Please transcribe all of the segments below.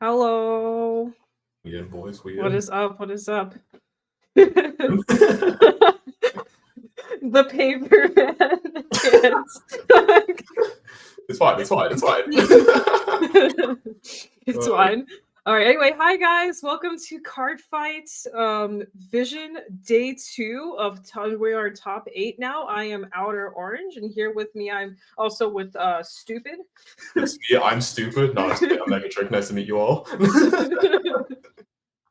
Hello. We in, boys. We What in. is up? What is up? it's The paper man dance. fine. It's fine. It's fine. It's fine. All right. Anyway, hi guys. Welcome to Card Fight Vision Day 2 of we are top 8 now. I am OuterOrange, and here with me, I'm also with Stupid. It's me. I'm stupid. No, I'm Megatrick. Nice to meet you all.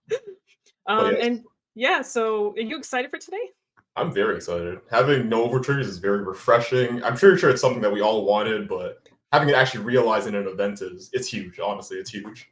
Yes. And yeah, so are you excited for today? I'm very excited. Having no overtriggers is very refreshing. I'm pretty sure it's something that we all wanted, but having it actually realized in an event it's huge. Honestly, it's huge.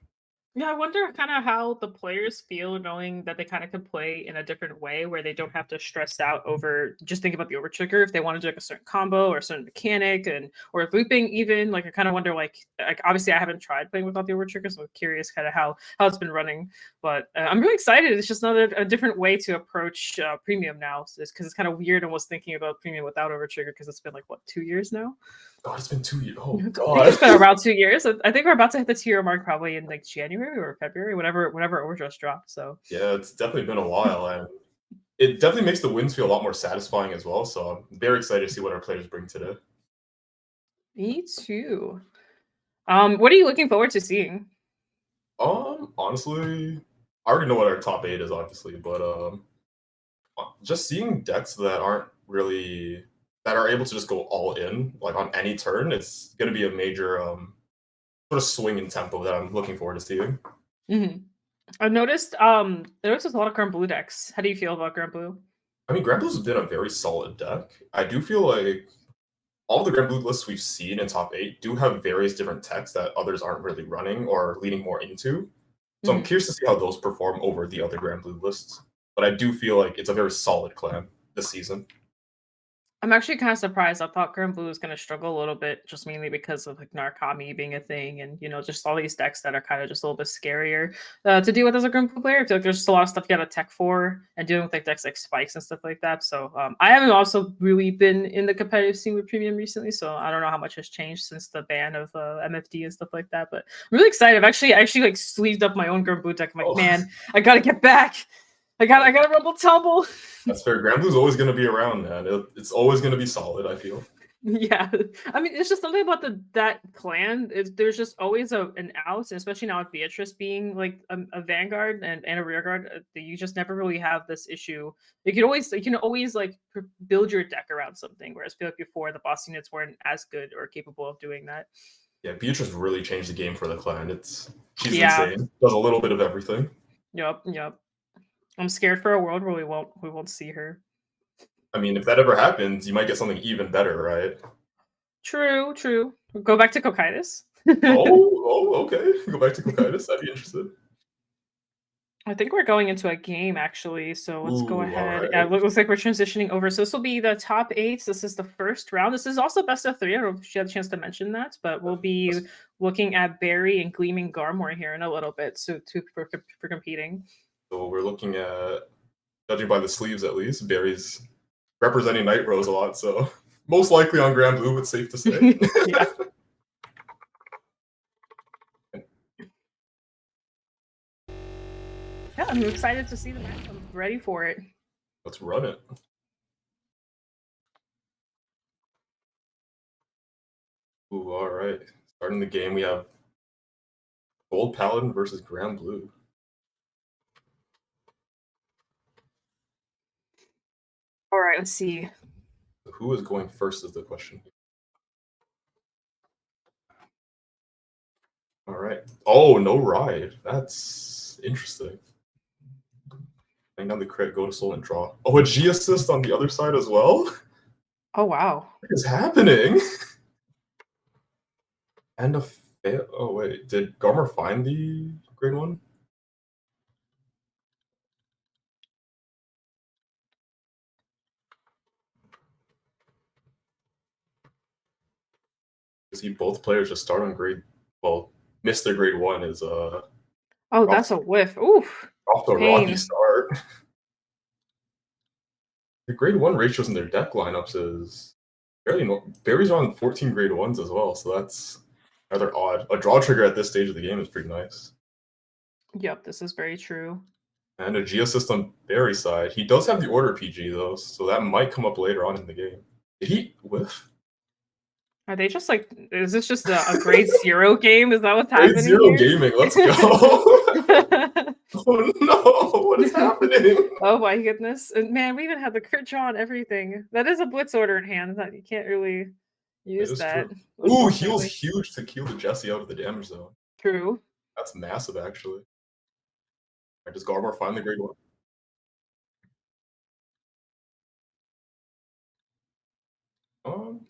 Yeah, I wonder kind of how the players feel knowing that they kind of can play in a different way where they don't have to stress out over just think about the overtrigger if they want to do like a certain combo or a certain mechanic or looping even. Like I kind of wonder like obviously I haven't tried playing without the overtrigger, so I'm curious kind of how it's been running. But I'm really excited. It's just a different way to approach premium now, because it's kind of weird almost thinking about premium without overtrigger because it's been like what 2 years now. God, it's been 2 years. Oh I God, think it's been around 2 years. I think we're about to hit the 2 year mark probably in like January or February, whenever Overdress dropped. So yeah, it's definitely been a while, and it definitely makes the wins feel a lot more satisfying as well. So I'm very excited to see what our players bring today. Me too. What are you looking forward to seeing? Honestly, I already know what our top 8 is, obviously, but just seeing decks that aren't really that are able to just go all in like on any turn, it's going to be a major sort of swing in tempo that I'm looking forward to seeing. Mm-hmm. I noticed there's a lot of Grand Blue decks. How do you feel about Grand Blue? I mean, Grand Blue's has been a very solid deck. I do feel like all the Grand Blue lists we've seen in top 8 do have various different techs that others aren't really running or leaning more into. So I'm curious to see how those perform over the other Grand Blue lists. But I do feel like it's a very solid clan this season. I'm actually kind of surprised. I thought Grand Blue was going to struggle a little bit, just mainly because of like Narukami being a thing, and just all these decks that are kind of just a little bit scarier to deal with as a Grand Blue player. I feel like there's just a lot of stuff you got to tech for, and dealing with like decks like Spikes and stuff like that. So I haven't also really been in the competitive scene with Premium recently, so I don't know how much has changed since the ban of MFD and stuff like that. But I'm really excited. I actually like sleeved up my own Grand Blue deck. I'm like, man, I gotta get back. I got a rumble tumble. That's fair. Grand Blue's always going to be around, man. It's always going to be solid, I feel. Yeah, I mean, it's just something about that clan. There's just always an out, especially now with Beatrice being like a vanguard and a rearguard. You just never really have this issue. You can always like build your deck around something. Whereas I feel like before the boss units weren't as good or capable of doing that. Yeah, Beatrice really changed the game for the clan. She's insane. Does a little bit of everything. Yep. I'm scared for a world where we won't see her. I mean, if that ever happens, you might get something even better, right? True. Go back to Cocytus. okay. Go back to Cocytus. I'd be interested. I think we're going into a game actually, so let's go ahead. Right. Yeah, it looks like we're transitioning over. So this will be the top 8. This is the first round. This is also best of 3. I don't know if she had a chance to mention that, but we'll be looking at Barry and Gleaming Garmore here in a little bit, so for competing. So we're looking at, judging by the sleeves at least, Barry's representing Night Rose a lot, so most likely on Grand Blue, it's safe to say. Yeah. Yeah, I'm excited to see the match. I'm ready for it. Let's run it. Ooh, all right. Starting the game, we have Gold Paladin versus Grand Blue. All right, let's see. Who is going first is the question. All right. Oh, no ride. That's interesting. Hang on the crit, go to soul and draw. Oh, a G assist on the other side as well? Oh, wow. What is happening? And a fail. Oh, wait. Did Garmer find the grade 1? See, both players just start on grade. Well, missed their grade 1 is Oh, that's a whiff. Oof. Off the rocky start. The grade 1 ratios in their deck lineups is fairly Barry's on 14 grade 1s as well, so that's rather odd. A draw trigger at this stage of the game is pretty nice. Yep, this is very true. And a Geosystem Berry side. He does have the Order PG though, so that might come up later on in the game. Did he whiff? Are they just like, is this just a grade 0 game? Is that what's Grade happening Zero here? Gaming, let's go. Oh no, what is happening? Oh my goodness. And man, we even had the crit draw and everything. That is a blitz order in hand that you can't really It use is that, true. Ooh, heals unfortunately. huge to kill the Jesse out of the damage zone. True. That's massive, actually. Does Garmor find the grade 1? Um,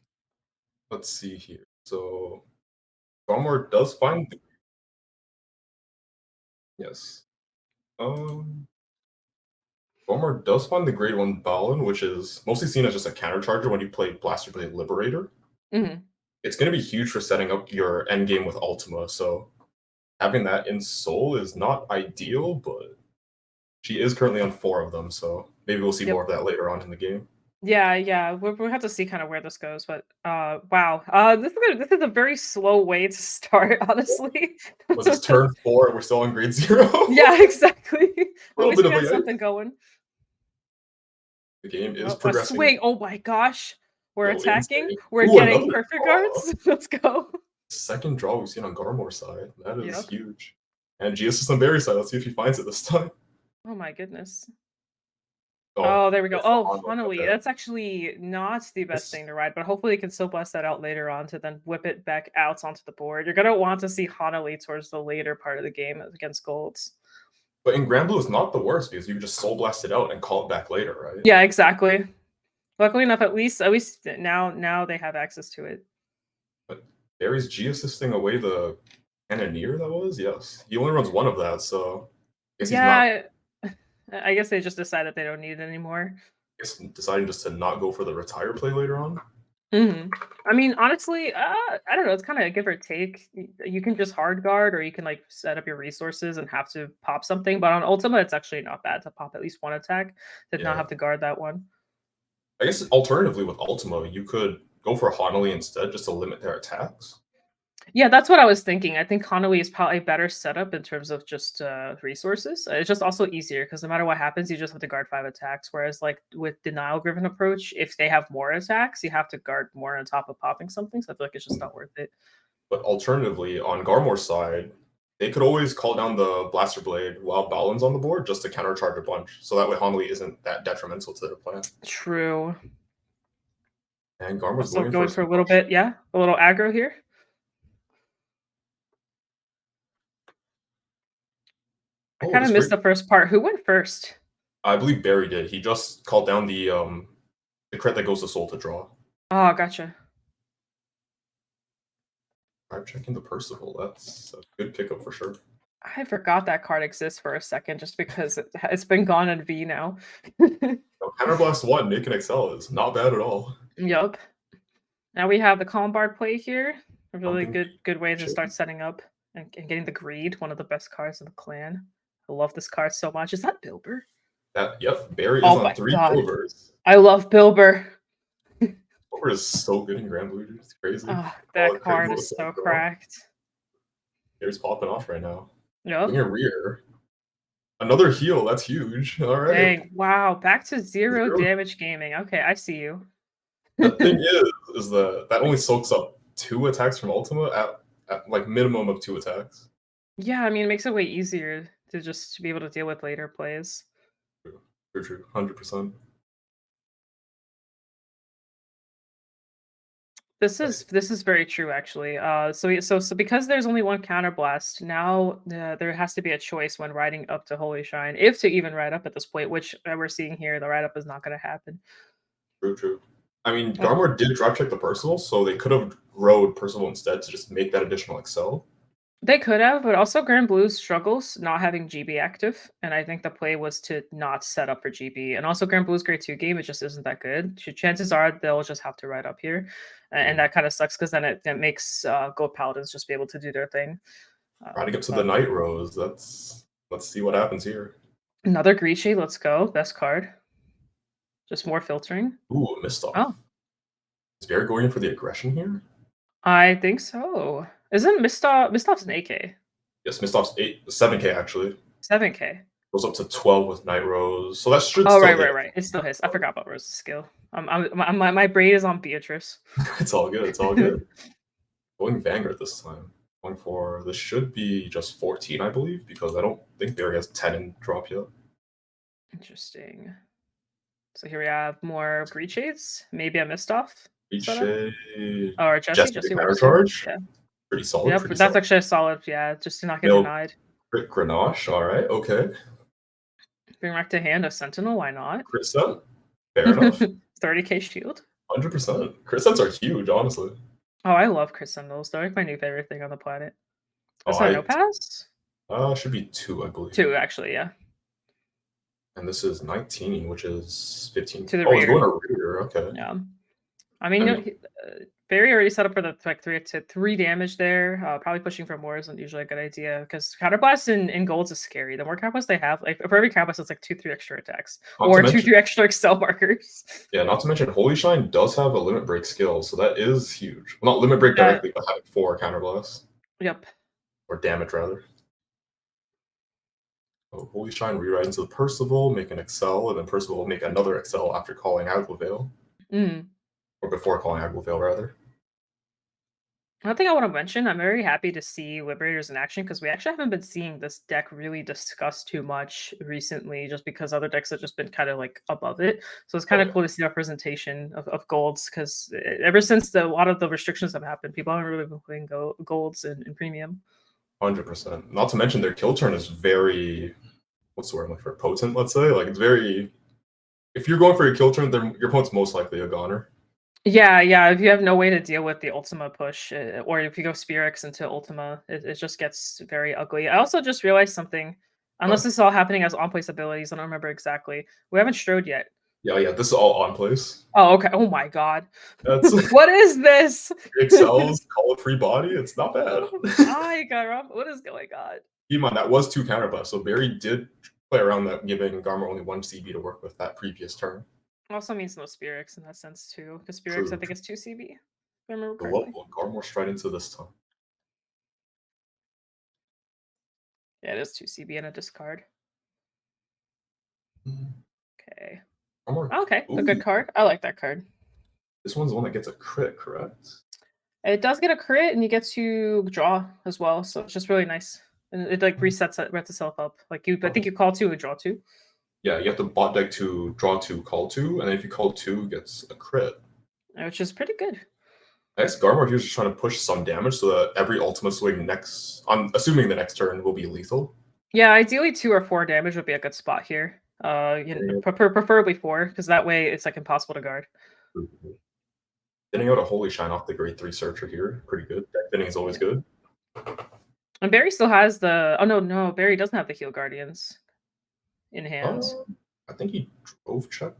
let's see here. So Garmor does find the yes. Um, Garmor does find the grade 1 Balin, which is mostly seen as just a counter charger when you play Blaster Blade Liberator. Mhm. It's going to be huge for setting up your end game with Ultima, so having that in Soul is not ideal, but she is currently on 4 of them, so maybe we'll see Yep. more of that later on in the game. Yeah, yeah. We'll have to see kind of where this goes, but wow. This is a very slow way to start, honestly. Was this turn 4 and we're still on grade 0? Yeah, exactly. A At little least bit we of a got yikes. something going. The game is Oh, a progressing. swing. Oh my gosh. We're Yo, attacking. insane. We're Ooh, getting another perfect draw. guards. Let's go. Second draw we've seen on Garmor's side. That is Yep. huge. And Geosystem Berry side. Let's see if he finds it this time. Oh my goodness. Oh, Oh, there we go. it's the Oh, Hanzo. Honolulu. Okay. That's actually not the best It's, thing to ride, but hopefully you can still blast that out later on to then whip it back out onto the board. You're gonna want to see Honolulu towards the later part of the game against golds. but in Grand Blue, it's not the worst because you can just Soul Blast it out and call it back later, right? Yeah, exactly. Luckily enough, at least now they have access to it. But Berry's Geosysting away the Cannoneer that was? Yes. He only runs one of that, so I guess he's not Yeah, I guess they just decided they don't need it anymore. deciding just to not go for the retire play later on. Mhm. I mean, honestly, I don't know. It's kind of give or take. You can just hard guard, or you can like set up your resources and have to pop something. But on Ultima, it's actually not bad to pop at least one attack. Did not Yeah. have to guard that one. I guess alternatively with Ultima, you could go for Hanali instead just to limit their attacks. Yeah, that's what I was thinking. I think Hanoi is probably a better setup in terms of just resources. It's just also easier because no matter what happens, you just have to guard 5 attacks. Whereas, like with denial-driven approach, if they have more attacks, you have to guard more on top of popping something. So I feel like it's just not worth it. But alternatively, on Garmor's side, they could always call down the Blaster Blade while Balin's on the board just to countercharge a bunch. So that way Hanali isn't that detrimental to their plan. True. And Garmor's Also going for going his for a little crush. bit, yeah, a little aggro here. I Oh, kind this of missed great. the first part. Who went first? I believe Barry did. He just called down the crit that goes to Soul to draw. Oh, gotcha. I'm checking the Percival. That's a good pickup for sure. I forgot that card exists for a second just because it's been gone in V now. Now, Counterblast 1, Nick and Excel is not bad at all. Yup. Now we have the Columbard play here. A really Something good way to chill. start setting up and getting the greed, one of the best cards in the clan. I love this card so much. Is that Bilber? Yep, Barry is Oh on my 3 god. Bilbers. I love Bilber. Bilber is so good in Grand Blue. It's crazy. Oh, Oh, that the crit card goes is to so draw. cracked. Barry's popping off right now. Yep. Doing a rear. Another heal. That's huge. All right. Dang. Wow. Back to 0 Zero. damage gaming. Okay, I see you. The thing is that only soaks up 2 attacks from Ultima at like minimum of 2 attacks. Yeah, I mean, it makes it way easier to just be able to deal with later plays. True. 100%. This is very true, actually. So because there's only one counterblast, now there has to be a choice when riding up to Holy Shrine, if to even ride up at this point, which we're seeing here, the ride up is not going to happen. True. I mean, Uh, Garmor did drop check the Percival, so they could have rode Percival instead to just make that additional Excel. They could have, but also Grand Blue struggles not having GB active, and I think the play was to not set up for GB. And also Grand Blue's grade 2 game, it just isn't that good. Chances are they'll just have to ride up here, and that kind of sucks because then it makes Gold Paladins just be able to do their thing. Trying to get to the But Night Rose. Let's see what happens here. another Grieche, let's go. Best card. Just more filtering. Ooh, missed off. Oh, Is Barry going in for the aggression here? I think so. Isn't Mistoff's an AK? Yes, Mistoff's 7K actually. 7K. Goes up to 12 with Night Rose. So that should Oh, still right, hit. right, right. It still hits. I forgot about Rose's skill. My brain is on Beatrice. It's all good. It's all good. Going Vanguard this time. Going for this should be just 14, I believe, because I don't think Barry has 10 in drop yet. Interesting. So here we have more Breach Shades. Maybe a Mistoff setup. Shade. Oh, or Jesse. Jesse Counter works too. charge. Yeah. Pretty solid. Yep. Pretty That's solid. actually a solid. Yeah. Just to not get Mil denied. Crit Grenache. All right. Okay. Bring back to hand a Sentinel. Why not? Crit set. Fair enough. 30k shield. 100%. Crit sets are huge, honestly. Oh, I love Crit Sentinels. They're like my new favorite thing on the planet. Is Oh, that no pass? Should be 2, I believe. 2, actually, yeah. And this is 19, which is 15. To the Oh, rear. it's going to rear. Okay. Yeah. I mean, Barry already set up for the like 3 damage there. Probably pushing for more isn't usually a good idea because counterblast in golds is scary. The more counterblast they have, like for every counterblast, it's like 2-3 extra attacks or 2-3 extra excel markers. Yeah, not to mention Holy Shine does have a limit break skill, so that is huge. Well, not limit break directly, but having 4 counterblasts. Yep. Or damage rather. So Holy Shine rewrite into the Percival, make an Excel, and then Percival will make another Excel after calling Aglavale. Or before calling Aglavale, rather. One thing I want to mention, I'm very happy to see Liberators in action because we actually haven't been seeing this deck really discussed too much recently, just because other decks have just been kind of like above it. So it's kind of cool to see representation of golds because ever since a lot of the restrictions have happened, people haven't really been playing golds in premium. 100%. Not to mention their kill turn is very, what's the word I'm looking for? Potent, let's say. Like it's very. If you're going for your kill turn, your opponent's most likely a goner. Yeah, yeah. If you have no way to deal with the Ultima push, or if you go Spirix into Ultima, it just gets very ugly. I also just realized something. Unless this is all happening as on-place abilities, I don't remember exactly. We haven't strode yet. Yeah, this is all on place. Oh, okay. Oh my god. That's what is this? Excels, call it free body. It's not bad. My god, what is going on? Keep in mind, that was 2 counterbuffs, so Barry did play around that, giving Garmer only 1 CB to work with that previous turn. Also means no Spirix in that sense too, because Spirix I think is 2 CB. If I remember The correctly. Garmer straight into this time. Yeah, it is 2 CB and a discard. Okay. Okay, a good card. I like that card. This one's the one that gets a crit, correct? It does get a crit, and you get to draw as well, so it's just really nice. And it like resets itself up. Like I think you call 2 and draw 2. Yeah, you have to bot deck to draw 2, call 2, and then if you call 2, it gets a crit. Which is pretty good. I guess Garmor here is just trying to push some damage so that every Ultima swing next, I'm assuming the next turn will be lethal. Yeah, ideally 2 or 4 damage would be a good spot here. Preferably 4, because that way it's like impossible to guard. Getting out a Holy Shine off the grade 3 Searcher here, pretty good. Deck thinning is always good. And Barry still has the. Oh no, Barry doesn't have the Heal Guardians in hand. I think he drove check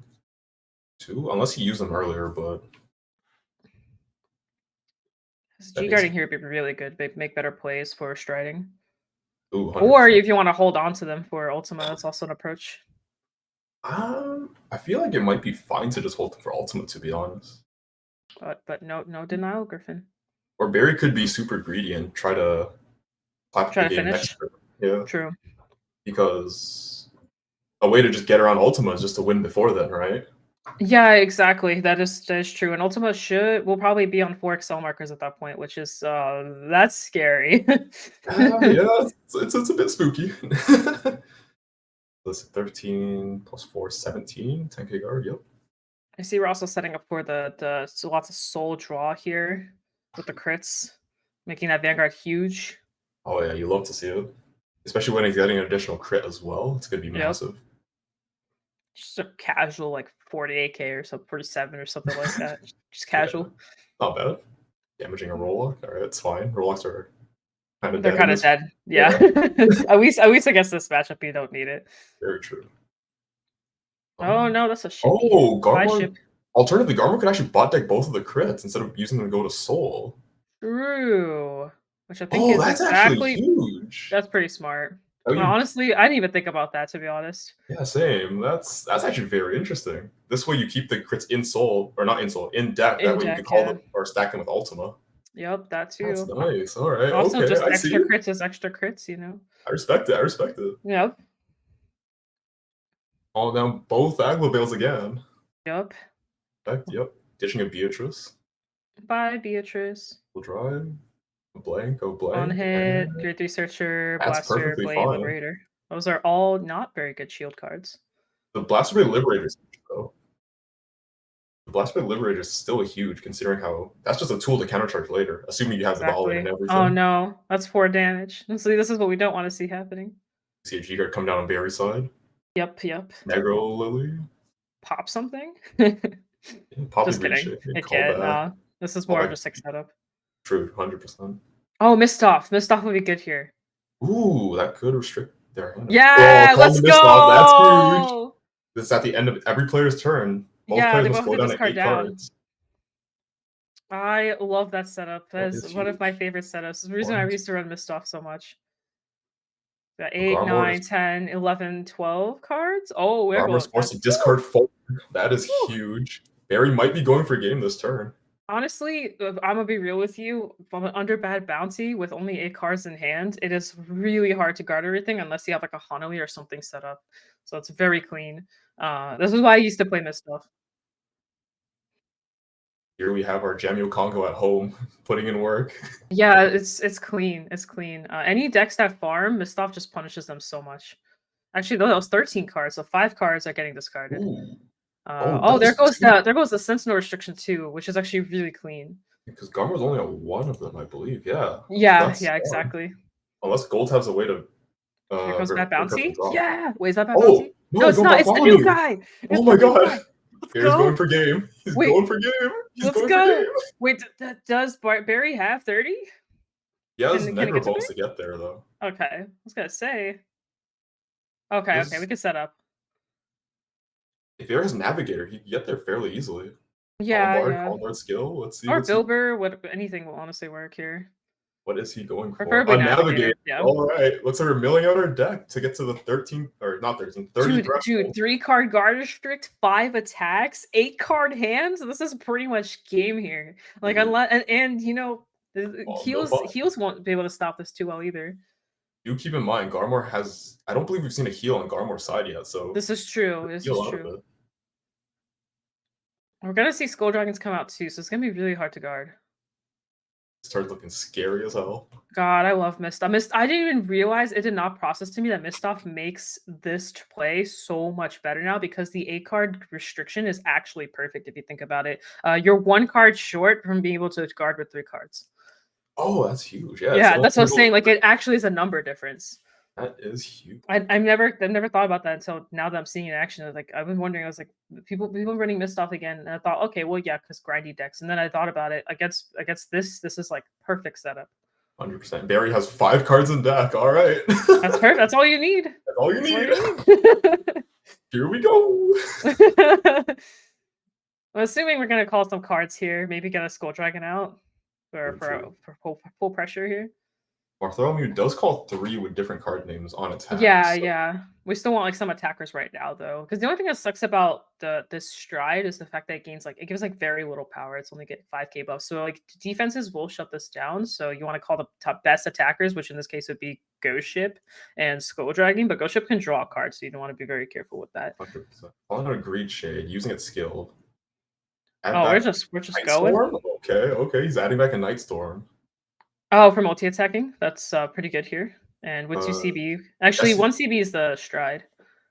2, unless he used them earlier, but. G Guarding here would be really good. Make better plays for striding. Ooh, or if you want to hold on to them for Ultima, that's also an approach. I feel like it might be fine to just hold them for Ultima, to be honest. But no denial, Griffin. Or Barry could be super greedy and try to clap the game next turn. Yeah. True. Because a way to just get around Ultima is just to win before then, right? Yeah, exactly. That is true. And Ultima will probably be on 4 Excel markers at that point, which is that's scary. Yeah, it's a bit spooky. Let's 13 plus 4, 17, 10k guard, yep. I see we're also setting up for the lots of soul draw here with the crits, making that Vanguard huge. Oh yeah, you love to see it. Especially when he's getting an additional crit as well. It's gonna be massive. Just a casual like 48k or something, 47 or something like that. Just casual. Yeah, not bad. Damaging a Rollock. Alright, it's fine. Rollocks are kind of dead. They're kind of dead. Yeah. at least against this matchup, you don't need it. Very true. Oh no, that's a ship. Oh, Garmor. Alternatively, Garmor could actually bot deck both of the crits instead of using them to go to Soul. True. Which I think is that's actually huge. That's pretty smart. Well, honestly, I didn't even think about that, to be honest. Yeah, same. That's actually very interesting. This way you keep the crits in Soul, or not in Soul, in deck. That way you can call them or stack them with Ultima. Yep, that That's too. nice. All right. Also, Okay, just I see. extra crits is extra crits, you know? I respect it. I respect it. Yep, All down both Aglobails again. yep. Respect. Yep. Ditching a Beatrice. Bye, Beatrice. Will drive. A On blank, hit, and Grade 3 Searcher, that's Blaster, perfectly Blade, fine. Liberator. Those are all not very good shield cards. The Blaster Blade Liberator is huge, though. The Blaster Blade Liberator is still huge, considering how that's just a tool to countercharge later, assuming you have the ball in and Exactly. Oh everything. no, that's 4 damage. See, this is what we don't want to see happening. See a G-Guard come down on Barry's side. Yep, yep. Negro Lily. Pop something? Yeah, Poppy Just kidding. Ricochet. It can't. Callback. Nah. This is more of Callback. just like setup. True, 100%. Oh, missed off. Missed off would be good here. Ooh, that could restrict their hand. Oh, Yeah, call let's the missed off. That's huge. go. This is at the end of every player's turn. Both Yeah, players they must both have go to down to discard 8 down. cards. I love that setup. That That is is one of my huge. favorite setups. The reason I One, used to run missed off so much. The 8, Garmor 9, 10, 11, 12 cards. Oh, we're Garmor's going. forced to That's discard 4. That is whew. huge. Barry might be going for game this turn. Honestly, I'm gonna be real with you. Under bad bounty with only 8 cards in hand, it is really hard to guard everything unless you have like a Hanoi or something set up. So it's very clean. This is why I used to play missed off. Here we have our Jamio Congo at home, putting in work. Yeah, it's clean. It's clean. Any decks that farm, missed off just punishes them so much. Actually, though, that was 13 cards, so 5 cards are getting discarded. Ooh. Oh, Oh, that is 2. there goes the Sentinel restriction too, which is actually really clean. Because Garmor's only on 1 of them, I believe. Yeah. Yeah, That's yeah, fine. exactly. Unless Gold has a way to Here comes Bad request and Bounty. draw. Yeah! Wait, is that Bad Oh, Bounty? No, no, it's don't not. It's the new Bartholomew. guy. Oh It's the my new god. guy. Let's Barry's go. going for game. He's Wait, going for game. He's let's going for go. game. Wait, does Barry have 30? He has Can it get to 30? Necroballs to get there, though. Okay, I was gonna say. Okay, okay, we This, can set up. if Barry has Navigator, he can get there fairly easily. Yeah, yeah. Call Bard skill. Let's see. Or What's he, Bilber, anything will honestly work here. what is he going for? Preferably A Navigator. Navigator, yeah. All right. Looks like we're milling out our deck to get to the 13, or not 13, 30 Dude, threshold. 3-card guard restrict, 5 attacks, 8-card hands. This is pretty much game here. Like Dude. unless and you know, No fun. heals won't be able to stop this too well either. Do keep in mind, Garmor has. I don't believe we've seen a heal on Garmor's side yet, so This is true. This heal is out of true. it. We're gonna see Skull Dragons come out too, so it's gonna be really hard to guard. Started looking scary as hell. God, I love Mist. I didn't even realize it did not process to me that Mistoff makes this play so much better now because the 8-card restriction is actually perfect if you think about it. You're 1 card short from being able to guard with 3 cards. Oh, that's huge. Yeah, Yeah, that's what I was saying. Like it actually is a number difference. That is huge. I've never thought about that until now that I'm seeing it in action. I was like, I've been wondering. I was like, people running Mistoff again, and I thought, okay, well, yeah, because grindy decks. And then I thought about it against this. This is like perfect setup. 100%. Barry has 5 cards in deck. All right. That's perfect. That's all you need. That's all you need. Need. Here we go. I'm assuming we're gonna call some cards here. Maybe get a Skull Dragon out for full pressure here. Bartholomew does call 3 with different card names on attack. Yeah, so. yeah. We still want like some attackers right now though, because the only thing that sucks about this stride is the fact that it gives like very little power. It's only get 5k buffs, so like defenses will shut this down. So you want to call the top best attackers, which in this case would be Ghost Ship and Skull Dragon, but Ghost Ship can draw cards, so you don't want to be very careful with that. 100%. Calling out a Greed Shade, using it skilled. We're just going. Storm? Okay. He's adding back a Night Storm. Oh, for multi-attacking, that's pretty good here. And with 2 CB, actually Jesse, 1 CB is the stride.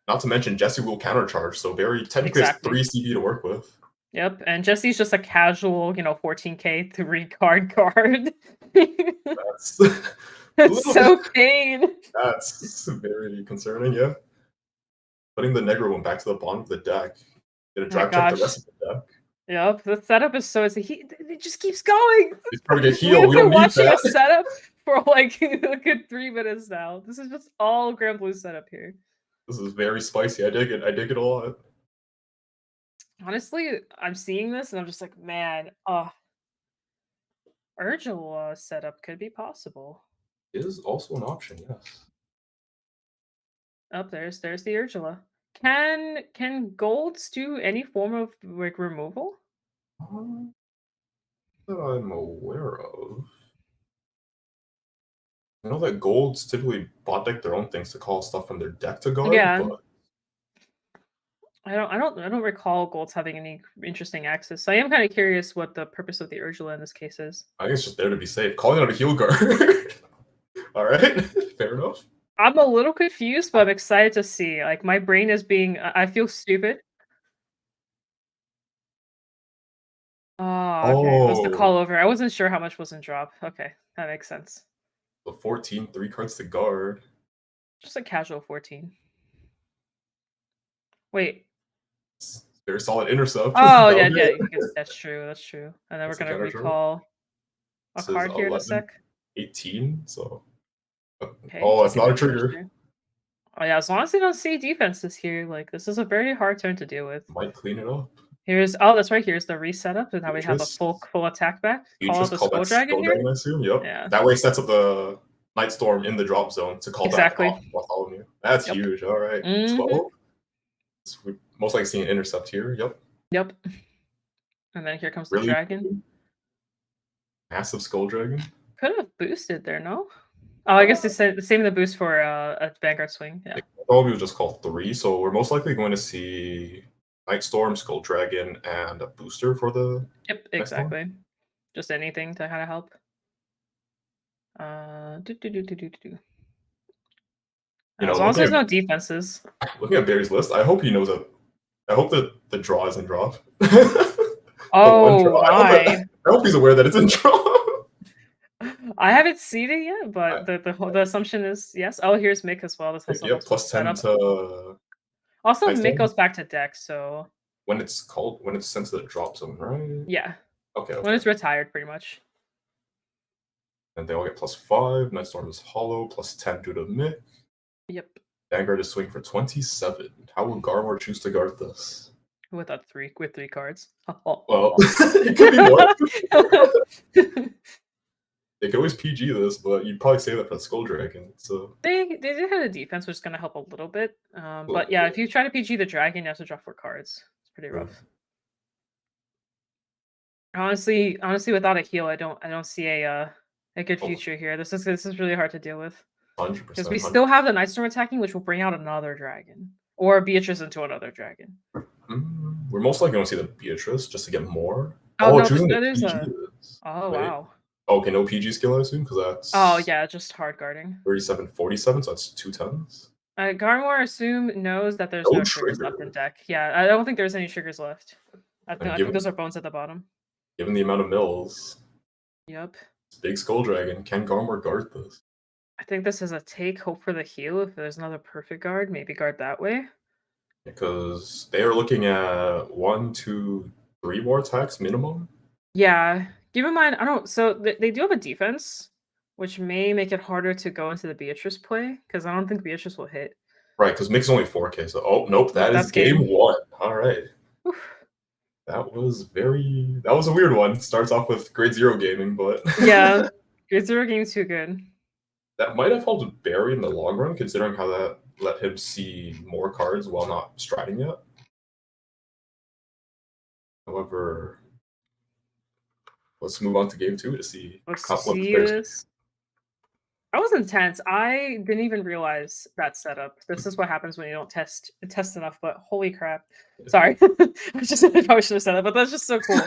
Not to mention Jesse will countercharge, so Barry technically has 3 CB to work with. Yep, and Jesse's just a casual, 14k 3-card card. That's so pain. That's very concerning, yeah. Putting the Negro one back to the bottom of the deck. Gonna drive check the rest of the deck. Yep, the setup is so it just keeps going. He's trying to get healed. We don't need watching that. a setup for like a good 3 minutes now. This is just all Grand Blue setup here. This is very spicy. I dig it. I dig it a lot. Honestly, I'm seeing this and I'm just like, man, Urgel setup could be possible. Is also an option, yes. Up there's the Urgula. Can golds do any form of like removal? that I'm aware of. I know that golds typically bot deck their own things to call stuff from their deck to guard, Yeah. but I don't recall golds having any interesting access. So I am kind of curious what the purpose of the Ursula in this case is. I think it's just there to be safe. Calling out a heal guard. All right, fair enough. I'm a little confused, but I'm excited to see. Like my brain is being I feel stupid. Oh, okay. It was the Oh, call over. I wasn't sure how much was in drop. Okay, that makes sense. the 14, 3 cards to guard. Just a casual 14. Wait. It's very solid intercept. Oh, That'll yeah, be yeah, it. that's true, that's true. And then we're That's a gonna counter charge. recall a This is card here in a 11, sec. 18, so. Okay, Oh, it's taking not a the damage trigger. there. Oh yeah, as long as they don't see defenses here, like this is a very hard turn to deal with. Might clean it up. Here's that's right, here's the reset up, and now we have a Beatrice. full attack back. You Call out just the call Skull that Dragon Skull here? Dragon, I assume? Yep. Yeah. That way it sets up the Night Storm in the drop zone to call back Exactly. off Bartholomew. That's Yep. huge. All right. Mhm. 12. So we most likely seeing an intercept here. Yep. Yep. And then here comes the Really dragon. massive Skull Dragon. Could have boosted there, no? Oh, I guess they said the same in the boost for a Vanguard swing. Yeah. Bartholomew was just called 3, so we're most likely going to see Night Storm, Skull Dragon, and a booster for the Yep, next one. exactly. Just anything to kind of help. You know, As long as looking there's no defenses. at Barry's list, I hope he knows that. I hope that the draw isn't drop. Oh Draw. my! I hope he's aware that it's in draw. I haven't seen it yet, but the assumption is yes. Oh, here's Mick as well. This also Yep, helps with plus 10 setup. to Also, Night Mick Storm? goes back to deck, so when it's sent to the drop zone, right? yeah. Okay. When it's retired, pretty much. And they all get plus 5. Night Storm is hollow, plus 10 due to Mick. Yep. Vanguard is swing for 27. How will Garmor choose to guard this? With three cards. Well, it could be more. They could always PG this, but you'd probably say that for the Skull Dragon. So they did have a defense, which is gonna help a little bit. But yeah, if you try to PG the dragon, you have to draw 4 cards. It's pretty rough. Honestly, without a heal, I don't see a good future here. This is really hard to deal with. 100%. Because we still have the Night Storm attacking, which will bring out another dragon. Or Beatrice into another dragon. We're most likely going to see the Beatrice just to get more. Oh, no, choosing the there's PG a... is. Oh, Wait. wow. Okay, no PG skill, I assume, because that's... Oh, yeah, just hard guarding. 37, 47, so that's 2 10s. Garmor, assume, knows that there's no triggers left in deck. Yeah, I don't think there's any triggers left. I think those are bones at the bottom. Given the amount of mills... Yep. Big Skull Dragon. Can Garmor guard this? I think this is a take. Hope for the heal. If there's another perfect guard, maybe guard that way. Because they are looking at 1, 2, 3 more attacks minimum. Yeah. Keep in mind, so they do have a defense, which may make it harder to go into the Beatrice play, because I don't think Beatrice will hit. Right, because Mick's only 4k, so... Oh, nope, that's game 1. All right. Oof. That was a weird one. Starts off with grade 0 gaming, but... Yeah, grade 0 game too good. That might have helped Barry in the long run, considering how that let him see more cards while not striding yet. However, let's move on to game 2 to see what this. That was intense. I didn't even realize that setup. This is what happens when you don't test enough, but holy crap. Sorry. I probably should have said that, but that's just so cool.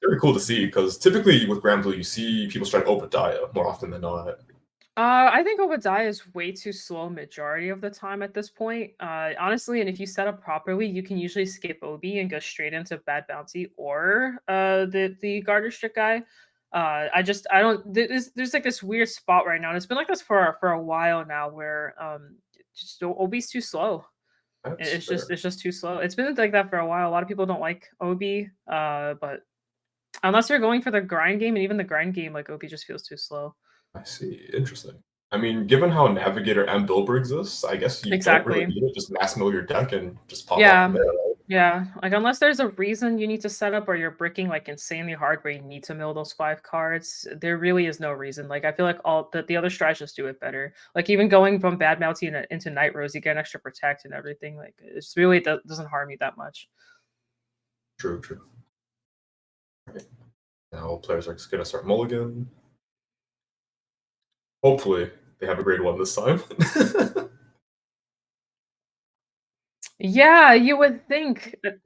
Very cool to see, because typically with Grand Blue, you see people strike Obadiah more often than not. I think Obadiah is way too slow majority of the time at this point. Honestly, and if you set up properly, you can usually skip Obi and go straight into Bad Bounty or the Garter Strict guy. I don't. There's like this weird spot right now, and it's been like this for a while now, where just Obi's too slow. It's just too slow. It's been like that for a while. A lot of people don't like Obi, but unless you're going for the grind game, and even the grind game, like Obi just feels too slow. I see. Interesting. I mean, given how Navigator and Bilber exists, I guess you don't really need it. Just mass mill your deck and just pop off from there, right? Yeah, like unless there's a reason you need to set up or you're bricking like insanely hard where you need to mill those 5 cards, there really is no reason. Like I feel like all the other strats just do it better. Like even going from Bad Bounty into Night Rose, you get an extra protect and everything. Like it's really doesn't harm you that much. True. Right. Now players are just gonna start mulligan. Hopefully, they have a grade 1 this time. Yeah, you would think that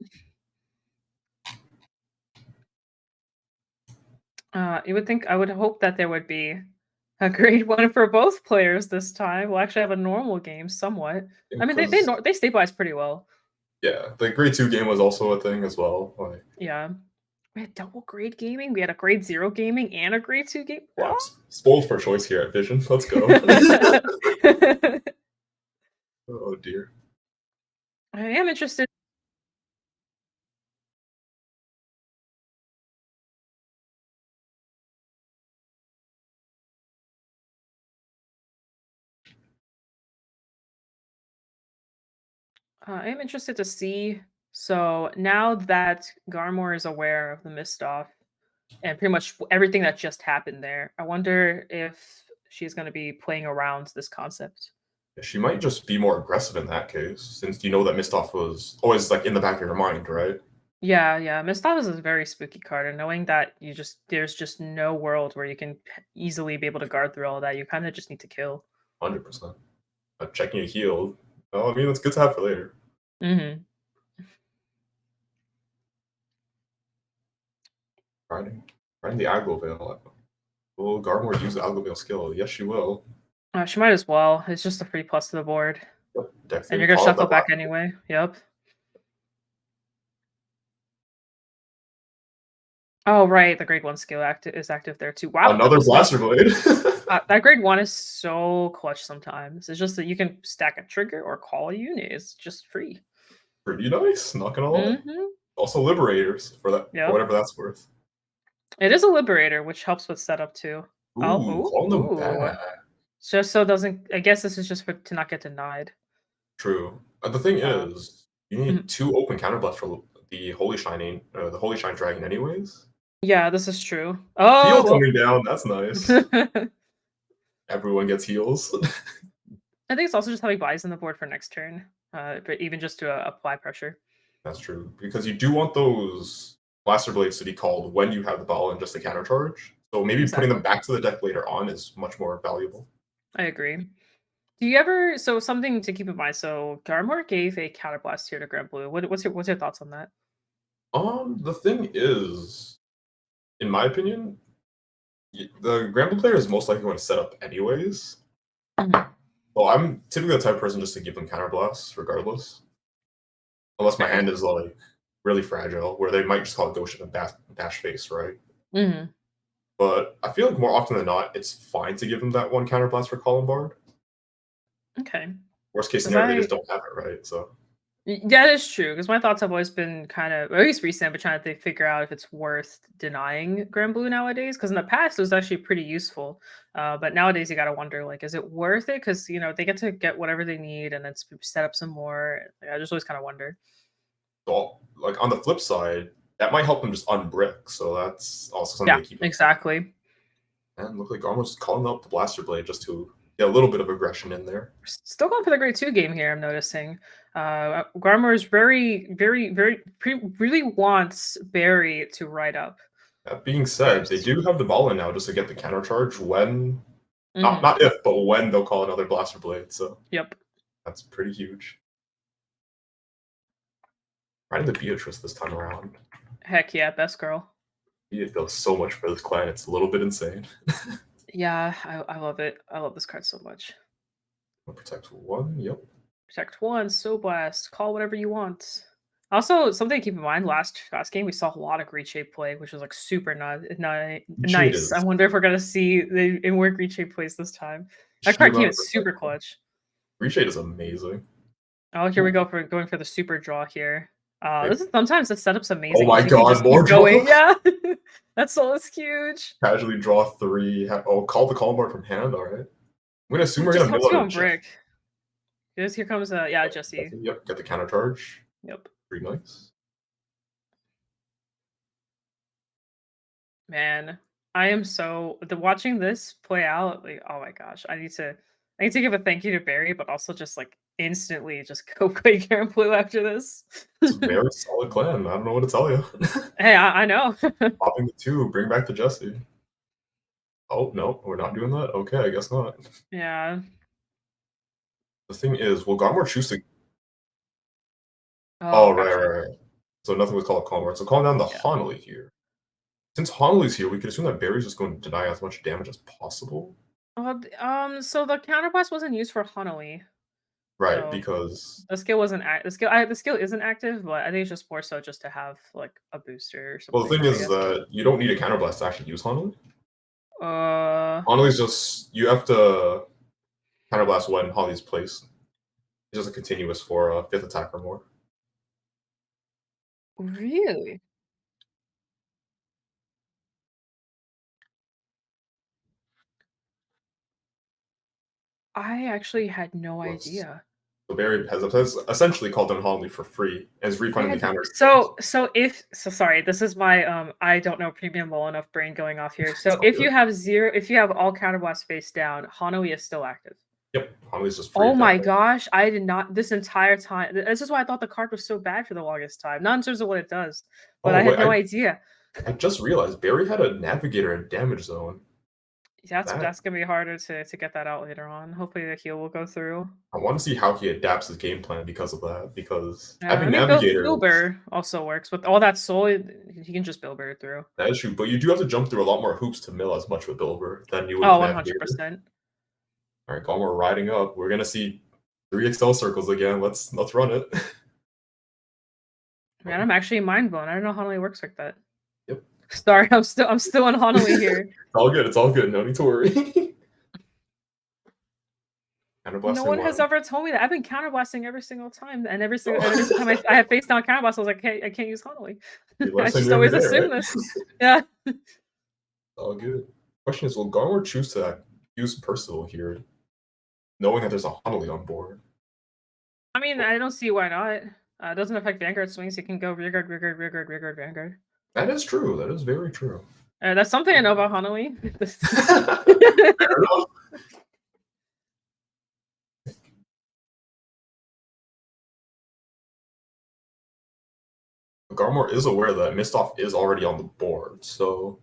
I would hope that there would be a grade 1 for both players this time. We'll actually have a normal game somewhat. I mean, Because they stabilize pretty well. yeah, the grade 2 game was also a thing as well. Like, Yeah. We had double grade gaming, we had a grade 0 gaming and a grade 2 game yeah, what? spoiled for choice here at Vision. Let's go. Oh dear. I am interested. I am interested to see. So now that Garmore is aware of the Mistoff and pretty much everything that just happened there, I wonder if she's going to be playing around this concept. She might just be more aggressive in that case, since you know that Mistoff was always like in the back of your mind, right? Yeah, yeah. Mistoff is a very spooky card, and knowing that there's just no world where you can easily be able to guard through all that, you kind of just need to kill. 100%. Checking your heal. Oh, I mean, it's good to have for later. Hmm. Riding, riding the Aglo Veil. Will Garmore use the Aglo Veil skill? Yes, she will. She might as well. It's just a free plus to the board, Yep. Deck and thing. you're gonna Call up shuffle that back black. anyway. Yep. Oh right, the grade 1 skill is active there too. Wow, Another double smash. Blaster Blade. That grade 1 is so clutch sometimes. It's just that you can stack a trigger or call a unit. It's just free. Pretty nice, not gonna lie. Hmm. Also Liberators for that, for Yep. whatever that's worth. It is a liberator, which helps with setup too. Ooh, calling them Ooh. back. Just so it doesn't. I guess this is just for to not get denied. True. The thing Uh, is, you need mhm. 2 open counterblasts for the Holy Shine Dragon anyways. Yeah, this is true. Heal Oh coming down, that's nice. well. Everyone gets heals. I think it's also just having buys on the board for next turn. But even just to apply pressure. That's true. Because you do want those Blaster Blades to be called when you have the ball and just a counter charge. So maybe putting them Exactly. back to the deck later on is much more valuable. I agree. Do you ever so something to keep in mind? So Garmor gave a counterblast here to Grand Blue. What's your thoughts on that? The thing is, in my opinion, the Granblue player is most likely going to set up anyways. Mhm. Well, I'm typically the type of person just to give them counterblasts regardless. Unless my Fair. hand is like really fragile, where they might just call it Goshen and dash face, right? Hmm. But I feel like more often than not, it's fine to give them that one counterblast for Colin Bard. Okay. Worst case Because scenario, they just don't have it, right? So That is true. Because my thoughts have always been kind of, or at least recent, but trying to figure out if it's worth denying Grand Blue nowadays. Because in the past, it was actually pretty useful. But nowadays, you got to wonder, like, is it worth it? Because, they get to get whatever they need and then set up some more. I just always kind of wonder. So, like on the flip side, that might help them just unbrick. So that's also something Yeah, to keep in mind. exactly. And look like almost calling up the Blaster Blade just to get a little bit of aggression in there. Still going for the grade 2 game here, I'm noticing. Garmor is really wants Barry to ride up That being said, they first. do have the ball in now just to get the counter charge when, Hmm. not if, but when they'll call another Blaster Blade. So Yep. that's pretty huge. Riding the Beatrice this time around. Heck yeah, best girl. It does so much for this clan. It's a little bit insane. Yeah, I love it. I love this card so much. Protect 1. Yep. Protect 1, so blast, call whatever you want. Also, something to keep in mind, last game we saw a lot of greed shape play, which was like super Shade nice. I is. wonder if we're gonna see the more greed shape plays this time. That Sheer card came amount in of super protect. clutch. Reshade is amazing. Oh, here we Ooh, go for going for the super draw here. they- This is sometimes the setup's oh amazing my because you can god, just more keep draw. going. Yeah, that's so it's huge. Casually draw 3. Call the call bar from hand. All right. I'm gonna assume It we're just gonna helps mill you out a on Jet. brick. Here comes yeah, Yep, Jesse. yep. Get the counter charge. Yep. Pretty nice. Man, I am so the watching this play out, like, oh my gosh, I need to give a thank you to Barry, but also just like instantly just go play Grand Blue after this. It's a very solid clan. I don't know what to tell you. Hey, I know. Popping the 2, bring back the Jesse. Oh, no, we're not doing that? Okay, I guess not. Yeah. The thing is, will Garmor choose to... Oh, Oh, right, gotcha. right, right. So nothing was called Calm, right? So calling down the Yeah. Honolly here. Since Honolly's here, we could assume that Barry's just going to deny as much damage as possible. So the counterblast wasn't used for Hanoi. Right, So because... the skill wasn't the skill isn't active, but I think it's just more so just to have like a booster or Well, the something, thing I is guess. that you don't need a counterblast to actually use Honolly. Uh, Honolly's just... You have to counterblast when Honolly's placed. It's just a continuous for 5th attack or more. really? I actually had no Was idea. So Barry has essentially called down Honolly for free and is I refunding the had counter. so sorry, this is my I don't know premium well enough brain going off here. It's So all if good. you have all counterblast face down, Hanoi is still active. Yep, Honolly's just free Oh my attack. gosh, I did not this entire time. This is why I thought the card was so bad for the longest time. Not in terms of what it does, but Oh I had wait, no idea. I just realized Barry had a navigator in damage zone. That That's gonna be harder to get that out later on. Hopefully the heal will go through. I want to see how he adapts his game plan because of that. Because I having mean, navigators, Bilber also works with all that soul. He can just Bilber it through. that is true, but you do have to jump through a lot more hoops to mill as much with Bilber than you would Oh, with one hundred navigator. percent. All right, Galmar riding up. We're gonna see 3 XL circles again. Let's run it. Man, I'm actually mind blown. I don't know how Hanoi works like that. Yep. Sorry, I'm still in Hanoi here. It's all good. It's all good. No need to worry. No Counterblasting one has one. ever told me that. I've been counterblasting every single time, and every single time I have face down counterblast, I was like, I can't use Hanoi. I Last time just you're every always day, assume right? this. Yeah. All good. Question is, will Garmor choose to use Percival here, knowing that there's a Honolly on board? I mean, I don't see why not. It doesn't affect Vanguard swings. You can go rearguard, Vanguard. That is true. That is very true. That's something I know about Hanoi. Fair enough. Garmor is aware that Mistoff is already on the board, so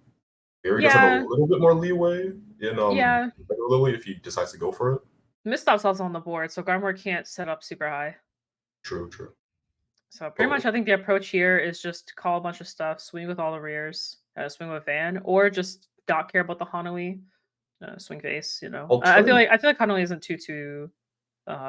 Barry does have a Yeah, little bit more leeway in yeah. Lily if he decides to go for it. Mistop's also on the board, so Garmor can't set up super high. True, true. So pretty But much, I think the approach here is just call a bunch of stuff, swing with all the rears, swing with Van, or just not care about the Hanoi, swing face. You know, alternative, I feel like Hanoi isn't too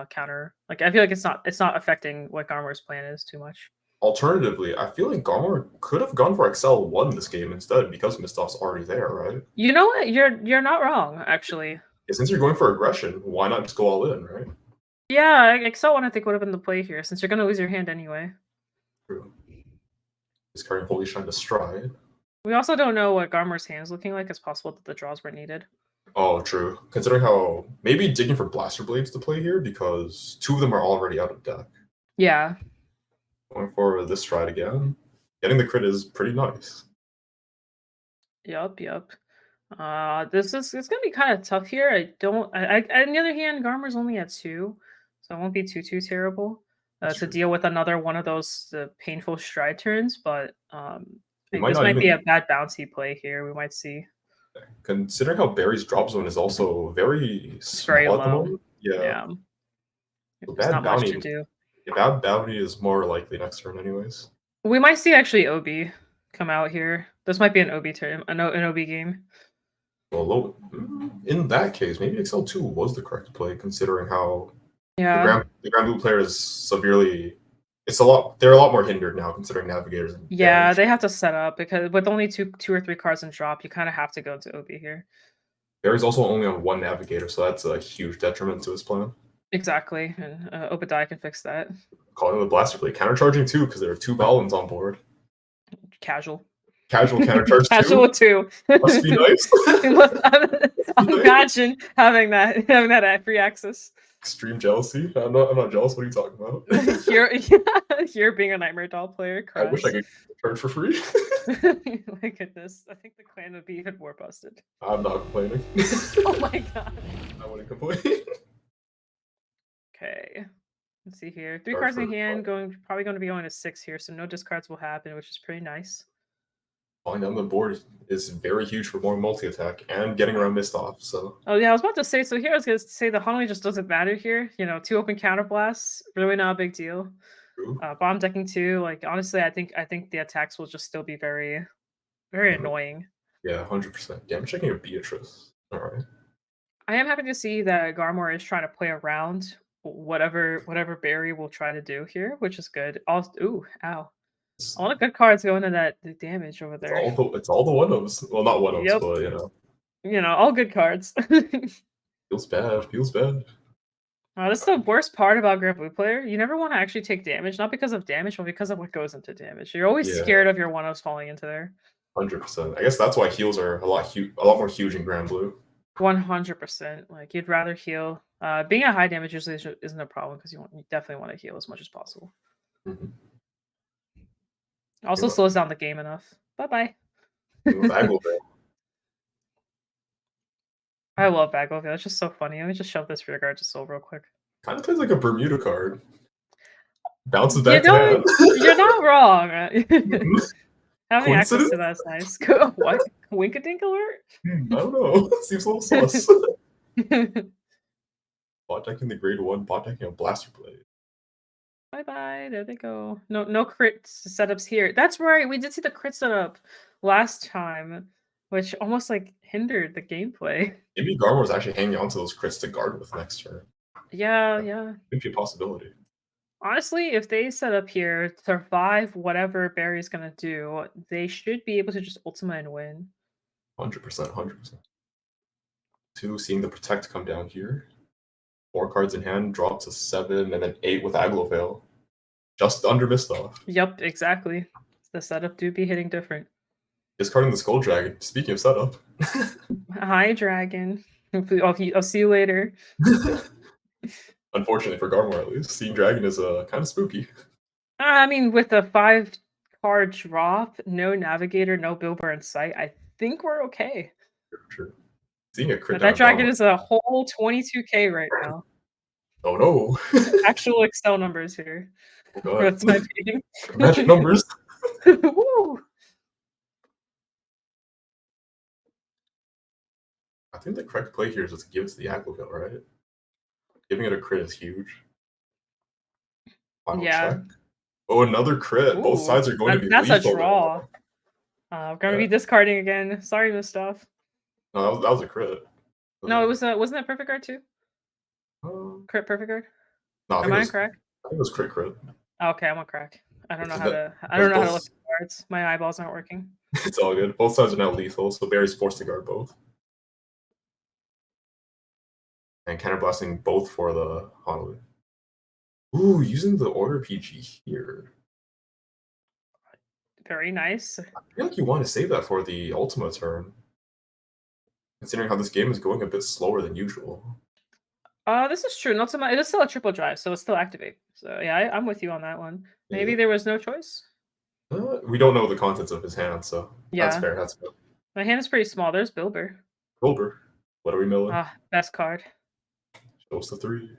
counter. Like I feel like it's not affecting what Garmor's plan is too much. alternatively, I feel like Garmor could have gone for XL1 this game instead because Mistoff's already there, right? You know what? You're not wrong, actually. Yeah, since you're going for aggression, why not just go all in, right? Yeah, Excel one I think would have been the play here, since you're gonna lose your hand anyway. True. He's carrying Holy Shine to stride. We also don't know what Garmor's hand's looking like. It's possible that the draws were needed. Oh, true. Considering how maybe digging for Blaster Blades to play here because 2 of them are already out of deck. Yeah. Going for this stride again. Getting the crit is pretty nice. Yep. This is it's gonna be kind of tough here. On the other hand, Garmer's only at 2, so it won't be too terrible That's to true. deal with another one of those painful stride turns. But We might this not might be a even bad bouncy play here. We might see. considering how Barry's drop zone is also very It's very small at the low. moment. Yeah. Yeah, So there's not much to do. bad bounty is more likely next turn anyways. We might see actually OB come out here. This might be an OB turn, an OB game. Well, in that case, maybe XL2 was the correct play considering how Yeah. the Grand Blue player is severely. They're a lot more hindered now considering navigators. And Yeah, damage. they have to set up because with only two or three cards in drop, you kind of have to go to OB here. Barry's also only on 1 navigator, so that's a huge detriment to his plan. Exactly, and Obadiah can fix that. Calling the Blaster Blade, countercharging 2 because there are 2 Balins on board. Casual. Casual countercharge 2 Casual too. must be nice. Imagine having that free access. Extreme jealousy. I'm not jealous. What are you talking about? You're being a Nightmare Doll player. I wish I could charge for free. My goodness, I think the clan would be even more busted. I'm not complaining. Oh my god. I wouldn't complain. Okay. Let's see here. 3 Card cards in for hand, probably going to be going to 6 here, so no discards will happen, which is pretty nice. falling down the board is very huge for more multi-attack and getting around missed off. So Oh yeah, I was about to say. So here I was going to say the Hanoi just doesn't matter here. 2 open counterblasts, really not a big deal. true. Bomb decking too. Like honestly, I think the attacks will just still be very, very annoying. Yeah, 100%. Damage checking a Beatrice. All right. I am happy to see that Garmor is trying to play around whatever Barry will try to do here, which is good. Also, ooh, ow. It's, All the good cards go into the damage over it's there. all the one-ups. Well, not one-ups, Yep. but All good cards. feels bad. Feels bad. That's the worst part about Grand Blue player. You never want to actually take damage, not because of damage, but because of what goes into damage. You're always Yeah, scared of your one-ups falling into there. 100%. I guess that's why heals are a lot more huge in Grand Blue. 100%. Like you'd rather heal. Being at high damage usually isn't a problem because you definitely want to heal as much as possible. Mm-hmm. Also slows down the game enough. Bye-bye. I love Bagovia. It's just so funny. Let me just shove this rear guard to soul real quick. Kind of plays like a Bermuda card. Bounces back to hand. You're not wrong. Having access Coincidence? to that's nice. What? Winkadink alert? I don't know. Seems a little sus. Bot decking the grade 1, bot decking a blaster blade. Bye-bye. There they go. No crit setups here. That's right. We did see the crit setup last time, which almost like hindered the gameplay. Maybe Garmor's actually hanging on to those crits to guard with next turn. Yeah. Could be a possibility. Honestly, if they set up here, survive whatever Barry's gonna do, they should be able to just ultimate and win. 100%. 2, seeing the protect come down here. 4 cards in hand, drop to 7, and then 8 with Aglovale. Just under missed off. Yep, exactly. The setup do be hitting different. Discarding the Skull Dragon. Speaking of setup. Hi, Dragon. I'll see you later. Unfortunately for Garmor, at least, seeing Dragon is kind of spooky. I mean, with a 5-card drop, no Navigator, no Bilber in sight, I think we're okay. True. Seeing a crit But that Dragon Garmor. is a whole 22k right now. Oh no. Actual Excel numbers here. Oh god. That's my opinion. Magic numbers. Woo! I think the correct play here is just to give it to the Aglovale, right? Giving it a crit is huge. Final check. Oh, another crit. Ooh, Both sides are going to be that's lethal. a draw. I'm going to be discarding again. Sorry, Mustaf. No, that was a crit. No, it was wasn't that perfect guard too? Crit perfect guard? No, Am I incorrect? I think it was crit. Okay, I'm on crack. I don't know how to look at cards. My eyeballs aren't working. It's all good. Both sides are now lethal, so Barry's forced to guard both. And counterblasting both for the Honolulu. Ooh, using the order PG here. Very nice. I feel like you want to save that for the Ultima turn. Considering how this game is going a bit slower than usual. This is true. It is still a triple drive, so it's still activate. So yeah, I'm with you on that one. Maybe there was no choice. We don't know the contents of his hand, so that's fair. That's fair. My hand is pretty small. There's Bilber. Bilber. What are we milling? Best card. Shows the 3.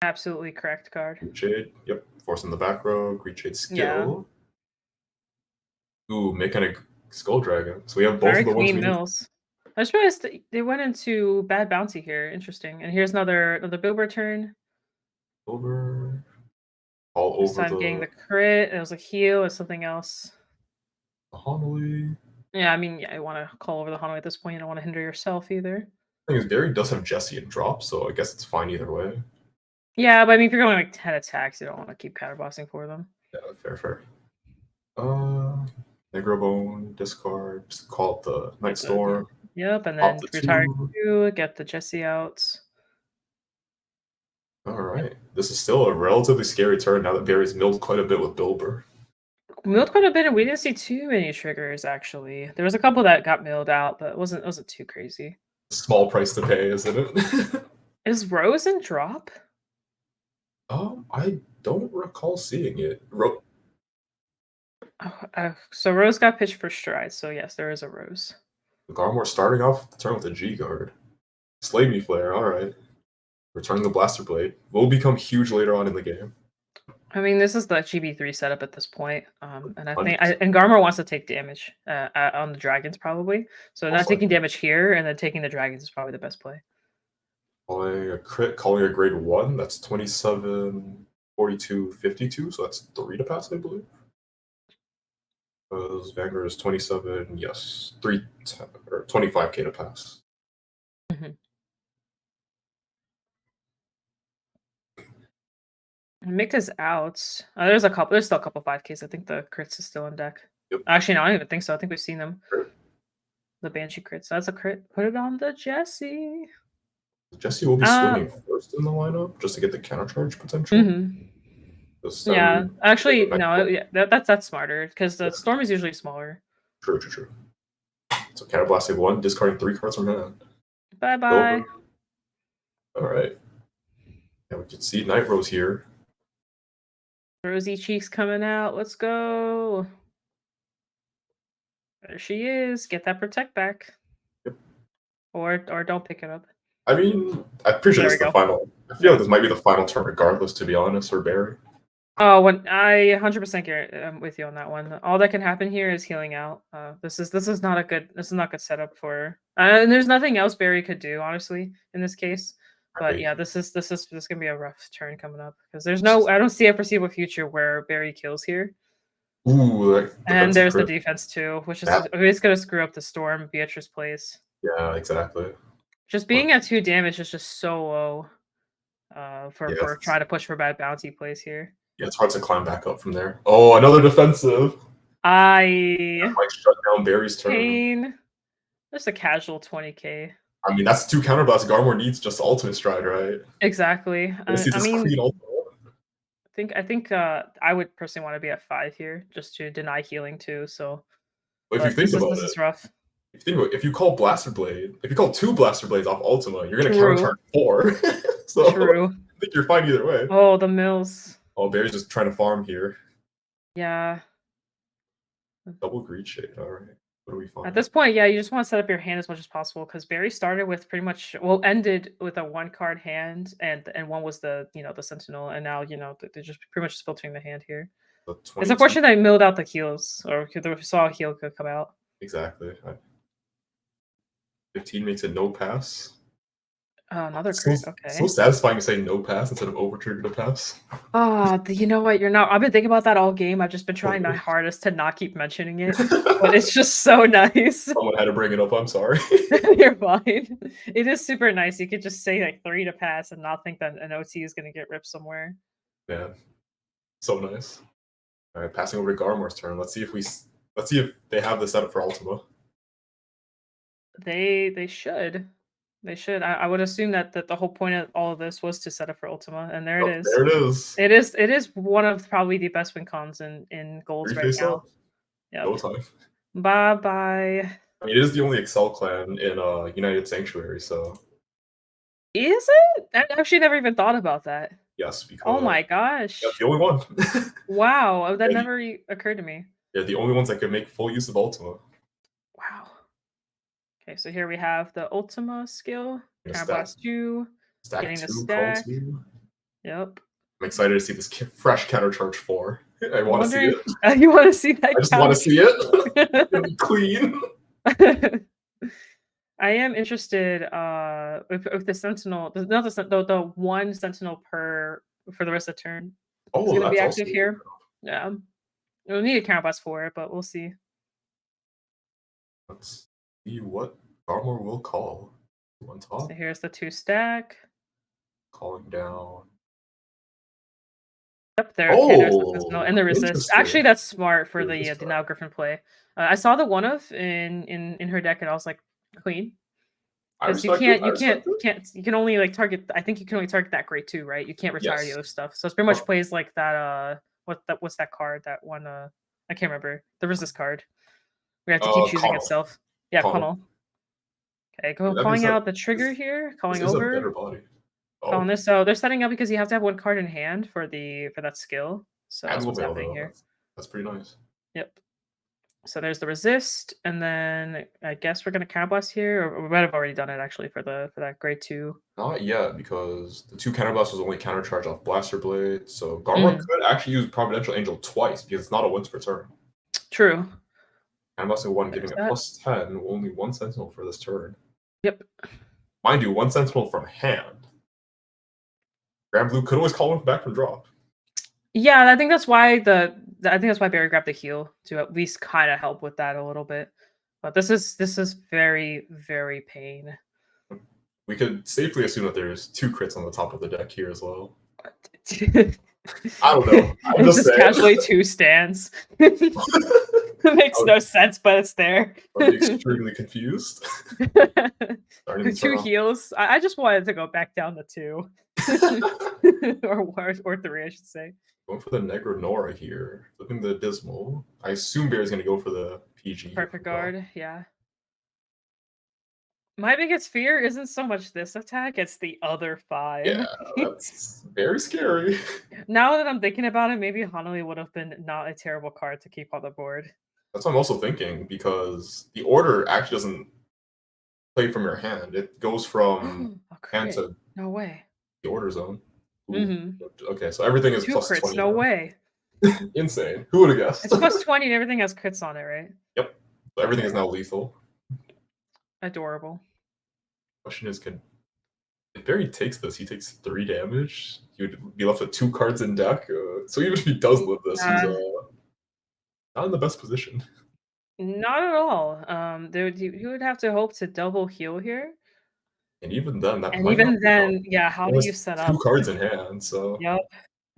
Absolutely correct card. Reachade. Yep. Forcing the back row. Reachade skill. Yeah. Ooh, Mechanic Skull Dragon. So we have both of the ones we Mills. I just realized they went into bad bounty here. Interesting. And here's another Bilber turn. Bilber. All over this time getting the crit. It was a heal or something else. The Honolulu. Yeah, I mean, I want to call over the Honolulu at this point. You don't want to hinder yourself either. The thing is, Barry does have Jesse and drop, so I guess it's fine either way. Yeah, but I mean, if you're going like 10 attacks, you don't want to keep counterboxing for them. Yeah, fair. Negrobone, discard, just call it the Night Storm. Yep, and then retire 2, get the Jesse out. Alright. This is still a relatively scary turn now that Barry's milled quite a bit with Bilber. Milled quite a bit, and we didn't see too many triggers, actually. There was a couple that got milled out, but it wasn't too crazy. Small price to pay, isn't it? Is Rose in drop? I don't recall seeing it. So Rose got pitched for stride, so yes, there is a Rose. Garmor starting off the turn with a G guard. Slay Me Flare, alright. Returning the Blaster Blade will become huge later on in the game. I mean, this is the GB3 setup at this point, and I think 100%. and Garmor wants to take damage on the dragons probably. So not Most taking likely. damage here and then taking the dragons is probably the best play. Calling a crit, calling a grade 1, that's 27, 42, 52, so that's 3 to pass, I believe. Because Vanguard is 27, yes, 310 or 25k to pass. Mhm. Mika's out. There's still a couple 5Ks. I think the crits is still on deck. Yep. Actually, no, I don't even think so. I think we've seen them. Crit. The Banshee crits. That's a crit. Put it on the Jesse. Jesse will be swinging first in the lineup just to get the counter charge potential. Yeah, actually, Night no, yeah, that's smarter because the storm is usually smaller. True. So counterblasting 1, discarding 3 cards from hand. Bye bye. All right. Yeah, we can see Night Rose here. Rosy cheeks coming out. Let's go. There she is. Get that protect back. Yep. Or don't pick it up. I mean, I'm pretty sure this is the final. I feel like this might be the final turn regardless, to be honest, for Barry. Oh, when I 100% I'm with you on that one. All that can happen here is healing out. This is not good setup for. And there's nothing else Barry could do, honestly, in this case. But yeah, this is gonna be a rough turn coming up because I don't see a foreseeable future where Barry kills here. Ooh, and there's the defense too, which is it's gonna screw up the storm Beatrice plays. Yeah, exactly. Just being at 2 damage is just so low for trying to push for bad bounty plays here. Yeah, it's hard to climb back up from there. Oh, another defensive. That might shut down Barry's turn. Pain. Just a casual 20k. I mean, that's 2 counterblasts. Garmor needs just ultimate stride, right? Exactly. I mean, I think I would personally want to be at 5 here just to deny healing too. So, if you think about this is rough. If you call Blaster Blade, if you call 2 Blaster Blades off Ultima, you're gonna countercharge 4. So True. I think you're fine either way. Oh, the mills. Oh, Barry's just trying to farm here. Yeah. Double greed shade. All right. What do we find? At this point, yeah, you just want to set up your hand as much as possible because Barry started with ended with a 1-card hand, and one was the the Sentinel, and now they're just pretty much just filtering the hand here. It's unfortunate that I milled out the heals, or saw a heal could come out. Exactly. 15 makes it no pass. Another crit. Okay. So satisfying to say no pass instead of OuterTrigger to pass. You know what? You're not. I've been thinking about that all game. I've just been trying my hardest to not keep mentioning it, but it's just so nice. Someone had to bring it up. I'm sorry. You're fine. It is super nice. You could just say like 3 to pass and not think that an OT is going to get ripped somewhere. Yeah, so nice. All right, passing over to Garmor's turn. Let's see if they have the setup for Ultima. They should. They should. I would assume that the whole point of all of this was to set up for Ultima, and there it is. There it is. It is one of probably the best win cons in golds right now. Yeah. No time. Bye bye. I mean, it is the only Excel clan in United Sanctuary, so. Is it? I actually never even thought about that. Yes, because. Oh my gosh. That's the only one. Wow, that never occurred to me. Yeah, the only ones that could make full use of Ultima. Wow. Okay, so here we have the Ultima skill. Counterblast 2. Getting the stack. Yep. I'm excited to see this fresh countercharge 4. I want to see it. You want to see that? I just want to see it. It'll be clean. I am interested if the Sentinel, not the 1 Sentinel for the rest of the turn. Oh, it's going to be active here. Yeah. We'll need a counterblast for it, but we'll see. Let's see what Garmor will call. On top. So here's the 2 stack. Calling down. Yep, there. Okay, there's the Sentinel and the resist. Actually, that's smart for the Denial Griffin play. I saw the 1-of in her deck, and I was like, clean. Because you can only target. I think you can only target that grade 2, right? You can't retire the other stuff. So it's pretty much plays like that. What's that card? That one. I can't remember the resist card. We have to keep choosing itself. Yeah, Funnel. Okay, calling out the trigger here. Calling over. A better body. Calling this. So they're setting up because you have to have 1 card in hand for that skill. So that's what's happening here. That's pretty nice. Yep. So there's the resist, and then I guess we're gonna counterblast here, or we might have already done it actually for that grade 2. Not yet, because the 2 counterblasts was only countercharge off Blaster Blade, so Garmor Mm, could actually use Providential Angel twice because it's not a once per turn. true. Counterblasting 1 There's giving it that. +10, only 1 Sentinel for this turn. Yep. Mind you, 1 Sentinel from hand. Grand Blue could always call one back from drop. Yeah, I think that's why I think that's why Barry grabbed the heal to at least kind of help with that a little bit. But this is very very pain. We could safely assume that there's 2 crits on the top of the deck here as well. It's I don't know. I'm just saying. casually 2 stands. It makes no sense, but it's there. I'd be extremely confused. Starting the 2 turn off. heals. I just wanted to go back down to 2. or 3, I should say. Going for the Negronora here. Flipping the Dismal. I assume Barry's going to go for the PG. Perfect guard, yeah. My biggest fear isn't so much this attack, it's the other 5. Yeah, that's very scary. Now that I'm thinking about it, maybe Hanami would have been not a terrible card to keep on the board. That's what I'm also thinking, because the order actually doesn't play from your hand. It goes from A hand crit. to No way. the order zone. Ooh. Mhm. Okay, so everything is 2 plus crits, 20 no now. way. Insane. Who would have guessed? It's plus 20 and everything has crits on it, right? Yep. So everything is Okay. now lethal. Adorable. Question is, if Barry takes this, he takes 3 damage. He would be left with 2 cards in deck. So even if he does live this, he's not in the best position. Not at all. You would have to hope to double heal here. And even then, that And might not even be enough. then, yeah, how He do you has set 2 up? cards in hand, so Yep.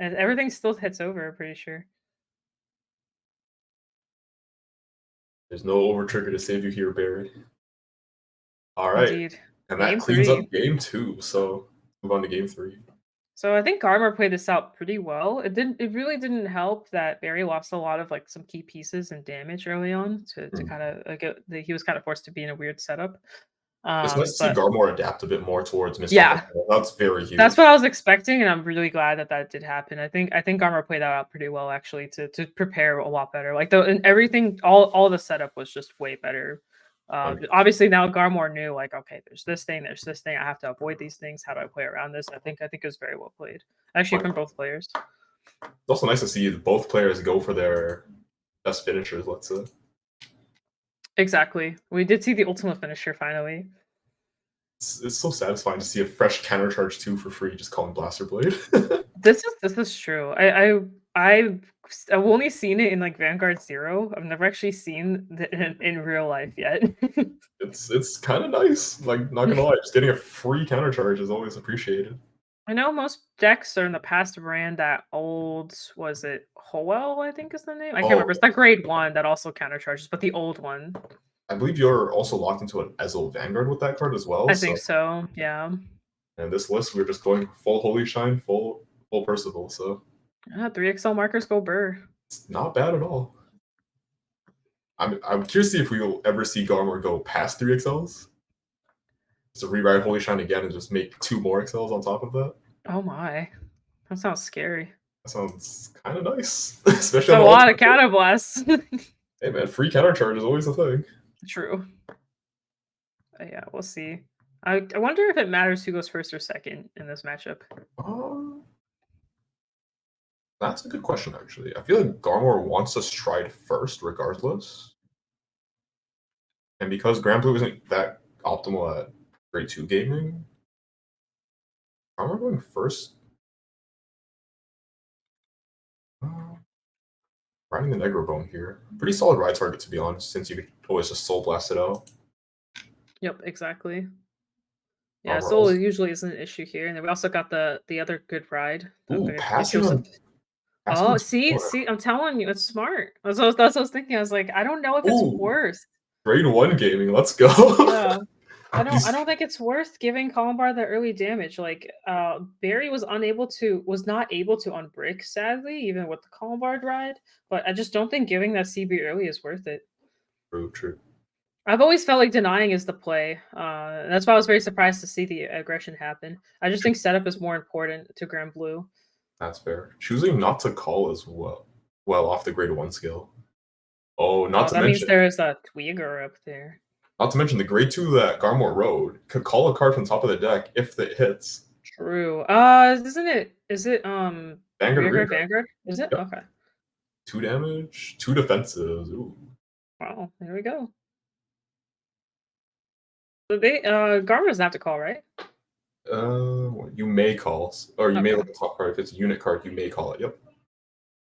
And everything still hits over, pretty sure. there's no OuterTrigger to save you here, Barry. All right, Indeed. and that Game cleans 3. up game 2. So move on to game 3. So I think Garmer played this out pretty well. It really didn't help that Barry lost a lot of like some key pieces and damage early on to kind of he was kind of forced to be in a weird setup. It's nice to see But Garmor adapt a bit more towards Mist on the yeah, ball. That's very huge. that's what I was expecting, and I'm really glad that that did happen. I think Garmer played that out pretty well actually to prepare a lot better. Like and everything, all the setup was just way better. Obviously now Garmor knew like, okay, there's this thing, I have to avoid these things. How do I play around this? I think it was very well played, actually, from both players. It's also nice to see both players go for their best finishers, let's say. Exactly, we did see the ultimate finisher finally. It's so satisfying to see a fresh countercharge 2 for free, just calling Blaster Blade. This is true. I've only seen it in like Vanguard 0. I've never actually seen it in real life yet. It's kind of nice. Like, not gonna lie, just getting a free countercharge is always appreciated. I know most decks are in the past ran that old, was it Howell, I think is the name? I can't remember. It's the grade 1 that also countercharges, but the old one. I believe you're also locked into an Ezel Vanguard with that card as well. I think so, yeah. And this list, we're just going full Holy Shine, full Percival, so 3XL markers go burr. it's not bad at all. I'm curious to see if we'll ever see Garmor go past 3 XLs. So rewrite Holy Shine again and just make 2 more XLs on top of that. Oh my. That sounds scary. That sounds kind of nice. Especially A on lot of counterblasts. Hey man, free countercharge is always a thing. True. Yeah, we'll see. I wonder if it matters who goes first or second in this matchup. That's a good question, actually. I feel like Garmor wants us tried first, regardless. And because Grand Blue isn't that optimal at grade 2 gaming, Garmor going first. Riding the Negro Bone here. Pretty solid ride target, to be honest, since you could always just Soul Blast it out. Yep, exactly. Yeah, Armor soul also- usually isn't an issue here, and then we also got the other good ride. Ooh, passing on. Oh, see, I'm telling you, it's smart. That's what I was thinking. I was like, I don't know if it's worth. Grade 1 gaming, let's go. Yeah. I don't think it's worth giving Columbar the early damage. Like, Barry was not able to unbrick, sadly, even with the Columbar ride. But I just don't think giving that CB early is worth it. True. I've always felt like denying is the play. That's why I was very surprised to see the aggression happen. I just think setup is more important to Grand Blue. That's fair. Choosing not to call as well off the grade 1 skill. Oh, Oh, that means there is a Twigger up there. not to mention the grade 2 that Garmor rode could call a card from top of the deck if it hits. True. Isn't it? Is it Vanguard Rearguard Rearguard. Vanguard? Is it? Yep. Okay. 2 damage, 2 defensives. Ooh. Wow. There we go. So they Garmin doesn't have to call, right? You may call, or you may Okay. look at the top card. If it's a unit card, you may call it. Yep.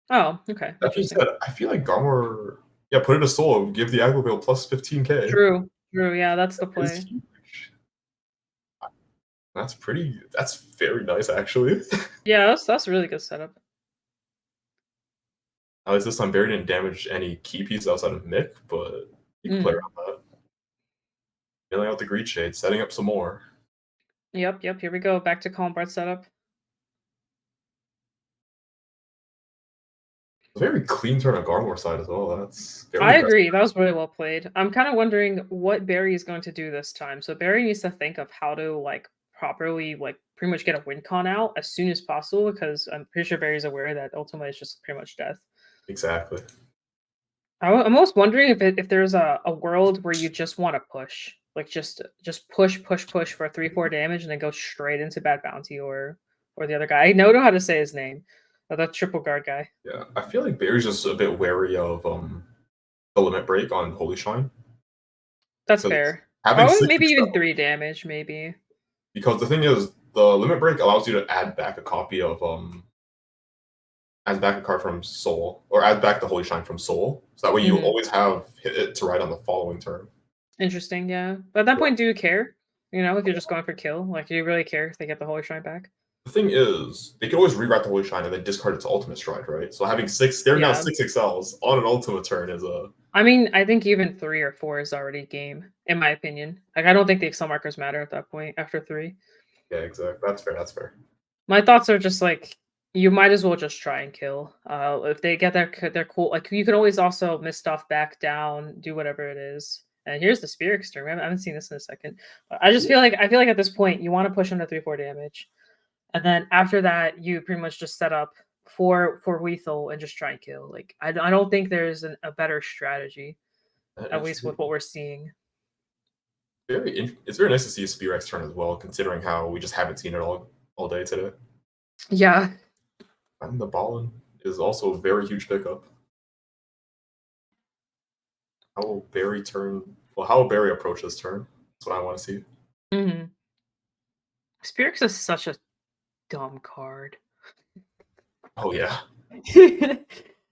Oh, okay. That being Interesting. said, I feel like Garmor, yeah, put it a solo, give the aggro build plus 15k. True. True. Yeah, that's the That is play. huge. That's very nice, actually. Yeah, that's a really good setup. At least this time, Barry didn't damage any key pieces outside of Mick, but you can play around that. Filling out the Greed Shade, setting up some more. Yep. Here we go. Back to Calmbart setup. A very clean turn on Garmor's side as well. That's very I impressive. agree. That was really well played. I'm kind of wondering what Barry is going to do this time. So Barry needs to think of how to like properly like pretty much get a win con out as soon as possible because I'm pretty sure Barry's aware that ultimately it's just pretty much death. Exactly. I'm almost wondering if there's a world where you just want to push, like just push for 3-4 damage and then go straight into Bad Bounty or the other guy. I don't know how to say his name, the triple guard guy. Yeah, I feel like Barry's just a bit wary of the limit break on Holy Shine. That's fair. Having Probably 6 maybe even excels, 3 damage, maybe. because the thing is, the limit break allows you to add back a copy of add back a card from Soul, or add back the Holy Shine from Soul, so that way you always have hit it to ride on the following turn. Interesting, yeah. But at that point, do you care? You know, if you're just going for kill, like, do you really care if they get the Holy Shrine back? The thing is, they can always rewrite the Holy Shine and then discard its ultimate stride, right? So having they're now Yeah. 6 excels on an ultimate turn is a. I mean, I think even 3 or 4 is already game, in my opinion. Like, I don't think the excel markers matter at that point after 3. Yeah, exactly. That's fair. That's fair. My thoughts are just like you might as well just try and kill. If they get their cool, like you can always also miss stuff back down, do whatever it is. And here's the Spear Exterm. I haven't seen this in a second. But I just feel like at this point you want to push under 3-4 damage, and then after that you pretty much just set up for lethal and just try and kill. Like I don't think there's a better strategy, at least with what we're seeing. It's very nice to see a Spear X turn as well, considering how we just haven't seen it all day today. Yeah. And the Ballin is also a very huge pickup. How will Barry how will Barry approach this turn? That's what I want to see. Mm-hmm. Spear is such a dumb card. Oh yeah.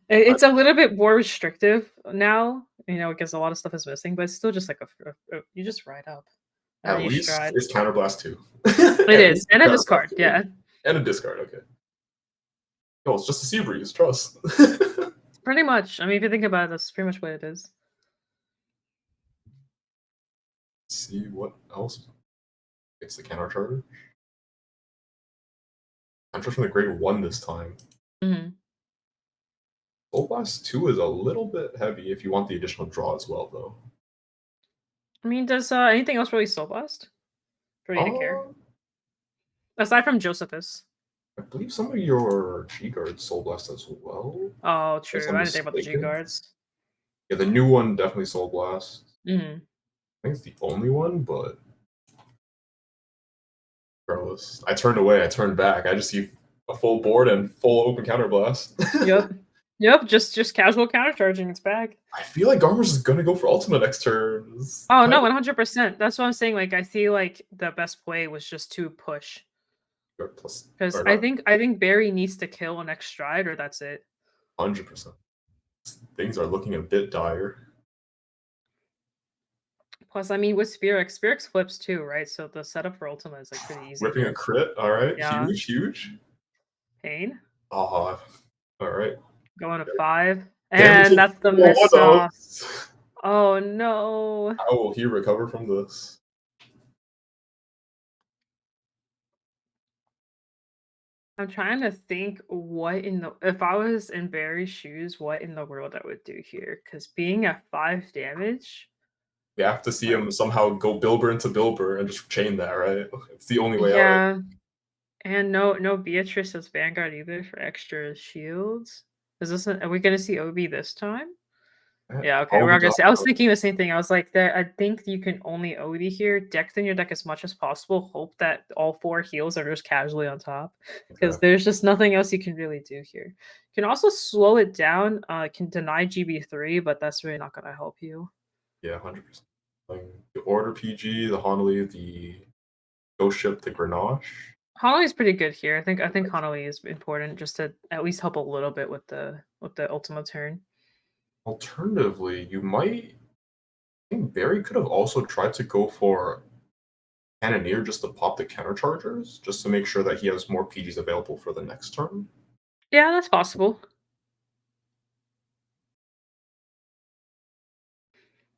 It's a little bit more restrictive now, you know, because a lot of stuff is missing, but it's still just like you just ride up. At least stride. it's Counterblast too. It is, and a discard, yeah. And a discard, okay. Oh, it's just a Sea Breeze, trust. Pretty much. I mean, if you think about it, that's pretty much what it is. Let's see what else. It's the counter charger. I'm just from the grade 1 this time. Mm-hmm. Soul Blast 2 is a little bit heavy if you want the additional draw as well, though. I mean, does anything else really Soul Blast? For you to care? Aside from Josephus. I believe some of your G guards Soul Blast as well. Oh, true. I didn't think about the G guards. Yeah, the new one definitely Soul Blast. Mm-hmm. I think it's the only one, but regardless, I turned away, I turned back. I just see a full board and full open counterblast. Yep. Just casual countercharging. It's back. I feel like Garmer's is gonna go for ultimate next turns. Oh no, 100%. That's what I'm saying. Like I feel like the best play was just to push. Because I think Barry needs to kill a next stride, or that's it. 100%. Things are looking a bit dire. Plus, I mean, with Spirix flips too, right? So the setup for Ultima is like pretty easy. Ripping a crit, all right. Yeah. Huge. Pain. All right. Going to 5, and that's the miss off. Oh no! How will he recover from this? I'm trying to think if I was in Barry's shoes, what in the world I would do here? Because being at 5 damage. We have to see him somehow go Bilber into Bilber and just chain that, right? It's the only way out. Yeah. And no Beatrice as Vanguard either for extra shields. Are we gonna see Obi this time? Yeah, okay, All we're the not gonna dots say I was are thinking the same thing. I was like, there I think you can only OD here. Deck in your deck as much as possible. Hope that all 4 heals are just casually on top. Because exactly. there's just nothing else you can really do here. You can also slow it down, can deny GB3, but that's really not gonna help you. Yeah, 100%. Like the Order PG, the Honolulu, the Ghost Ship, the Grenache. Hanoi is pretty good here. I think Hanoi is important just to at least help a little bit with the Ultima turn. Alternatively, you might I think Barry could have also tried to go for Cannoneer just to pop the counterchargers, just to make sure that he has more PGs available for the next turn. Yeah, that's possible.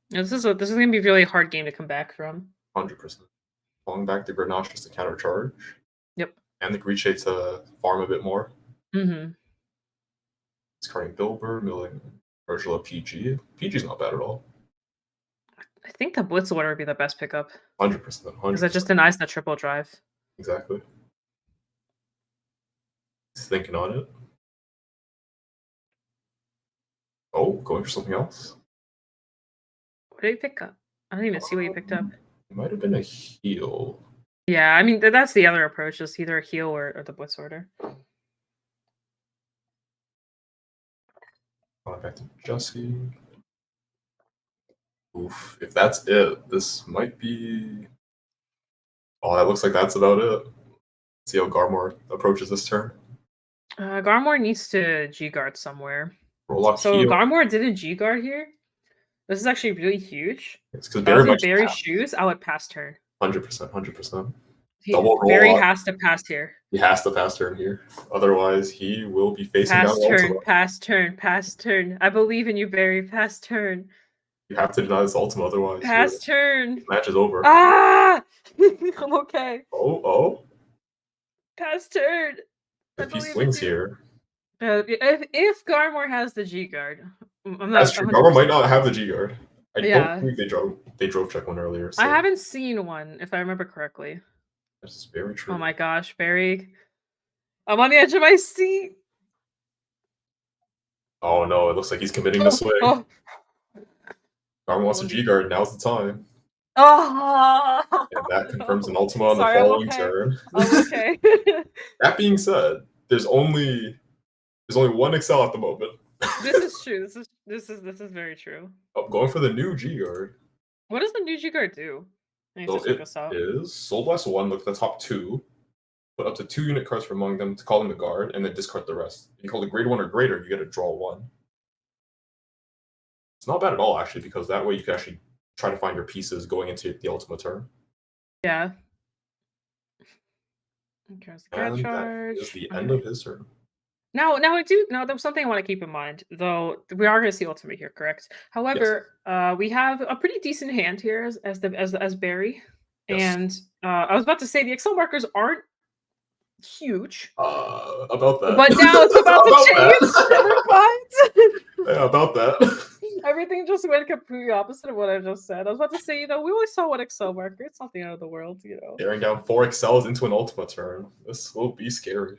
This is gonna be a really hard game to come back from. 100%. Falling back the Grenache just to countercharge, Yep. and the Griche to farm a bit more. Mhm. Discarding Bilber, milling Ursula PG. PG's not bad at all. I think the Blitz order would be the best pickup 100%. because it just 100%. denies the triple drive. Exactly. He's thinking on it. Oh, going for something else? What did he pick up? I don't even see what he picked up. It might have been a heal. Yeah, I mean that's the other approach, is either a heal or the Blitz order. Back to Jesse. Oof. If that's it, this might be. Oh, that looks like that's about it. See how Garmor approaches this turn. Garmor needs to G guard somewhere. Roll So heal. Garmor didn't G guard here. This is actually really huge. It's because If I was Barry in might Barry's shoes, I would pass turn. 100%, 100%. Double roll Barry on. has to pass here. He has to pass turn here. Otherwise, he will be facing down Ultima. Pass turn. I believe in you, Barry. Pass turn. You have to deny this Ultima, otherwise Pass turn. match is over. Ah! I'm okay. Oh. Pass turn. If he swings here. If Garmor has the G guard, I'm not. That's true. Garmor might not have the G guard. I don't believe they drove check one earlier. So. I haven't seen one, if I remember correctly. This is very true. Oh my gosh, Barry. I'm on the edge of my seat. Oh no, it looks like he's committing to swing. Oh. Garmor wants a G guard. Now's the time. Oh, and that confirms an Ultima on the following turn. I'm okay. That being said, there's only one Excel at the moment. This is true. This is very true. Oh, going for the new G guard. What does the new G guard do? So it is Soul Blast 1, look at the top 2, put up to 2 unit cards from among them to call them the guard, and then discard the rest. If you call it grade 1 or greater, you get to draw 1. It's not bad at all, actually, because that way you can actually try to find your pieces going into the Ultima turn. Yeah. Okay, and that is the end of his turn. Now, there's something I want to keep in mind, though. We are going to see Ultimate here, correct? However, yes. We have a pretty decent hand here as Barry, yes. And I was about to say the Excel markers aren't huge. About that, but now it's about to change. Yeah, about that. Everything just went completely opposite of what I just said. I was about to say, we only saw one Excel marker. It's not the end of the world, Tearing down 4 Excels into an Ultima turn. This will be scary.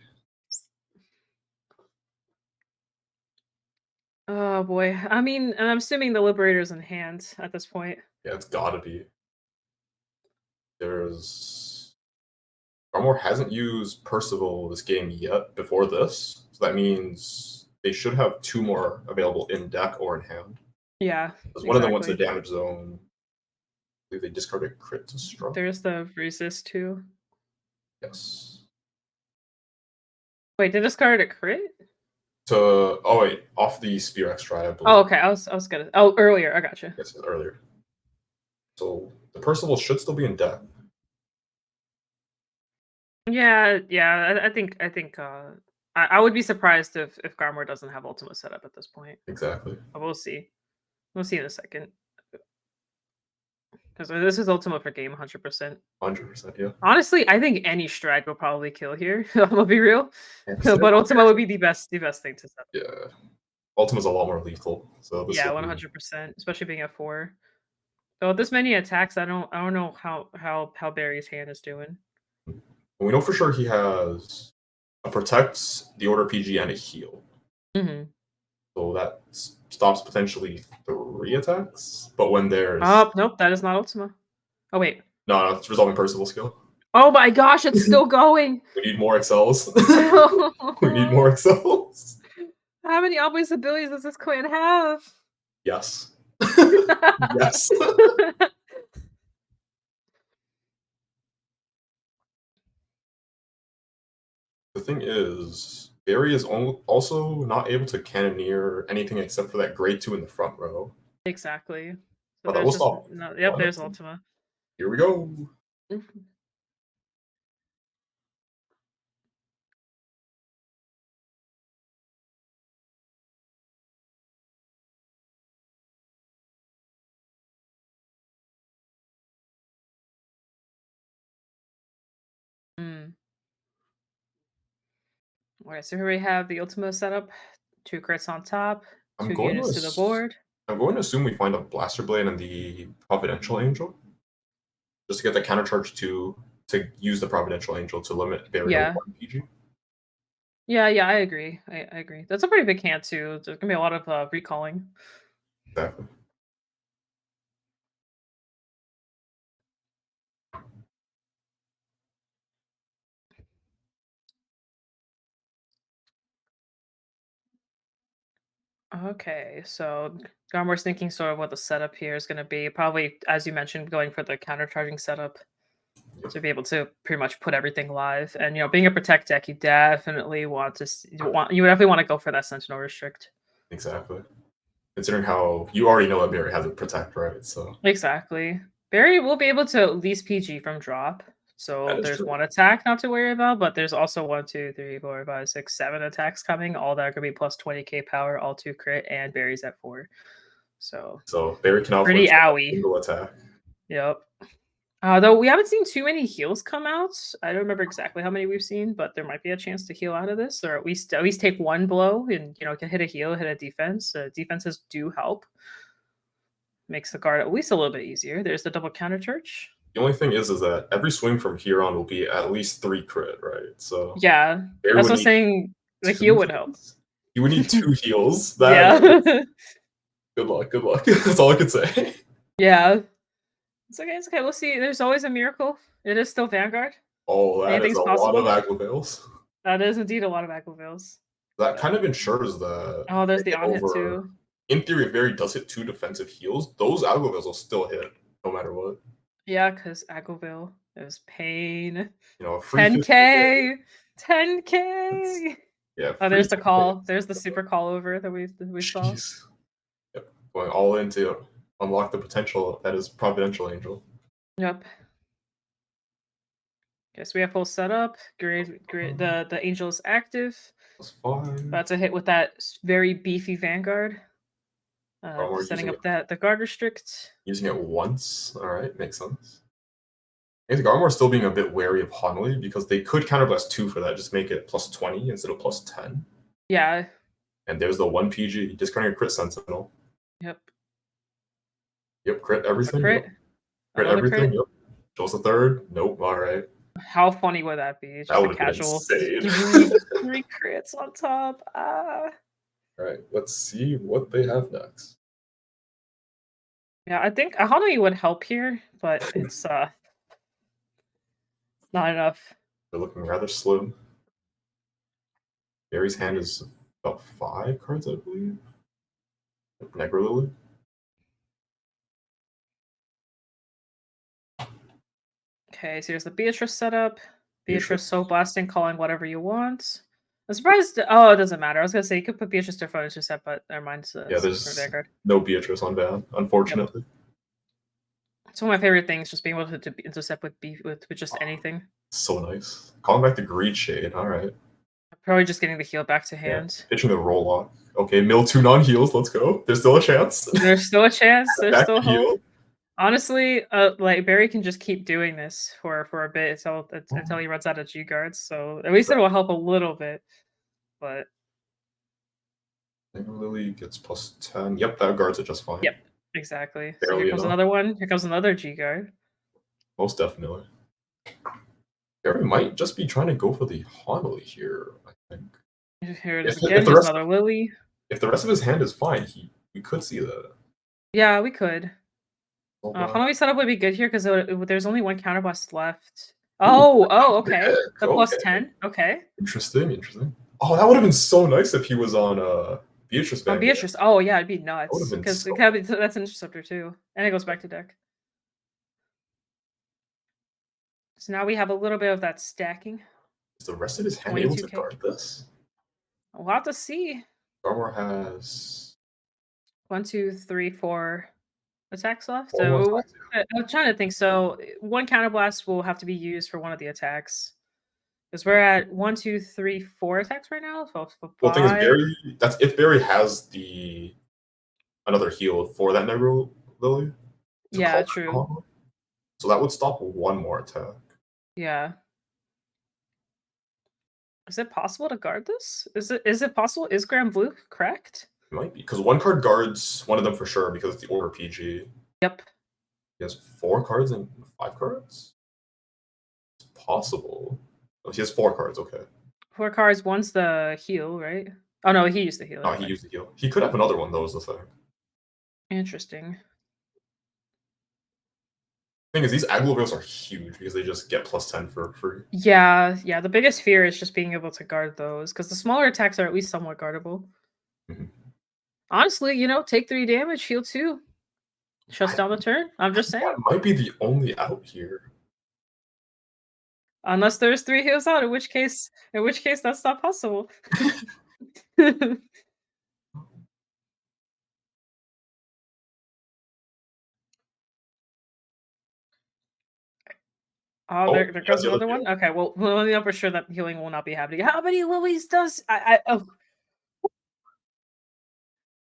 Oh boy. I mean, I'm assuming the Liberator's in hand at this point. Yeah, it's gotta be. Garmor hasn't used Percival this game yet before this, so that means they should have 2 more available in deck or in hand. Yeah. Because one of them went to the damage zone. I believe they discarded crit to strike. There's the resist too. Yes. Wait, they discarded a crit? Off the Spear Extra, I believe. Oh, okay. I was gonna. Oh, earlier. I got you. Yes, earlier. So the Percival should still be in deck. Yeah. I think. I would be surprised if Garmor doesn't have Ultima set up at this point. Exactly. We'll see. We'll see in a second. Because this is Ultima for game, 100%. 100%, yeah. Honestly, I think any strike will probably kill here. I'm gonna be real, but Ultima would be the best thing to set. Yeah, Ultima's a lot more lethal. So yeah, 100%, especially being at 4. So with this many attacks, I don't know how Barry's hand is doing. We know for sure he has a protects, the order PG, and a heal. Mm-hmm. So that's stops potentially 3 attacks, but when there's Oh, nope, that is not Ultima. Oh, wait. no, it's resolving Percival skill. Oh my gosh, it's still going! We need more excels. We need more excels. How many obvious abilities does this clan have? Yes. Yes. The thing is, Barry is also not able to cannoneer anything except for that grade 2 in the front row. Exactly. So But that there's will just stop. no. Yep, there's Ultima. Here we go. Alright, so here we have the Ultima setup. 2 crits on top, I'm 2 going units to the board. to assume we find a Blaster Blade and the Providential Angel. Just to get the counter charge to use the Providential Angel to limit Barry to 1 PG. Yeah, I agree. I agree. That's a pretty big hand too. There's gonna be a lot of recalling. Exactly. Okay, so Garmor's thinking sort of what the setup here is going to be. Probably, as you mentioned, going for the countercharging setup to be able to pretty much put everything live. And being a protect deck, you definitely want to you definitely want to go for that Sentinel restrict. Exactly. Considering how you already know that Barry has a protect, right? So exactly, Barry will be able to at least PG from drop. So there's true. 1 attack not to worry about, but there's also 1, 2, 3, 4, 5, 6, 7 attacks coming. All that are gonna be plus 20k power, all 2 crit, and Barry's at 4. So Barry can offer pretty a owie. single attack. Yep. Though we haven't seen too many heals come out. I don't remember exactly how many we've seen, but there might be a chance to heal out of this, or at least take 1 blow and can hit a heal, hit a defense. Defenses do help. Makes the guard at least a little bit easier. There's the double counter church. The only thing is that every swing from here on will be at least 3 crit, right? So yeah, Barry that's what I'm saying. The heal would help. You would need 2 heals. Yeah. Good luck. Good luck. That's all I could say. Yeah. It's okay. It's okay. We'll see. There's always a miracle. It is still Vanguard. Oh, that Anything's is a possible. lot of Aglavales. That is indeed a lot of Aglavales. That kind of ensures that. Oh, there's the on hit too. In theory, if Barry does hit 2 defensive heals, those Aglavales will still hit no matter what. Yeah, because Aglavale is pain. A free 10k, 10k. Yeah. Oh, there's the call. There's the super call over that we saw. Yep. Going all in to unlock the potential that is Providential Angel. Yep. Okay, so we have full setup. Great. The angel is active. That's fine. About to hit with that very beefy Vanguard. Setting up the guard restrict. Using it once. All right, makes sense. I think Garmor still being a bit wary of Honley because they could counterblast 2 for that, just make it plus 20 instead of plus 10. Yeah. And there's the 1 PG, discounting your crit sentinel. Yep. Yep, crit everything. Crit. Yep. Crit everything. Crit. Yep. Shows the 3rd. Nope. All right. How funny would that be? Just that would a casual 3 crits on top. All right, let's see what they have next. Yeah, I think a Honey would help here, but it's not enough. They're looking rather slim. Barry's hand is about 5 cards, I believe. Negra Lily. Okay, so here's the Beatrice setup. Beatrice Soul Blasting, calling whatever you want. I'm surprised. Oh, it doesn't matter. I was gonna say you could put Beatrice to front set, but never mind. Yeah, there's no Beatrice on Van, unfortunately. Yep. It's one of my favorite things, just being able to intercept with just anything. So nice. Calling back the Greed Shade. All right. Probably just getting the heal back to hand. Yeah, pitching the roll lock. Okay, mill 2 non-heals. Let's go. There's still a chance. There's still a chance. There's still hope. Heal. Honestly, like Barry can just keep doing this for a bit until he runs out of G guards. So at least it will help a little bit. But Lily gets plus 10. Yep, that guards it just fine. Yep, exactly. So here comes another one. Here comes another G guard. Most definitely. Barry might just be trying to go for the Honolly here, I think. Here it is again. Here's another Lily. If the rest of his hand is fine, he We could see that. Yeah, we could. Oh, wow. Hanabi setup would be good here because there's only one counterblast left. Ooh, Oh, okay. Nick, The plus okay. 10. Okay. Interesting, interesting. Oh, that would have been so nice if he was on Beatrice On Vanguard. Beatrice. Oh yeah, it'd be That would have nuts been because so that's an interceptor too, and it goes back to deck. So now we have a little bit of that stacking. Is the rest of his hand able to 22k. guard this? We'll have to see. Garmor has 1, 2, 3, 4 attacks left. one more So time. I'm trying to think. So one counterblast will have to be used for one of the attacks. Because we're at 1, 2, 3, 4 attacks right now. So Well, the thing is, 5. Barry. That's if Barry has the another heal for that Negro Lily to Yeah, call back the true. Hawk. So that would stop one more attack. Yeah. Is it possible to guard this? Is it possible? Is Grand Blue correct? It might be because one card guards one of them for sure because it's the order PG. Yep. He has 4 cards and 5 cards. It's possible. Oh, he has 4 cards. Okay. 4 cards. One's the heal, right? Oh no, he used the heal. Oh, Never he mind. used the heal. He could have another one though. Is the thing. Interesting. Thing is, these Aglovilles are huge because they just get plus 10 for free. Yeah, yeah. The biggest fear is just being able to guard those because the smaller attacks are at least somewhat guardable. Mhm. Honestly, take 3 damage, heal 2. Shuts down the turn. I'm just saying. That might be the only out here. Unless there's 3 heals out, in which case that's not possible. Oh, Oh, there he has goes the other another heal. one. Okay, well, let me know for sure that healing will not be happening. How many lilies does I oh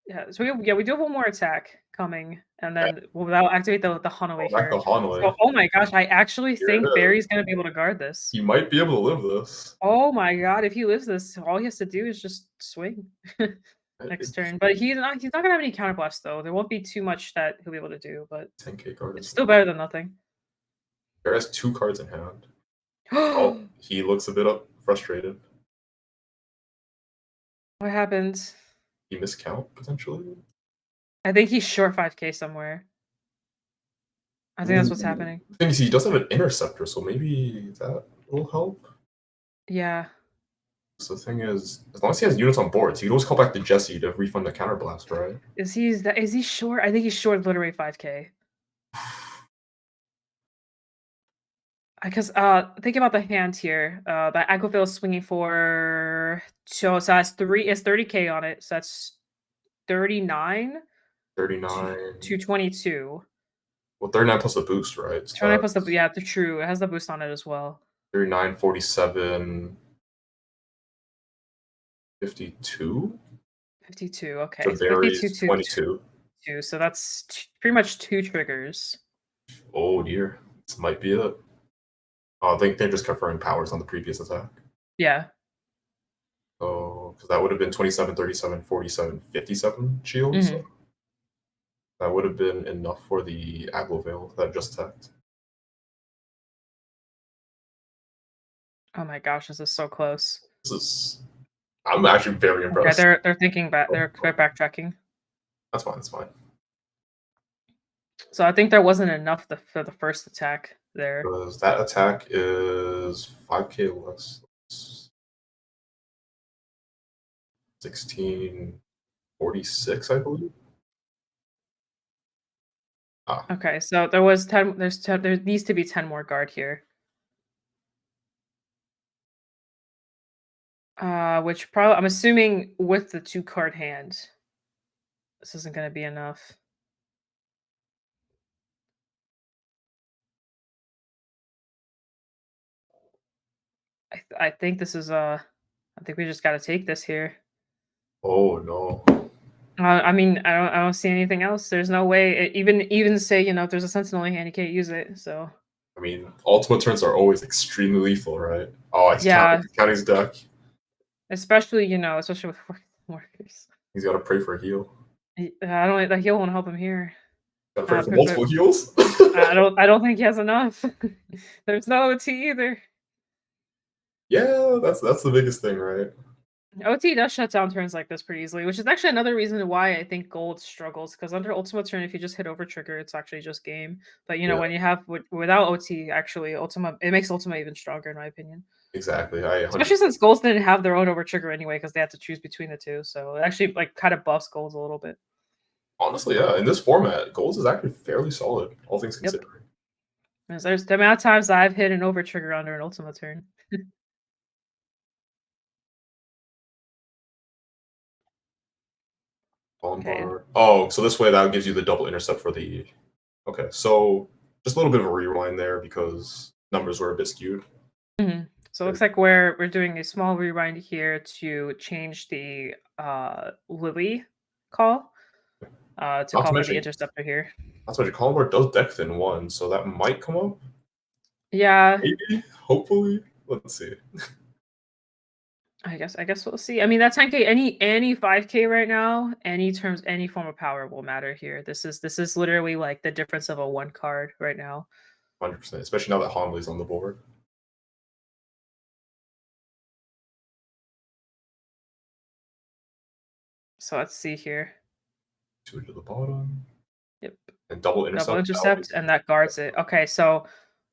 yeah, so we do have one more attack coming, and then that'll activate the Oh, Hanaway back to here. So, Hanway. oh my gosh, I actually Here it think is. Barry's gonna be able to guard this. He might be able to live this. Oh my god, if he lives this, all he has to do is just swing next turn. But he's not gonna have any counterblast though. There won't be too much that he'll be able to do, but 10k card it's is still better than nothing. Bear has 2 cards in hand. Oh, he looks a bit frustrated. What happened? He miscount potentially. I think he's short 5k somewhere. I think that's what's happening. The thing is, he does have an interceptor, so maybe that will help. Yeah. So the thing is, as long as he has units on board, so he can always call back to Jesse to refund the counterblast, right? Is he short? I think he's short literally 5k. Because think about the hand here. That Aquaville is swinging for so that's 30k on it. So that's 39 39. to 22. Well, 39 plus the boost, right? So 29 plus the true. It has the boost on it as well. 39, 47, 52. 52. Okay. So Barry's 52 to 22. 2. So that's pretty much 2 triggers. Oh dear, this might be it. Oh, I think they're just conferring powers on the previous attack. Yeah. So, because that would have been 27, 37, 47, 57 shields. Mhm. That would have been enough for the Aglovale that I just attacked. Oh my gosh, this is so close. This is. I'm actually very Okay, impressed. they're thinking back. They're backtracking. That's fine. That's fine. So I think there wasn't enough for the first attack there. Because that attack is 5k less. 1646, I believe. Ah. Okay, so there was 10. There needs to be 10 more guard here. Which probably I'm assuming with the 2 card hand, this isn't going to be enough. I think this is I think we just got to take this here. Oh no. I mean, I don't see anything else. There's no way. Even say if there's a sentinel in hand, you can't use it. So I mean, ultimate turns are always extremely lethal, right? Oh, he's yeah, counting his deck. especially especially with workers. He's got to pray for a heal. I don't. The heal won't help him here. Got to pray for multiple heals. I don't think he has enough. There's no OT either. Yeah, that's the biggest thing, right? OT does shut down turns like this pretty easily, which is actually another reason why I think gold struggles. Because under Ultima turn, if you just hit over trigger, it's actually just game. But Yeah, when you have without OT, actually Ultima, it makes Ultima even stronger in my opinion. exactly. I 100 Especially since golds didn't have their own over trigger anyway, because they had to choose between the two. So it actually like kind of buffs golds a little bit. honestly, yeah, in this format, Golds is actually fairly solid, all things Yep. considering. 'Cause there's the amount of times I've hit an over trigger under an Ultima turn. Okay. Bombard. Oh, so this way that gives you the double intercept for the. Okay, so just a little bit of a rewind there because numbers were a bit skewed. Mhm. So it looks like we're doing a small rewind here to change the Lily call to Not to call for the mention, interceptor here. not to mention, Colin does deck thin one, so that might come up. Yeah, Maybe, hopefully. Let's see. I guess we'll see. I mean that 10K, any 5K right now, any form of power will matter here. This is literally like the difference of a one card right now. 100%, especially now that Homley's on the board. So let's see here. Two to the bottom. Yep. And double Double intercept. intercept, and that guards it. Okay, so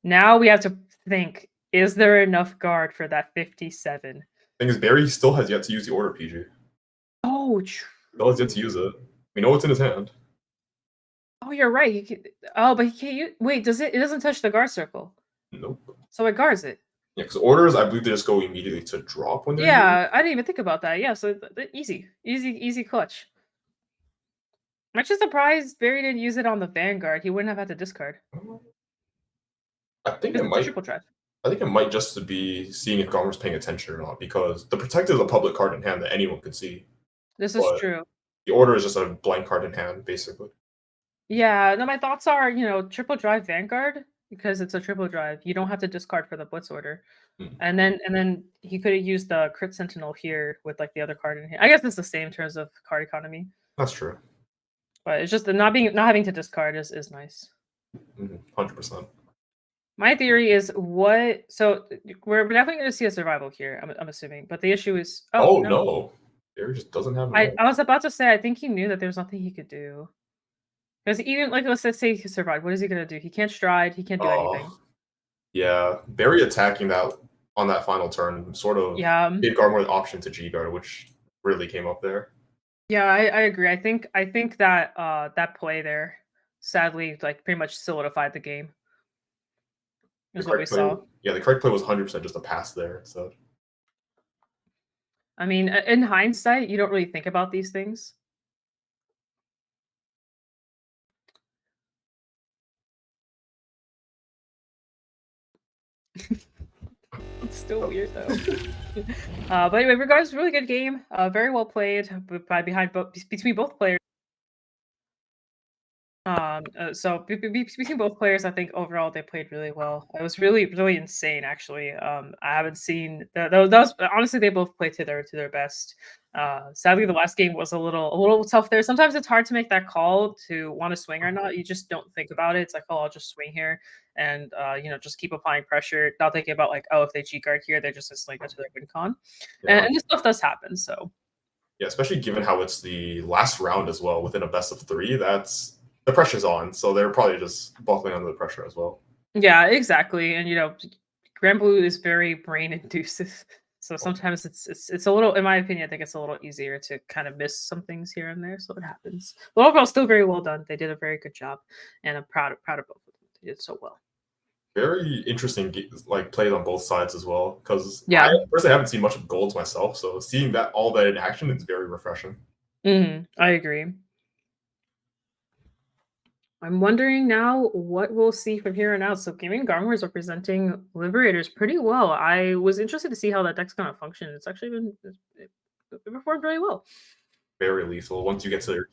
now we have to think, is there enough guard for that 57? Thing is, Barry still has yet to use the order PG. Oh, Still has yet to use it. We know what's in his hand. oh, you're right. Oh, but he can't use. Wait, does it? It doesn't touch the guard circle, Nope. so it guards it. Yeah, because orders, I believe they just go immediately to drop when they're used. Yeah, I didn't even think about that. Yeah, so easy, easy clutch. I'm actually surprised Barry didn't use it on the Vanguard. He wouldn't have had to discard I think it because it's a might. triple drive. I think it might just be seeing if Gomer's paying attention or not, because the protector is a public card in hand that anyone could see, This is but true. the order is just a blank card in hand, basically. Yeah, no, my thoughts are, triple drive Vanguard because it's a triple drive. You don't have to discard for the Blitz order. Hmm. And then he could have used the Crit Sentinel here with like the other card in here. I guess it's the same in terms of card economy, That's true. but it's just the not having to discard is nice. 100%. My theory is we're definitely going to see a survival here. I'm assuming, but the issue is Oh no. no, Barry just doesn't have I enough. I was about to say I think he knew that there's nothing he could do because even like let's say he survived. What is he going to do? He can't stride. He can't do anything. Yeah, Barry attacking that on that final turn sort of Yeah. gave Garmore the option to G guard, which really came up there. Yeah, I agree. I think that that play there sadly like pretty much solidified the game The is what we correct play, saw. yeah, the correct play was 100% just a pass there. So I mean, in hindsight, you don't really think about these things. It's still weird though. But anyway, regardless, really good game. Very well played between both players. So between both players, I think overall they played really well. It was really insane, actually. I haven't seen those. Honestly, they both played to their best. Sadly, the last game was a little tough there. Sometimes it's hard to make that call to want to swing or not. You just don't think about it. It's like, oh, I'll just swing here, and just keep applying pressure, not thinking about like, oh, if they G guard here, they're just instantly go to their win con, yeah, and this stuff does happen. So yeah, especially given how it's the last round as well within a best of three. That's the pressure's on, so they're probably just buckling under the pressure as well. yeah, exactly. And Grand Blue is very brain inducive. So sometimes it's a little, in my opinion, I think it's a little easier to kind of miss some things here and there. So it happens. But overall, still very well done. They did a very good job, and I'm proud of both of them. They did so well. Very interesting, like plays on both sides as well. Because Yeah. I personally haven't seen much of Golds myself, so seeing all that in action is very refreshing. I agree. I'm wondering now what we'll see from here on out. So Gaming Garmor is representing Liberators pretty well. I was interested to see how that deck's gonna function. It's actually it performed really well. Very lethal once you get to their.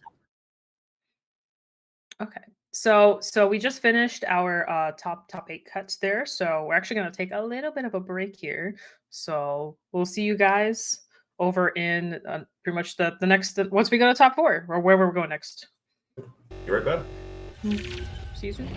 Okay. So we just finished our top 8 cuts there. So we're actually gonna take a little bit of a break here. So we'll see you guys over in pretty much the next once we go to top 4 or wherever we're going next. You right back. See you soon.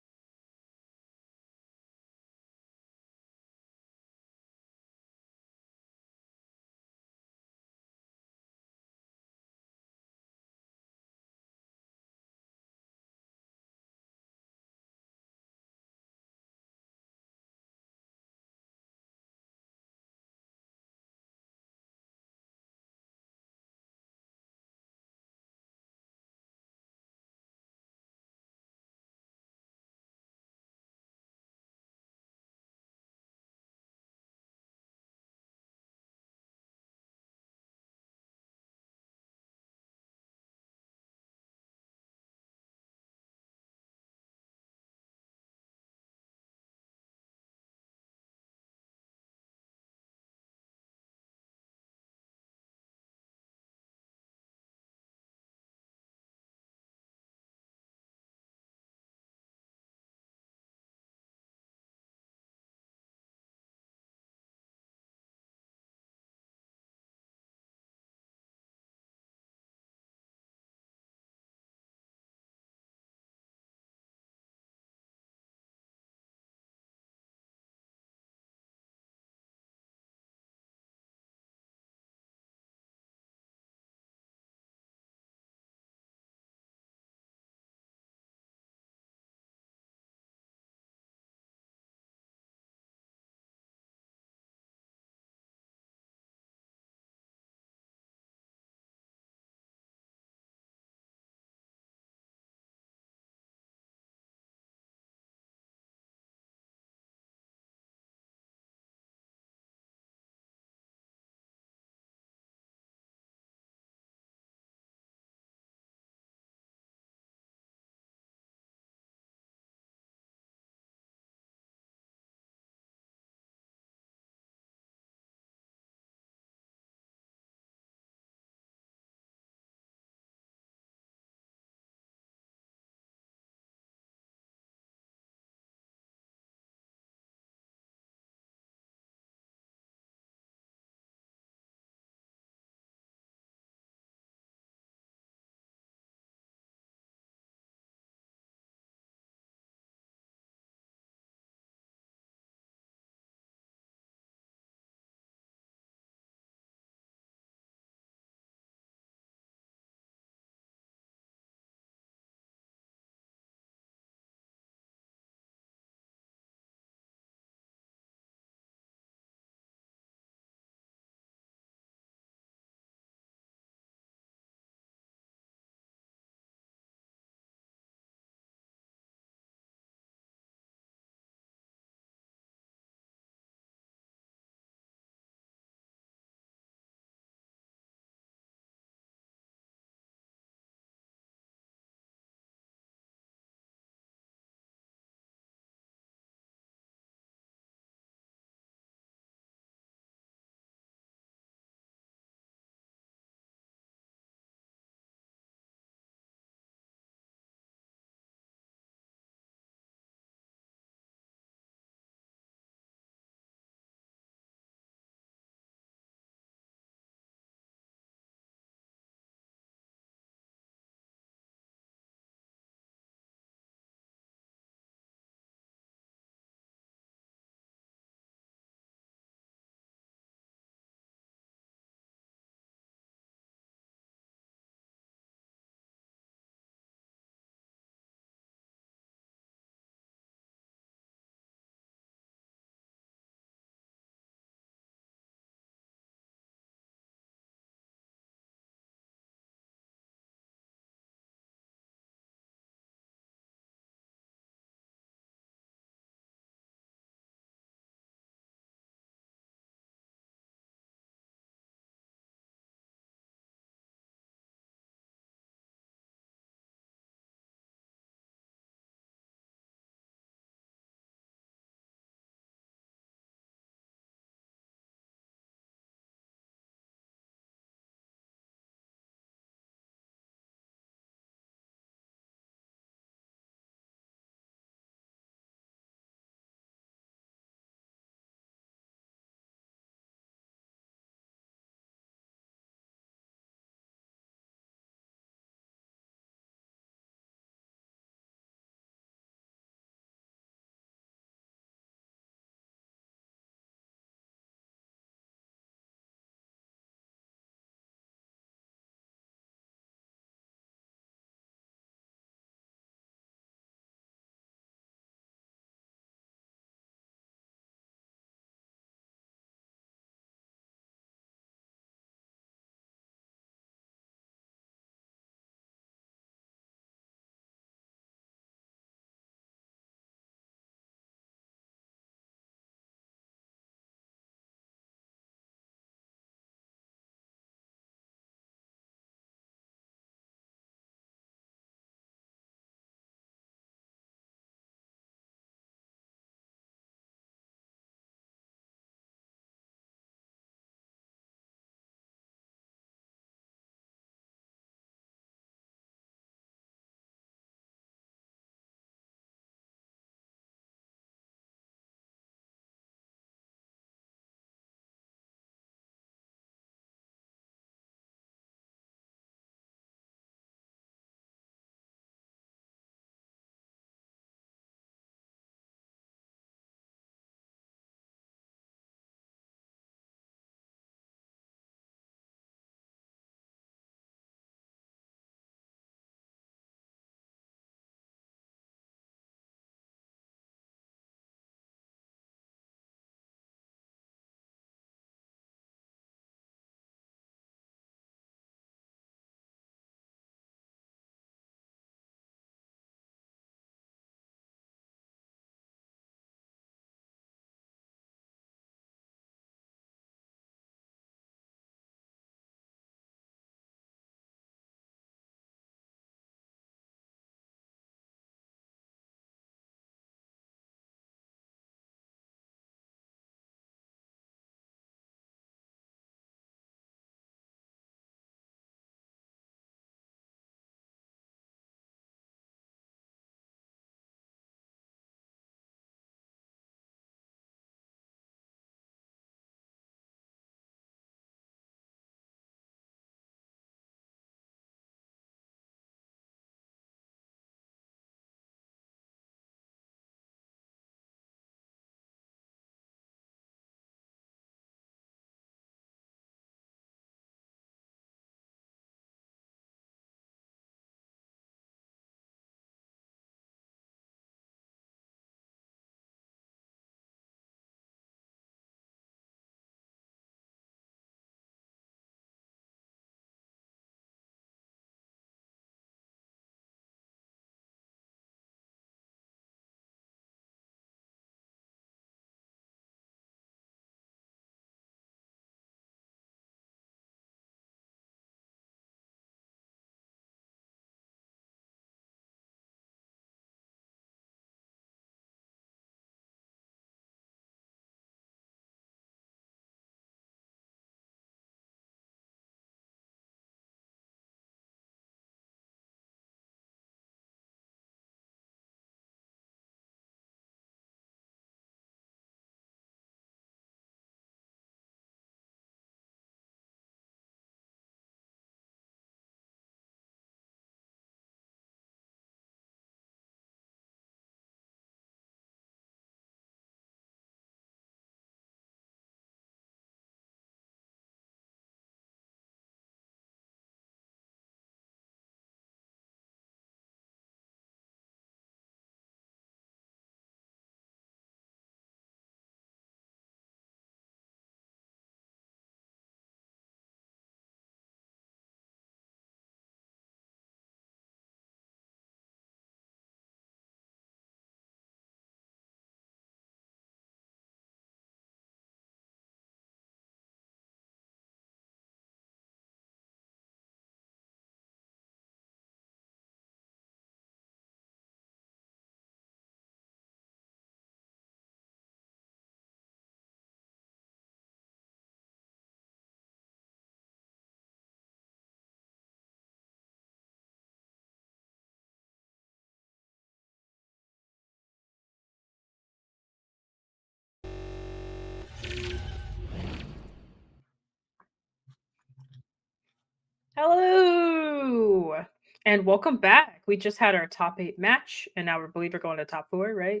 Hello, and welcome back. We just had our top 8 match, and now we believe we're going to top 4, right?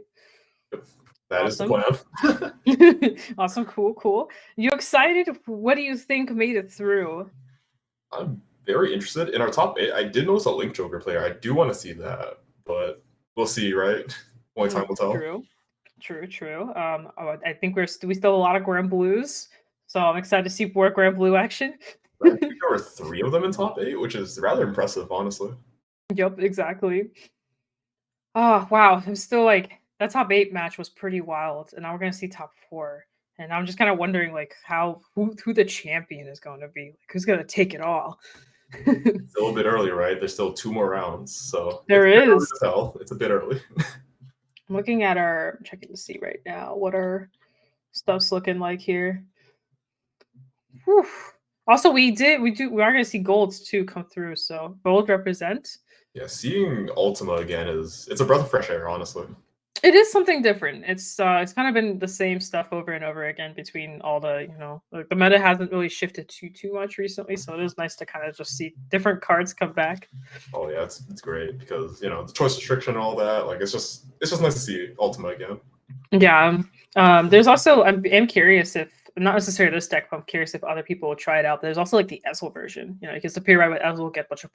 That is the Awesome. plan. Awesome, cool. You excited? What do you think made it through? I'm very interested in our top 8. I did notice a Link Joker player. I do want to see that, but we'll see, right? Only time will tell. True. I think we still have a lot of Grand Blues, so I'm excited to see more Grand Blue action. I think there were 3 of them in top 8, which is rather impressive, honestly. Yep, exactly. Oh, wow. I'm still like that top 8 match was pretty wild, and now we're gonna see top 4. And I'm just kind of wondering like who the champion is going to be. Like who's gonna take it all? Still a bit early, right? There's still 2 more rounds, so it's There a bit early is. to tell. It's a bit early. I'm looking at I'm checking to see right now what our stuff's looking like here. Whew. Also, we are gonna see golds too come through. So gold represent. Yeah, seeing Ultima again it's a breath of fresh air, honestly. It is something different. It's kind of been the same stuff over and over again between all like the meta hasn't really shifted too much recently, so it is nice to kind of just see different cards come back. Oh yeah, it's great because the choice restriction and all that. Like it's just nice to see Ultima again. Yeah. There's also I'm curious if not necessarily this deck, but I'm curious if other people will try it out. There's also like the Ezel version. You can appear right with Ezel, get a bunch of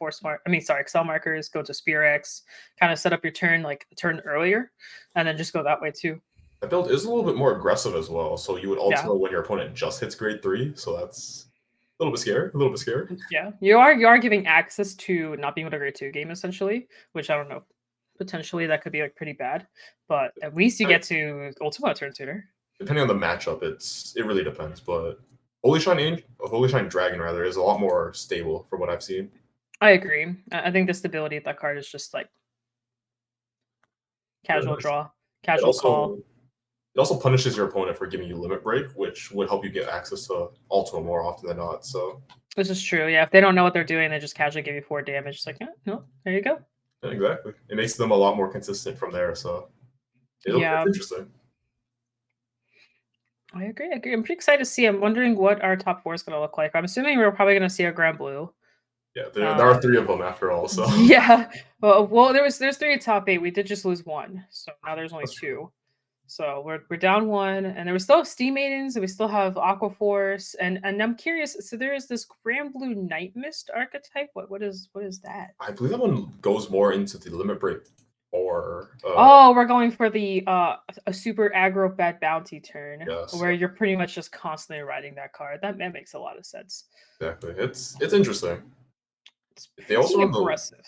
Excel markers, go to Spear X, kind of set up your turn like a turn earlier, and then just go that way too. That build is a little bit more aggressive as well, so you would Yeah. Ultima when your opponent just hits grade 3, so that's a little bit scary. Yeah. You are giving access to not being able to grade 2 game essentially, which I don't know. Potentially that could be like pretty bad, but at least you get to Ultima turn sooner. Depending on the matchup, it really depends. But Holy Shine Dragon rather is a lot more stable from what I've seen. I agree. I think the stability of that card is just like casual draw, casual call. It also punishes your opponent for giving you limit break, which would help you get access to Ultima more often than not. So this is true. Yeah, if they don't know what they're doing, they just casually give you 4 damage. It's like, yeah, no, there you go. Yeah, exactly. It makes them a lot more consistent from there. So it's interesting. I agree. I'm pretty excited to see. I'm wondering what our top 4 is going to look like. I'm assuming we're probably going to see a Grand Blue. Yeah, there are 3 of them after all. So yeah. Well, there's 3 top 8. We did just lose 1, so now there's only 2. So we're down 1, and there was still Steam Maidens, and we still have Aqua Force, and I'm curious. So there is this Grand Blue Night Mist archetype. What is that? I believe that one goes more into the limit break. We're going for the a super aggro bad bounty turn, yes, where you're pretty much just constantly riding that card. That makes a lot of sense. Exactly, it's interesting. They also aggressive.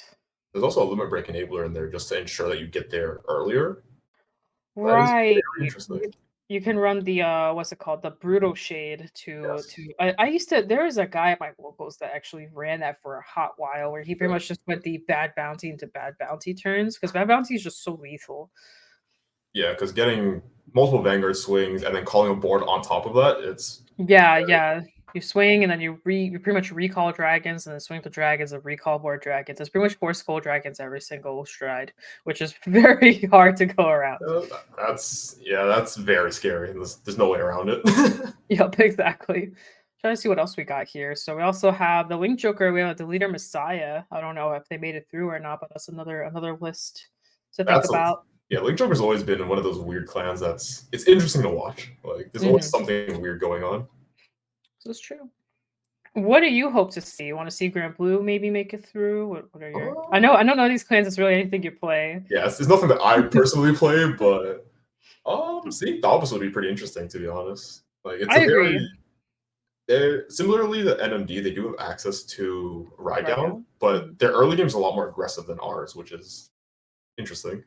There's also a limit break enabler in there just to ensure that you get there earlier. Right. You can run the what's it called, the brutal shade to I used to there was a guy at my locals that actually ran that for a hot while where he pretty much just went the bad bounty into bad bounty turns because bad bounty is just so lethal. Yeah, because getting multiple Vanguard swings and then calling a board on top of that, it's yeah. You swing and then you pretty much recall dragons and then swing to dragons and recall more dragons. It's pretty much 4 skull dragons every single stride, which is very hard to go around. That's very scary. There's no way around it. Yep, exactly. Trying to see what else we got here. So we also have the Link Joker. We have the Leader Messiah. I don't know if they made it through or not, but that's another list to think about. Yeah, Link Joker's always been one of those weird clans it's interesting to watch. Like there's always something weird going on. This is true. What do you hope to see? You want to see Grand Blue maybe make it through? What are your? I don't know these clans is really anything you play. Yes, it's nothing that I personally play, but seeing the opposite would be pretty interesting to be honest. Like it's agree. Similarly to NMD, they do have access to ride down, but their early game is a lot more aggressive than ours, which is interesting.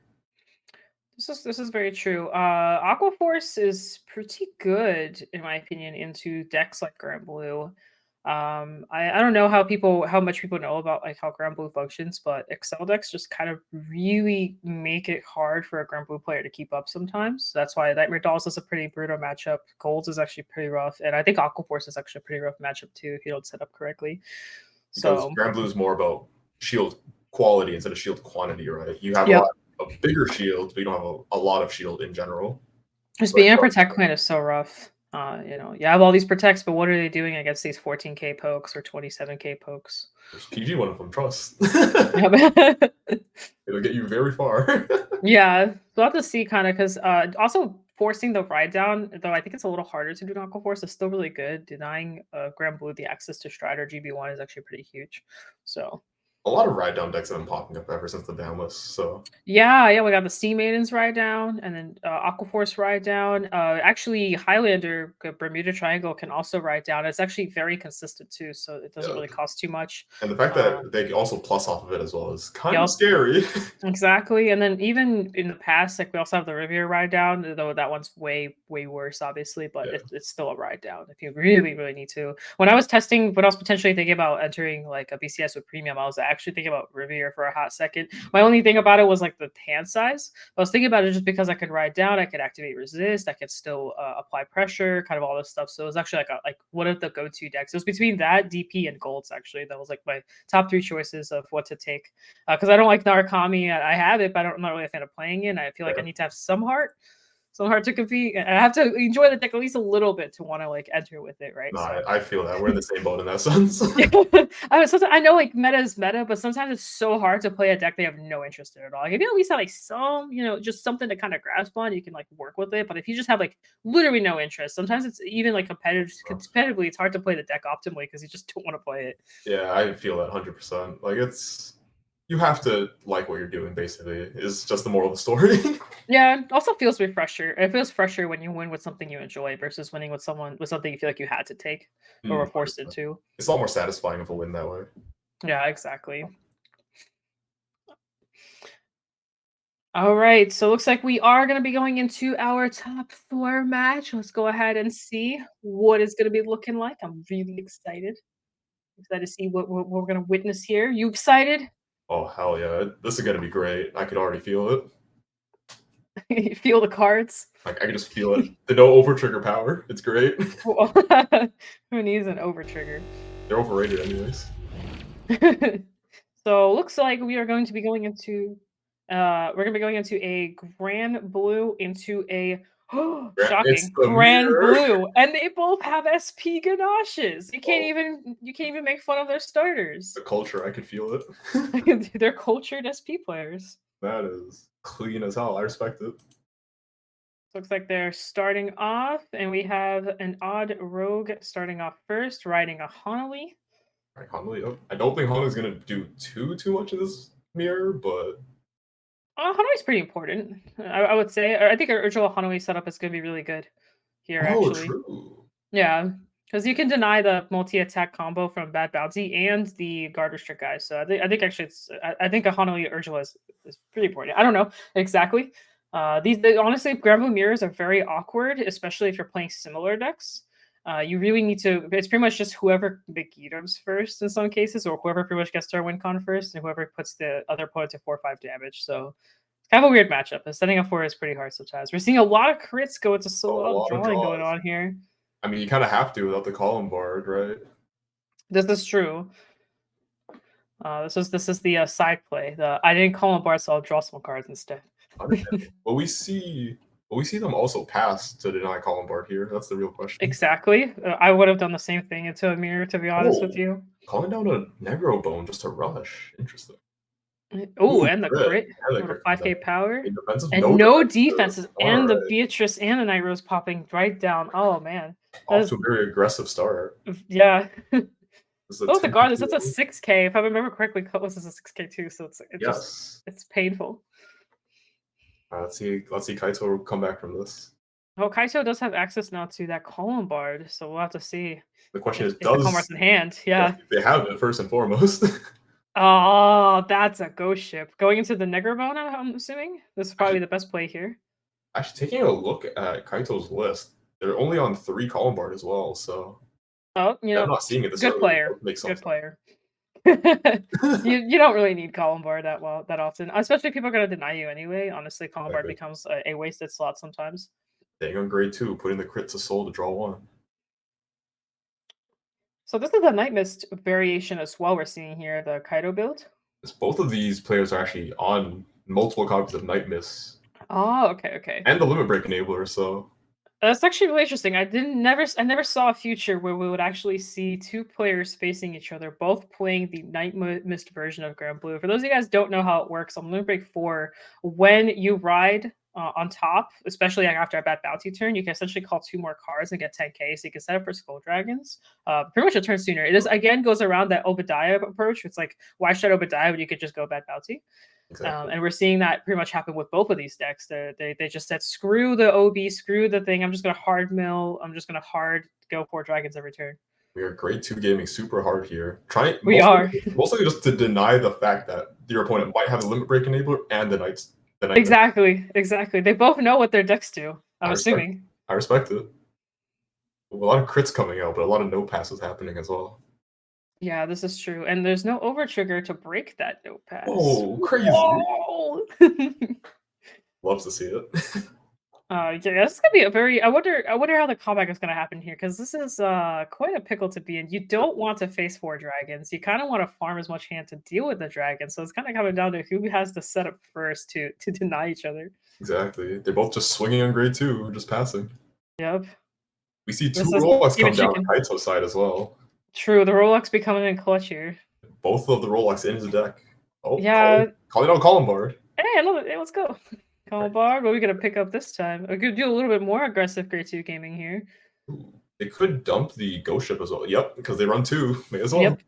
This is very true. Aqua Force is pretty good in my opinion into decks like Grand Blue. I don't know how much people know about like how Grand Blue functions, but Excel decks just kind of really make it hard for a Grand Blue player to keep up sometimes. So that's why Nightmare Dolls is a pretty brutal matchup. Golds is actually pretty rough, and I think Aqua Force is actually a pretty rough matchup too if you don't set up correctly. Because Grand Blue is more about shield quality instead of shield quantity, right? You have a bigger shield, but you don't have a lot of shield in general. Just being a protect clan is so rough. You have all these protects, but what are they doing against these 14k pokes or 27k pokes? There's PG one of them, trust. Yeah. It'll get you very far. Yeah, we'll have to see kinda 'cause, also forcing the ride down, though I think it's a little harder to do Knuckle Force, is still really good. Denying, Grand Blue the access to Strider GB1 is actually pretty huge. So A lot of ride down decks have been popping up ever since the ban list, so yeah, we got the Sea Maidens ride down, and then, Aqua Force ride down. Actually, Highlander, Bermuda Triangle can also ride down. It's actually very consistent too, so it doesn't yeah. really cost too much. And the fact Uh, that they also plus off of it as well is kind of yep. scary. Exactly, and then even in the past, like, we also have the Riviera ride down, though that one's way, way worse, obviously, but Yeah. it's still a ride down if you really, really need to. When I was potentially thinking about entering, like, a BCS with premium, I was actually thinking about Riviera for a hot second. My only thing about it was, like, the hand size. I was thinking about it just because I could ride down, I could activate resist, I could still, apply pressure, kind of all this stuff, so it was actually, like, one of the go-to decks. It was between that, DP, and Golds, actually. That was, like, my top 3 choices of what to take. Because I don't like Narukami. I have it, but I'm not really a fan of playing it. And I feel like I need to have some heart to compete. And I have to enjoy the deck at least a little bit to want to like enter with it, right? No, So I feel that. We're in the same boat in that sense. I know like meta is meta, but sometimes it's so hard to play a deck they have no interest in at all. Like if you at least have like some, just something to kind of grasp on, you can like work with it. But if you just have like literally no interest, sometimes it's even like competitively, it's hard to play the deck optimally because you just don't want to play it. Yeah, I feel that 100%. Like, you have to like what you're doing, basically, is just the moral of the story. Yeah, it also feels refresher. It feels fresher when you win with something you enjoy versus winning with something you feel like you had to take or were forced 100%. into. It's a lot more satisfying of a win that way. Yeah, exactly. All right, so looks like we are going to be going into our top 4 match. Let's go ahead and see what it's going to be looking like. I'm really excited. Excited to see what we're going to witness here. You excited? Oh, hell yeah. This is going to be great. I could already feel it. You feel the cards? Like, I can just feel it. The no overtrigger power. It's great. Who needs an overtrigger? They're overrated anyways. So looks like we are going to be going into a grand blue into a It's shocking the grand mirror. blue, and they both have SP ganaches. Oh, You can't even make fun of their starters. the culture, I could feel it. They're cultured SP players. That is clean as hell. I respect it. Looks like they're starting off, and we have an odd rogue starting off first, riding a Honolulu. Right, Hanley. Oh, I don't think Hanley's gonna do too much of this mirror, but Hanoi pretty important. I would say. I think our original Hanoi setup is going to be really good here, oh, actually. true. Yeah, because you can deny the multi-attack combo from Bad Bounty and the guard restrict guys. So I think actually I think a Hanoi Urgula is pretty important. I don't know exactly. Honestly, Granblue mirrors are very awkward, especially if you're playing similar decks. You really need to. It's pretty much just whoever Begitoms first in some cases, or whoever pretty much gets their win con first, and whoever puts the other opponent to 4 or 5 damage. So it's kind of a weird matchup. And setting up for it is pretty hard sometimes. We're seeing a lot of crits go into A solo lot of drawing going draws. on here. I mean, you kind of have to without the column board, right? This is true. This is the side play. I didn't call him bar, so I'll draw some cards instead. Understandable. But we see them also pass to deny column board here. That's the real question. Exactly. I would have done the same thing into a mirror, to be honest with Oh, you. calling down a Negro Bone just to rush. Interesting. Oh, Ooh, and the crit. crit. And the Little crit comes 5k out. power. In defensive, And no defenses. All And the right. Beatrice and the Night Rose popping right down. Oh, man. Off to a very aggressive start. Yeah. This is a Oh, regardless, 10-2. that's a 6k. If I remember correctly, Cutlass is a 6k too, so Yes. it's painful. Let's see Kaito come back from this. Oh, Kaito does have access now to that column bard, so we'll have to see. The question is, If the column bard's in hand, yeah. If they have it first and foremost. Oh, that's a ghost ship. Going into the Negerbone, I'm assuming? This is probably the best play here. Actually, taking a look at Kaito's list, they're only on 3 column board as well, so Oh, I'm not seeing it this good early. player. Makes Good sense. player. You don't really need column bar that often, especially if people are going to deny you anyway. Honestly, column bar becomes a wasted slot sometimes. Dang on grade 2, putting the crit to soul to draw 1. So this is a Night Mist variation as well we're seeing here, the Kaido build. Both of these players are actually on multiple copies of Night Mist. Oh, okay. And the Limit Break enabler, so That's actually really interesting. I never saw a future where we would actually see two players facing each other, both playing the Mist version of Grand Blue. For those of you guys who don't know how it works, on Limit Break 4, when you ride on top, especially like after a bad bounty turn, you can essentially call two more cards and get 10k. So you can set up for Skull Dragons. Pretty much a turn sooner. It is again goes around that Obadiah approach. It's like, why should Obadiah when you could just go bad bounty? Exactly. And we're seeing that pretty much happen with both of these decks. They just said, screw the OB, screw the thing. I'm just going to hard mill. I'm just going to hard go 4 dragons every turn. We are grade 2 gaming super hard here. Trying We are. mostly just to deny the fact that your opponent might have a limit break enabler and the knights. Exactly. They both know what their decks do, I'm assuming. I respect it. A lot of crits coming out, but a lot of no passes happening as well. Yeah, this is true. And there's no OverTrigger to break that no pass. Oh, crazy. Whoa! Loves to see it. Yeah, this is gonna be a very. I wonder how the comeback is gonna happen here, because this is quite a pickle to be in. You don't want to face 4 dragons. You kind of want to farm as much hand to deal with the dragon. So it's kind of coming down to who has to set up first to deny each other. Exactly. They're both just swinging on grade 2, just passing. Yep. We see 2 Rolex come down on Kaito's side as well. True, the Rolex becoming in clutch here. Both of the Rolex in his deck. Oh, yeah. Calling out Columbard. Hey, let's go. Columbard, what are we going to pick up this time? We could do a little bit more aggressive grade 2 gaming here. Ooh, they could dump the Ghost Ship as well. Yep, because they run 2. May as well. Yep.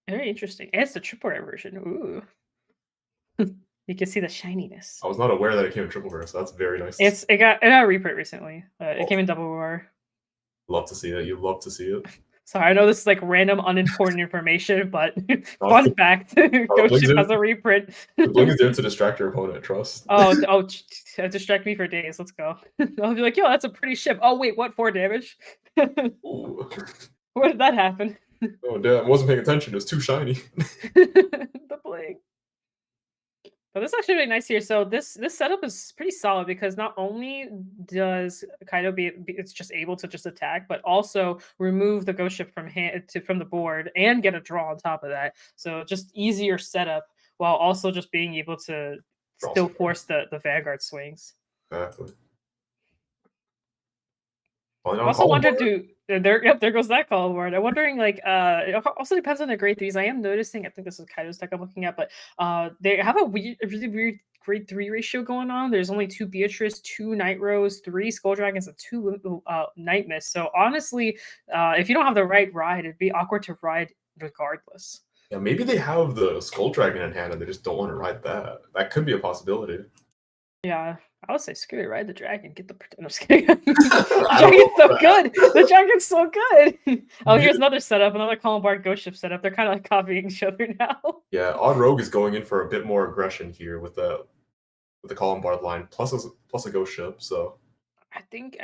Very interesting. And it's the triple rare version. Ooh. You can see the shininess. I was not aware that it came in triple rare, so that's very nice. It got a reprint recently. It came in double rare. Love to see it. You love to see it. Sorry, I know this is like random, unimportant information, but fun fact: Ghost Ship has a reprint. The bling is there to distract your opponent. Trust. Distract me for days. Let's go. I'll be like, yo, that's a pretty ship. Oh wait, what? 4 damage? Where did that happen? Oh damn! I wasn't paying attention. It's too shiny. The bling. But this is actually really nice here. So this setup is pretty solid, because not only does Kaido it's just able to just attack, but also remove the Ghost Ship from the board and get a draw on top of that. So just easier setup, while also just being able to still force the Vanguard swings. Exactly. I also wonder, there goes that call board. I'm wondering, like, it also depends on the grade 3s. I am noticing, I think this is Kaido's deck I'm looking at, but they have a really weird grade 3 ratio going on. There's only 2 Beatrice, 2 Night Rose, 3 Skull Dragons, and 2 Night Mist. So honestly, if you don't have the right ride, it'd be awkward to ride regardless. Yeah, maybe they have the Skull Dragon in hand and they just don't want to ride that. That could be a possibility. Yeah, I would say screw it, ride the dragon, get the. No, just kidding. The dragon's so good. The dragon's so good. Oh, here's another setup, another Columbard Ghost Ship setup. They're kind of like copying each other now. Yeah, Odd Rogue is going in for a bit more aggression here with the Columbard line plus a Ghost Ship. So I think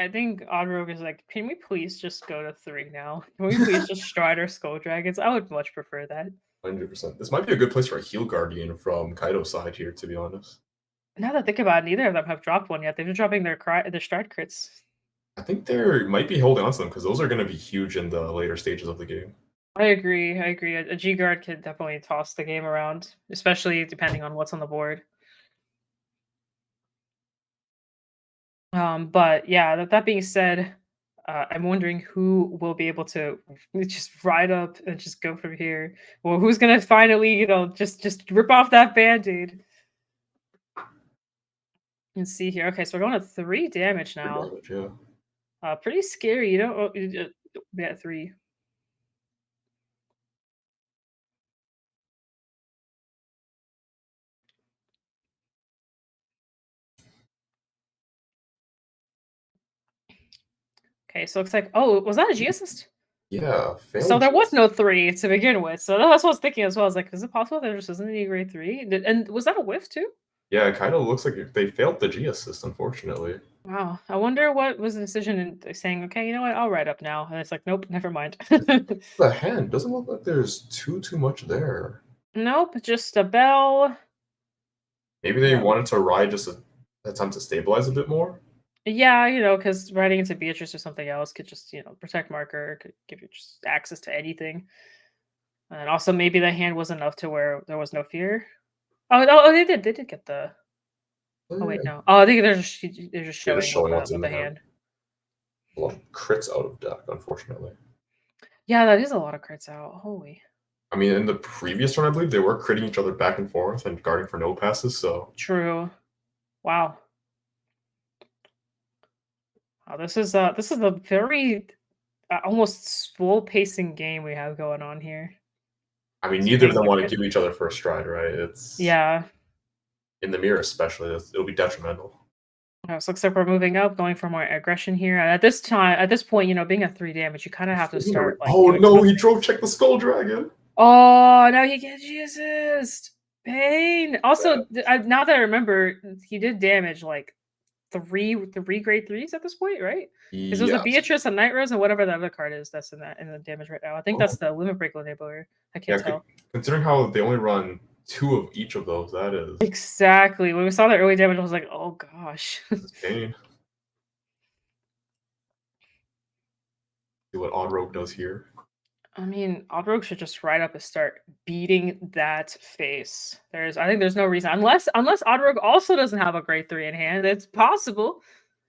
Odd Rogue is like, can we please just go to 3 now? Can we please just stride our Skull Dragons? I would much prefer that. 100%. This might be a good place for a Heal Guardian from Kaido's side here, to be honest. Now that I think about it, neither of them have dropped one yet. They've been dropping their stride crits. I think they might be holding on to them, because those are going to be huge in the later stages of the game. I agree. A G guard could definitely toss the game around, especially depending on what's on the board. But yeah, that being said, I'm wondering who will be able to just ride up and just go from here. Well, who's gonna finally, just rip off that band-aid? Let's see here. Okay, so we're going to 3 damage now. 3 damage, yeah. Pretty scary. Yeah, 3. Okay, so it looks like, oh, was that a G assist? Yeah. So there was no 3 to begin with. So that's what I was thinking as well. I was like, is it possible there just isn't any grade 3? And was that a whiff too? Yeah, it kind of looks like they failed the G assist, unfortunately. Wow. I wonder what was the decision in saying, okay, you know what, I'll ride up now. And it's like, nope, never mind. The hand doesn't look like there's too much there. Nope, just a bell. Maybe they wanted to ride just a time to stabilize a bit more. Yeah, because riding into Beatrice or something else could just, protect marker, could give you just access to anything. And also maybe the hand was enough to where there was no fear. Oh, they did get the. Oh wait, no. Oh, I think they're just showing off the hand. A lot of crits out of deck, unfortunately. Yeah, that is a lot of crits out. Holy. I mean, in the previous turn, I believe they were critting each other back and forth and guarding for no passes. So True. Wow. Wow, this is a very almost slow pacing game we have going on here. I mean, It's neither of pretty them want to wicked. give each other first stride, right? It's Yeah. in the mirror, especially. It'll be detrimental. So looks like we're moving up, going for more aggression here. At this point, being at 3 damage, you kind of have to start like Oh doing no, he something. drove check the Skull Dragon. Oh, now he gets Jesus. Pain. Also, now that I remember, he did damage like three grade 3s at this point, right? Because it was a Yes. Beatrice, a Night Rose, and whatever the other card is that's in the damage right now. I think that's the Limit Break enabler. I can't tell. Considering how they only run 2 of each of those, that is Exactly. When we saw the early damage, I was like, oh gosh. pain. See what Odd Rogue does here. I mean, OuterOrange should just right up and start beating that face. I think there's no reason, unless OuterOrange also doesn't have a grade 3 in hand. It's possible.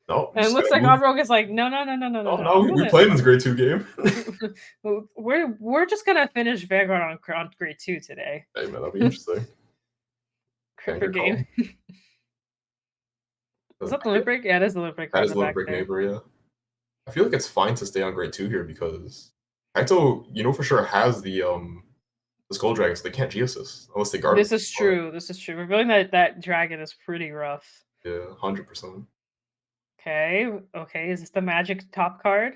No, And it looks like OuterOrange is like, no. Oh no, we played this grade 2 game. we're just gonna finish Vanguard on grade 2 today. Hey man, that'll be interesting. Crypto game. Is that the Limit Break? Yeah, it is the Limit Break. That is the Limit Break neighbor, yeah. I feel like it's fine to stay on grade 2 here because Kaito, for sure has the Skull Dragon, so they can't G-assist unless they guard. This is true. This is true. Revealing that dragon is pretty rough. Yeah, 100%. Okay. Is this the magic top card?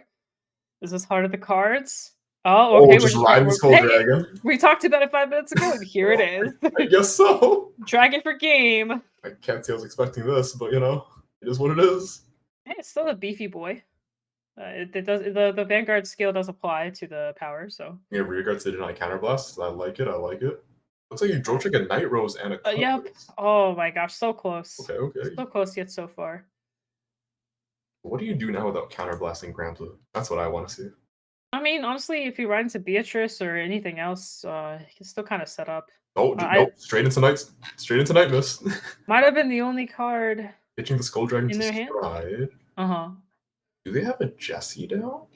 Is this Heart of the Cards? Oh, okay. We're just riding Skull Dragon. We talked about it 5 minutes ago, and here it is. I guess so. Dragon for game. I can't say I was expecting this, but it is what it is. Hey, it's still a beefy boy. It does the Vanguard skill does apply to the power, so yeah. Rear guards to deny counterblast. I like it. Looks like you drove check a Night Rose and a yep. Oh my gosh, so close. Okay. So close yet so far. What do you do now without counterblasting Grand Blue? That's what I want to see. I mean, honestly, if you ride into Beatrice or anything else, you can still kind of set up. Oh, nope. Straight into Night Mist. Might have been the only card pitching the Skull Dragon in to their hand. stride. Do they have a Jessie down?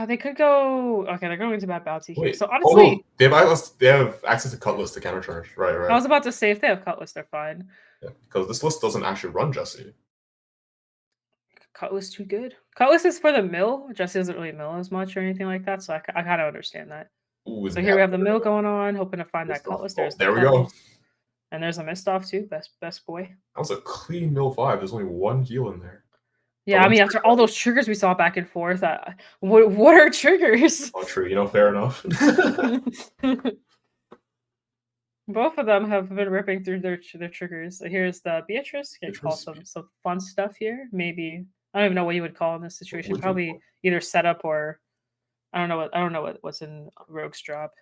They could go. Okay, they're going into Bad Bounty here. Wait, so honestly, they have access to Cutlass to countercharge. Right. I was about to say if they have Cutlass, they're fine. Yeah, because this list doesn't actually run Jessie. Cutlass too good. Cutlass is for the mill. Jessie doesn't really mill as much or anything like that, so I kind of understand that. Ooh, so here we have the mill going on, hoping to find that Cutlass. There we go. And there's a mist off too. Best boy. That was a clean mill 5. There's only 1 heal in there. Yeah, I mean, after all those triggers we saw back and forth, what are triggers? Oh, true. Fair enough. Both of them have been ripping through their triggers. So here's the Beatrice. Can call some fun stuff here. Maybe I don't even know what you would call in this situation. Probably either setup or I don't know what's in Rogue's drop.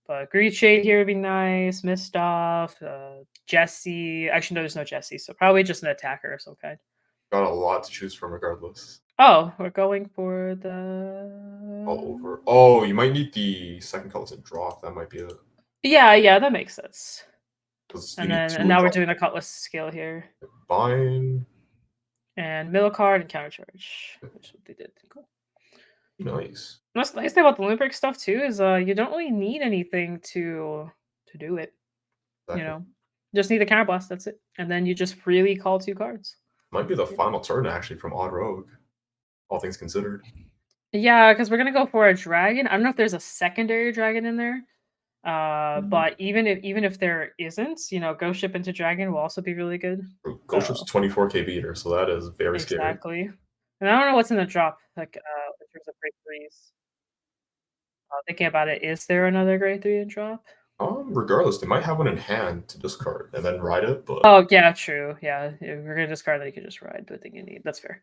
But Greed Shade here would be nice. Mist off. Jessie. Actually, no, there's no Jessie, so probably just an attacker of some kind. Got a lot to choose from regardless. Oh, we're going for the all over. Oh, you might need the second Cutlass and drop. That might be it. Yeah, that makes sense. And now we're doing the Cutlass skill here. Fine. And middle card and countercharge, which is what they did. Cool. Nice. What's nice thing about the Limit Break stuff too is you don't really need anything to do it. Exactly. Just need the counterblast. That's it, and then you just freely call 2 cards. Might be the final turn actually from Odd Rogue, all things considered. Yeah, because we're gonna go for a dragon. I don't know if there's a secondary dragon in there, but even if there isn't, Ghost Ship into dragon will also be really good. Ghost Ship's 24k beater, so that is very scary. Exactly. And I don't know what's in the drop, like in terms of grade 3s. Thinking about it, is there another grade 3 in drop? Regardless, they might have one in hand to discard and then ride it. But oh yeah, true. Yeah, if we're gonna discard that, you can just ride the thing you need. That's fair.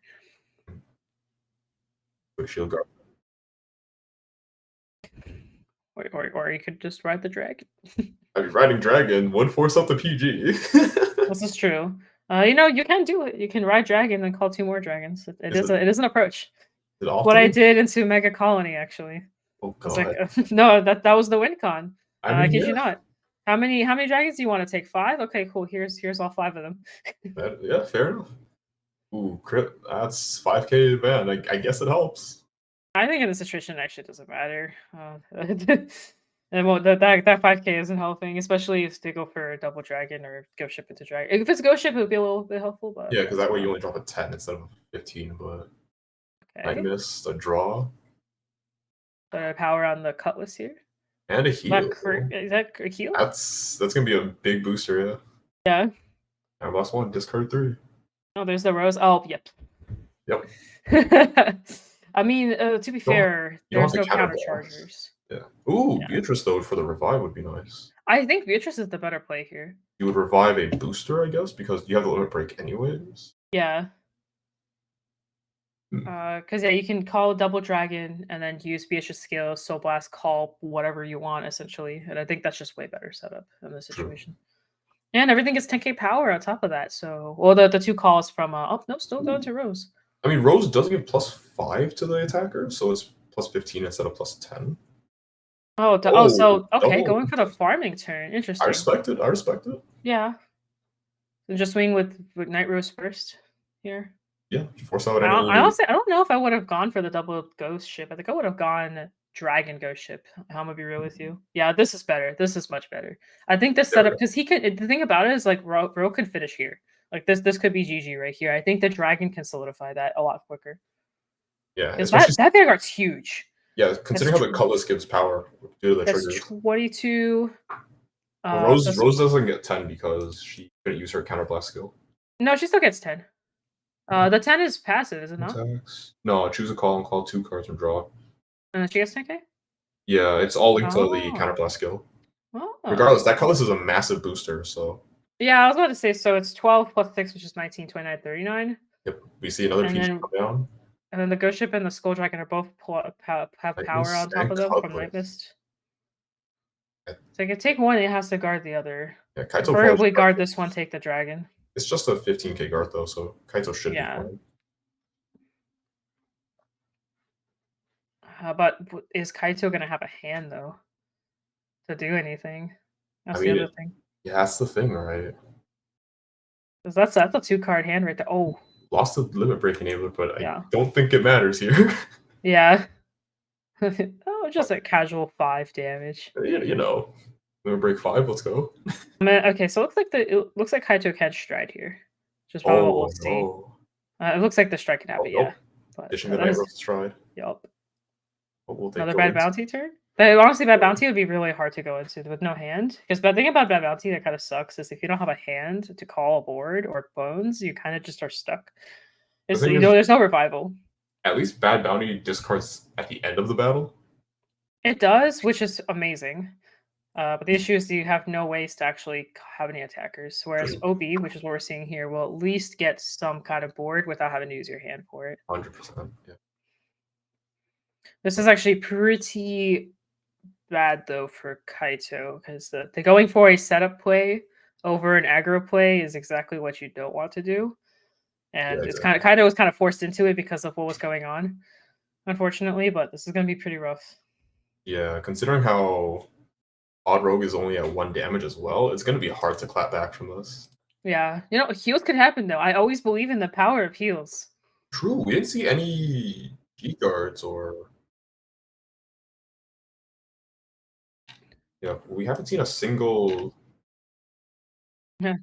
Quick shield guard. Or you could just ride the dragon. I mean, riding dragon would force up the PG. This is true. You can do it. You can ride dragon and call 2 more dragons. It is an approach. What I did into Mega Colony actually. Oh god. Like, no, that was the win con. I kid you not. How many dragons do you want to take? 5? Okay, cool. Here's all 5 of them. Yeah, fair enough. Ooh, crit. That's 5K man. I guess it helps. I think in this situation it actually doesn't matter. And well, that 5K isn't helping, especially if they go for a double dragon or ghost ship into dragon. If it's ghost ship, it would be a little bit helpful, but Yeah, because that's that way you not. only drop a 10 instead of 15, but I Okay. missed a draw Power on the cutlass here. and a Is heal. that a heal? That's gonna be a big booster, yeah. Yeah. And last one, discard 3. Oh, there's the rose. Oh, yep. Yep. I mean, to be fair, You don't have there's the no counter counter blocks. chargers. Yeah. Ooh, Yeah. Beatrice though for the revive would be nice. I think Beatrice is the better play here. You would revive a booster, I guess, because you have the limit break anyways. Yeah. Hmm. Because yeah, you can call a double dragon and then use Beatrice skill, Soul Blast, call whatever you want essentially, and I think that's just way better setup in this True. situation. And everything gets 10k power on top of that. So, well, the two calls from oh no, still going to Rose. I mean, Rose does give +5 to the attacker, so it's +15 instead of +10. So okay, double. going for the farming turn. I Interesting. respect it. I respect it. Yeah. So just swing with Night Rose first here. Yeah, force out any. I honestly I don't know if I would have gone for the double ghost ship. I think I would have gone dragon ghost ship. I'm gonna be real with you. Yeah, this is better. This is much better. I think this There we setup because he can. The thing about it is like Ro can finish here. Like this could be GG right here. I think the dragon can solidify that a lot quicker. Yeah, Because especially that Vanguard's huge. yeah, considering how the cutlass gives power due to the That's triggers. 22. Well, Rose doesn't get 10 because she couldn't use her counterblast skill. No, she still gets 10. The 10 is passive, is it not? Attacks. No, choose a call and call 2 cards and draw. And then she gets 10k? Yeah, it's all linked to the Oh. counterblast skill. Oh. Regardless, that cutlass is a massive booster, so. Yeah, I was about to say, so it's 12 plus 6, which is 19, 29, 39. Yep, we see another PG come down. And then the Ghost Ship and the Skull Dragon are both have power on top of them from Night Mist. So I can take one, it has to guard the other. Yeah, Kaito preferably guard this one, take the dragon. It's just a 15k guard though, so Kaito should be fine. But is Kaito gonna have a hand though to do anything? That's the other thing. Yeah, that's the thing, right? Because that's a 2-card hand right there. Oh, lost the limit break enabler, but I don't think it matters here. Yeah. Oh, just a casual 5 damage. You know, limit break 5. Let's go. Okay, so it looks like Kaito can't stride here. Just probably what we'll see. It looks like the strike can happen, yeah. But dishing the Night Rose stride. Yup. We'll Another bad bounty turn? Honestly, bad bounty would be really hard to go into with no hand. Because the thing about bad bounty that kind of sucks is if you don't have a hand to call a board or bones, you kind of just are stuck. There's no revival. At least bad bounty discards at the end of the battle. It does, which is amazing. But the issue is you have no ways to actually have any attackers. Whereas OB, which is what we're seeing here, will at least get some kind of board without having to use your hand for it. 100%. Yeah. This is actually pretty bad though for Kaito because the going for a setup play over an aggro play is exactly what you don't want to do, and it's Kaito was kind of forced into it because of what was going on, unfortunately. But this is going to be pretty rough. Yeah, considering how Odd Rogue is only at 1 damage as well, it's going to be hard to clap back from this. Yeah, heals could happen though. I always believe in the power of heals. True, we didn't see any G guards or. Yeah, we haven't seen a single. Yeah.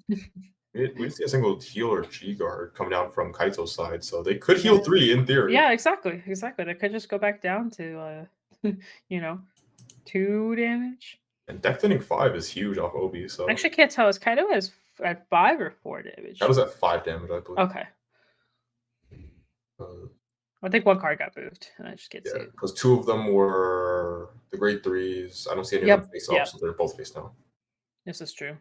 We didn't see a single heal or G guard come down from Kaito's side, so they could heal 3 in theory. Yeah, exactly. They could just go back down to 2 damage. And deck thinning 5 is huge off Obi, so. I actually can't tell. Is Kaito at 5 or 4 damage? That was at 5 damage, I believe. Okay. I think 1 card got moved, and I just can't see it. Because 2 of them were the grade 3s. I don't see any of them face up, so they're both face down. This is true.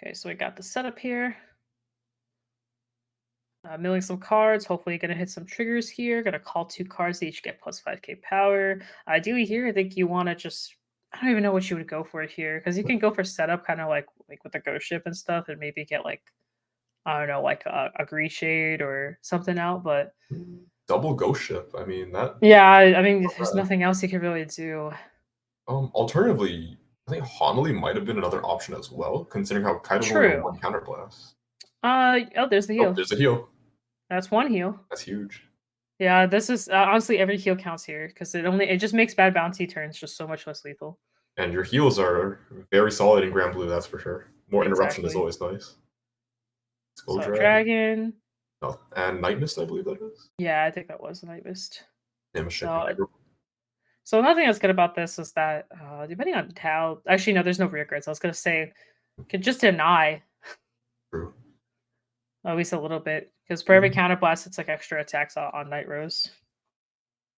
Okay, so we got the setup here. Milling some cards. Hopefully, going to hit some triggers here. Going to call 2 cards. They each get plus 5k power. Ideally, here, I think you want to just. I don't even know what you would go for here because you can go for setup, kind of like with the ghost ship and stuff, and maybe get like. I don't know, like a Green Shade or something out, but double ghost ship. I mean that. Yeah, I mean, there's nothing else you can really do. Alternatively, I think Honolly might have been another option as well, considering how Kaido's only on True. one counterblast. Oh, there's the Oh, heal. there's a heal. That's one heal. That's huge. Yeah, this is honestly every heal counts here because it just makes bad bounty turns just so much less lethal. And your heals are very solid in Grand Blue, that's for sure. More interruption is Exactly. always nice. Let's go So Dragon. dragon. Oh, and Night Mist, I believe that is. Yeah, I think that was a Night Mist. Damage should be So Negro. so another thing that's good about this is that depending on how actually no, there's no rear guards. I was gonna say could just deny True. at least a little bit because for every counterblast it's like extra attacks on Night Rose.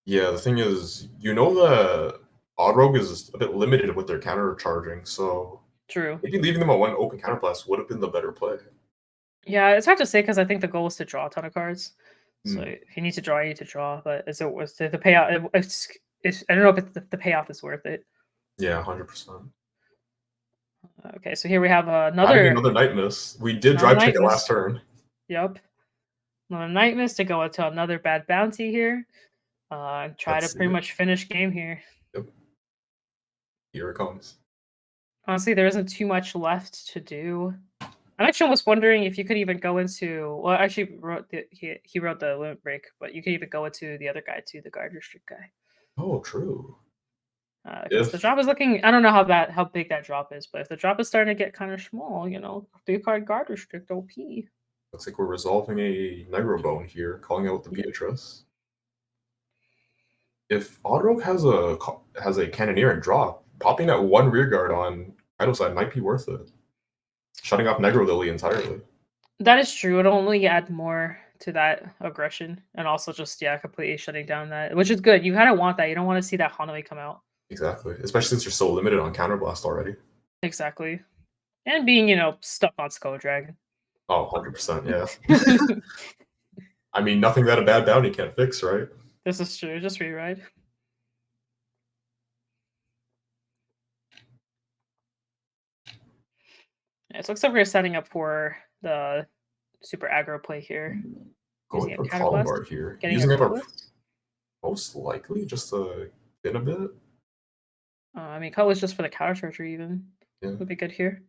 Yeah, the thing is, the Odd Rogue is a bit limited with their counter charging, so True. maybe leaving them on one open counterblast would have been the better play. Yeah, it's hard to say because I think the goal is to draw a ton of cards. So Hmm. if you need to draw, you need to draw. But is it was the payout? It's I don't know if the payoff is worth it. Yeah, 100%. Okay, so here we have Adding another another Night Mist. We did another drive check Night it last Mist. turn. Yep, another Night Mist to go into another bad bounty here. And try to Let's see pretty it. much finish game here. Yep. Here it comes. Honestly, there isn't too much left to do. I'm actually almost wondering if you could even go into. Well, actually, he wrote the limit break, but you could even go into the other guy too, the guard restrict guy. Oh, true. Because the If drop is looking. I don't know how big that drop is, but if the drop is starting to get kind of small, 3-card guard restrict OP. looks like we're resolving a Negro Bone here, calling out the Yep. Beatrice. If Odd Rogue has a Cannoneer and drop, popping that one rear guard on Kaido's side might be worth it. Shutting off Negro Lily entirely. That is true. It'll only add more to that aggression, and also just completely shutting down that, which is good. You kind of want that. You don't want to see that Hanoi come out. Exactly. Especially since you're so limited on Counterblast already. Exactly. And being, stuck on Skull Dragon. Oh, 100%, yeah. I mean, nothing that a bad bounty can't fix, right? This is true. Just rewrite. Yeah, so it looks like we're setting up for the super aggro play here. Going Using a for Counterblast. Columbard here. Getting Using a up our Cutlass. most likely just to spin a bit. I mean, Cutlass just for the counter charger even Yeah. would be good here.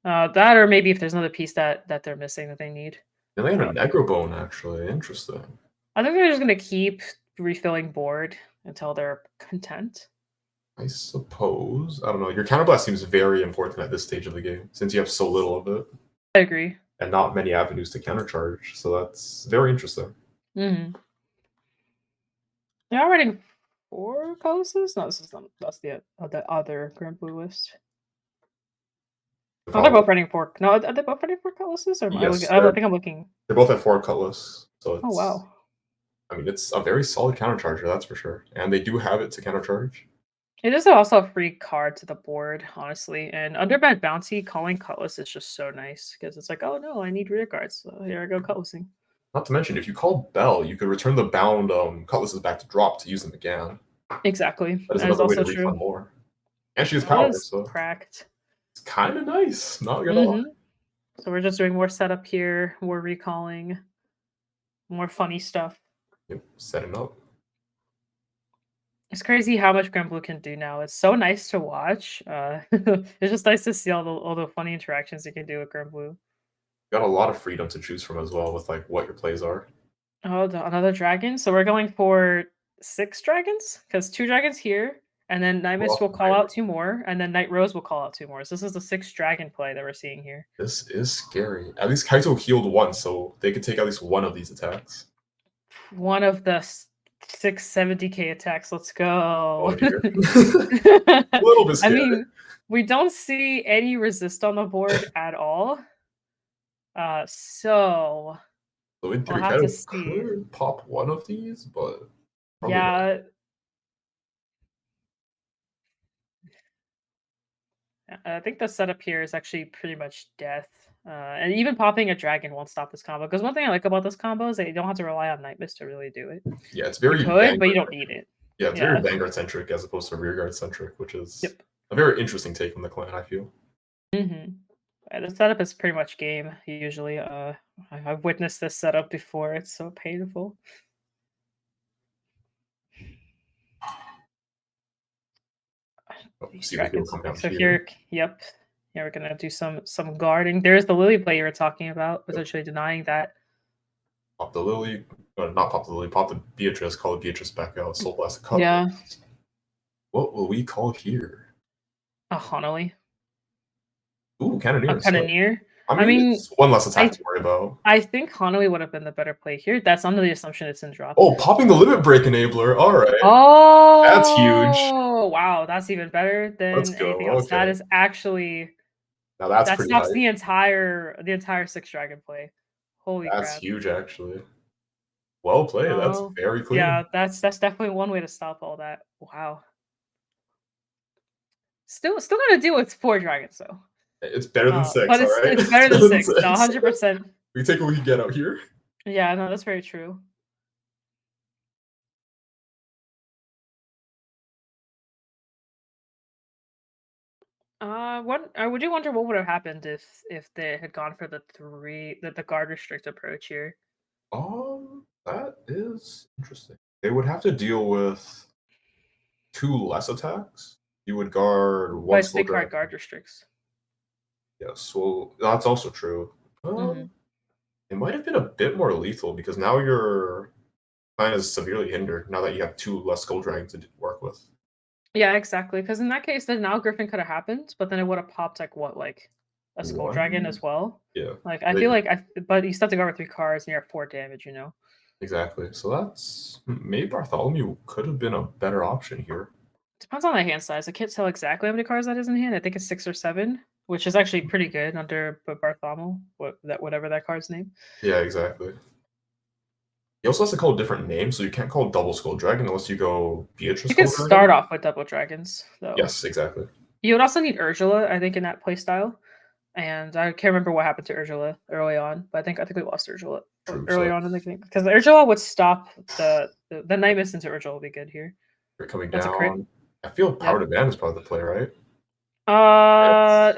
That or maybe if there's another piece that they're missing that they need. And they had a Negro Bone, actually. Interesting. I think they're just going to keep refilling board until they're content. I suppose. I don't know. Your Counterblast seems very important at this stage of the game, since you have so little of it. I agree. And not many avenues to countercharge, so that's very interesting. Mm-hmm. They're already 4 colossus? No, that's the other Grand Blue list. Oh, they're both running 4. No, are they both running 4 colossus? Or Yes, I think I'm looking. they're both at 4 Cutlass, so it's... Oh, wow. I mean, it's a very solid countercharger, that's for sure. And they do have it to countercharge. It is also a free card to the board, honestly. And under bad bounty, calling Cutlass is just so nice because it's like, oh no, I need rear guards. So here I go Cutlassing. Not to mention, if you call Bell, you could return the bound Cutlasses back to drop to use them again. Exactly. That is That is another way to also true. refund more. And she has That power, is so cracked. it's kind of nice. Not gonna lie. So we're just doing more setup here, more recalling, more funny stuff. Yep, setting up. It's crazy how much Grand Blue can do now. It's so nice to watch. It's just nice to see all the funny interactions you can do with Grand Blue. Got a lot of freedom to choose from as well with like what your plays are. Oh, another dragon. So we're going for 6 dragons because 2 dragons here, and then Night Mist will call out 2 more, and then Night Rose will call out 2 more. So this is the 6 dragon play that we're seeing here. This is scary. At least Kaito healed once, so they could take at least one of these attacks. One of the 670k attacks. Let's go. Oh, dear. A little bit scary. I mean, we don't see any resist on the board at all. So in theory, we'll have to Kaito see. could pop one of these, but Yeah. I think the setup here is actually pretty much death. And even popping a dragon won't stop this combo. Because one thing I like about this combo is that you don't have to rely on Night Mist to really do it. Yeah, it's very you could, but you don't need it. Yeah, it's very Vanguard centric as opposed to rearguard centric, which is a very interesting take from the clan, I feel. The setup is pretty much game, usually. I've witnessed this setup before. It's so painful. These See if we can dragons. come down So here. here, yep. Yeah, we're gonna do some guarding. There's the Lily play you were talking about, potentially denying that. Pop the Lily. Not pop the Lily, pop the Beatrice, call the Beatrice back out, Soul Blast the Yeah. Cutlass. What will we call here? A Honolly. Ooh, Cannoneer A instead. Cannoneer. I mean, it's one less attack to worry about. I think Honolly would have been the better play here. That's under the assumption it's in drop. Oh, popping the Limit Break Enabler. All right. Oh, That's huge. Wow, that's even better than Let's go. anything else. Okay. That is actually Now that's that pretty stops high. the entire 6 dragon play. Holy That's crap. huge, actually. Well played. That's very clean. Yeah, that's definitely one way to stop all that. Wow. Still gonna deal with 4 dragons though. It's better than 6, but all right? it's better than 6. No, 100%. We take what we can get out here. Yeah, no, that's very true. Would you wonder what would have happened if they had gone for the guard restrict approach here? That is interesting. They would have to deal with 2 less attacks. You would guard 1 By Skull stick card Dragon. guard restricts. Yes, well, that's also true. Mhm. It might have been a bit more lethal because now your plan is severely hindered now that you have 2 less Skull Dragons to work with. Yeah, exactly. Because in that case, then now Griffin could have happened, but then it would have popped like a Skull Dragon as well. Yeah. Like I feel like but you still have to go over 3 cards and you're at 4 damage, you know. Exactly. So that's maybe Bartholomew could have been a better option here. Depends on the hand size. I can't tell exactly how many cards that is in hand. I think it's 6 or 7, which is actually pretty good under Bartholomew, whatever that card's name. Yeah, exactly. He also has to call a different name, so you can't call Double Skull Dragon unless you go Beatrice. You can start off with double dragons, though. Yes, exactly. You would also need Ursula, I think, in that playstyle. And I can't remember what happened to Ursula early on, but I think we lost Ursula early on in the game because Ursula would stop the Night Mist into Ursula would be good here. You're coming That's down. A crit. I feel Power to Ban is probably the play, right?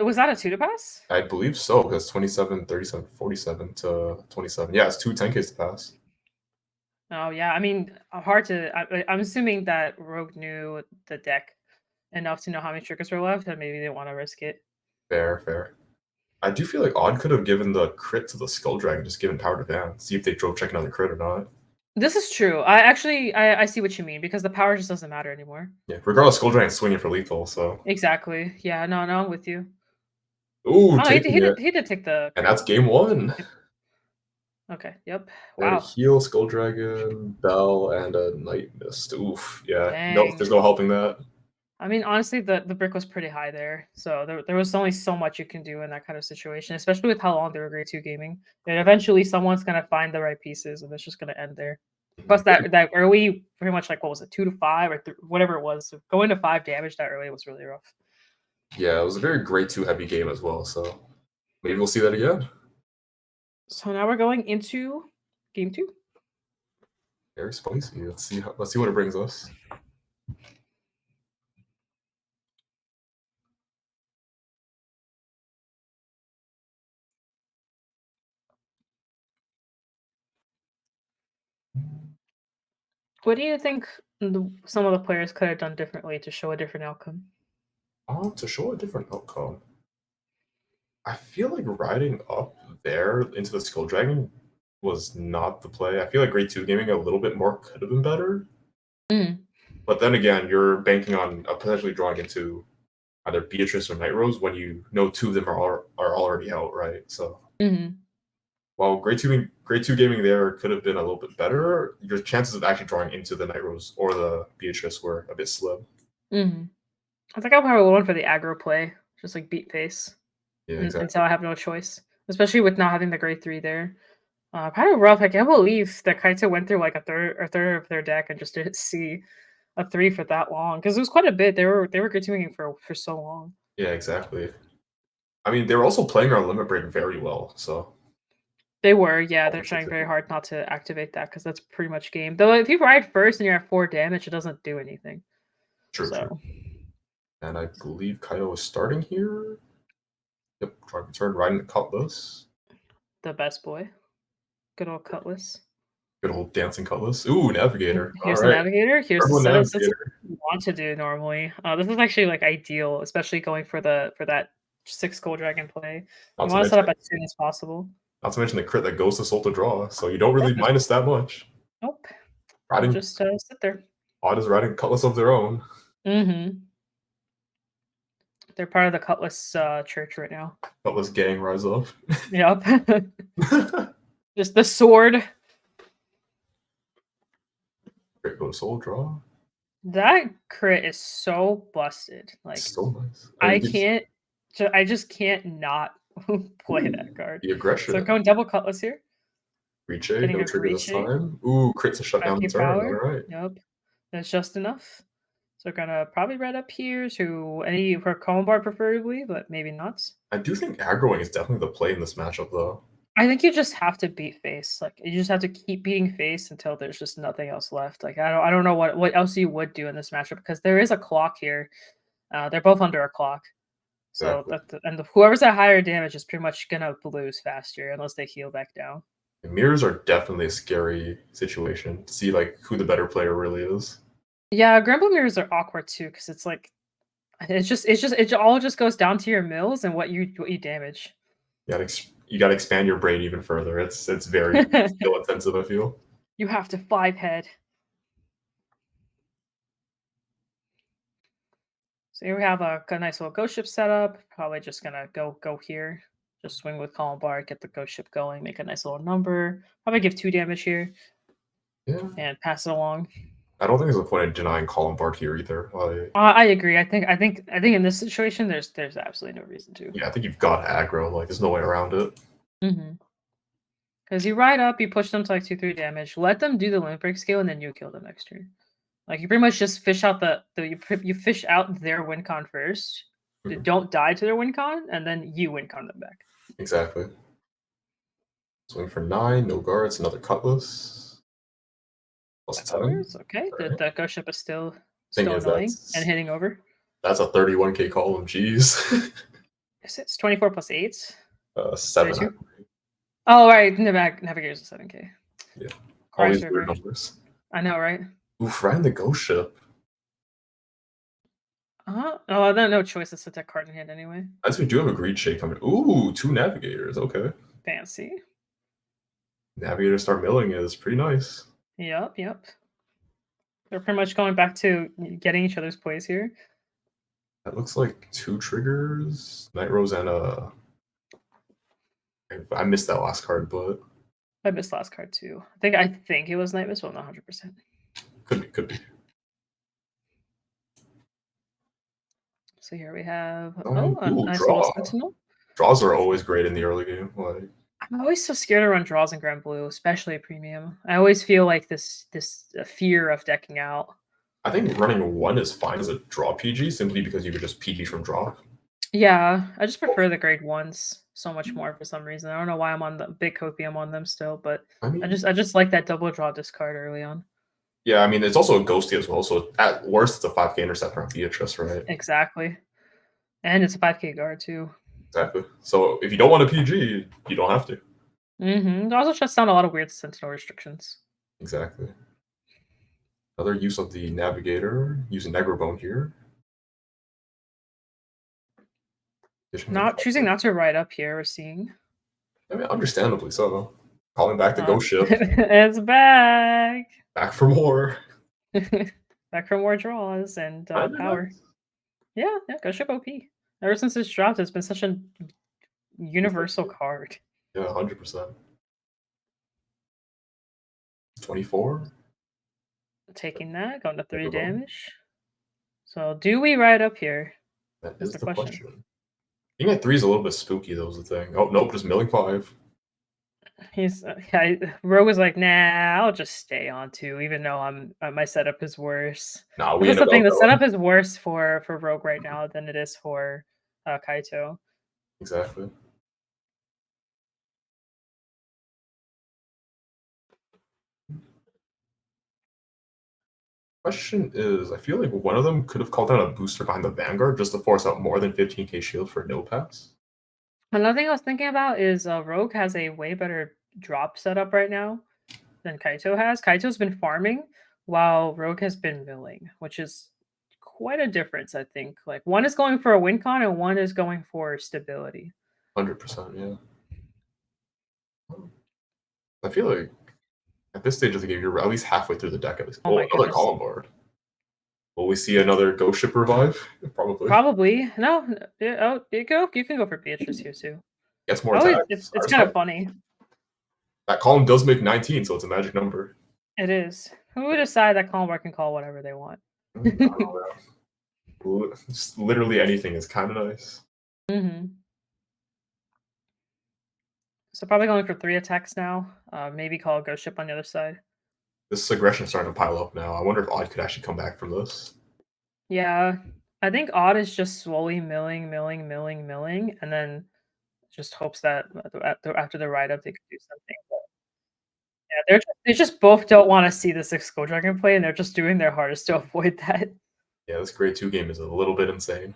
Was that a 2 to pass? I believe so, because 27, 37, 47 to 27. Yeah, it's 2 10Ks to pass. Oh yeah, I mean, hard to. I'm assuming that Rogue knew the deck enough to know how many triggers were left, and maybe they want to risk it. Fair. I do feel like Odd could have given the crit to the Skull Dragon, just given Power to Ban. See if they drove check another crit or not. This is true. I see what you mean because the power just doesn't matter anymore. Yeah, regardless, Skull Dragon's swinging for lethal, so. Exactly. Yeah. No, I'm with you. Ooh, he did take the. And that's game 1. Okay. Yep. Wow. Heal, Skull Dragon, Bell, and a Night Mist. Oof. Yeah. Dang. No, there's no helping that. I mean, honestly, the brick was pretty high there, so there was only so much you can do in that kind of situation, especially with how long they were grade 2 gaming. And eventually, someone's gonna find the right pieces, and it's just gonna end there. Plus, that early, pretty much like what was it, 2 to 5 or whatever it was, going to 5 damage that early was really rough. Yeah, it was a very grade 2 heavy game as well, so maybe we'll see that again. So now we're going into game 2. Very spicy. Let's see what it brings us. What do you think some of the players could have done differently to show a different outcome? To show a different outcome, I feel like riding up there into the Skull Dragon was not the play. I feel like grade 2 gaming a little bit more could have been better. But then again, you're banking on potentially drawing into either Beatrice or Night Rose when you know 2 of them are already out, right? So while grade 2 gaming there could have been a little bit better, your chances of actually drawing into the Night Rose or the Beatrice were a bit slim. I think I'll probably went for the aggro play, just like beat face. Yeah, exactly. Until I have no choice, especially with not having the grade 3 there. Kind of rough. I can't believe that Kaito went through like a third of their deck and just didn't see a 3 for that long, because it was quite a bit. They were grade 2ing for so long. Yeah, exactly. I mean, they were also playing our limit break very well, so. They were, yeah. They're trying very hard not to activate that because that's pretty much game. Though if you ride first and you're at 4 damage, it doesn't do anything. True. And I believe Kaito is starting here. Yep, trying to turn riding the Cutlass. The best boy. Good old Cutlass. Good old dancing Cutlass. Ooh, Navigator. Here's the Navigator. Here's the Navigator. want to do normally. This is actually like ideal, especially going for that 6 gold dragon play. Not You to want to set mention up as soon as possible. not to mention the crit that goes to Soul to draw, so you don't Yeah, really just minus that much. nope. You Riding just sit there. Odd is riding Cutlass of their own. Mm-hmm. They're part of the Cutlass church right now. Cutlass gang rise up. Yep. Just the sword. Crit go to Soul draw. That crit is so busted. Like So nice. I can't. I just can't not play that card. The So aggression. going double Cutlass here. Reach, Getting no a trigger this Reach. time. Ooh, crit to shut down the 5k turn. power. All right. Yep. That's just enough. So we're gonna probably red up here to any for combo bar preferably, but maybe not. I do think aggroing is definitely the play in this matchup, though. I think you just have to beat face. Like you just have to keep beating face until there's just nothing else left. Like I don't know what else you would do in this matchup because there is a clock here. They're both under a clock. So Exactly. whoever's at higher damage is pretty much gonna lose faster unless they heal back down. Mirrors are definitely a scary situation to see like who the better player really is. Yeah, Grandpa mirrors are awkward too because it's like it all just goes down to your mills and what you damage. You gotta expand your brain even further. It's very skill intensive, I feel. You have to 5-head. So here we have a nice little ghost ship setup. Probably just gonna go here. Just swing with column bar, get the ghost ship going, make a nice little number. Probably give 2 damage here. Yeah. And pass it along. I don't think there's a point in denying column bar here either. I agree. I think in this situation there's absolutely no reason to. Yeah, I think you've got aggro. Like there's no way around it. Because you ride up, you push them to like 2-3 damage. Let them do the limit break skill, and then you kill them next turn. Like you pretty much just fish out you fish out their win con first. Don't die to their win con, and then you win con them back. Exactly. Swing for 9, no guards, another Cutlass. Plus 10. Okay, Right. the ghost ship is still annoying and hitting over. That's a 31k column. Jeez. It's 24 plus 8. 7. 32? Oh right, Navigator's a 7k. Yeah. All these weird numbers. I know, right? Oof, riding the ghost ship. Oh, no choice to set that card in hand anyway. As we do have a greed shake coming. Ooh, 2 navigators. Okay. Fancy. Navigators start milling is pretty nice. Yep. They're pretty much going back to getting each other's plays here. That looks like 2 triggers. Night Rose and I missed that last card, but I missed last card too. I think it was Night Mist, but I'm not 100%. Could be. So here we have a nice draw. little Sentinel. Draws are always great in the early game. Like I'm always so scared to run draws in Grand Blue, especially at premium. I always feel like this fear of decking out. I think running 1 is fine as a draw PG simply because you could just PG from draw. Yeah, I just prefer the grade 1s so much more for some reason. I don't know why I'm on the big copium on them still, but I just like that double draw discard early on. Yeah, I mean it's also a ghosty as well, so at worst it's a 5k interceptor on Beatrice, right? Exactly. And it's a 5k guard too. Exactly. So if you don't want a PG, you don't have to. It also shuts down a lot of weird Sentinel restrictions. Exactly. Another use of the Navigator, using Negrobone here. Choosing not to ride up here, we're seeing. I mean, understandably so. Calling back the ghost ship. It's back. Back for more. Back for more draws and power. Yeah, ghost ship OP. Ever since it's dropped, it's been such a universal card. Yeah, 100%. 24. Taking that, going to 3 damage. So do we ride up here? That is the question. Being at 3 is a little bit spooky, though, is the thing. Oh, nope, just milling 5. He's Rogue was like, nah, I'll just stay on 2, even though my setup is worse. Nah, that's the thing. The setup is worse for Rogue right now than it is for Kaito. Exactly. Question is, I feel like one of them could have called down a booster behind the Vanguard just to force out more than 15k shield for no pass. Another thing I was thinking about is Rogue has a way better drop setup right now than Kaito has. Kaito's been farming while Rogue has been milling, which is quite a difference, I think. Like one is going for a win con and one is going for stability. 100%, yeah. I feel like at this stage of the game, you're at least halfway through the deck at least. Oh Oh, my another goodness. column board. Will we see another Ghost Ship revive? Probably. Probably. No. Oh, you can go for Beatrice here too. Gets more Oh, attacks. I it's kind of respect. funny. That column does make 19, so it's a magic number. It is. Who would decide that Colmar can call whatever they want? I don't know, man. Just literally anything is kind of nice. So probably going for 3 attacks now. Maybe call a Ghost Ship on the other side. This aggression is starting to pile up now. I wonder if Odd could actually come back from this. Yeah, I think Odd is just slowly milling, and then just hopes that after the write up they could do something. But yeah, they just both don't want to see the 6 Gold Dragon play, and they're just doing their hardest to avoid that. Yeah, this grade 2 game is a little bit insane.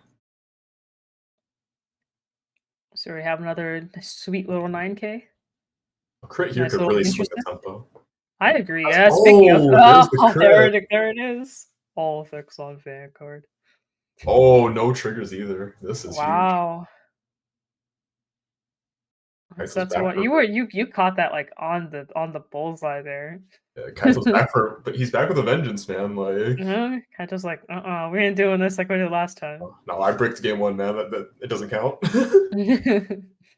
So we have another sweet little 9K. A crit here Nice could little really swing the interesting. tempo. I agree. That's- Yeah, speaking of, there's the there it is. All fix on fan card. Oh, no triggers either. This is huge. Wow. Kaizo's That's back what for- you caught that like on the bullseye there. Yeah, Kaizo's back but he's back with a vengeance, man. Like, Kaizo's like, we ain't doing this like we did last time. no, I bricked game 1, man. That it doesn't count.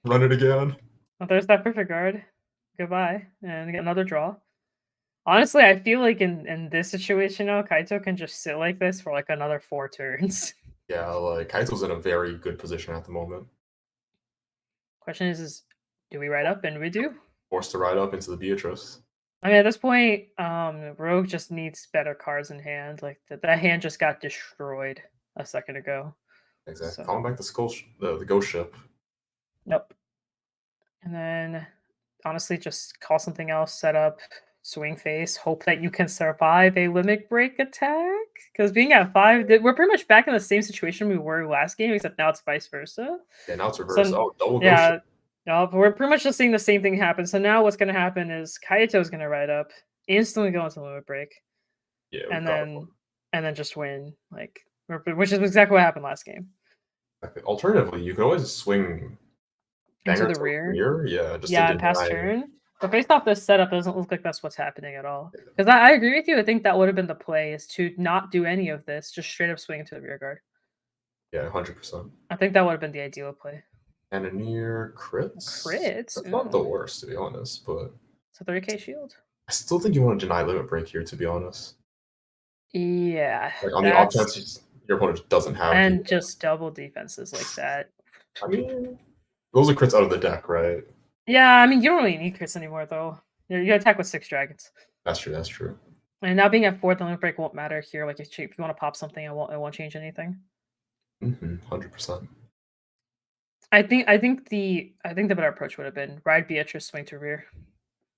Run it again. Well, there's that perfect guard. Goodbye, and get another draw. Honestly, I feel like in this situation now, Kaito can just sit like this for like another 4 turns. Yeah, like Kaizo's in a very good position at the moment. Question is do we ride up? And we do. Forced to ride up into the Beatrice. I mean, at this point, Rogue just needs better cards in hand. Like that hand just got destroyed a second ago. Exactly. So. Calling back the Ghost Ship. Nope. And then, honestly, just call something else. Set up swing face. Hope that you can survive a limit break attack. Because being at 5, we're pretty much back in the same situation we were last game, except now it's vice versa. Yeah, now it's reversed. So, double Ghost yeah. Ship. No, but we're pretty much just seeing the same thing happen. So now what's going to happen is Kaito's going to ride up, instantly go into limit break, Yeah, and then just win. Like, which is exactly what happened last game. Alternatively, you could always swing Into the rear. Yeah, just and pass turn. But based off this setup, it doesn't look like that's what's happening at all. Because I agree with you. I think that would have been the play, is to not do any of this, just straight up swing into the rear guard. Yeah, 100%. I think that would have been the ideal play. And a near crits. Crits? That's not the worst, to be honest, but it's a 30k shield. I still think you want to deny limit break here, to be honest. Yeah. Like on the off chance your opponent doesn't have and just double defenses like that. I mean, those are crits out of the deck, right? Yeah, I mean, you don't really need crits anymore, though. You attack with 6 dragons. That's true. That's true. And now being at 4th, the limit break won't matter here. Like if you want to pop something, it won't change anything. 100%. I think the better approach would have been ride Beatrice, swing to rear.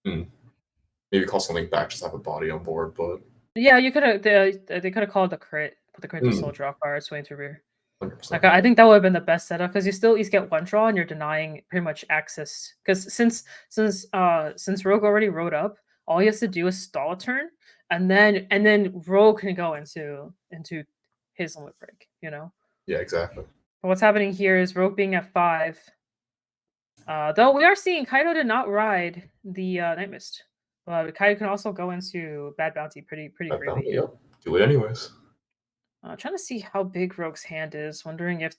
Maybe call something back, just have a body on board, but yeah, you could have. They could have called the crit, put the crit to soul draw card, swing to rear. 100%. Like I think that would have been the best setup, because you still at least get 1 draw and you're denying pretty much access. Because since Rogue already rode up, all he has to do is stall a turn, and then Rogue can go into his limit break. You know. Yeah, exactly. But what's happening here is Rogue being at 5. Though we are seeing Kaito did not ride the Night Mist. Kaito can also go into Bad Bounty pretty freely. Yep. Do it anyways. Trying to see how big Rogue's hand is. Wondering if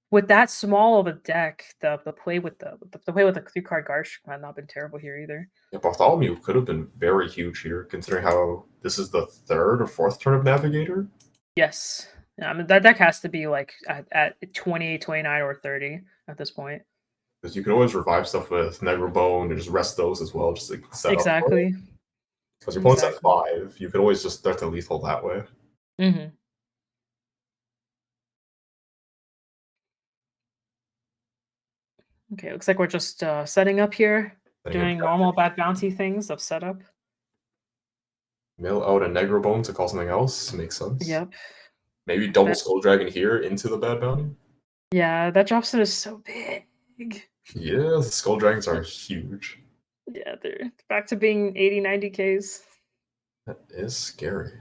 with that small of a deck, the play with the 3-card Garsh might not been terrible here either. Yeah, Bartholomew could have been very huge here, considering how this is the 3rd or 4th turn of Navigator. Yes. Yeah, I mean, that deck has to be like at 20, 29, or 30 at this point. Because you can always revive stuff with Negrabone and just rest those as well, just like set exactly. Because your opponent's at 5, you could always just start to lethal that way. Okay, looks like we're just setting up here, doing normal Bad Bounty things of setup. Mill out a Negrabone to call something else makes sense. Yep. Maybe double Skull Dragon here into the Bad Bounty. Yeah, that drop set is so big. Yeah, the Skull Dragons are huge. Yeah, they're back to being 80, 90Ks. That is scary.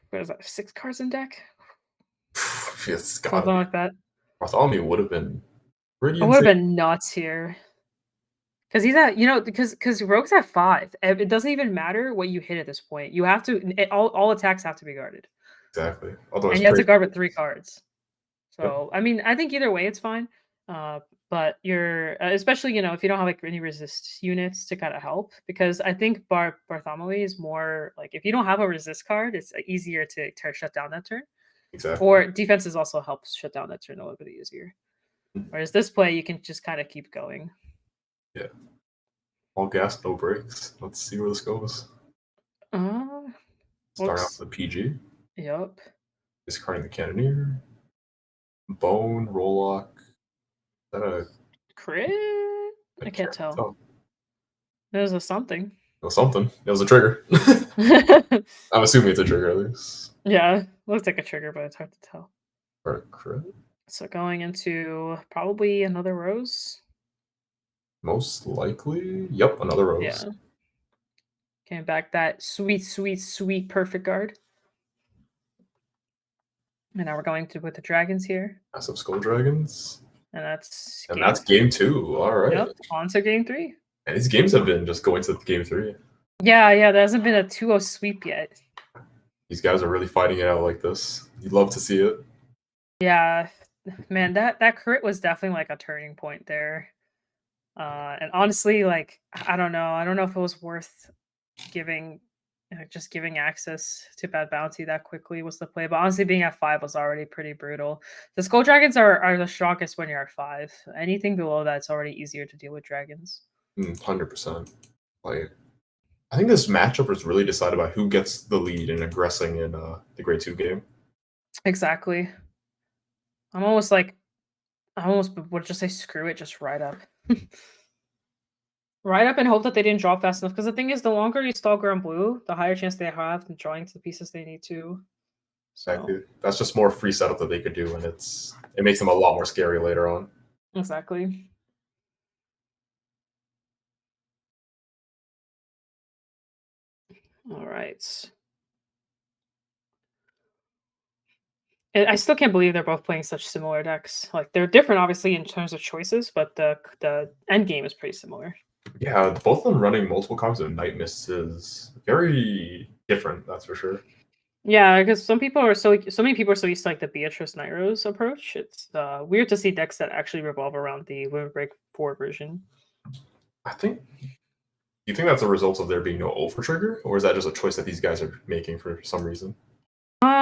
What is that, 6 cards in deck? It's gotta Something be. like that. Bartholomew would have been pretty It would have insane. been nuts here. Because he's at, because Rogue's at 5. It doesn't even matter what you hit at this point. You have to, all attacks have to be guarded. Exactly. Although And it's you have to crazy. guard with 3 cards. Yep. So, I mean, I think either way it's fine. But you're, especially, if you don't have like any resist units to kind of help, because I think Bartholomew is more like if you don't have a resist card, it's easier to shut down that turn. Exactly. Or defenses also helps shut down that turn a little bit easier. Mhm. Whereas this play, you can just kind of keep going. Yeah. All gas, no brakes. Let's see where this goes. Uh, Start out Looks. with the PG. Yep. Discarding the Cannoneer. Bone, Rollock. Is that a Crit? I can't can't tell. tell. There's a something. It was something. It was a trigger. I'm assuming it's a trigger at least. Yeah, looks like a trigger, but it's hard to tell. Or a crit. So going into probably another rose. Most likely. Yep, another rose. Yeah. Came back that sweet, sweet, sweet perfect guard. And now we're going to with the dragons here. Massive Skull Dragons. And that's And game. that's game 2. All right. Yep. On to game 3. And these games have been just going to game 3. Yeah, there hasn't been a 2-0 sweep yet. These guys are really fighting it out like this. You'd love to see it. Yeah. Man, that crit was definitely like a turning point there. And honestly, like, I don't know. I don't know if it was worth giving just giving access to Bad Bounty that quickly was the play. But honestly, being at 5 was already pretty brutal. The Skull Dragons are the strongest when you're at 5. Anything below that, it's already easier to deal with dragons. 100%. Like, I think this matchup was really decided by who gets the lead in aggressing in the grade 2 game. Exactly. I almost would just say screw it, just ride up. Ride up and hope that they didn't draw fast enough. Because the thing is, the longer you stall ground blue, the higher chance they have in drawing to the pieces they need to. So Exactly. That's just more free setup that they could do, and it makes them a lot more scary later on. exactly. All right. I still can't believe they're both playing such similar decks. Like they're different, obviously, in terms of choices, but the end game is pretty similar. Yeah, both of them running multiple copies of Night Mist is very different. That's for sure. Yeah, because so many people are so used to like the Beatrice Night Rose approach. It's weird to see decks that actually revolve around the Women Break 4 version. I think. Do you think that's a result of there being no OuterTrigger, or is that just a choice that these guys are making for some reason?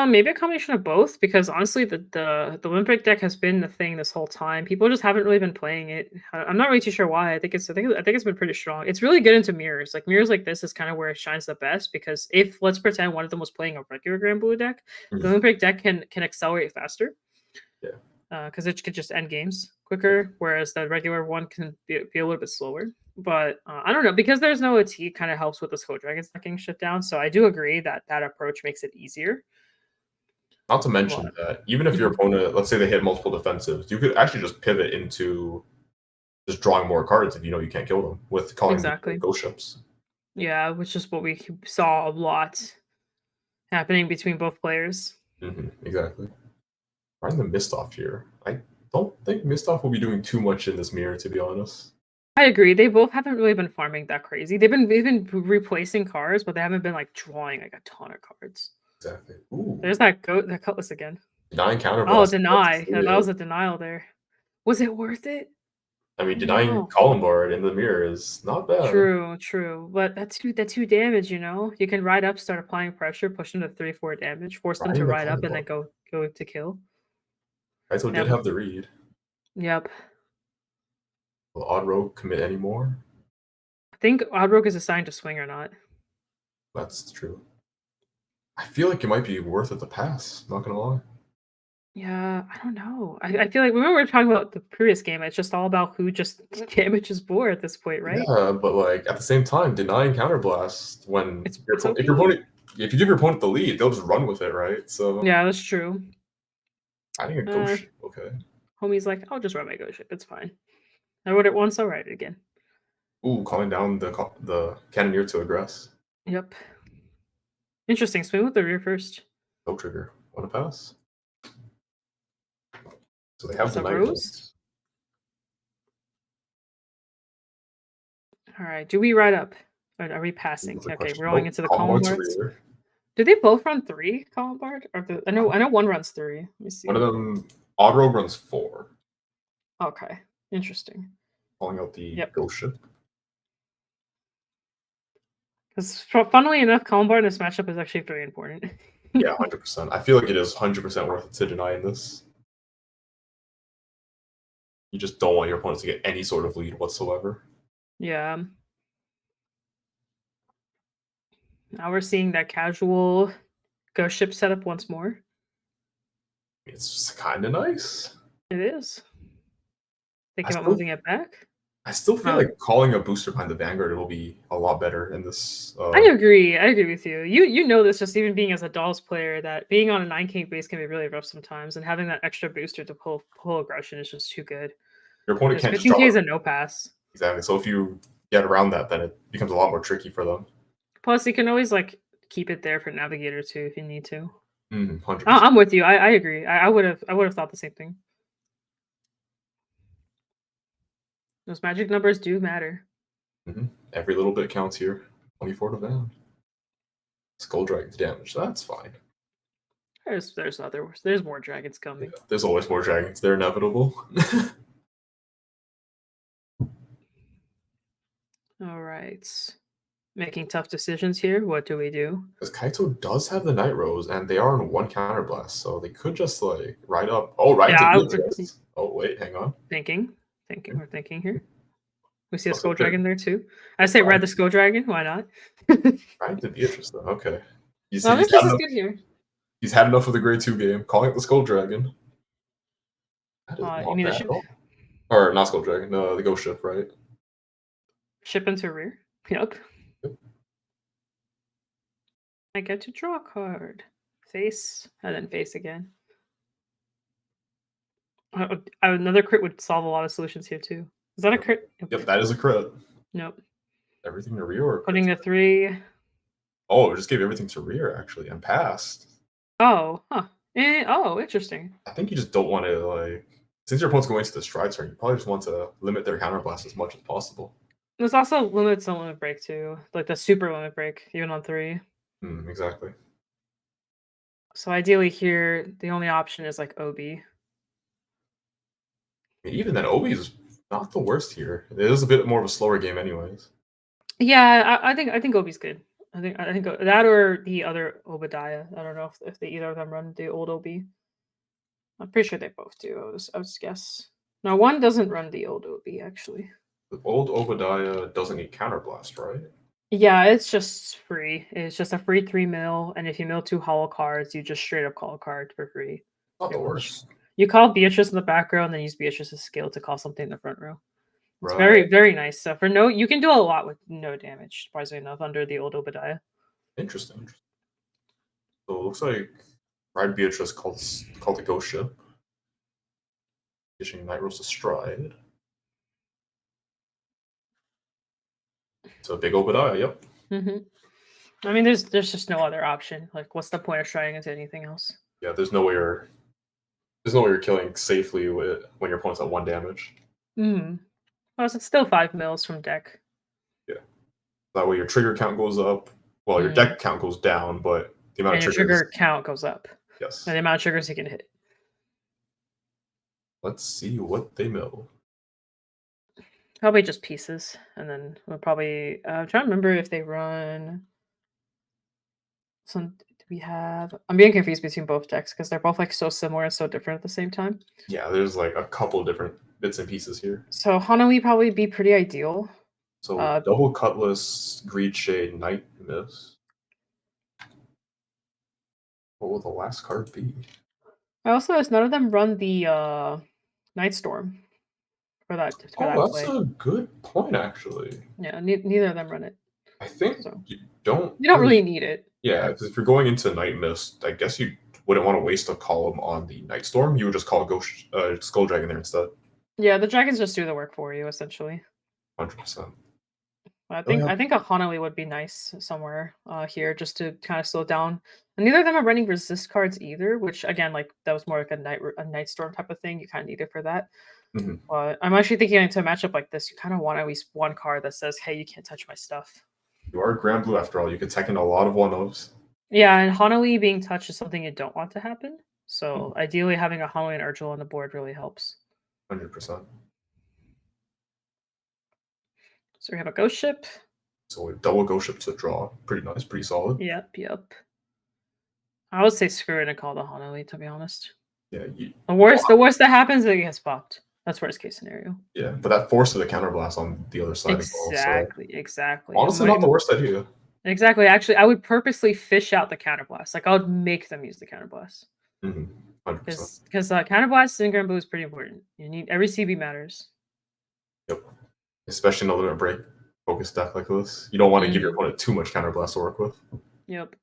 Maybe a combination of both, because honestly, the Olympic deck has been the thing this whole time. People just haven't really been playing it. I'm not really too sure why. I think it's been pretty strong. It's really good into mirrors. Like mirrors like this is kind of where it shines the best, because if let's pretend one of them was playing a regular Grand Blue deck, the Olympic deck can accelerate faster. Yeah. Because it could just end games quicker, whereas the regular one can be a little bit slower. But I don't know, because there's no OT, kind of helps with the Skull Dragons getting shut down. So I do agree that approach makes it easier. Not to mention that even if your opponent, let's say they hit multiple defensives, you could actually just pivot into just drawing more cards if you know you can't kill them with calling ghost ships. Yeah, which is what we saw a lot happening between both players. Exactly. Trying the Mist off here. I don't think Mist off will be doing too much in this mirror, to be honest. I agree. They both haven't really been farming that crazy. They've been replacing cards, but they haven't been like drawing like a ton of cards. Exactly. Ooh. There's that Cutlass again. Denying counterblast. Oh, deny. That was a denial there. Was it worth it? I mean, denying Column Board in the mirror is not bad. True. But that's two damage, You can ride up, start applying pressure, push them to 3-4 damage, force them to ride up, and then go to kill. Kaito did have the read. Yep. Will Odd Rogue commit anymore? I think Odd Rogue is assigned to swing or not. That's true. I feel like it might be worth it to pass, not gonna lie. Yeah, I don't know. I feel like remember we were talking about the previous game, it's just all about who just damages board at this point, right? Yeah, but like at the same time, denying counterblast when It's if you give your opponent the lead, they'll just run with it, right? So yeah, that's true. I think a ghost ship, okay. Homie's like, I'll just run my ghost ship. It's fine. I wrote it once, I'll write it again. Ooh, calling down the Cannoneer to aggress. Yep. Interesting. Swing with the rear first. No trigger. Want to pass? So they have the So Night Rose. Rose. All right. Do we ride up? Or are we passing? That's a Okay, question. we're going Nope. into the Column column to boards. rear. Do they both run 3 column board? Or I know one runs 3. Let me see. One of them, Auto runs 4. Okay. Interesting. Calling out the Yep. ghost ship. Because funnily enough, column board in this matchup is actually very important. Yeah, 100%. I feel like it is 100% worth it to deny in this. You just don't want your opponent to get any sort of lead whatsoever. Yeah. Now we're seeing that casual ghost ship setup once more. It's kind of nice. It is. Thinking about still- moving it back. I still feel like calling a booster behind the Vanguard will be a lot better in this. I agree. I agree with you. You know this just even being as a Dolls player that being on a 9K base can be really rough sometimes, and having that extra booster to pull aggression is just too good. Your opponent can't just 15K is a no pass. Exactly. So if you get around that, then it becomes a lot more tricky for them. Plus, you can always like keep it there for Navigator too if you need to. 100%. I'm with you. I agree. I would have thought the same thing. Those magic numbers do matter. Every little bit counts here. 24 to van. Skull Dragon's damage. That's fine. There's more dragons coming. Yeah, there's always more dragons. They're inevitable. All right. Making tough decisions here. What do we do? Because Kaito does have the Night Rose, and they are on 1 counterblast, so they could just like ride up. Oh, right to Beatrice. Oh, wait, hang on. We're thinking here. We see a That's Skull okay. Dragon there too. I say ride the Skull Dragon. Why not? Right to Beatrice, though. Okay. Beatrice is good here. He's had enough of the Grade 2 game. Calling it the Skull Dragon. That is not you mean bad the ship? at all. Or not Skull Dragon, the Ghost Ship, right? Ship into rear. Yep. I get to draw a card. Face, and then face again. Another crit would solve a lot of solutions here too. Is that a crit? Yep, that is a crit. Nope. Everything to rear or Putting the 3. Oh, it just gave everything to rear actually and passed. Oh, huh. Oh, interesting. I think you just don't want to like since your opponent's going to the stride turn, you probably just want to limit their counterblast as much as possible. There's also limits on limit break too, like the super limit break, even on 3. Exactly. So ideally here, the only option is like OB. I mean, even then, OB is not the worst here. It is a bit more of a slower game, anyways. Yeah, I think OB's good. I think that or the other Obadiah. I don't know if they either of them run the old OB. I'm pretty sure they both do. I would just guess. No, one doesn't run the old OB actually. The old Obadiah doesn't need counterblast, right? Yeah, it's just free. It's just a free 3 mil, and if you mill 2 hollow cards, you just straight up call a card for free. Not the worst. You call Beatrice in the back row, and then use Beatrice's skill to call something in the front row. It's Right. very, very nice. So for no, you can do a lot with no damage, surprisingly enough, under the old Obadiah. Interesting. So it looks like Ride Beatrice called the Ghost Ship. Issuing Night Rose to stride. So big Obadiah, yep. I mean, there's just no other option. Like, what's the point of striding into anything else? Yeah, there's no way you're killing safely when your opponent's at 1 damage. Well, it's still 5 mils from deck. Yeah. That way your trigger count goes up. Well, your deck count goes down, but the amount of triggers... your trigger count goes up. Yes. And the amount of triggers you can hit. Let's see what they mill. Probably just pieces. And then we'll probably... I'm trying to remember if they run... Do we have... I'm being confused between both decks because they're both like so similar and so different at the same time. Yeah, there's like a couple different bits and pieces here. So Hanoi probably be pretty ideal. So double Cutlass, Greed Shade, Night Miss. What will the last card be? I also noticed none of them run the Night Storm for that. That's a good point, actually. Yeah, neither of them run it. I think So. you don't really need it. Yeah, because if you're going into Night Mist, I guess you wouldn't want to waste a column on the Night Storm. You would just call Skull Dragon there instead. Yeah, the dragons just do the work for you, essentially. 100%. I Oh think yeah. I think a Hanami would be nice somewhere here just to kind of slow down. And neither of them are running resist cards either, which again, like that was more like a night storm type of thing. You kind of need it for that. Mhm. But I'm actually thinking into a matchup like this, you kind of want at least one card that says, "Hey, you can't touch my stuff." You are Grand Blue after all. You could tech in a lot of one-ofs. Yeah, and Hanami being touched is something you don't want to happen. Mhm. So ideally, having a Hanami and Urgel on the board really helps. 100%. So we have a Ghost Ship. So a double ghost ship to draw. Pretty nice, pretty solid. Yep, yep. I would say screw it and call the Hanami, to be honest. Yeah, The worst that happens is it gets popped. That's worst case scenario. yeah, but that forces a counterblast on the other side as well. So Exactly, exactly. honestly, not the worst idea. Exactly. Actually, I would purposely fish out the counterblast. Like I would make them use the counterblast 100%. because counterblast in Grand Blue is pretty important. You need every CB matters. Yep. Especially in a limit break focus deck like this. You don't want to give your Mhm. opponent too much counterblast to work with. Yep.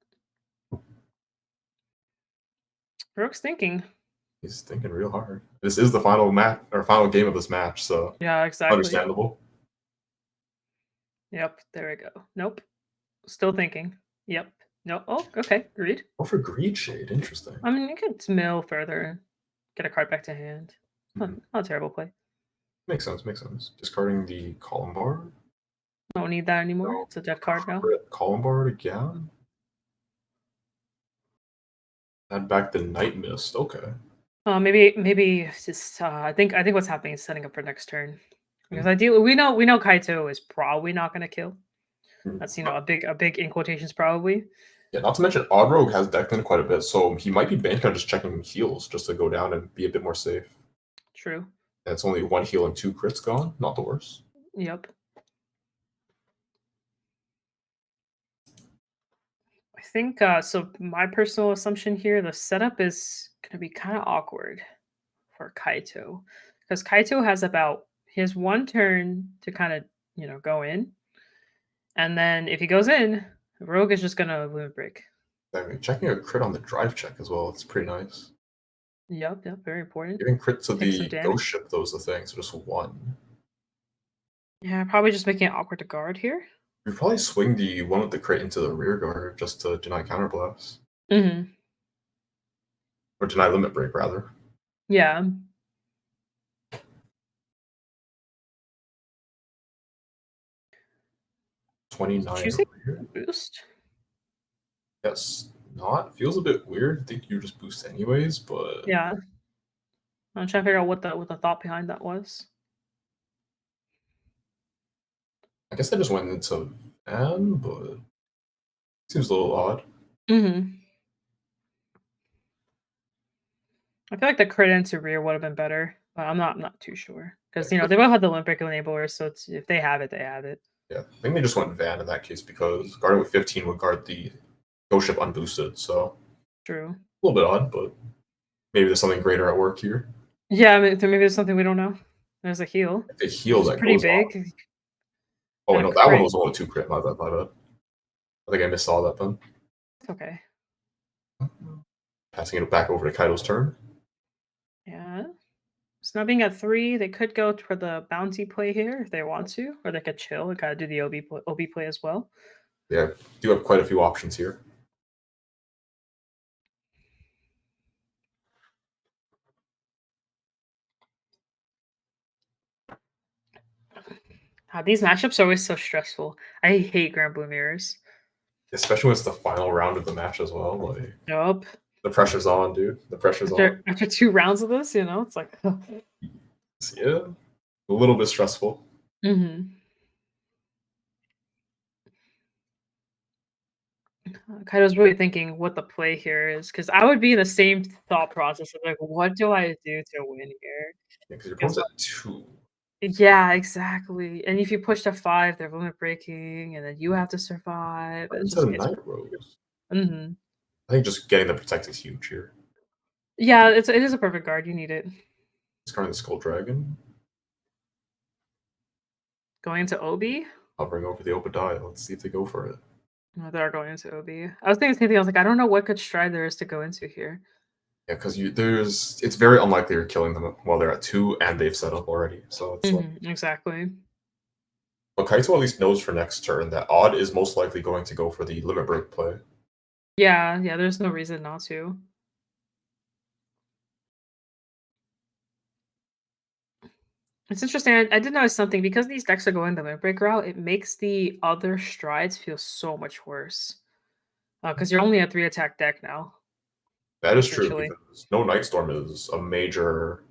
Brooke's thinking. He's thinking real hard. This is the final match or final game of this match, so Yeah, exactly. understandable. Yep. There we go. Nope. Still thinking. Yep. No. Oh, okay. Agreed. Oh, for Greed Shade, interesting. I mean, you could mill further, get a card back to hand. Mhm. Not a terrible play. Makes sense, makes sense. Discarding the column bar. Don't need that anymore. No, It's a dead card now. column bar again. Add back the Night Mist. Okay. Maybe it's just I think what's happening is setting up for next turn. Because Mhm. ideally we know Kaito is probably not gonna kill. Mhm. That's a big in quotations probably. Yeah, not to mention Odd Rogue has decked in quite a bit, so he might be banking on just checking heals just to go down and be a bit more safe. True. And it's only one heal and two crits gone. Not the worst. Yep. I think so my personal assumption here, the setup is gonna be kind of awkward for Kaito. Because Kaito has about his one turn to kind of, go in. And then if he goes in, Rogue is just gonna limit break. I mean, checking a crit on the drive check as well. It's pretty nice. Yep, yep, very important. Giving crit to Take some the ghost damage. ship, though, is the thing. So just one. Yeah, probably just making it awkward to guard here. You probably swing the one with the crit into the rear guard just to deny counterblast. Hmm. Or deny limit break, rather. Yeah. 29 Choosing over here. boost. Yes. Not. Feels a bit weird. I think you just boost anyways, but Yeah. I'm trying to figure out what the thought behind that was. I guess I just went into Van, but seems a little odd. Hmm. I feel like the crit into rear would have been better, but I'm not too sure because Yeah, they both had the Olympic enablers, so it's if they have it, they have it. yeah, I think they just went Van in that case because guarding with 15 would guard the ghost ship unboosted, so True. a little bit odd, but maybe there's something greater at work here. Yeah, I mean, maybe there's something we don't know. There's a heal, The which heal is that pretty goes on. big, Oh, and wait, a no, that one crit. was only two crit. My bad, my bad. I think I missed all that then. It's okay. Passing it back over to Kaido's turn. Yeah. So now being at 3, they could go for the bounty play here if they want to, or they could chill and kind of do the OB play as well. Yeah, do have quite a few options here. These matchups are always so stressful. I hate Grand Blue mirrors. Especially when it's the final round of the match as well. Like Nope. the pressure's on, dude. The pressure's on. After 2 rounds of this, it's like, Yeah, a little bit stressful. hmm. Kaido's really thinking what the play here is because I would be in the same thought process of like, what do I do to win here? Because your Because opponent's at 2. yeah, exactly. And if you push to 5, they're limit breaking, and then you have to survive. It Instead just of gets. Night Rose. Hmm. I think just getting the protect is huge here. Yeah, it is a perfect guard. You need it. Discarding the Skull Dragon. Going into OB? Hovering over the Obadiah. Let's see if they go for it. No, they are going into OB. I was thinking the same thing. I was like, I don't know what good stride there is to go into here. Yeah, because it's very unlikely you're killing them while they're at 2 and they've set up already. So it's like Exactly. But Kaito at least knows for next turn that Odd is most likely going to go for the limit break play. Yeah, there's no reason not to. It's interesting. I did notice something because these decks are going the limit break route. It makes the other strides feel so much worse because you're only a 3 attack deck now, That is true essentially. because no Nightstorm is a major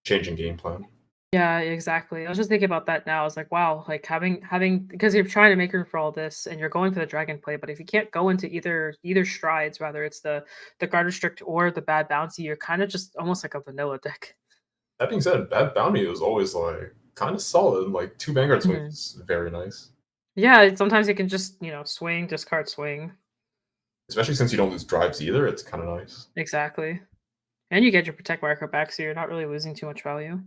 change in game plan. Yeah, exactly. I was just thinking about that now. I was like, wow, like having because you're trying to make room for all this and you're going for the dragon play, but if you can't go into either strides, whether it's the guard restrict or the bad bouncy, you're kind of just almost like a vanilla deck. That being said, Bad Bounty is always like kind of solid. Like 2 Vanguard swings Mhm. is very nice. Yeah, sometimes you can just, swing, discard, swing. Especially since you don't lose drives either, it's kind of nice. Exactly. And you get your protect marker back, so you're not really losing too much value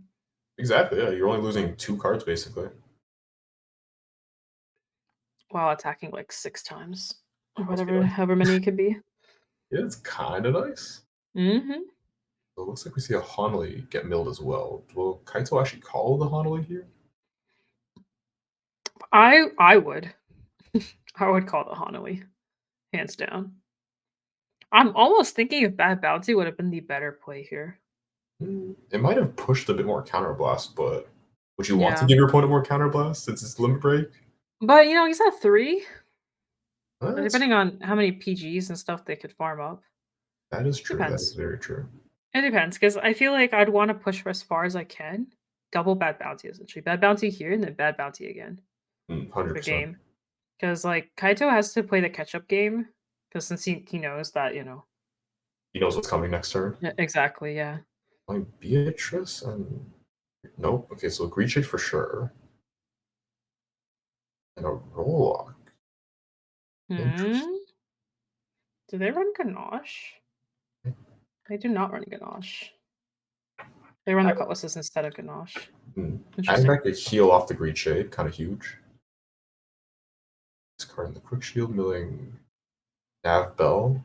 Exactly, yeah. You're only losing 2 cards basically. while attacking like 6 times or Must be whatever, nice. however many it could be. Yeah, it's kind of nice. Hmm. So it looks like we see a Hanali get milled as well. Will Kaito actually call the Hanali here? I would. I would call the Hanali, hands down. I'm almost thinking if Bad Bounty would have been the better play here. It might have pushed a bit more counterblast, but would you want to Yeah. give your opponent more counterblast since it's limit break? But, he's at 3, That's depending on how many PGs and stuff they could farm up. that is true. That is Depends. very true. It depends, because I feel like I'd want to push for as far as I can. Double Bad Bounty, essentially. Bad Bounty here and then Bad Bounty again for the 100%. game. Because, like, Kaito has to play the catch-up game, because since he knows that, He knows what's coming next turn. Yeah, exactly, yeah. Like Beatrice and nope. Okay, so Greechade for sure. And a Rollock. Interesting. Hmm? Do they run Ganache? They do not run Ganache. They run the Cutlasses instead of Ganache. Adding Interesting. back a heal off the Greechade, kind of huge. Discarding the Quick Shield, milling Nav Bell.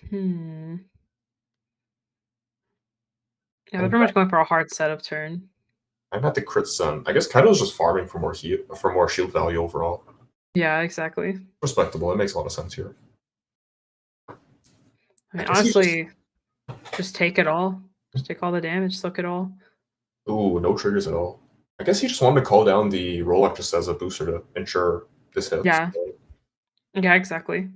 Hmm. Yeah, they're And pretty much going for a hard setup turn. I'm at the Crit Sun. I guess Kaido's just farming for more heal, for more shield value overall. Yeah, exactly. Respectable. It makes a lot of sense here. I I mean, guess he just honestly, just take it all. Just take all the damage, suck it all. ooh, no triggers at all. I guess he just wanted to call down the Rollock just as a booster to ensure this hits. Yeah. Yeah, exactly.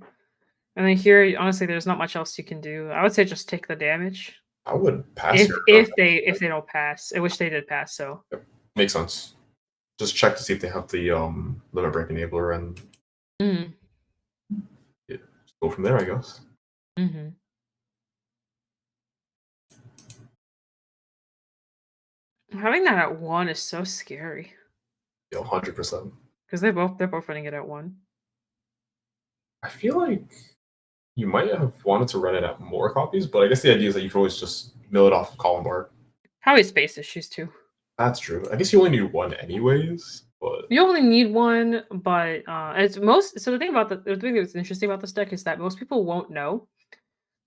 And then here, honestly, there's not much else you can do. I would say just take the damage. I would pass If here. if they don't pass. I wish they did pass, so. Makes sense. Just check to see if they have the limit break enabler and Mm. yeah, just go from there, I guess. Mm-hmm. Having that at 1 is so scary. Yeah, 100%. Because they're both running it at 1. I feel like you might have wanted to run it at more copies, but I guess the idea is that you can always just mill it off of column bar. Probably space issues too. That's true. I guess you only need one anyways, but You only need one, but it's most so the thing about the thing that's interesting about this deck is that most people won't know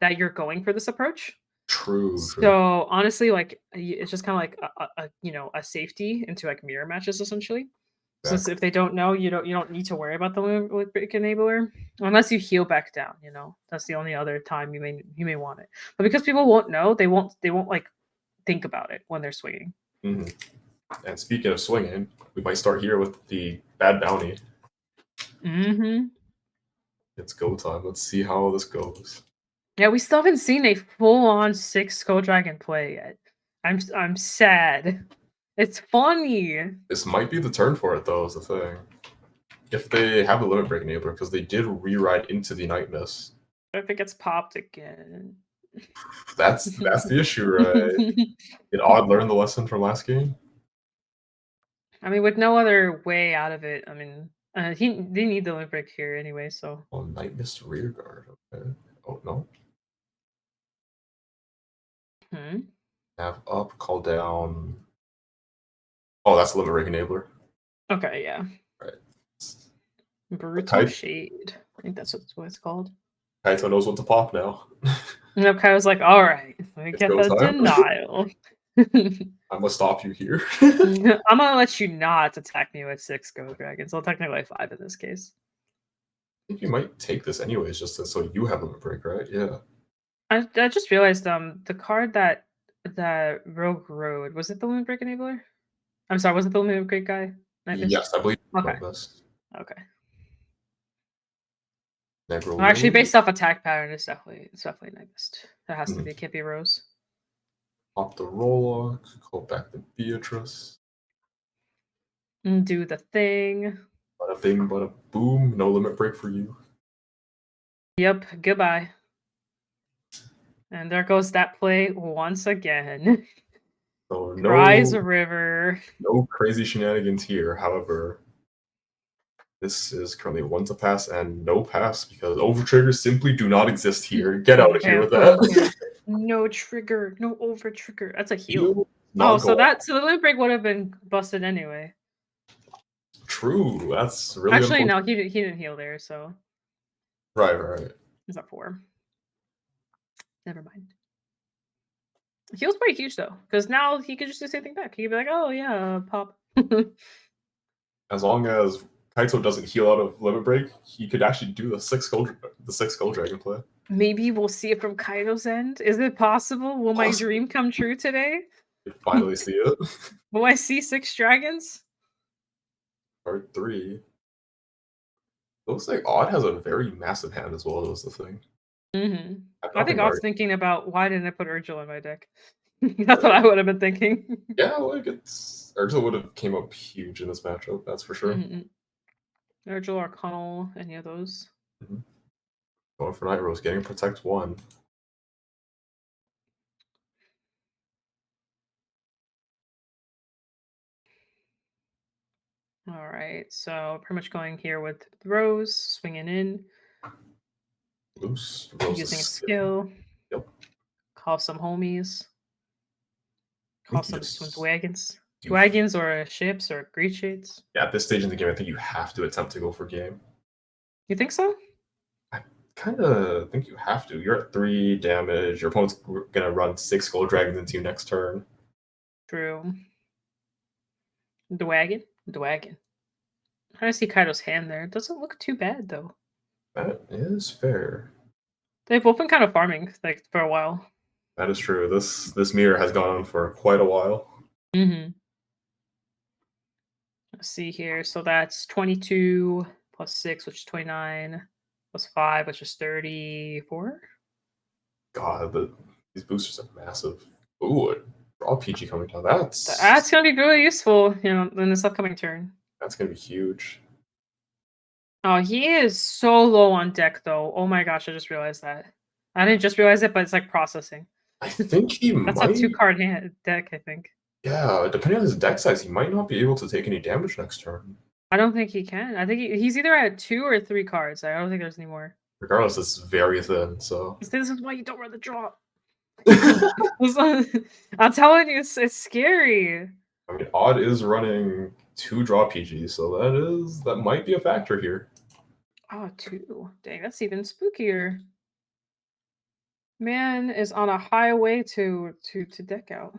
that you're going for this approach. true. So honestly, like it's just kind of like a safety into like mirror matches essentially. Since Exactly. if they don't know, you don't need to worry about the limit break enabler unless you heal back down. That's the only other time you may want it. But because people won't know, they won't like think about it when they're swinging. Mm-hmm. And speaking of swinging, we might start here with the Bad Bounty. Mm-hmm. It's go time. Let's see how this goes. Yeah, we still haven't seen a full-on 6 Skull Dragon play yet. I'm sad. It's funny. This might be the turn for it, though, is the thing. If they have a limit break enabler, because they did rewrite into the Night Mist. If it gets popped again. That's the issue, right? Did Odd learn the lesson from last game? I mean, with no other way out of it, I mean, they need the limit break here anyway, so. Oh, Night Mist rear guard. Okay. Oh no. Hmm. Have up, call down. Oh, that's limit break enabler. Okay, yeah. Right. Brutal Shade. I think that's what it's called. Kaito knows what to pop now. And okay, I was like, all right, let me It's get go the time. denial. I must stop you here. I'm gonna let you not attack me with 6 Go Dragons. Well, technically 5 in this case. I think you might take this anyways, just so you have limit break, right? Yeah. I just realized the card that Rogue Road, was it the Limit Break enabler? I'm sorry, was it the Limit Break guy? Night Mist? Yes, I believe Okay. this. Okay. Negro Well, actually, Lily. based off attack pattern, it's definitely Night Mist. That has to be Kippy Rose. Pop the Rollock, call back the Beatrice. Do the thing. Bada bing, bada boom. No limit break for you. Yep, goodbye. And there goes that play once again. So Rise River. no crazy shenanigans here. However, this is currently 1 to pass and no pass because OverTriggers simply do not exist here. Get out of here with that. No trigger, no OverTrigger. That's a heal. Heal, Oh, so the limit break would have been busted anyway. True. That's really actually no. He didn't heal there, so right. He's at 4. Never mind. Heal's pretty huge though, because now he could just do the same thing back. He could be like, "Oh yeah, pop." As long as Kaito doesn't heal out of limit break, he could actually do the 6 gold dragon play. Maybe we'll see it from Kaito's end. Is it possible? Will my dream come true today? You finally see it. Will I see 6 dragons? Part 3. Looks like Odd has a very massive hand as well, was the thing. I think I was thinking about why didn't I put Urgil in my deck? That's what I would have been thinking. Yeah, like Urgil would have came up huge in this matchup, that's for sure. Urgil or Connell, any of those. Going for Night Rose, getting Protect 1. All right, so pretty much going here with Rose, swinging in. Loose. Rose using a skill. Yep. Call some homies. Call some wagons. Wagons or ships or greed shades. Yeah, at this stage in the game, I think you have to attempt to go for game. You think so? I kind of think you have to. You're at 3 damage. Your opponent's gonna run 6 gold dragons into you next turn. True. The wagon. I see Kaito's hand there. It doesn't look too bad though. That is fair. They've both been kind of farming like for a while. That is true. This mirror has gone on for quite a while. Let's see here. So that's 22 plus 6, which is 29, plus 5, which is 34. God, these boosters are massive. Ooh, a draw PG coming down. That's gonna be really useful, in this upcoming turn. That's gonna be huge. Oh, he is so low on deck though. Oh my gosh, I just realized that. I didn't just realize it, but it's like processing. I think he That's might. a 2-card deck, I think. Yeah, depending on his deck size, he might not be able to take any damage next turn. I don't think he can. I think he's either at 2 or 3 cards. I don't think there's any more. Regardless, it's very thin, so... This is why you don't run the draw. I'm telling you, it's scary. I mean, Odd is running 2 draw PGs, so that might be a factor here. Oh, 2. Dang, that's even spookier. Man is on a highway to deck out.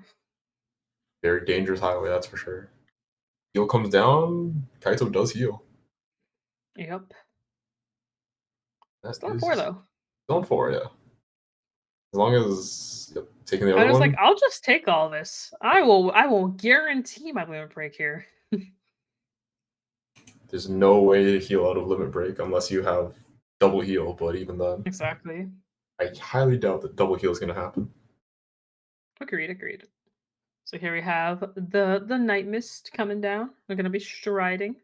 Very dangerous highway, that's for sure. Heal comes down, Kaito does heal. Yep. That's still on 4 though. Still on 4, yeah. As long as taking the other one. I was like, I'll just take all this. I will guarantee my limit break here. There's no way to heal out of limit break unless you have double heal, but even then. Exactly. I highly doubt that double heal is going to happen. Agreed. So here we have the Night Mist coming down. We're going to be striding.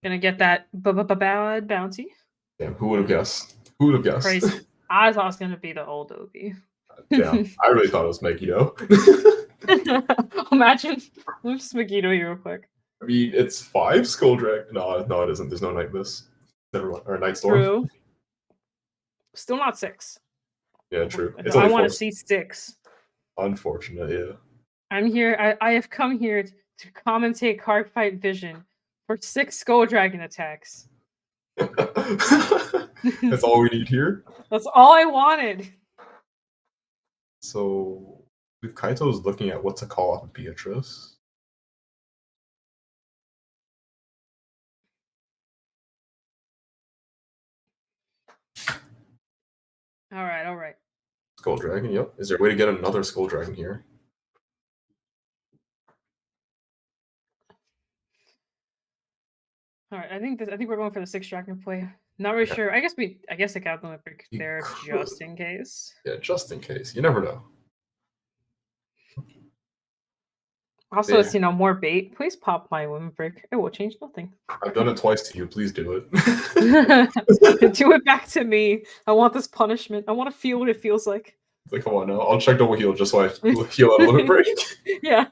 Gonna get that bad bounty. Damn, who would have guessed? Who would have guessed? Crazy. I thought it was gonna be the old Obi. Damn, I really thought it was Megiddo. Imagine. Let me just Megiddo here real quick. I mean, it's 5 Skull Drag. No, it isn't. There's no Night Mist. Never mind. Or Night Storm. True. Still not 6. Yeah, true. It's I want to see 6. Unfortunate, yeah. I'm here. I have come here to commentate Card Fight Vision for 6 Skull Dragon attacks. That's all we need here? That's all I wanted. So, believe Kaito is looking at what to call off of Beatrice. All right. Skull Dragon, yep. Is there a way to get another Skull Dragon here? All right, I think we're going for the 6 dragon play. Not really Yeah. sure. I guess I got the Olympic You there could. just in case. Yeah, just in case. You never know. Also, Yeah. it's more bait. Please pop my Olympic. It will change nothing. I've done it twice to you. Please do it. Do it back to me. I want this punishment. I want to feel what it feels like. It's like, come on now. I'll check double heal just so I heal out a limit break. Yeah.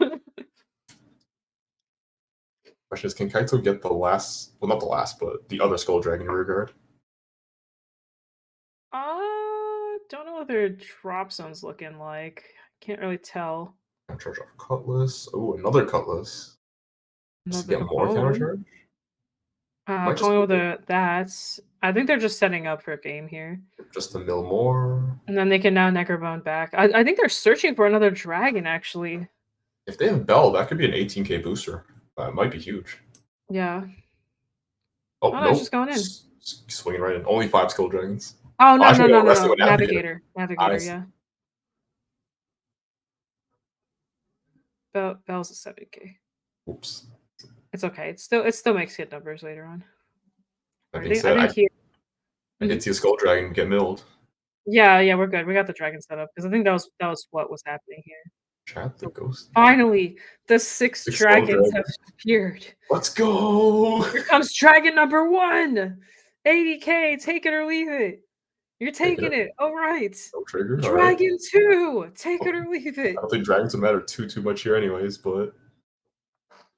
Question is, can Kaito get the last, well, not the last, but the other Skull Dragon rear guard? Don't know what their drop zone's looking like. Can't really tell. Charge off Cutlass. Oh, another Cutlass. Just to Another get more counter charge? Might just calling be over that's. I think they're just setting up for a game here. just to mill more. And then they can now Necrobone back. I think they're searching for another dragon, actually. If they have Bell, that could be an 18k booster. It might be huge. Yeah. Oh, no, nope. it's just going in. Swinging right in. Only 5 Skull Dragons. Oh, no, actually, no. Navigator. Navigator, yeah. Bell's a 7k. Oops. It's okay. It still makes hit numbers later on. That I being think said, I here. did see a Skull Dragon get milled. Yeah, we're good. We got the dragon set up because I think that was what was happening here. Chat the ghost. Finally, the 6 dragons have appeared. Let's go! Here comes dragon number 1. 80k, take it or leave it. You're taking it. All right. No trigger. Dragon 2, take it or leave it. I don't think dragons would matter too much here, anyways. But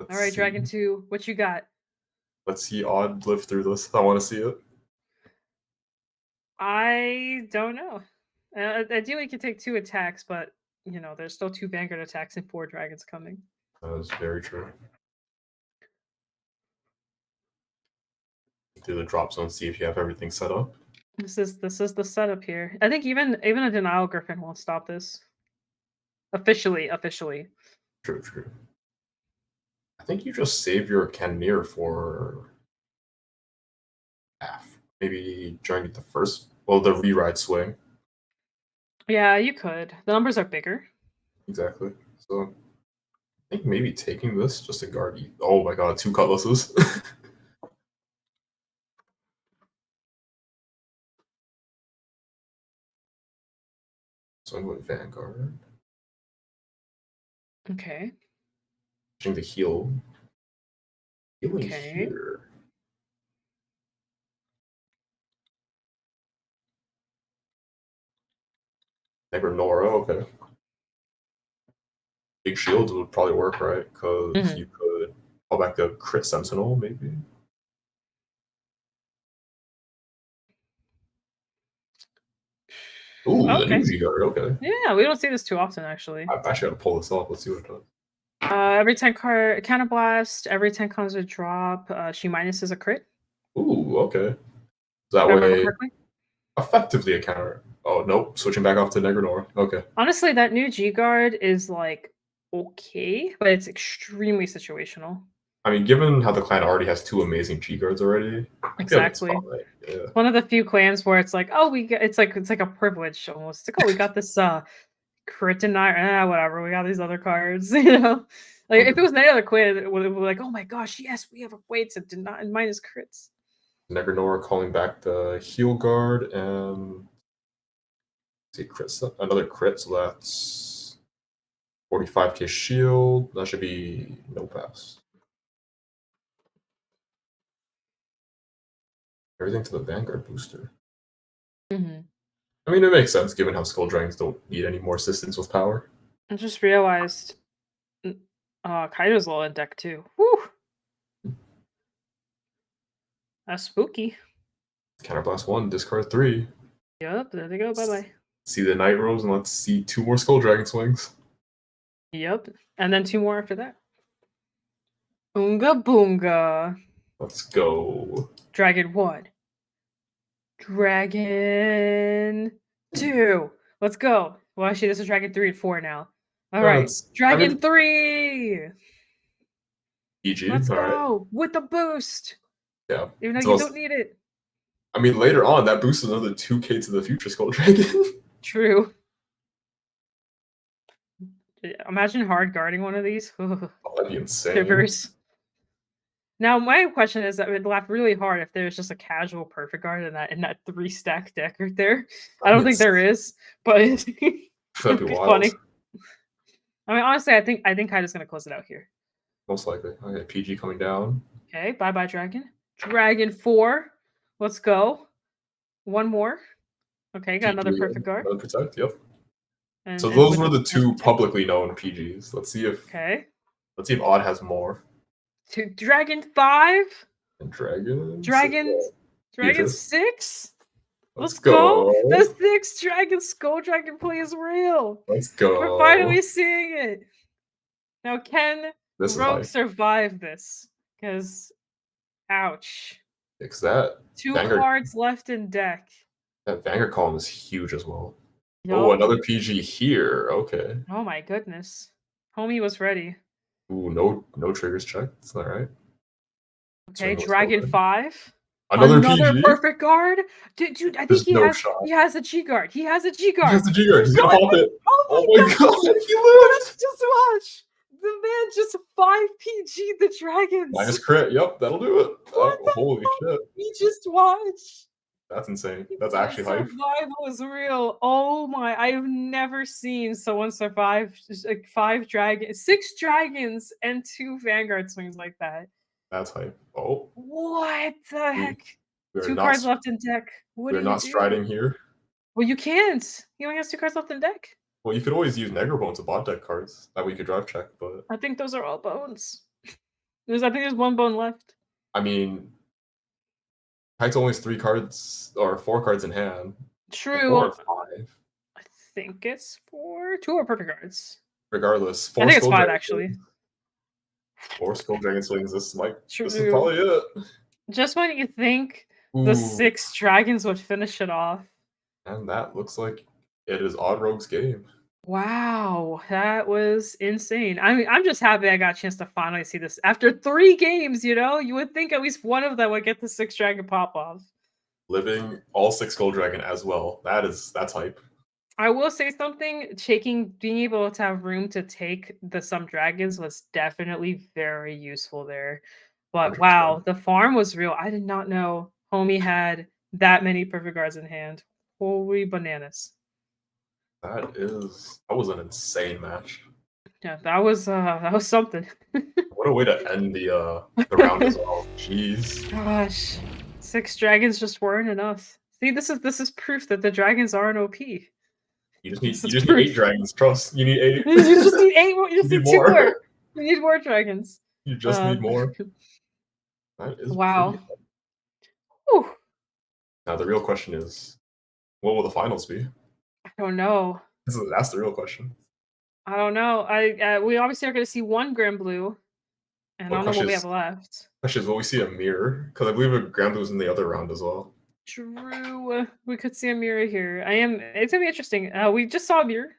all right, Dragon 2, what you got? Let's see Odd live through this. I want to see it. I don't know. Ideally, you could take 2 attacks, but there's still 2 Vanguard attacks and 4 dragons coming. That is very true. Do the drop zone, see if you have everything set up. This is the setup here. I think even a Denial Griffin won't stop this. Officially. True. I think you just save your Cannoneer for half. Maybe try and get the first, the re-ride swing. Yeah, you could. The numbers are bigger. Exactly. So I think maybe taking this just to guard you. Oh my god, 2 cutlasses. Swing with Vanguard. Okay. Pushing the heal. Healing Okay. here. Nora, okay. Big shields would probably work, right? Because you could call back the crit sentinel, maybe. Ooh, the new G-Guard, okay. Yeah, we don't see this too often, actually. I've actually got to pull this off. Let's see what it does. Every 10 card Counterblast, every 10 comes a drop. She minuses a crit. Ooh, okay. That way, effectively a counter. Oh, nope. Switching back off to Negranora. Okay. Honestly, that new G-Guard is, okay, but it's extremely situational. I mean, given how the clan already has 2 amazing G-Guards already. Exactly. Yeah. One of the few clans where it's like, oh, it's like a privilege almost. It's like, oh, we got this crit denier, whatever. We got these other cards, Like if it was any other clan, it would be like, oh my gosh, yes, we have a way to deny minus crits. Negranora calling back the heal guard and see another crit, so that's 45k shield. That should be no pass. Everything to the Vanguard booster. I mean, it makes sense given how Skull Dragons don't need any more assistance with power. I just realized Kaito's low in deck too. Whew. That's spooky. Counterblast 1, discard 3. Yep, there they go. Bye-bye. See the Night Rose, and let's see 2 more Skull Dragon swings. Yep, and then 2 more after that. Oonga boonga. Let's go. Dragon 1. Dragon 2. Let's go. Well, actually, this is Dragon 3 and 4 now. All right, I Dragon mean, 3. PG. Let's All right. go with the boost. Yeah. Even though It's you most, don't need it. I mean, later on, that boosts another 2K to the future Skull Dragon. True. Imagine hard guarding one of these. Oh, that'd be insane. Shivers. Now, my question is that would laugh really hard if there's just a casual perfect guard in that 3-stack deck right there. I don't think there is, but it'd That'd be be wild. funny. I mean, honestly, I think Kaida's gonna close it out here. Most likely. Okay, PG coming down. Okay, bye Dragon. Dragon 4. Let's go. One more. Okay, got another perfect guard. Another protect. Yep. And, so those with were the two protect. publicly known PGs. Let's see if Odd has more. Dragon 5. And Dragon 6. Let's go. The 6 Dragon Skull Dragon play is real. Let's go. We're finally seeing it. Now, can Rogue survive this? Because, ouch. Because that 2 cards left in deck. That Vanguard column is huge as well. Yep. Oh, another PG here. Okay. Oh my goodness. Homie was ready. Ooh, no triggers checked. That's not right. Okay, Dragon 5. Another PG? perfect guard. Dude, I think he has a G guard. He has a G guard. He has a G guard. He's gonna pop it. Oh my god. He lived. Just watch. The man just 5 PG the dragons. Minus crit. Yep, that'll do it. Holy shit. You just watch. That's insane. That's actually hype. Survival is real. Oh my! I've never seen someone survive like 6 dragons and 2 Vanguard swings like that. That's hype. Oh. What the heck? 2 cards left in deck. We're not striding here. Well, you can't. He only has 2 cards left in deck. Well, you could always use Negro Bones to bot deck cards that we could drive check, but I think those are all bones. I think there's 1 bone left. I mean, Kite's only has 3 cards or 4 cards in hand. True. 4 or 5. I think it's 4. 2 are perfect cards. Regardless, 4 I think it's 5 actually. 4 Skull Dragon swings. This is probably it. Just when you think the 6 dragons would finish it off. And that looks like it is Odd Rogue's game. Wow, that was insane. I mean, I'm just happy I got a chance to finally see this after 3 games. You know, you would think at least one of them would get the 6 dragon pop off. Living all 6 Skull Dragon as well. That's hype. I will say something. Being able to have room to take some dragons was definitely very useful there. But 100%. Wow, the farm was real. I did not know Homie had that many perfect guards in hand. Holy bananas. That was an insane match. Yeah, that was something. What a way to end the round as well. Jeez. Gosh, 6 dragons just weren't enough. See, this is proof that the dragons aren't OP. You just need 8 dragons. Trust. You need 8. You just need 8 more. You just need 2 more. You need more dragons. You just need more. That is wow. Now the real question is, what will the finals be? I don't know. That's the real question. I don't know. We obviously are going to see 1 Grand Blue, and I don't know what we have left. Question is, will we see a mirror? Because I believe a Grand Blue is in the other round as well. True. We could see a mirror here. It's gonna be interesting. We just saw a mirror.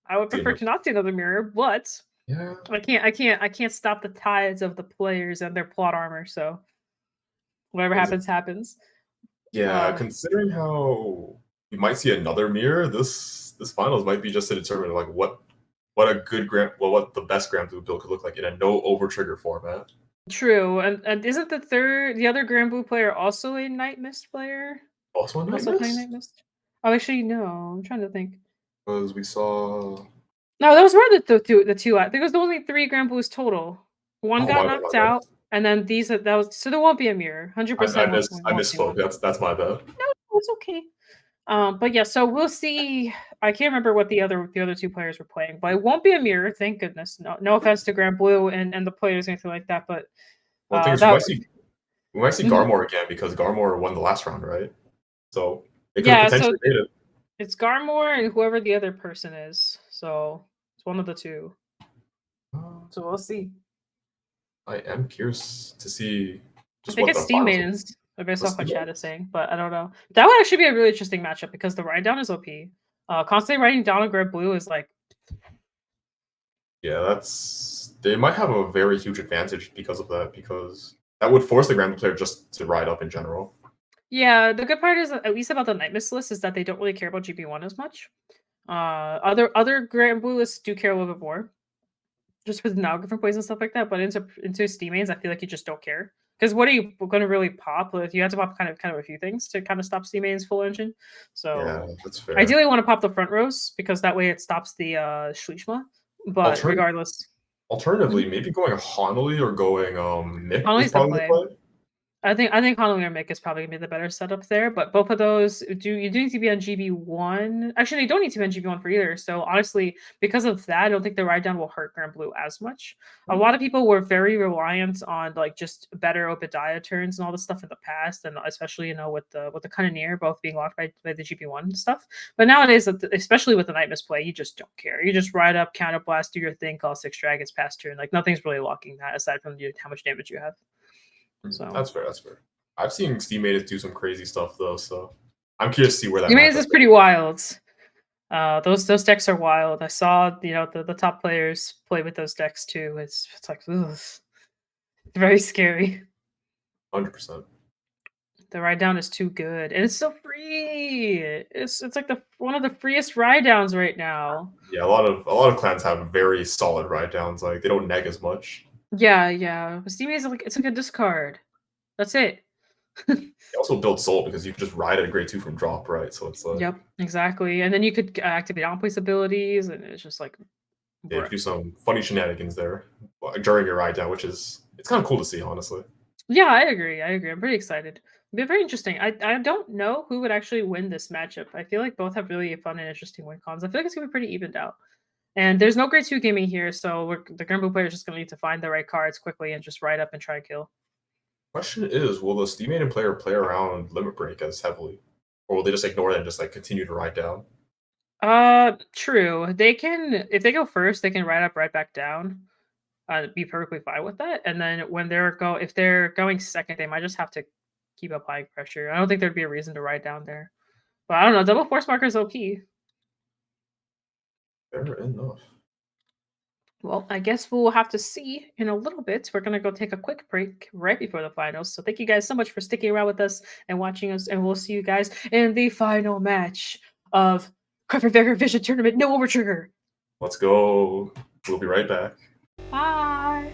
I would prefer to not see another mirror, but yeah, I can't stop the tides of the players and their plot armor. So whatever happens, happens. Yeah, considering how you might see another mirror, this finals might be just to determine like what the best Grand Blue build could look like in a no OuterTrigger format. True, and isn't the other Grand Blue player also a Night Mist player? Also playing Night Mist? Oh, actually, no. I'm trying to think. Because we saw. No, those were the two. I think it was only 3 Grand Blues total. 1 got knocked out, and then so there won't be a mirror. 100%. I misspoke. That's my bad. No, it's okay. But yeah, so we'll see. I can't remember what the other 2 players were playing, but it won't be a mirror, thank goodness. No offense to Grand Blue and the players, anything like that. But we might see Garmor again because Garmor won the last round, right? So it could potentially made it. It's Garmor and whoever the other person is. So it's one of the 2. So we'll see. I am curious to see. I think it's Steam Maidens. Based off what chat is saying, but I don't know. That would actually be a really interesting matchup because the write down is OP. Constantly writing down a Grand Blue is like Yeah, that's they might have a very huge advantage because of that, because that would force the Grand Blue player just to ride up in general. Yeah, the good part is at least about the Night Mist list is that they don't really care about GP1 as much. Other Grand Blue lists do care a little bit more, just with now different plays and stuff like that. But into Steam mains, I feel like you just don't care. Because what are you going to really pop? Like, you have to pop kind of a few things to kind of stop Steam mains full engine. Yeah, So that's fair. ideally, want to pop the front rows because that way it stops the Schlichma. But Altern regardless, Alternatively, mhm. maybe going Honolulu or going Mick is Holly's the probably the play. play. I think Honolulu or Mick is probably gonna be the better setup there, but both of those do need to be on GB1. Actually, you don't need to be on GB1 for either. So honestly, because of that, I don't think the ride down will hurt Grand Blue as much. A lot of people were very reliant on like just better Obadiah turns and all this stuff in the past, and especially with the Cannoneer both being locked by the GB1 stuff. But nowadays, especially with the Night Mist play, you just don't care. You just ride up, counter blast, do your thing, call 6 dragons past turn. Like nothing's really locking that aside from how much damage you have. So. That's fair. That's fair. I've seen Steam Mates do some crazy stuff though, so I'm curious to see where that Humans matchup is pretty goes. wild. Those decks are wild. I saw the top players play with those decks too. It's like ugh, very scary. 100%. The ride down is too good, and it's so free. It's like the one of the freest ride downs right now. Yeah, a lot of clans have very solid ride downs. Like they don't neg as much. Yeah, yeah. But Steamy is like it's like a discard. That's it. They also build soul because you can just ride at a grade 2 from drop, right? So it's like Yep, exactly. And then you could activate on place abilities, and it's just like, yeah, you bruh. can do some funny shenanigans there during your ride down, which is it's kind of cool to see, honestly. Yeah, I agree. I agree. I'm pretty excited. It'll be very interesting. I don't know who would actually win this matchup. I feel like both have really fun and interesting win cons. I feel like it's gonna be pretty evened out. And there's no grade two gaming here, so the Grimble player is just gonna need to find the right cards quickly and just ride up and try and kill. Question is, will the Steam Maiden player play around limit break as heavily, or will they just ignore that and just like continue to ride down? True. They can if they go first, they can ride up, right back down. Be perfectly fine with that. And then when if they're going second, they might just have to keep applying pressure. I don't think there'd be a reason to ride down there. But I don't know. Double force marker is OP. Fair enough. Well, I guess we'll have to see in a little bit. We're going to go take a quick break right before the finals. So thank you guys so much for sticking around with us and watching us. And we'll see you guys in the final match of Crafter Vision Tournament. No OuterTrigger. Let's go. We'll be right back. Bye.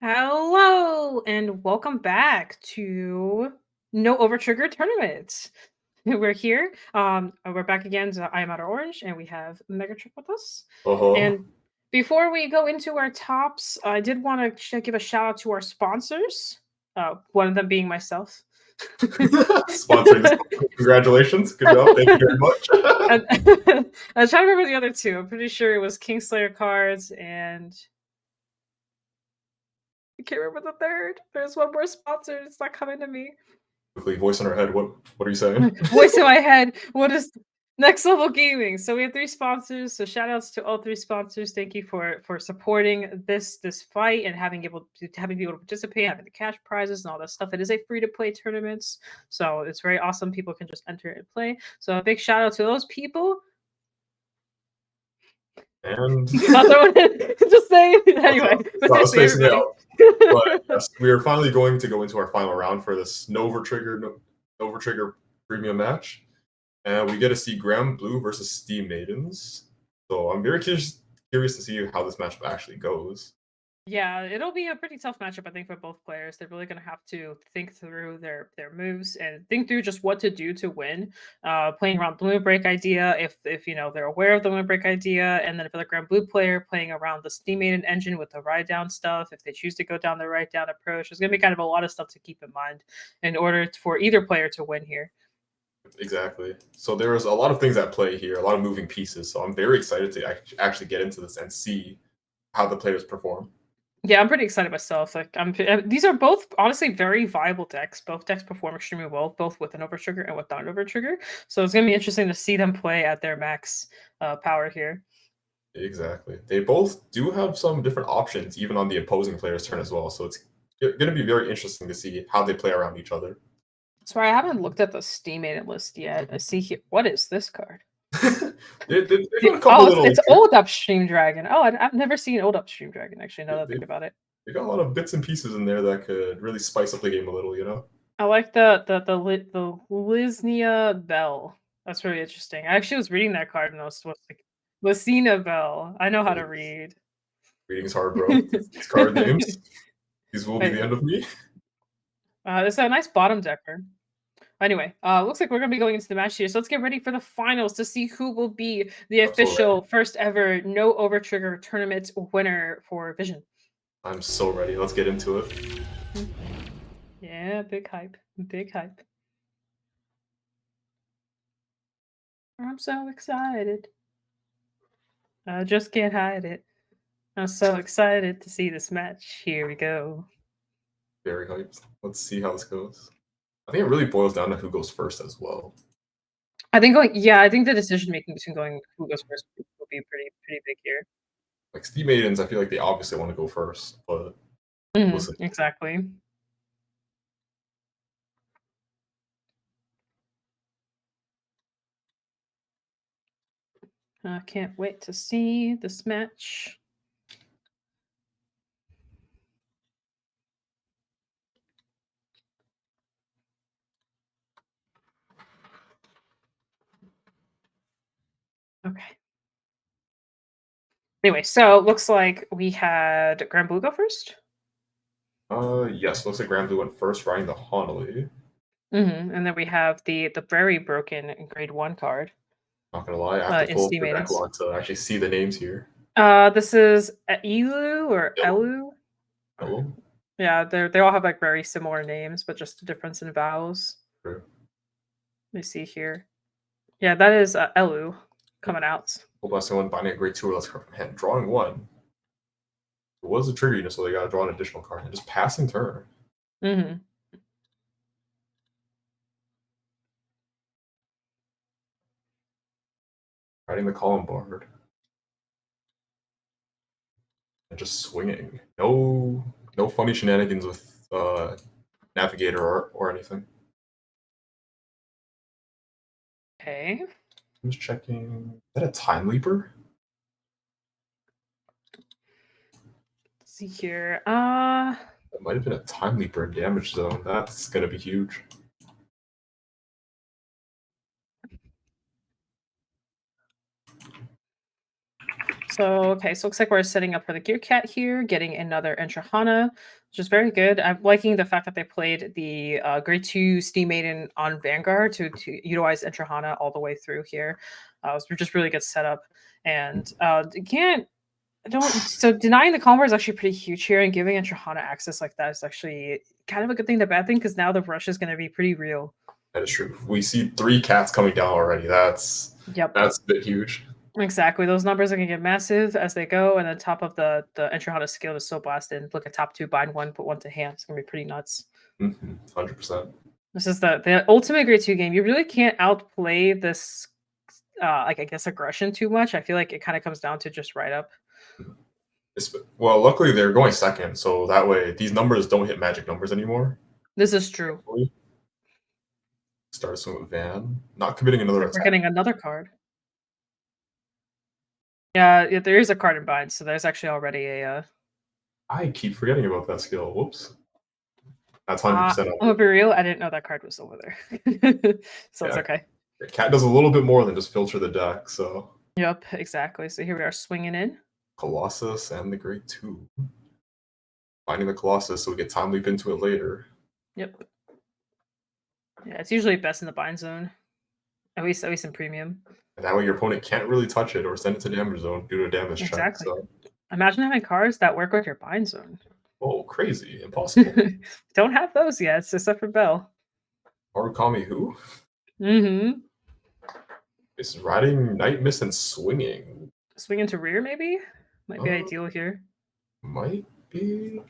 Hello and welcome back to NOverTrigger Tournament. We're here. We're back again. So I am OuterOrange, and we have Megatrick with us. Uh-huh. And before we go into our tops, I did want to give a shout out to our sponsors. One of them being myself. Sponsoring this. Congratulations. Good job. Thank you very much. I was trying to remember the other two. I'm pretty sure it was Kingslayer cards and I can't remember the third. There's one more sponsor. It's not coming to me. Quickly, voice in our head. What are you saying? Voice in my head. What is Next Level Gaming? So we have 3 sponsors. So shout outs to all 3 sponsors. Thank you for supporting this fight and having people to participate, having the cash prizes and all that stuff. It is a free to play tournaments, so it's very awesome. People can just enter and play. So a big shout out to those people. And just saying anyway. But yes, we are finally going to go into our final round for this NOverTrigger premium match. And we get to see Grand Blue versus Steam Maidens. So I'm very curious to see how this matchup actually goes. Yeah, it'll be a pretty tough matchup, I think, for both players. They're really going to have to think through their moves and think through just what to do to win. Playing around the limit break idea, if you know they're aware of the limit break idea, and then for the Grand Blue player, playing around the Steam Maiden engine with the ride down stuff. If they choose to go down the ride down approach, there's going to be kind of a lot of stuff to keep in mind in order for either player to win here. Exactly. So there's a lot of things at play here, a lot of moving pieces. So I'm very excited to actually get into this and see how the players perform. Yeah, I'm pretty excited myself. Like, these are both honestly very viable decks. Both decks perform extremely well, both with an NOverTrigger and without NOverTrigger. So it's gonna be interesting to see them play at their max power here. Exactly. They both do have some different options, even on the opposing player's turn as well. So it's going to be very interesting to see how they play around each other. Sorry, I haven't looked at the Steam Maiden list yet. I see here. What is this card? It's Old Upstream Dragon. Oh, I've never seen Old Upstream Dragon, actually, now that I think about it. They got a lot of bits and pieces in there that could really spice up the game a little, you know? I like the Lisnia Bell. That's really interesting. I actually was reading that card and I was like, Lisina Bell. I know how to read. Reading's hard, bro. These card names. These will be the end of me. It's a nice bottom decker. Anyway, looks like we're going to be going into the match here. So let's get ready for the finals to see who will be the official first ever NOverTrigger tournament winner for Vision. I'm so ready. Let's get into it. Yeah, big hype. Big hype. I'm so excited. I just can't hide it. I'm so excited to see this match. Here we go. Very hyped. Let's see how this goes. I think it really boils down to who goes first as well. I think the decision making between going who goes first will be pretty big here. Like Steam Maidens, I feel like they obviously want to go first, but we'll see. Exactly. I can't wait to see this match. Okay. Anyway, so it looks like we had Grand Blue go first. Yes, looks like Grand Blue went first, riding the Honolulu. And then we have the very broken grade 1 card. Not gonna lie, I have to pull up the deck log to actually see the names here. This is Elu or Elu. Elu? Yeah, they all have like very similar names, but just a difference in vowels. True. Let me see here. Yeah, that is Elu coming out. Full blessing 1, binding a grade 2 or less card from hand. Drawing 1. It was a trigger unit, so they gotta draw an additional card and just passing turn. Riding the Column Bard. And just swinging. No funny shenanigans with Navigator or anything. Okay. I'm just checking. Is that a Time Leaper? Let's see here. It might have been a Time Leaper in Damage Zone. That's gonna be huge. So, okay, so looks like we're setting up for the Gear Cat here, getting another Entrahana, which is very good. I'm liking the fact that they played the Grade 2 Steam Maiden on Vanguard to utilize Entrahana all the way through here. It's just really good setup. And so denying the combo is actually pretty huge here, and giving Entrahana access like that is actually kind of a good thing to bad thing, because now the rush is going to be pretty real. That is true. We see 3 cats coming down already. That's a bit huge. Exactly. Those numbers are going to get massive as they go, and on top of the Entrahana skill to so blast and look at top 2, bind 1, put 1 to hand. It's going to be pretty nuts. 100%. This is the ultimate Grade 2 game. You really can't outplay this, like, I guess, aggression too much. I feel like it kind of comes down to just right up. Well, luckily they're going second, so that way these numbers don't hit magic numbers anymore. This is true. Start swing with Van. Not committing another attack. We're getting another card. Yeah, there is a card in bind, so there's actually already a... I keep forgetting about that skill. Whoops. That's 100%. I'm gonna be real, I didn't know that card was over there. So it's okay. Cat does a little bit more than just filter the deck, so... Yep, exactly. So here we are swinging in. Colossus and the Grade 2. Finding the Colossus so we get time leap into it later. Yep. Yeah, it's usually best in the bind zone. At least in premium. And that way your opponent can't really touch it or send it to damage zone due to a damage check. So. Imagine having cards that work with your bind zone. Oh, crazy. Impossible. Don't have those yet, except for Bell. Origami who? Mm-hmm. It's riding Night Mist and swinging. Swinging to rear, maybe? Might be ideal here. Might be.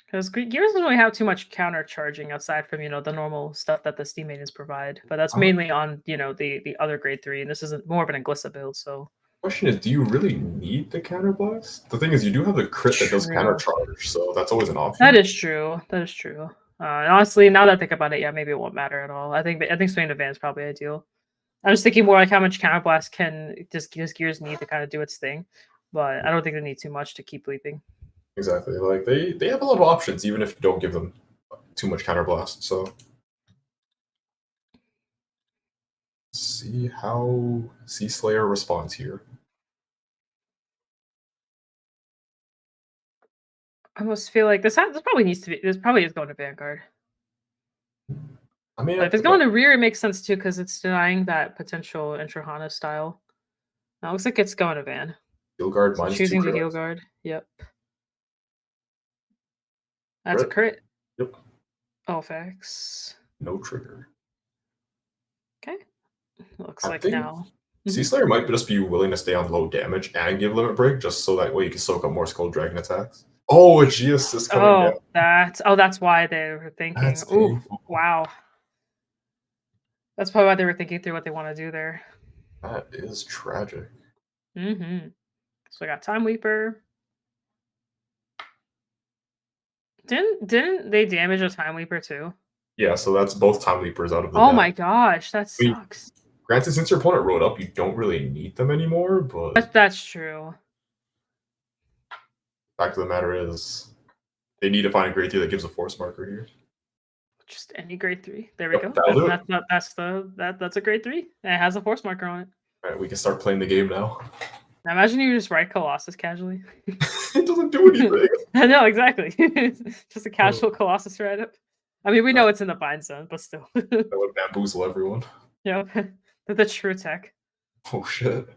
Because Gears doesn't really have too much counter charging outside from, the normal stuff that the Steam Maidens provide. But that's mainly on, the other Grade 3, and this is more of an Anglissa build, so... Question is, do you really need the counter blast? The thing is, you do have the crit that does counter charge, so that's always an option. That is true. And honestly, now that I think about it, yeah, maybe it won't matter at all. I think swinging to Van is probably ideal. I'm just thinking more like how much counter blast can just Gears need to kind of do its thing, but I don't think they need too much to keep leaping. Exactly. Like they have a lot of options, even if you don't give them too much counter blast. So let's see how Sea Slayer responds here. I almost feel like this probably is going to Vanguard. I mean, if it's going to rear, it makes sense too, because it's denying that potential Entrahana style. Now it looks like it's going to Van. Heal guard minus choosing the heal guard. Yep. That's a crit. Yep. OFX. No trigger. Okay. Looks like now. Sea Slayer might just be willing to stay on low damage and give limit break, just so that way you can soak up more Skull Dragon attacks. Oh, a Geas is coming down. That's why they were thinking. Ooh, wow. That's probably why they were thinking through what they want to do there. That is tragic. So we got Time Leaper. Didn't they damage a Time Leaper too? Yeah, so that's both Time Leapers out of the deck. My gosh, that sucks. Granted, since your opponent rode up, you don't really need them anymore, but... That's true. Fact of the matter is, they need to find a Grade 3 that gives a force marker here. Just any Grade 3. There we go. That's a Grade 3. And it has a force marker on it. All right, we can start playing the game now. Now imagine you just write Colossus casually. It doesn't do anything. I know, exactly. Just a casual Colossus write-up. I mean, we know it's in the bind zone, but still. That would bamboozle everyone. Yeah, the true tech. Oh, shit.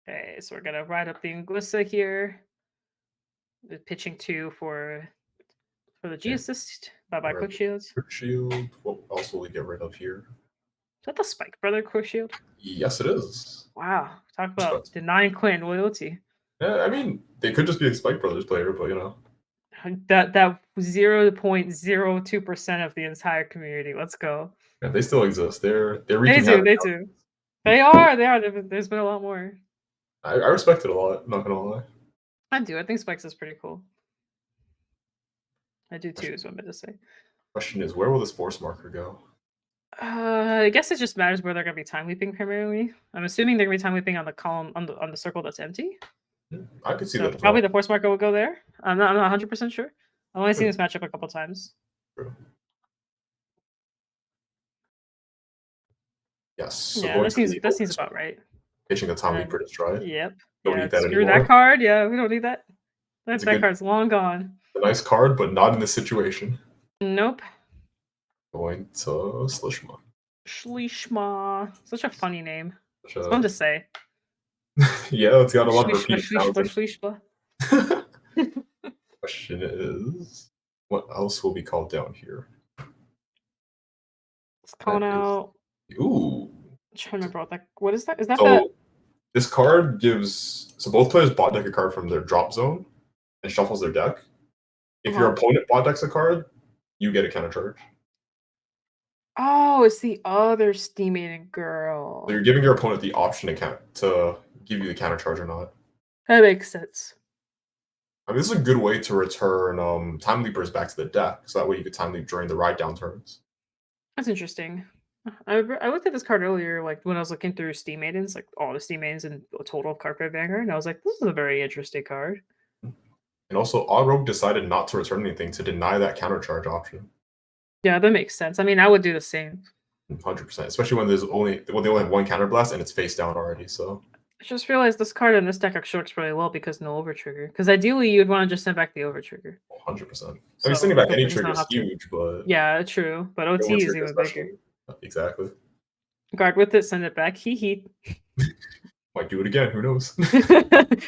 Okay, so we're going to write up the Anglissa here. The pitching 2 for the G assist. Bye-bye, Quick Shields. Quick Shield. What else will we get rid of here? Is that the Spike Brother Quick Shield? Yes, it is. Wow. Talk about denying clan loyalty. Yeah, I mean, they could just be a Spike Brothers player, but, That 0.02% of the entire community. Let's go. Yeah, they still exist. They do. They are. There's been a lot more. I respect it a lot, not gonna lie. I do. I think Spikes is pretty cool. I do too, is what I meant to say. Question is, where will this force marker go? I guess it just matters where they're gonna be time leaping primarily. I'm assuming they're gonna be time leaping on the column on the circle that's empty. I could see that. Probably the force marker will go there. I'm not 100% sure. I've only seen this matchup a couple times. True. Yes. So Yeah, going to the that seems Overtime, about right. pitching a Time Leaper to try. Yep. Don't Yeah, need that screw that anymore. card. Yeah, we don't need that. It's a That good, card's long gone. a nice card, but not in this situation. Nope. Going to Slishma. Schleishma. Such a funny name. Which, It's fun to say. yeah, it's got a lot of Schleishma, repeated sounds. Schleishma, Schleishma. Question is, what else will be called down here? It's calling out. Ooh. I'm trying to remember what is that? Is that So this card both players bot deck a card from their drop zone and shuffles their deck. If your opponent bot decks a card, you get a counter charge. Oh, it's the other steamated girl. So you're giving your opponent the option to give you the counter charge or not. That makes sense. I mean, this is a good way to return Time Leapers back to the deck, so that way you could Time Leap during the ride down turns. That's interesting. I looked at this card earlier, like when I was looking through Steam Maidens, like all the Steam Maidens and a total of Card Vanguard, and I was like, this is a very interesting card. And also, Odd Rogue decided not to return anything to deny that counter charge option. Yeah, that makes sense. I mean, I would do the same. 100%, especially when they only have one counterblast and it's face down already. So I just realized this card in this deck actually works really well because no overtrigger. Because ideally, you'd want to just send back the overtrigger. 100%. I mean, sending back any trigger is huge, but yeah, true. But OT is even bigger. Exactly. Guard with it, send it back. Hee. Might do it again. Who knows?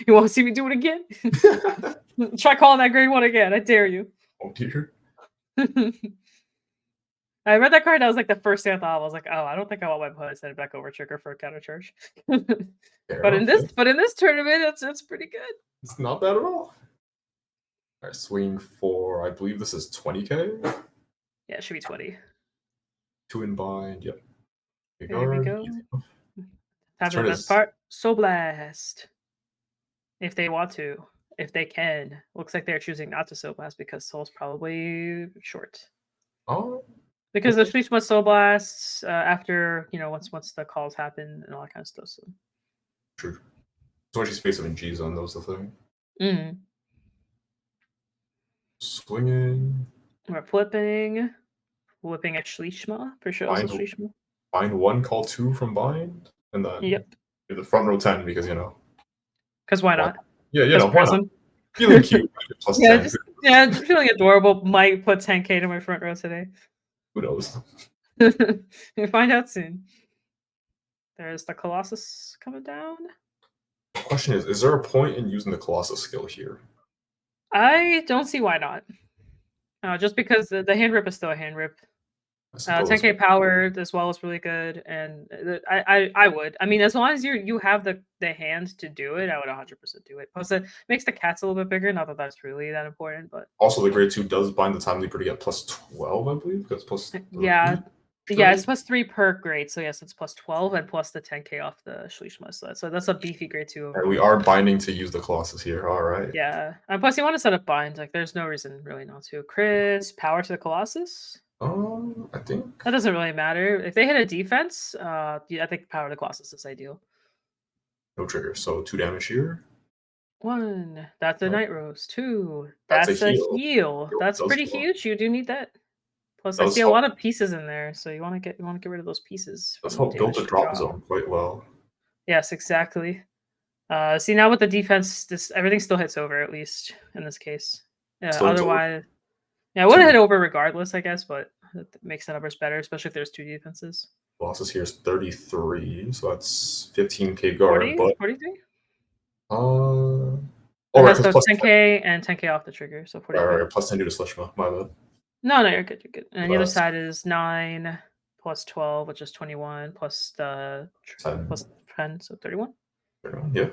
You want to see me do it again? Try calling that grade 1 again. I dare you. Oh dear. I read that card. That was like the first thing I thought. I was like, oh, I don't think I want my opponent to send it back over trigger for a counter charge. But in this tournament, it's pretty good. It's not bad at all. All right, swing for, I believe this is 20k. Yeah, it should be 20. 2 in bind. Yep. There we go. Time for the best part. Soul Blast. If they want to, if they can. Looks like they're choosing not to Soul Blast because Soul's probably short. Oh. Because the Schleishma Soul Blasts after, once the calls happen and all that kind of stuff. So. True. So much space in G zone, that was the thing. Mm-hmm. Swinging. We're flipping. Flipping at Schleishma for sure. Schleishma. Bind 1, call 2 from bind. And then you're the front row 10 because, Because why not? Yeah, why not? Feeling cute. Plus 10. Just feeling adorable. Might put 10k to my front row today. Who knows? We'll find out soon. There's the Colossus coming down. The question is there a point in using the Colossus skill here? I don't see why not. Just because the hand rip is still a hand rip. 10k power as well is really good, and I would. I mean, as long as you have the hand to do it, I would 100% do it. Plus, it makes the cats a little bit bigger. Not that that's really that important, but also the grade 2 does bind the Time Leaper to get plus 12, I believe. Because plus it's plus 3 per grade. So yes, it's plus 12 and plus the 10k off the Schleishma. So that's a beefy grade 2. And we are binding to use the Colossus here. All right. Yeah, and plus you want to set up bind. Like, there's no reason really not to. Chris, power to the Colossus. I think that doesn't really matter. If they hit a defense, I think power to Colossus is ideal. No trigger, so 2 damage here. 1. That's a Night Rose. 2. That's a heal. That's pretty huge. You do need that. Plus, I see a lot of pieces in there, so you want to get rid of those pieces. That's helped build the drop zone quite well. Yes, exactly. See, now with the defense, everything still hits over, at least in this case. Otherwise. Yeah, I would have hit over regardless, I guess, but it makes the numbers better, especially if there's 2 defenses. Losses here is 33, so that's 15k guard. 43? Right, so plus 10k and 10k off the trigger, so 40. Right, plus 10 due to Slishma, my bad. No, you're good, you're good. And the other side is 9 plus 12, which is 21, plus the 10, so 31. 31, yeah.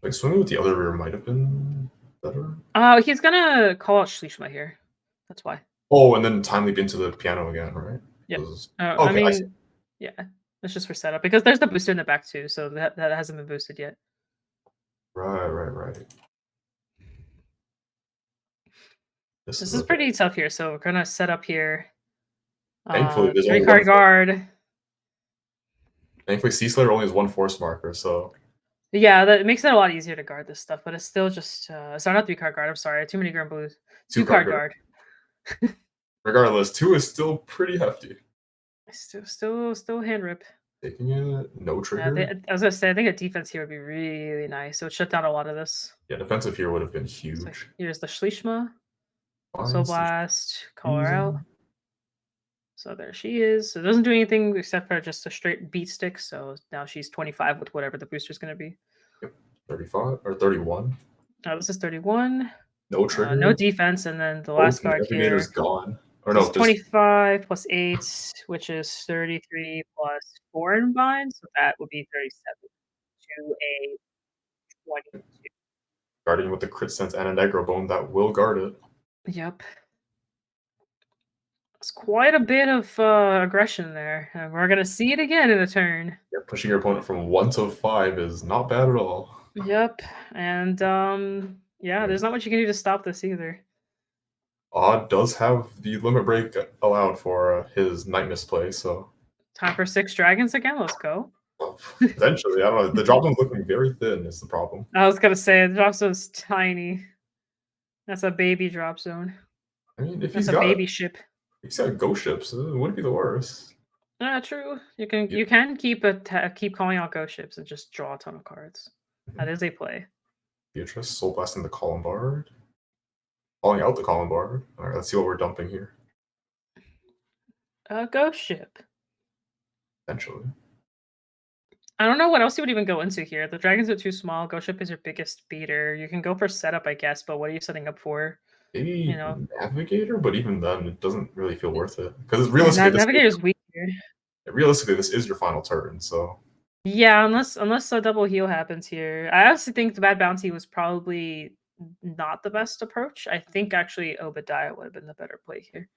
Like, swimming with the other rear might have been better. He's gonna call out Schleishma here. That's why. Oh, and then time leap into the piano again, right? Yeah. I mean, yeah, it's just for setup because there's the booster in the back too, so that hasn't been boosted yet. Right. This is pretty tough here, so we're gonna set up here. Thankfully, there's 3-card guard. Thankfully, Sea Slayer only has 1 force marker, so. Yeah, that makes it a lot easier to guard this stuff, but it's still just sorry, not 3-card guard. I'm sorry, too many Grand Blues. 2-card guard. Regardless, 2 is still pretty hefty. Still hand rip. Taking it. No Yeah, trigger. I was gonna say I think a defense here would be really nice. It would shut down a lot of this. Yeah, defensive here would have been So huge. here's the Schlichma, Soul Fine. Blast, call her out. Using. So there she is. So it doesn't do anything except for just a straight beat stick. So now she's 25 with whatever the booster's gonna be. Yep. 35 or 31. This is 31. No No trigger. defense, and then the Oh, last card navigator's here. gone. Or This no, is there's 25 plus 8, which is 33 plus 4 in bind, so that would be 37 to a 22. guarding with the crit sense and a negro bone that will guard it. Yep. It's quite a bit of aggression there, and we're gonna see it again in a turn. Yeah, pushing your opponent from 1 to 5 is not bad at all. Yep, and yeah, there's not much you can do to stop this either. Odd does have the limit break allowed for his night misplay, so Time for 6 dragons again. Let's go. potentially, I don't know. The drop zone's looking very thin is the problem. I was gonna say the drop zone's tiny. That's a baby drop zone. I mean, if That's a baby ship. he's got ghost ships, it wouldn't be the worst. True. You can keep calling out ghost ships and just draw a ton of cards. That is a play. Beatrice, Soul Blasting the Columbard. Calling out the Columbard. Alright, let's see what we're dumping here. A ghost ship. Potentially. I don't know what else you would even go into here. The dragons are too small. Ghost ship is your biggest beater. You can go for setup, I guess, but what are you setting up for? Maybe Navigator, but even then, it doesn't really feel worth it. Because Navigator's weak here. Realistically, this is your final turn, so. Yeah, unless a double heal happens here. I honestly think the bad bounty was probably not the best approach. I think actually Obadiah would have been the better play here.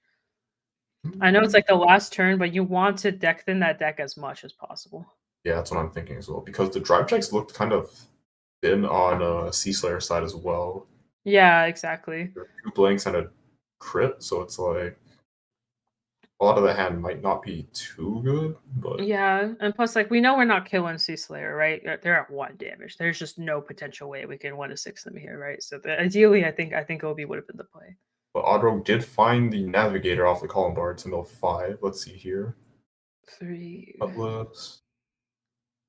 I know it's like the last turn, but you want to deck thin that deck as much as possible. Yeah, that's what I'm thinking as well. Because the drive checks looked kind of thin on Sea Slayer side as well. Yeah, exactly. 2 blanks and a crit, so it's like a lot of the hand might not be too good, but yeah, and plus, like we know we're not killing Sea Slayer, right? They're at 1 damage. There's just no potential way we can 1-6 them here, right? So ideally, I think Obi would have been the play. But Odro did find the Navigator off the Columbard to mill 5. Let's see here. 3. Cutlass.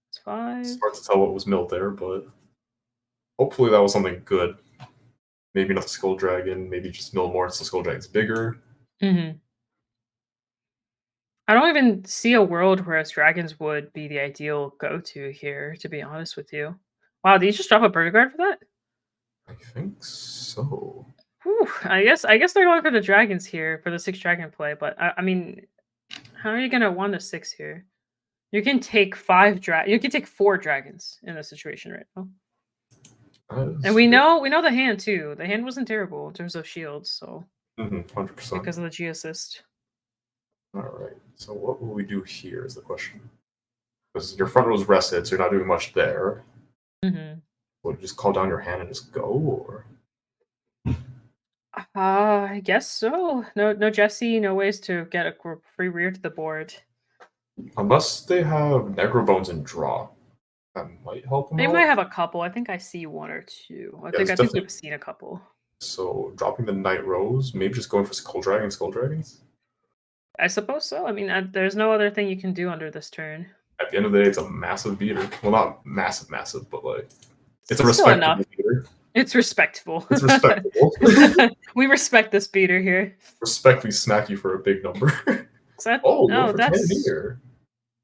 It's 5. It's hard to tell what was milled there, but hopefully that was something good. Maybe not the Skull Dragon. Maybe just mill more so the Skull Dragon's bigger. Mm-hmm. I don't even see a world where dragons would be the ideal go-to here, to be honest with you. Wow, did you just drop a Bird Guard for that? I think so. Whew, I guess they're going for the dragons here for the 6 dragon play, but I mean, how are you gonna 1-6 here? You can take 4 dragons in this situation right now. And we know the hand too. The hand wasn't terrible in terms of shields, so 100%. because of the G assist. Alright, so what will we do here is the question. Because your front row is rested, so you're not doing much there. Would you just call down your hand and just go, or? I guess so. No Jesse, no ways to get a free rear to the board. Unless they have Negro Bones and draw. That might help them They out. might have a couple. I think I see 1 or 2. I think we've seen a couple. So dropping the Night Rose, maybe just going for Skull Dragons? I suppose so. I mean, there's no other thing you can do under this turn. At the end of the day, it's a massive beater. Well, not massive, but like it's a respectable beater. It's respectable. It's respectable. We respect this beater here. Respectfully smack you for a big number. That's here.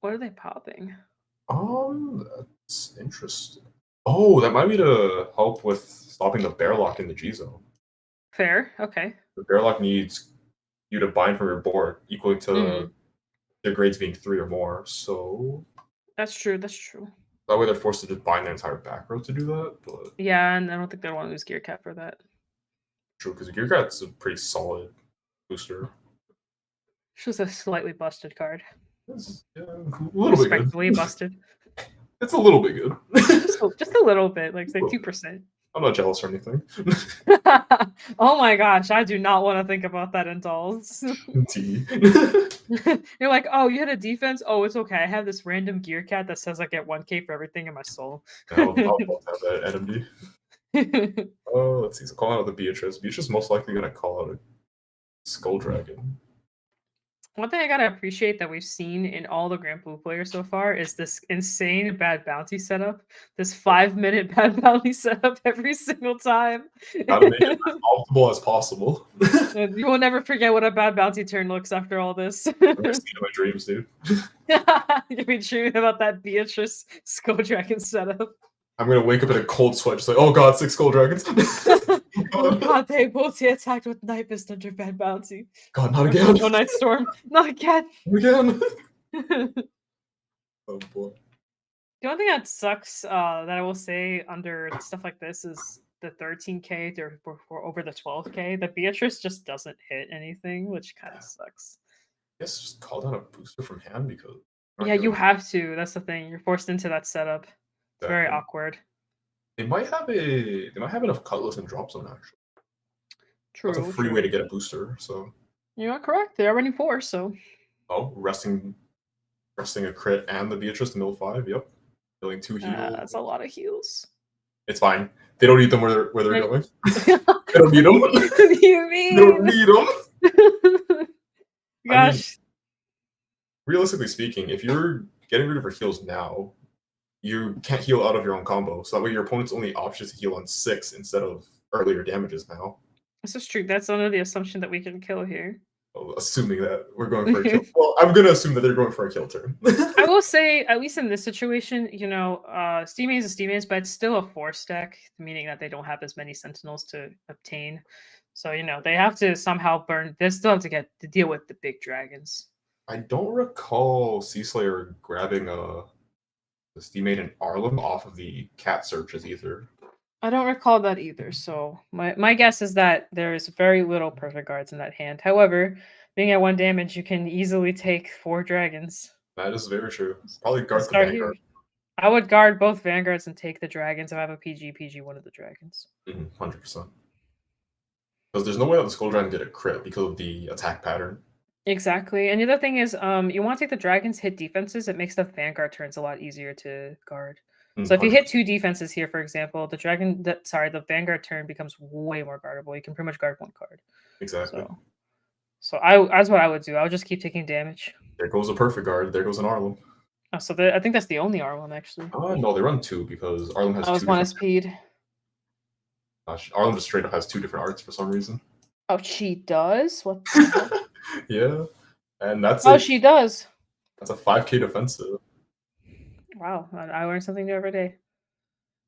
What are they popping? That's interesting. Oh, that might be to help with stopping the Bearlock in the G zone. Fair. Okay. The Bearlock needs you to bind from your board equally to their grades being 3 or more. So that's true. That's true. That way they're forced to just bind their entire back row to do that. But yeah, and I don't think they'd want to lose Gear Cat for that. True, because Gear Cat's a pretty solid booster. It's just a slightly busted card. It's, a little bit good. Busted. It's a little bit good. just a little bit, like say 2%. I'm not jealous or anything. Oh my gosh, I do not want to think about that in dolls. You're like, oh, you had a defense? Oh, it's okay. I have this random Gear Cat that says I get 1k for everything in my soul. I'll have that enemy. Oh, let's see. So call out the Beatrice. Beatrice is most likely going to call out a Skull Dragon. One thing I gotta appreciate that we've seen in all the Grand Blue players so far is this insane bad bounty setup. This 5-minute bad bounty setup every single time. Gotta make it as optimal as possible. And you will never forget what a bad bounty turn looks after all this. I've seen it in my dreams, dude. You'll be dreaming about that Beatrice Skull Dragon setup. I'm gonna wake up in a cold sweat, just like, oh god, 6 Skull Dragons. Oh god, they multi-attacked with Night Mist under bad bounty. God, not again. No Night Storm. Not again. Again. Oh boy. The only thing that sucks that I will say under stuff like this is the 13k for over the 12k. The Beatrice just doesn't hit anything, which kind of sucks. I guess just call down a booster from hand because. Yeah, you have to. That's the thing. You're forced into that setup. It's very awkward. They might have enough Cutlass and Drop Zone actually. True. That's a free way to get a booster. So. You are correct. They're running 4, so. Oh, resting a crit and the Beatrice to mill 5. Yep. Dealing 2 heals. That's a lot of heals. It's fine. They don't need them where they're going. They don't need them. What do you mean? They don't need them. Gosh. I mean, realistically speaking, if you're getting rid of your heals now, you can't heal out of your own combo. So that way your opponent's only option is to heal on 6 instead of earlier damages now. This is true. That's under the assumption that we can kill here. Well, assuming that we're going for a kill. Well, I'm going to assume that they're going for a kill turn. I will say, at least in this situation, you know, Steam Maze is Steam Maze, but it's still a 4 stack, meaning that they don't have as many Sentinels to obtain. So, you know, they have to somehow burn. They still have to deal with the big dragons. I don't recall Sea Slayer grabbing the Steam Maid and Arlem off of the cat searches either. I don't recall that either. So my guess is that there is very little perfect guards in that hand. However, being at 1 damage, you can easily take 4 dragons. That is very true. Probably guard the Vanguard. I would guard both Vanguards and take the dragons if I have a PG one of the dragons. 100%. Because there's no way that the Skull Dragon did a crit because of the attack pattern. Exactly. And the other thing is, you want to take the dragons, hit defenses. It makes the Vanguard turns a lot easier to guard. So if you hit 2 defenses here, for example, the the Vanguard turn becomes way more guardable. You can pretty much guard 1 card. Exactly. So that's what I would do. I would just keep taking damage. There goes a perfect guard. There goes an Arlem. Oh, so I think that's the only Arlem actually. No, they run 2 because Arlem has 2. That was 1 speed. Gosh, Arlem just straight up has 2 different arts for some reason. Oh, she does? What the hell? Yeah. And that's she does. That's a 5k defensive. Wow, I learn something new every day.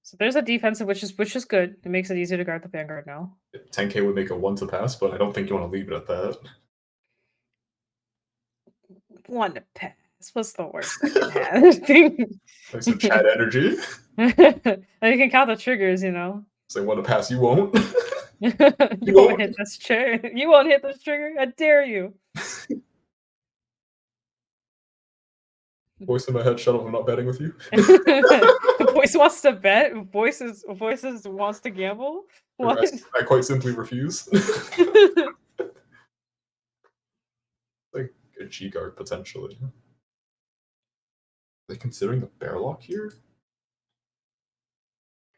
So there's a defensive, which is good. It makes it easier to guard the Vanguard now. 10k would make a 1 to pass, but I don't think you want to leave it at that. 1 to pass. What's the worst I can have? Like some chat energy. And you can count the triggers, you know. Say 1 to pass, you won't. You won't hit this trigger. You won't hit this trigger. I dare you. Voice in my head, shut up, I'm not betting with you. The voice wants to bet. Voices wants to gamble. What? I quite simply refuse. Like a G guard potentially. Are they considering the Bearlock here?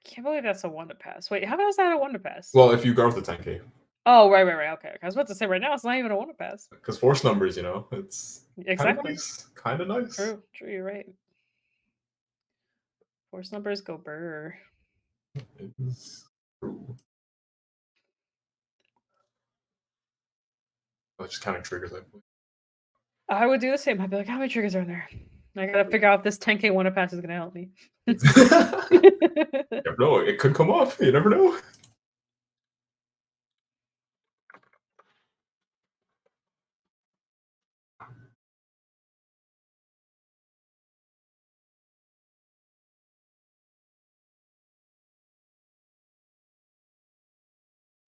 I can't believe that's a 1 to pass. Wait, how is that a 1 to pass? Well, if you guard with the 10k. Oh, right. Okay. I was about to say right now it's not even a 1 to pass. Because force numbers, you know, it's exactly kind of nice. True, you're right. Force numbers go burr. It's true. Oh, just counting triggers. I would do the same. I'd be like, how many triggers are in there? I gotta figure out if this 10k 1 to pass is gonna help me. You never know, it could come off. You never know.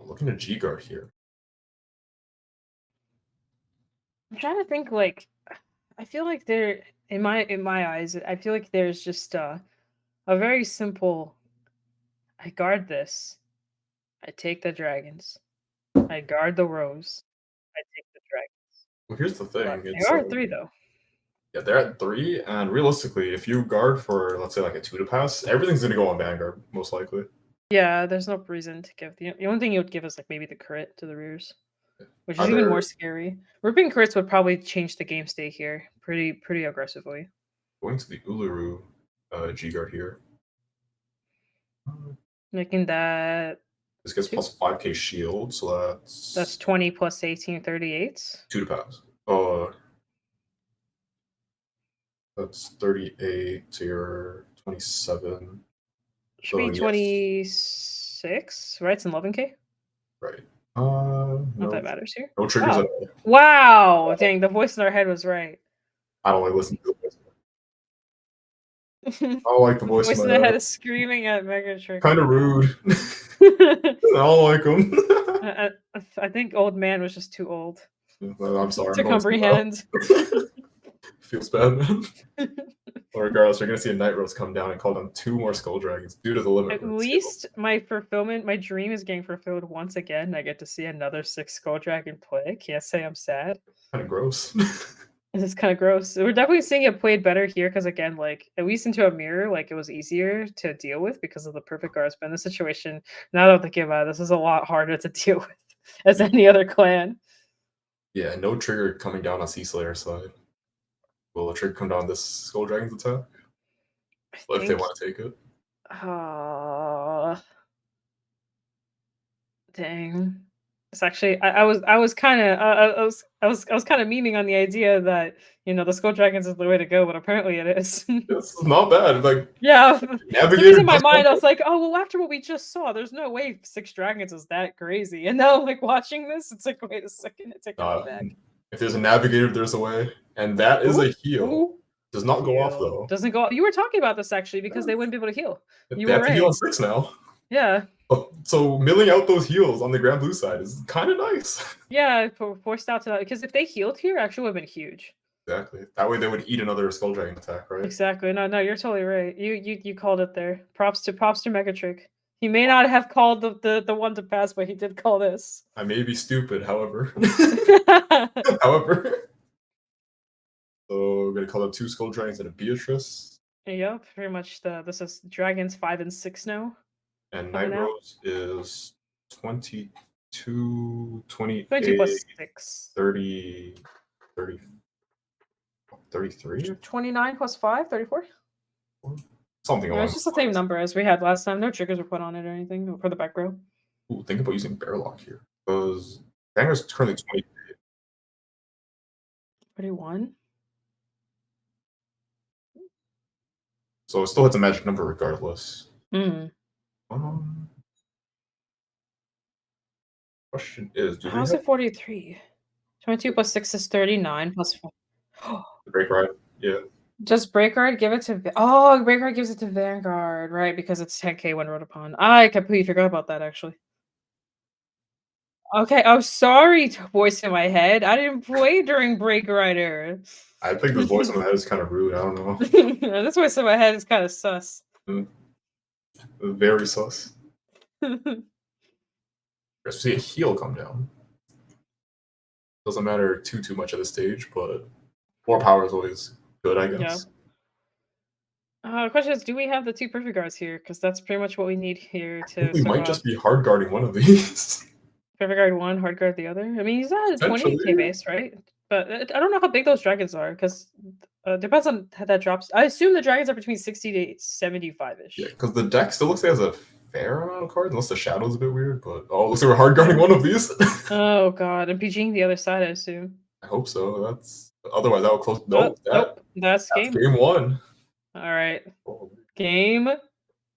Looking at G guard here. I'm trying to think. Like, I feel like there, in my eyes, I feel like there's just a very simple. I guard this. I take the dragons. I guard the rose. I take the dragons. Well, here's the thing. They are at 3 though. Yeah, they're at 3, and realistically, if you guard for, let's say, like a 2 to pass, everything's going to go on Vanguard, most likely. Yeah, there's no reason to give. The only thing you would give is like maybe the crit to the rears. which Are is even more there scary. Ripping crits would probably change the game state here pretty aggressively. going to the Uluru G guard here? Making that This gets 2. plus 5k shield, so That's that's 20 plus 18, 38. 2 to pass. That's 38 to your 27. Should So be yes, 26, right? It's in 11k. right. Not No, that matters here. no triggers at Oh, all. wow! Dang, the voice in our head was right. I don't like listening to the voice. The I don't like the voice in voice in my our head. head is screaming at Megatrick Kind of right now. rude. I don't like him. I think old man was just too old I'm sorry. to I'm going comprehend. Feels bad, man. Well, regardless, you're gonna see a Night Rose come down and call down 2 more Skull Dragons due to the limit. At least my dream is getting fulfilled once again. I get to see another 6 Skull Dragon play. Can't say I'm sad. Kind of gross. This is kind of gross. We're definitely seeing it played better here because, again, like at least into a mirror, like it was easier to deal with because of the perfect guards. But in this situation, now that I'm thinking about it, this is a lot harder to deal with as any other clan. Yeah, no trigger coming down on Sea Slayer side. Will the trigger come down this Skull Dragon's attack? Well, if they want to take it. Dang. It's actually I was kind of I was kind of memeing on the idea that the Skull Dragons is the way to go, but apparently it is. This is not bad. Like Yeah, for some Navigator reason in my just mind I was like, oh well, after what we just saw, there's no way 6 dragons is that crazy. And now I'm like watching this, it's like, wait a second, it's taking me back. if there's a Navigator, there's a way, and that is a heal. Ooh. Does not go off though. Doesn't go off. You were talking about this actually because they wouldn't be able to heal. You They were have to heal right. on 6 now. Yeah. So milling out those heals on the Grand Blue side is kind of nice. Yeah, forced out to that because if they healed here, actually would have been huge. Exactly. That way they would eat another Skull Dragon attack, right? Exactly. No, you're totally right. You called it there. Props to Megatrick. He may not have called the one to pass, but he did call this. I may be stupid, however. However. So we're gonna call up 2 Skull Dragons and a Beatrice. Yep, pretty much this is Dragons 5 and 6 now. And Night Rose is 22, 28, 22 plus 6. 30, 30, 33? 29 plus 5, 34? Something along It's just the same number as we had last time. No triggers were put on it or anything for the back row. Ooh, think about using Bearlock here. Because Banger's currently 20. 21? So it still hits a magic number regardless. Mm. Question is, How's it 43? 22 plus 6 is 39 plus 4. The break ride? Yeah. Does Breakguard give it to Breakguard gives it to Vanguard, right? Because it's 10k when wrote upon. I completely forgot about that actually. Okay, I'm sorry to voice in my head. I didn't play during Break Rider. I think this voice in my head is kind of rude. I don't know. This voice in my head is kind of sus. Very sus. Let's see a heal come down. Doesn't matter too much at this stage, but more power is always good, I guess. Yeah. The question is, do we have the 2 perfect guards here? Because that's pretty much what we need here to. We might just be hard guarding one of these. Perfect guard one, hard guard the other. I mean, he's at a 28k base, right? But I don't know how big those dragons are because depends on how that drops. I assume the dragons are between 60 to 75-ish. Yeah, because the deck still looks like it has a fair amount of cards, unless the shadow's a bit weird. But looks like we're hard guarding one of these. Oh god, and PGing the other side, I assume. I hope so. Otherwise that will close. Nope, that's game 1. All right, game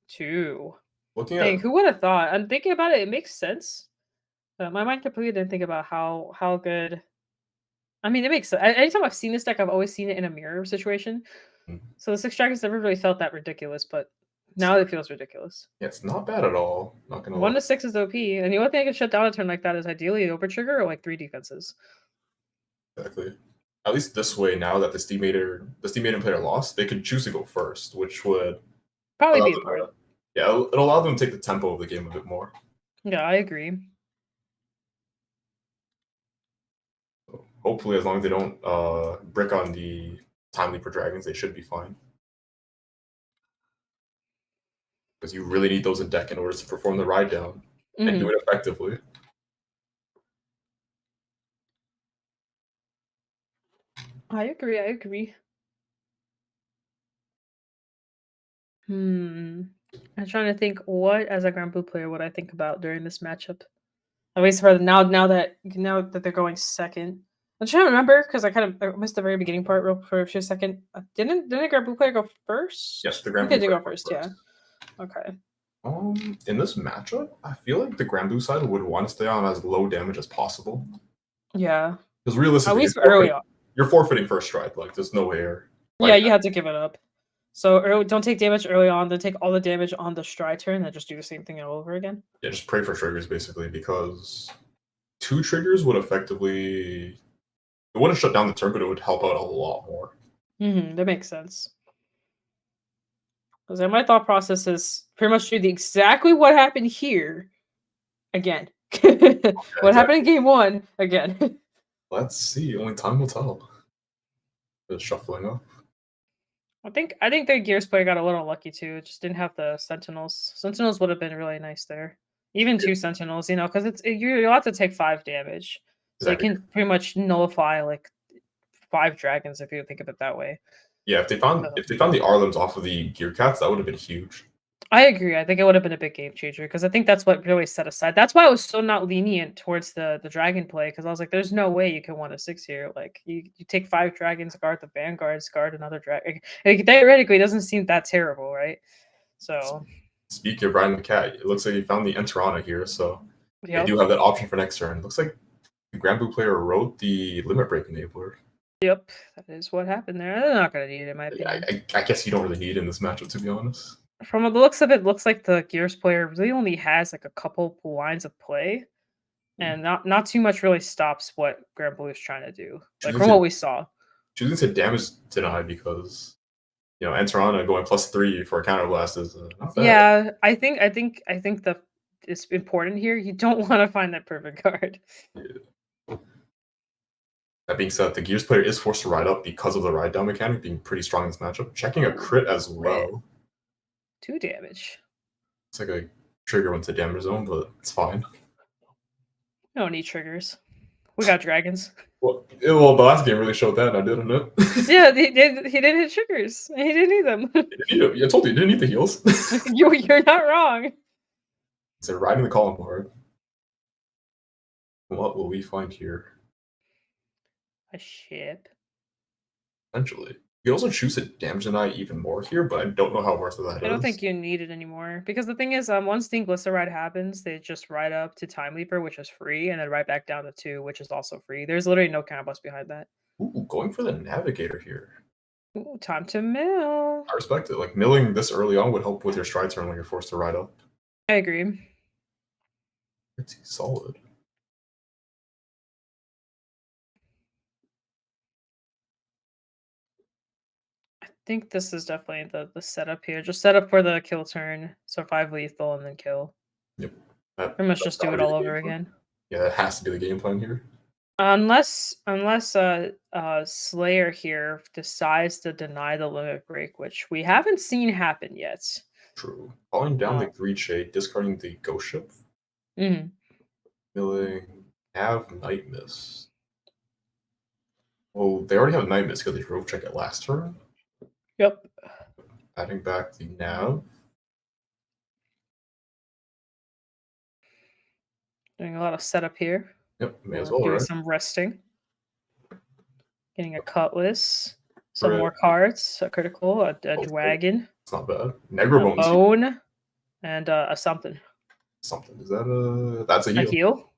2. Looking Dang, who would have thought? I'm thinking about it. It makes sense. My mind completely didn't think about how good. I mean, it makes sense. Anytime I've seen this deck, I've always seen it in a mirror situation. So the 6 dragons never really felt that ridiculous, but now it feels ridiculous. Yeah, it's not bad at all. Not gonna 1 to 6 is OP, and the only thing I can shut down a turn like that is ideally OuterTrigger or like 3 defenses. Exactly. At least this way, now that the Steam Maiden player lost, they could choose to go first, which would probably be important. Yeah, it'll allow them to take the tempo of the game a bit more. Yeah, I agree. So hopefully, as long as they don't brick on the timely for dragons, they should be fine. Because you really need those in deck in order to perform the ride down and do it effectively. I agree. I agree. I'm trying to think what as a Grand Blue player would I think about during this matchup. At least for now that they're going second. I'm trying to remember because I missed the very beginning part real for a second. Didn't the Grand Blue player go first? Yes, the I Grand think Blue they did player go went first. Yeah. first. Okay. In this matchup, I feel like the Grand Blue side would want to stay on as low damage as possible. Yeah. Because At realistically, least early on. you're forfeiting first strike. Like, there's no way you're Yeah, fighting you have to give it up. So don't take damage early on, then take all the damage on the stride turn, then just do the same thing all over again. Yeah, just pray for triggers basically, because 2 triggers would effectively, it wouldn't shut down the turn, but it would help out a lot more. That makes sense. Because my thought process is pretty much do exactly what happened here again. What happened in game 1 again. Let's see. Only time will tell. It's shuffling up. I think the Gears player got a little lucky too. It just didn't have the Sentinels. Sentinels would have been really nice there. Even 2 Sentinels, because you'll have to take 5 damage. So you Exactly. can pretty much nullify like 5 dragons if you think of it that way. Yeah, if they found the Arlems off of the Gear Cats, that would have been huge. I agree. I think it would have been a big game changer because I think that's what really set aside. That's why I was so not lenient towards the dragon play because I was like, "There's no way you can 1-6 here. Like, you take 5 dragons, guard the vanguards, guard another dragon. Like, theoretically, it doesn't seem that terrible, right?" So, Speaking of riding the cat, it looks like you found the Enterana here, so they yep, do have that option for next turn. Looks like the Grand Blue player wrote the Limit Break Enabler. yep, that is what happened there. They're not gonna need it, in my opinion. I guess you don't really need it in this matchup, to be honest. From the looks of it, looks like the Gears player really only has like a couple lines of play, and not too much really stops what Grand Blue is trying to do. Like from what we saw. Choosing to damage deny because Enterana going +3 for a counter blast is not bad. Yeah, I think the it's important here. You don't want to find that perfect card. Yeah. That being said, the Gears player is forced to ride up because of the ride down mechanic being pretty strong in this matchup. Checking a crit as well. 2 damage. It's like a trigger went to damage zone, but it's fine. We don't need triggers. We got dragons. Well, the last game really showed that, now didn't it? Yeah, he didn't hit triggers. He didn't need them. I told you, you didn't need the heals. You're not wrong. So riding the column hard. What will we find here? A ship. Potentially. You can also choose to damage deny even more here, but I don't know how worth it that is. I don't think you need it anymore because the thing is, once the Inglissa ride happens, they just ride up to Time Leaper, which is free, and then right back down to 2, which is also free. There's literally no combos behind that. Ooh, going for the Navigator here. Ooh, time to mill. I respect it. Like, milling this early on would help with your stride turn when you're forced to ride up. I agree. Pretty solid. I think this is definitely the setup here. Just set up for the kill turn, survive lethal, and then kill. Yep. Pretty much just do it all over again. Yeah, that has to be the game plan here. Unless Slayer here decides to deny the limit break, which we haven't seen happen yet. True. Calling down the Greed Shade, discarding the Ghost Ship. Mm-hmm. Milling, have Night Mist. Well, they already have Night Mist because they drove check it last turn. Yep. Adding back the Nav. Doing a lot of setup here. Yep, may as well, doing right? some resting. Getting a Cutlass. Some more cards. A critical, a Dragon. It's not bad. A Bone. And a something. Something. Is that that's a heal? A heal?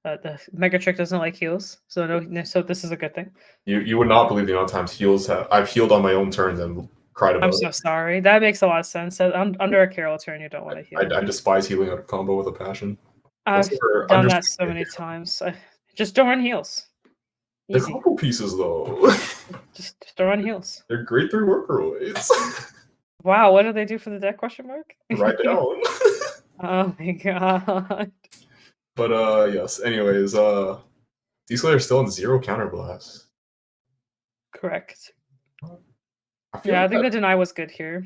The Megatrick doesn't like heals, so so this is a good thing. You would not believe the amount of times I've healed on my own turns and cried about it. I'm so sorry. That makes a lot of sense. Under a Carol turn, you don't want to heal. I despise healing out of combo with a passion. I've done that so many times. Just don't run heals. They're combo pieces, though. Just don't run heals. They're great 3 workaways. Wow, what do they do for the deck? Question mark. Right down. Oh my god. But yes. Anyways, D-Slayer is still in 0 counterblast. Correct. I think the deny was good here.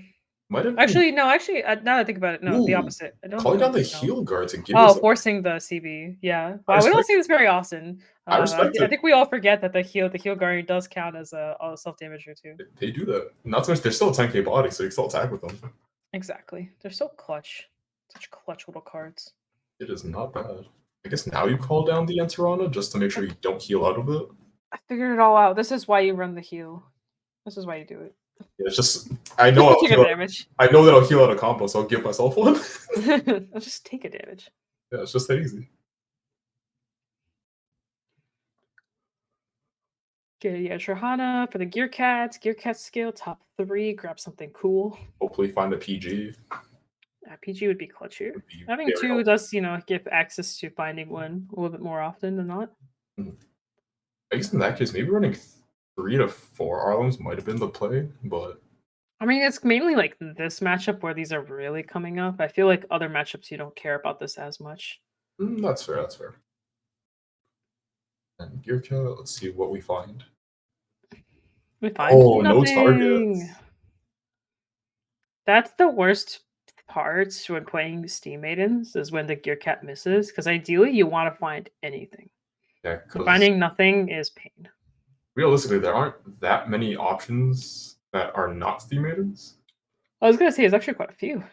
Might have been. Actually, no. Actually, now that I think about it, no, the Ooh, opposite. I don't calling down think the no. heal guard to give Oh, yourself. forcing the CB. Yeah. I Wow, we don't respect. see this very often. I respect I it. think we all forget that the heal guard does count as a self damager too. They do that. Not to mention, they're still a 10k body, so you can still attack with them. Exactly. They're so clutch. Such clutch little cards. It is not bad. I guess now you call down the Enterana just to make sure you don't heal out of it. I figured it all out. This is why you run the heal. This is why you do it. Yeah, it's just I Just know to I'll take heal. a damage. I know that I'll heal out a combo, so I'll give myself one. I'll just take a damage. Yeah, it's just that easy. Okay, yeah, Trahana for the Gear Cats. Gear Cat skill, top 3. Grab something cool. Hopefully find a PG. PG would be clutch here. Would be Having very 2 helpful. does, give access to finding one a little bit more often than not. I guess in that case, maybe running 3 to 4 Arlems might have been the play, but I mean, it's mainly like this matchup where these are really coming up. I feel like other matchups you don't care about this as much. that's fair. That's fair. And Gearka, let's see what we find. We find Oh, no nothing. targets. That's the worst part when playing Steam Maidens is when the Gear Cat misses, because ideally you want to find anything. Yeah, Finding nothing is pain. realistically, there aren't that many options that are not Steam Maidens. I was gonna say, there's actually quite a few.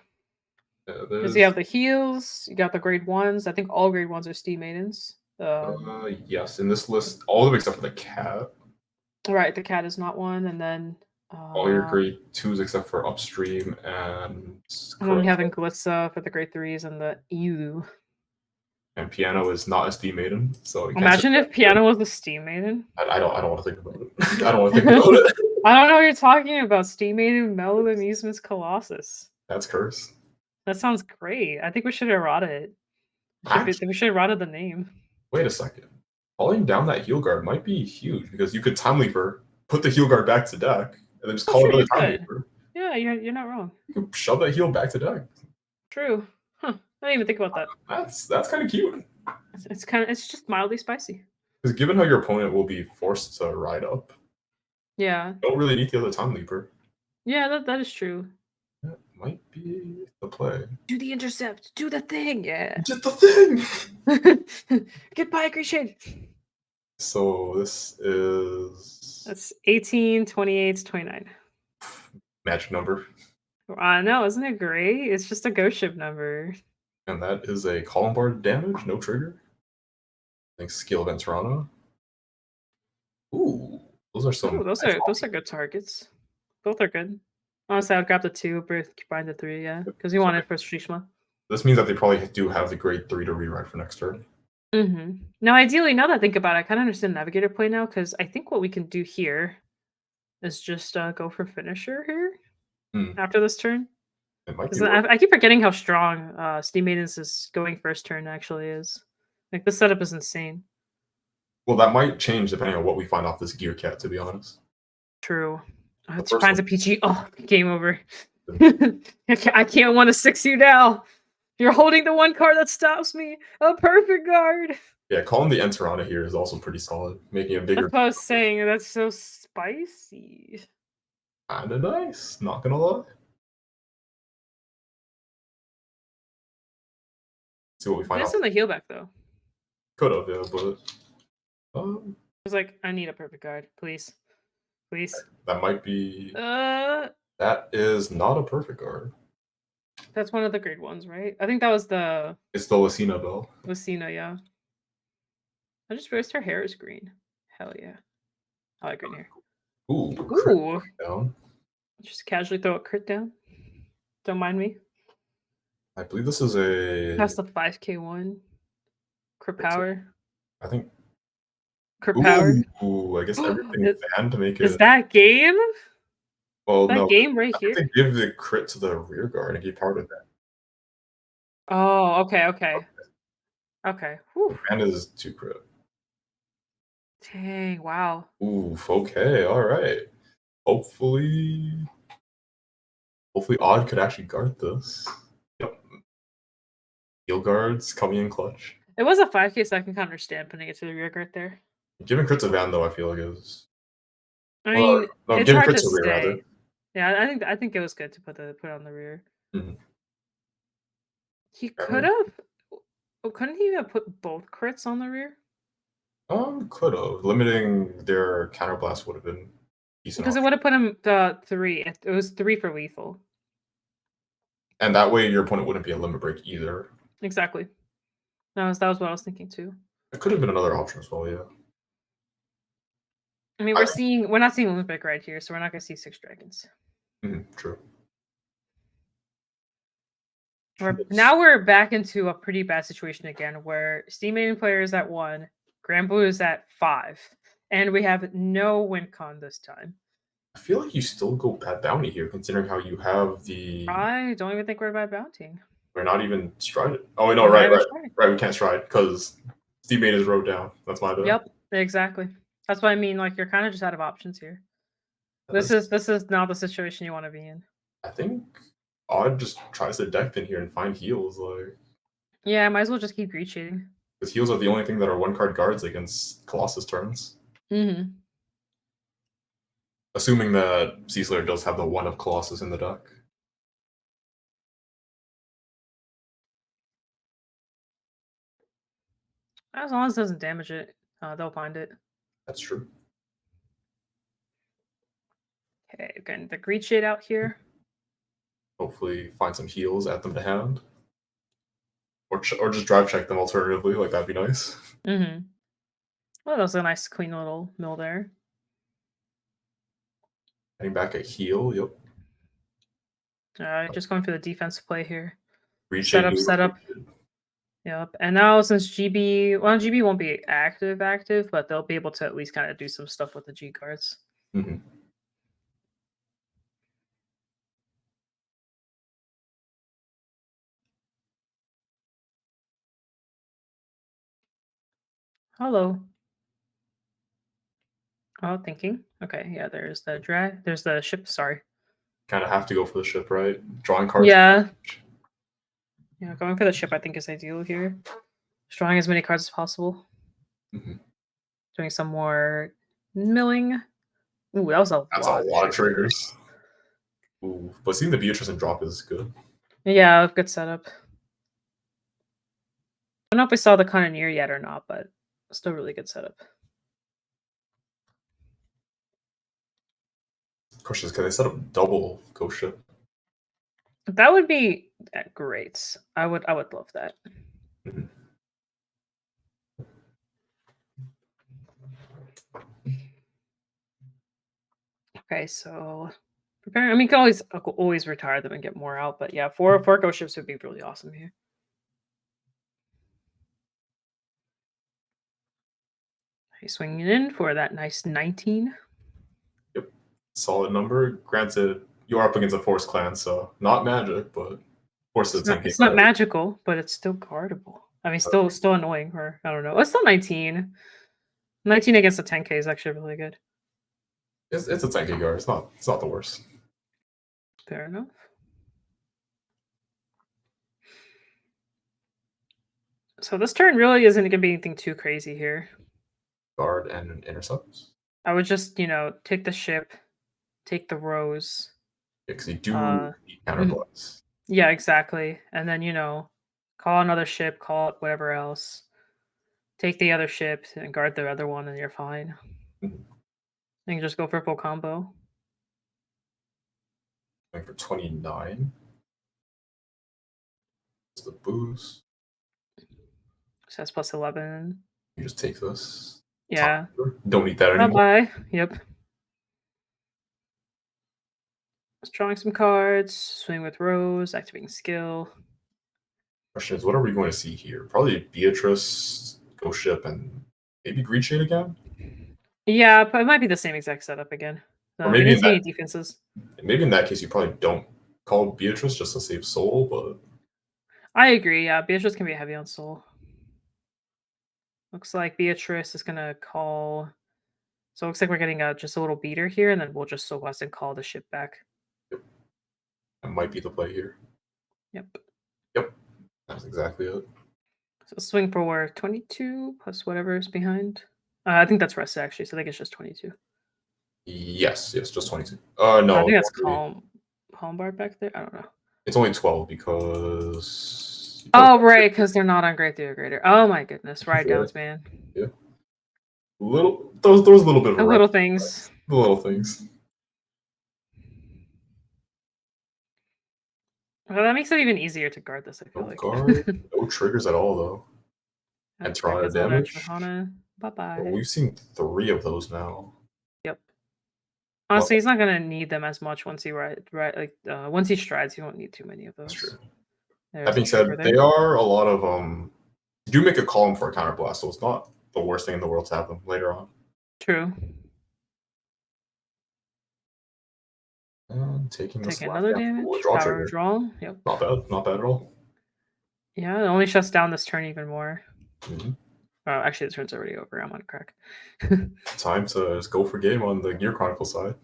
Yeah, Because you have the heals, you got the grade 1s. I think all grade 1s are Steam Maidens. Yes, in this list, all of them except for the cat. Right, the cat is not one, and then All your grade 2s except for Upstream and then we have Glitza for the grade 3s and the EU. And Piano is not a Steam Maiden, so you can't Imagine if Piano was a Steam Maiden. I don't want to think about it. I don't want to think about it. I don't know what you're talking about. Steam Maiden, Mellow Amusements, Colossus. That's curse. That sounds great. I think we should errata it. We should errata the name. Wait a second. Calling down that heal guard might be huge because you could time leaper, put the heal guard back to deck, and then just call another time leaper. Yeah, you're not wrong. You can shove that heal back to deck. True. Huh. I didn't even think about that. That's kind of cute. It's just mildly spicy. Because given how your opponent will be forced to ride up, yeah, you don't really need the other time leaper. Yeah, that is true. That might be the play. Do the intercept. Do the thing. Yeah. Just the thing. Get by, Grecian. So this is. That's 18, 28, 29. Magic number. I know, isn't it great? It's just a ghost ship number. And that is a column bar damage, no trigger. Thanks, skill of Enterana. Ooh, those are some. Ooh, those are good targets. Both are good. Honestly, I'd grab the 2, but combine the 3, yeah, because you want it for Shishma. This means that they probably do have the grade 3 to rewrite for next turn. Now, ideally, now that I think about it, I kind of understand Navigator play now, because I think what we can do here is just go for Finisher here after this turn. I keep forgetting how strong Steam Maidens' going first turn actually is. Like, this setup is insane. Well, that might change depending on what we find off this Gear Cat, to be honest. True. It finds a PG. Oh, game over. I can't want to 6 you now. You're holding the 1 card that stops me. A perfect guard. Yeah, calling the Enterana here is also pretty solid, making a bigger. That's what I was saying. That's so spicy. Kinda nice, not gonna lie. See what we find. It's in the heal back though. Could have, yeah, but I was like, I need a perfect guard, please, please. That might be. That is not a perfect guard. That's one of the grade 1s, right? I think that was the. It's the Lucina though. Lucina, yeah. I just realized her hair is green. Hell yeah, I like green hair. Ooh. Down. Just casually throw a crit down. Don't mind me. I believe this is a. That's the 5k one. Crit power. I think. Crit power. Ooh, I guess everything banned to make it. Is that game? Well, that no. Game right here. They give the crit to the rear guard and give part of that. Oh, okay. And is 2 crit. Dang! Wow. Oof. Okay. All right. Hopefully, Odd could actually guard this. Yep. Heal guards coming in clutch. It was a 5k, so I can kind of understand putting it to the rear guard there. Giving crit to Van, though, I feel like is. I mean, it's hard to say. Rather. Yeah, I think it was good to put it on the rear. Mhm. He I could mean, have. Couldn't he have put both crits on the rear? could have. Limiting their counterblast would have been decent Because it option. would have put him 3. It was 3 for lethal. And that way your opponent wouldn't be a limit break either. Exactly. That was what I was thinking too. It could have been another option as well, yeah. I mean, I we're not seeing Olympic right here, so we're not gonna see 6 dragons. true. Now we're back into a pretty bad situation again, where Steam Maiden player is at 1, Grand Blue is at 5, and we have no win con this time. I feel like you still go bad bounty here, considering how you have the. I don't even think we're bad bountying. We're not even stride. Oh, wait, no, We're not right, even right, trying. right. We can't stride because Steve made his road down. That's my bad. Yep, exactly. That's what I mean. Like you're kind of just out of options here. This is not the situation you want to be in. I think Odd just tries to deck in here and find heals, like Yeah, might as well just keep reaching. because heals are the only thing that are one card guards against Colossus turns. Mm-hmm. Assuming that Sea Slayer does have the one of Colossus in the deck. As long as it doesn't damage it, they'll find it. That's true. Okay, again, the greed shade out here. Hopefully, find some heals, add them to hand, or just drive check them alternatively. Like that'd be nice. Mm-hmm. Well, that was a nice, clean little mill there. Getting back a heal. Yep. Just going for the defense play here. Reach Set it, up. Yep. And now since GB won't be active, but they'll be able to at least kind of do some stuff with the G cards. Mm-hmm. Hello. Oh, thinking. Okay, yeah, there's the drag. There's the ship. Sorry. Kind of have to go for the ship, right? Drawing cards. Yeah. Yeah, going for the ship I think is ideal here. Just drawing as many cards as possible. Mm-hmm. Doing some more milling. Ooh, that was That's a lot. lot of triggers. Ooh, but seeing the Beatrice and drop is good. Yeah, good setup. I don't know if we saw the Cannoneer yet or not, but still really good setup. Question is, can they set up double Ghost Ship? That would be great. I would love that. Mm-hmm. Okay, so preparing. I mean, you can always retire them and get more out, but yeah, four ghost ships would be really awesome here. He's swinging in for that nice 19. Yep, solid number. Granted, you're up against a Force Clan, so not magic, but Force is a 10k. It's not magical, but it's still guardable. I mean, still annoying, or I don't know. It's still 19. 19 against a 10k is actually really good. It's a 10k guard. It's not the worst. Fair enough. So this turn really isn't going to be anything too crazy here. Guard and intercept. I would just, take the ship, take the rose. Yeah, because you do need counterblast. Yeah, exactly. And then, call another ship, call it whatever else. Take the other ship and guard the other one, and you're fine. Mm-hmm. And you just go for a full combo. Going for 29. It's the boost. So that's plus 11. You just take this. Yeah. Don't need that anymore. Bye-bye. Yep. Just drawing some cards, swing with Rose, activating skill. Question is, what are we going to see here? Probably Beatrice, Ghost Ship, and maybe Greed Shade again? Yeah, but it might be the same exact setup again. Or maybe we didn't see any defenses. Maybe in that case, you probably don't call Beatrice just to save soul, but... I agree, yeah. Beatrice can be heavy on soul. Looks like Beatrice is going to call... So it looks like we're getting just a little beater here, and then we'll just Soul Blast and call the ship back. Yep. That might be the play here. Yep. That's exactly it. So swing for 22 plus whatever is behind. I think that's rested, actually, so I think it's just 22. Yes, just 22. I No, think that's calm bar back there. I don't know. it's only 12 because. Oh, right, because they're not on grade 3 or greater. Oh my goodness, ride Yeah, downs, man. yeah. Those little bit of The a little things. the little things. Well, that makes it even easier to guard this, I feel No like. guard, no triggers at all though. And Back tornado has on edge damage. Hana. Oh, Bye-bye. we've seen 3 of those now. Yep. Well, Honestly, he's not gonna need them as much once he once he strides, he won't need too many of that's true. those. That There's a being trigger said, they there. are a lot of do make a column for a counterblast, so it's not the worst thing in the world to have them later on. True. And taking this Take last another damage. Ooh, a damage. draw Power trigger. draw. Yep. Not bad at all. Yeah, it only shuts down this turn even more. Mhm. Oh, actually, the turn's already over. I'm on crack. Time to just go for game on the Gear Chronicle side.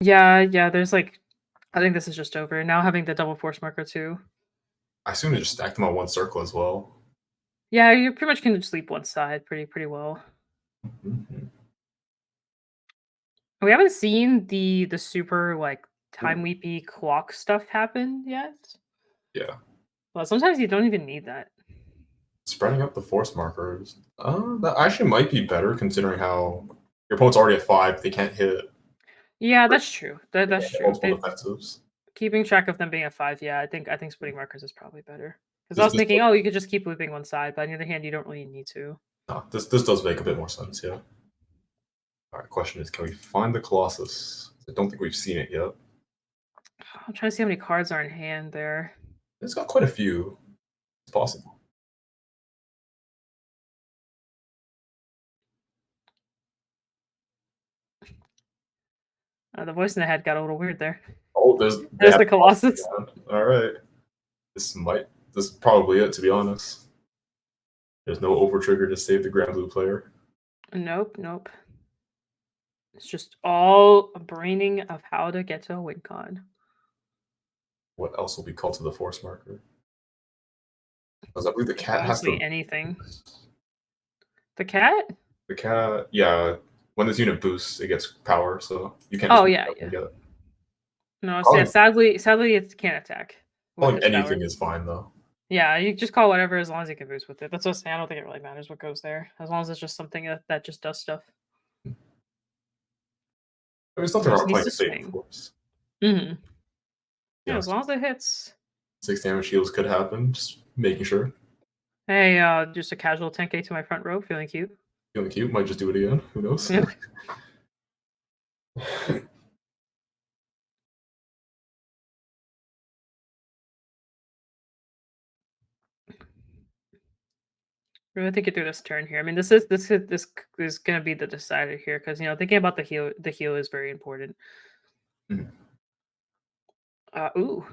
Yeah, there's like, I think this is just over. Now having the double force marker too. I assume they just stacked them on one circle as well. Yeah, you pretty much can just sleep one side pretty well. Mhm. We haven't seen the super like time weepy clock stuff happen yet. Yeah. But sometimes you don't even need that. Spreading out the force markers. That actually might be better considering how your opponent's already at 5. They can't hit. Yeah, that's true. That's true. Multiple defensives. Keeping track of them being at 5, yeah, I think splitting markers is probably better. Because I This, was this, thinking, oh, you could just keep looping one side, but on the other hand, you don't really need to. no, this does make a bit more sense, yeah. Alright, question is, can we find the Colossus? I don't think we've seen it yet. I'm trying to see how many cards are in hand there. It's got quite a few. It's possible. The voice in the head got a little weird there. Oh, There's the Colossus. Alright. This is probably it, to be honest. There's no OuterTrigger to save the Grand Blue player. Nope. It's just all a braining of how to get to a win con. What else will be called to the force marker? Because I believe the cat has Honestly, to. anything. The cat? The cat, yeah. When this unit boosts, it gets power, so you can't. Oh Just yeah. Get it. No, so yeah, Calling, sadly, it can't attack. calling anything is fine though. Yeah, you just call whatever as long as you can boost with it. That's what I'm saying. I don't think it really matters what goes there, as long as it's just something that just does stuff. I mean, there's nothing wrong with playing a save, of course. Mm-hmm. Yeah, Yeah, as long as it hits. 6 damage heals could happen. Just making sure. Hey, just a casual 10k to my front row, feeling cute. Feeling cute, might just do it again. Who knows? Yeah. We're gonna think it through this turn here. I mean, this is gonna be the decider here because thinking about the heal is very important. Mhm. Ooh,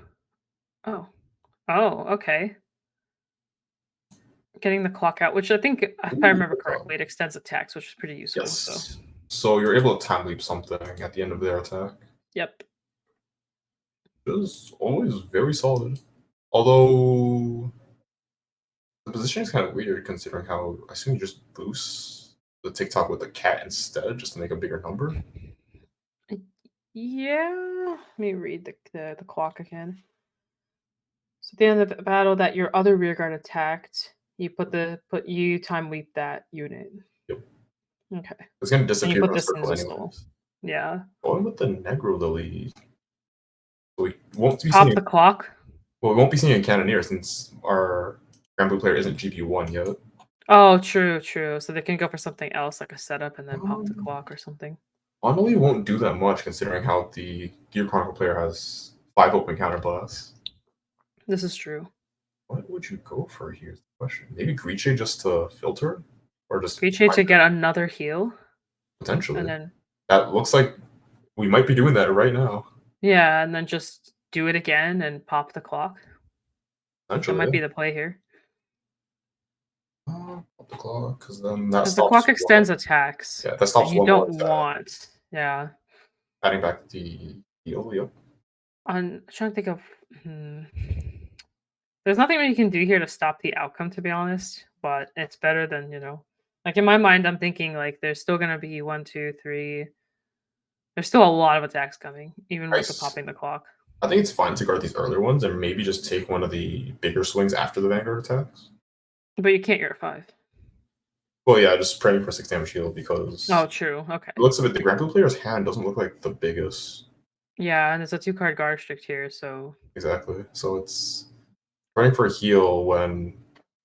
oh, okay. Getting the clock out, which I think, if I remember correctly, it extends attacks, which is pretty useful. Yes. So you're able to time leap something at the end of their attack. Yep. Which is always very solid. Although the position is kind of weird considering how I assume you just boost the TikTok with the cat instead just to make a bigger number. Yeah. Let me read the clock again. So at the end of the battle that your other rearguard attacked, you you time leap that unit. Yep. Okay. It's gonna And you disappear put from the this in circle the stall. anyways. Yeah. Going with the Negro Lily. We won't be Pop seeing the clock. Well, we won't be seeing a Cannoneer since our Grand Blue player isn't GP1 yet. Oh, true. So they can go for something else, like a setup, and then pop the clock or something. Anomaly won't do that much considering how the Gear Chronicle player has 5 open counterblasts. This is true. What would you go for here? Is the question. Maybe Greeche just to filter? Or just Greeche to get another heal. Potentially. And then that looks like we might be doing that right now. Yeah, and then just do it again and pop the clock. That might be the play here. Pop the clock, because then that stops the clock extends attacks. Yeah, that stops you one don't more attack. want. Yeah. Adding back the heal, yep. I'm trying to think of. There's nothing really you can do here to stop the outcome, to be honest. But it's better than like in my mind, I'm thinking like there's still gonna be 1, 2, 3, There's still a lot of attacks coming, even I, with the s- popping the clock. I think it's fine to guard these earlier ones and maybe just take one of the bigger swings after the Vanguard attacks. But you can't Euro 5. Well, yeah, just praying for 6 damage heal because Oh, true. Okay. it looks of it, the Grand Blue player's hand doesn't look like the biggest. Yeah, and there's a 2-card guard strict here, so Exactly. So it's praying for a heal when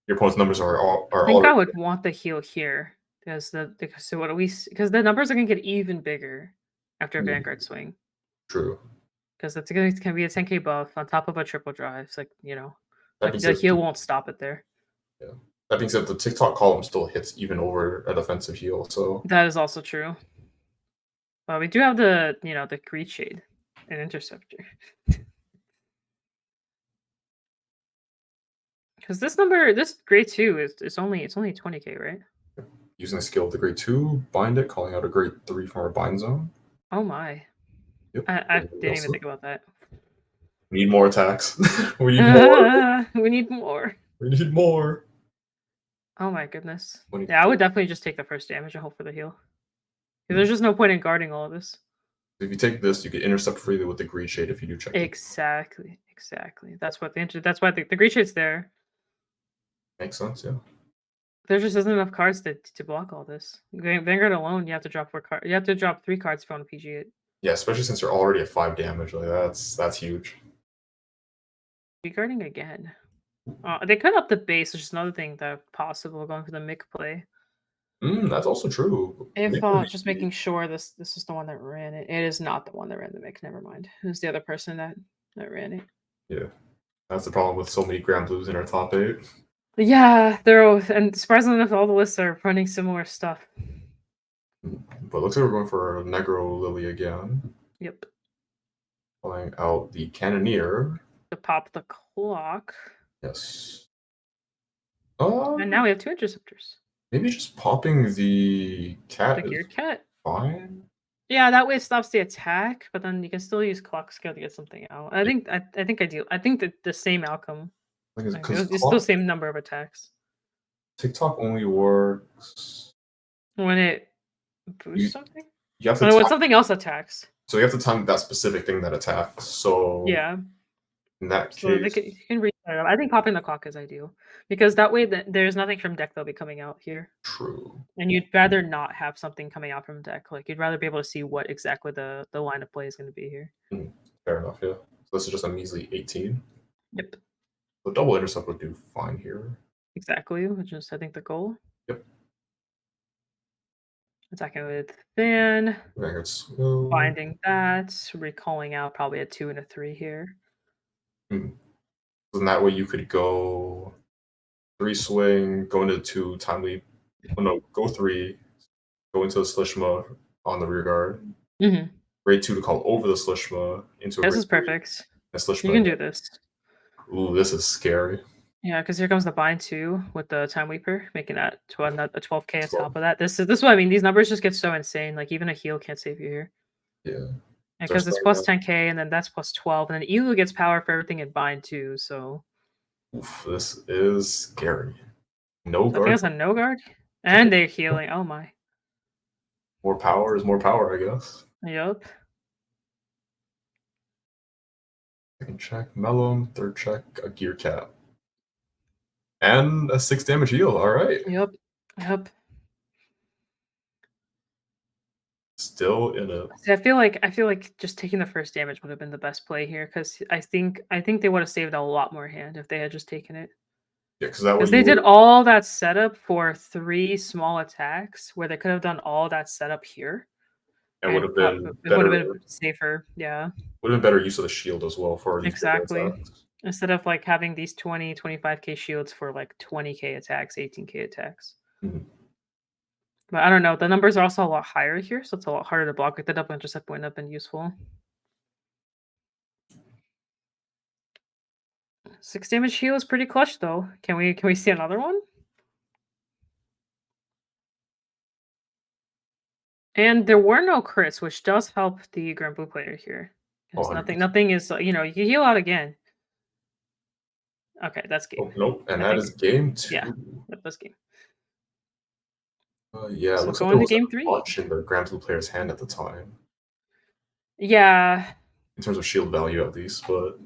your opponent's numbers are I think I already would want the heal here because so what do we because the numbers are gonna get even bigger after a Vanguard swing true. because it's gonna be a 10k buff on top of a triple drive. It's like That being the said, heal won't stop it there. yeah. That being said, the TikTok column still hits even over a defensive heal. So That is also true. But we do have the Greed Shade and Interceptor. Because this grade 2 is only 20k, right? using a skill of the grade 2, bind it, calling out a grade 3 from our bind zone. Oh my. Yep. I didn't even think about that. We need more attacks. We need more. We need more. We need more. Oh my goodness. 22. Yeah, I would definitely just take the first damage and hope for the heal. There's just no point in guarding all of this. If you take this, you get intercept freely with the Greed Shade if you do check. Exactly. That's what that's why the Greed Shade's there. Makes sense, yeah. There just isn't enough cards to block all this. Vanguard alone, you have to drop 4 cards. You have to drop 3 cards if you want to PG it. Yeah, especially since you're already at 5 damage. Like that's huge. Be guarding again. They cut up the base, which is another thing that's possible going for the Mick play. That's also true. If just making sure this is the one that ran it. It is not the one that ran the Mick. Never mind. It was the other person that ran it. Yeah, that's the problem with so many Grand Blues in our top 8. Yeah, and surprisingly enough, all the lists are running similar stuff. But looks like we're going for a Negro Lily again. Yep. Pulling out the Cannoneer. To pop the clock. Yes. And now we have 2 interceptors. Maybe just popping the cat. The geared cat. Fine. Yeah, that way it stops the attack, but then you can still use clock skill to get something out. I think ideal. I think that the same outcome. It's still the same number of attacks. TikTok only works when it boosts something. You have to when something else attacks. So you have to time that specific thing that attacks. So yeah. In that So case, you can read that. I think popping the clock is ideal because that way there's nothing from deck that'll be coming out here. True. And you'd rather not have something coming out from deck. Like you'd rather be able to see what exactly the line of play is going to be here. Fair enough. Yeah. So this is just a measly 18. Yep. The double intercept would do fine here. Exactly, which is I think the goal. Yep. Attacking with Fan. Slow. Finding that. Recalling out probably a 2 and a 3 here. So then that way you could go 3 swing, go into 2 timely. Oh no, go 3, go into the Slishma on the rear guard. Grade 2 to call over the Slishma into a This is perfect. Slishma. You can do this. Ooh, this is scary. Yeah, because here comes the bind 2 with the Time Weeper, making that a 12k on top of that. This is what I mean. These numbers just get so insane. Like even a heal can't save you here. Yeah. Because it's plus 10k and then that's plus 12, and then Elu gets power for everything in bind too. So oof, this is scary. No guard. I think it's a no guard, and they're healing. Oh my. More power is more power, I guess. Yep. Second check, Mellum. Third check, a Gear Cat. And a 6 damage heal. All right. Yep. Still in a. See, I feel like just taking the first damage would have been the best play here because I think they would have saved a lot more hand if they had just taken it. Yeah, because they did all that setup for 3 small attacks where they could have done all that setup here. It would have been safer. Yeah. Would have been better use of the shield as well for these exactly. Instead of like having these 20, 25k shields for like 20k attacks, 18k attacks. But I don't know. The numbers are also a lot higher here, so it's a lot harder to block. Like the double intercept wouldn't have been useful. 6 damage heal is pretty clutch, though. Can we see another one? And there were no crits, which does help the Grand Blue player here. Nothing is, you can heal out again. Okay, that's game. Oh, nope, and that is game 2. Yeah, that's game. Yeah, so looks going like there was to game 3. Watching the Grand Blue player's hand at the time. Yeah. in terms of shield value at least, but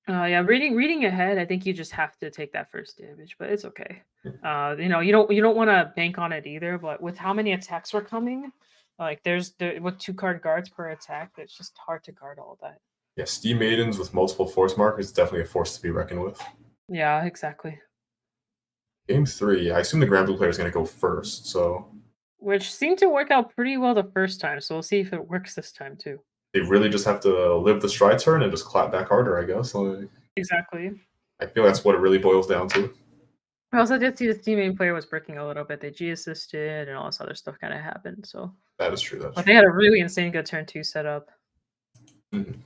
Yeah, reading ahead, I think you just have to take that first damage, but it's okay. yeah, You don't want to bank on it either, but with how many attacks were coming, like with 2 card guards per attack, it's just hard to guard all that. Steam Maidens with multiple force markers is definitely a force to be reckoned with. Yeah, exactly. Game 3, I assume the Grand Blue player is going to go first, so Which seemed to work out pretty well the first time, so we'll see if it works this time too. they really just have to live the stride turn and just clap back harder, I guess. Like, Exactly. I feel that's what it really boils down to. I also did see the team main player was bricking a little bit. They G assisted and all this other stuff kind of happened. So, That is true. That's but true. they had a really insane good turn 2 setup. Mhm.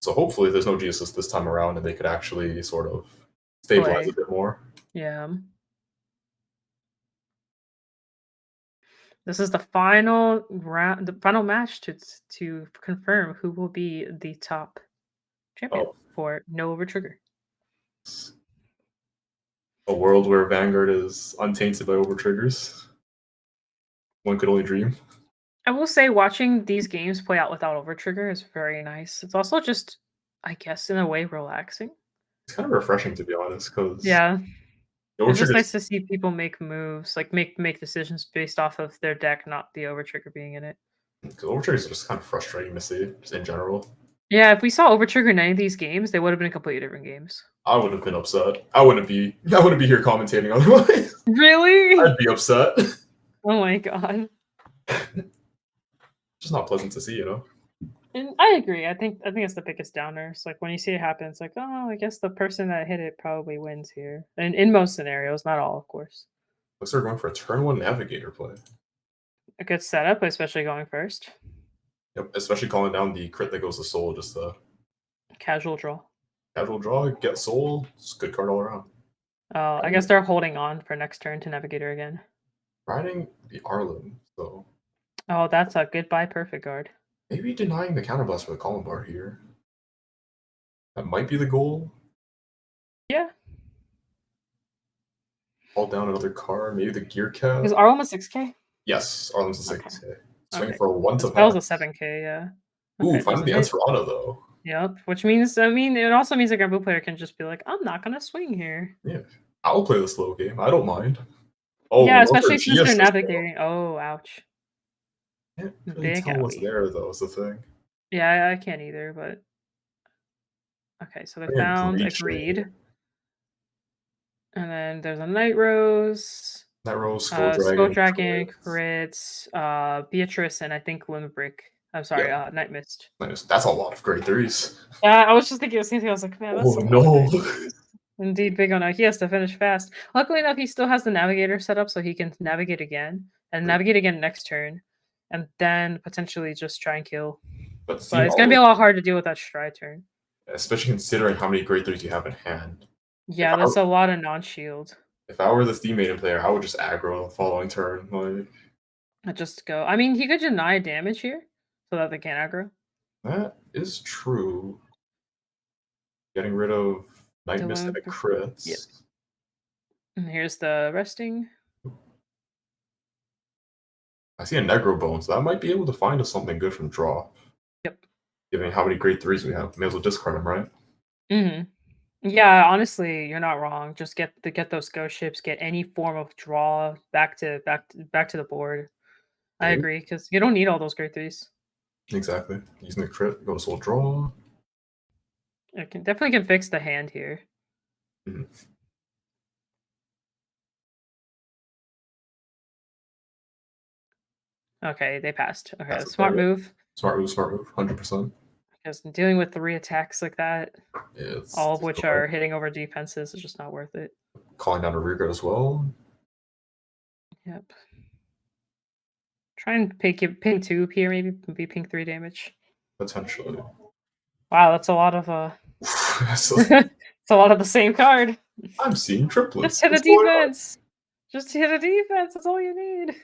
So hopefully there's no G assist this time around, and they could actually sort of stabilize Play. a bit more. Yeah. This is the final round, the final match to confirm who will be the top champion Oh, for NOverTrigger. a world where Vanguard is untainted by overtriggers. One could only dream. I will say watching these games play out without Overtrigger is very nice. It's also just, I guess, in a way relaxing. It's kind of refreshing, to be honest, because Yeah. It's just nice overtriggers. to see people make moves, like make decisions based off of their deck, not the Overtrigger being in it. Because overtriggers are just kind of frustrating to see, just in general. Yeah, if we saw Overtrigger in any of these games, they would have been completely different games. I would have been upset. I wouldn't be. I wouldn't be here commentating otherwise. Really? I'd be upset. Oh my god. Just not pleasant to see, you know. And I agree. I think it's the biggest downer. It's like when you see it happen, it's like, oh, I guess the person that hit it probably wins here. And in most scenarios, not all, of course. Looks like we're going for a turn 1 navigator play. A good setup, especially going first. Yep, especially calling down the crit that goes to soul, just a Casual draw. casual draw, get soul. It's a good card all around. Oh, I guess they're holding on for next turn to Navigator again. Riding the Arlen, so Oh, that's a goodbye perfect guard. maybe denying the counterblast for the column bar here. That might be the goal. Yeah. Hold down another card, maybe the gear cap. Is Arlem a 6K? Yes, Arlen's a Okay. 6K. Swing Okay. for a 1 to Spell's a pass. 7K, yeah. Ooh, Okay, finding doesn't the hit. Antirana though. Yep. Which means, it also means a Grand Blue player can just be like, I'm not gonna swing here. Yeah, I'll play the slow game. I don't mind. Oh, Yeah, we're going for especially since they're GS. navigating. Oh, ouch. Can't really Big tell what's owie. there though. Is the thing. Yeah, I can't either, but okay, so they Bring in found a Breach here. greed. And then there's a Night Rose, That rolls Skull Skull Dragon. Dragon, crits, Beatrice, and I think Limbrick. I'm sorry, Yeah, Night Mist. that's a lot of grade 3s. I was just thinking the same thing. I was like, man, that's Oh a lot no. of great threes. Indeed, big on that. He has to finish fast. Luckily enough, he still has the navigator set up so he can navigate again and navigate again next turn, and then potentially just try and kill. But But seeing it's all gonna be the, a lot hard to deal with that stride turn. especially considering how many grade 3s you have in hand. Yeah, that's a lot of non-shield. If I were the Theme Maiden player, I would just aggro the following turn. Like I just go. I mean, he could deny damage here so that they can't aggro. that is true. Getting rid of Night Mist and a crits. Yep. And here's the resting. I see a Negro Bone, so that might be able to find us something good from draw. Yep. Given how many grade 3s we have, may as well discard them, right? Mm-hmm. Yeah, honestly, you're not wrong. Just get those ghost ships, get any form of draw back to the board. I Yeah. agree because you don't need all those grade 3s. Exactly. Using the crit, go to soul draw. It can definitely fix the hand here. Mhm. Okay, they passed. Okay, That's smart okay. move. Smart move, 100%. Because dealing with 3 attacks like that, It's all of which are hitting over defenses, is just not worth it. calling down a rear guard as well. Yep. Try and ping 2 here, maybe be ping 3 damage. Potentially. Wow, that's a lot of So, it's a lot of the same card. I'm seeing triplets. Just hit a What's going on? defense. Just hit a defense. That's all you need.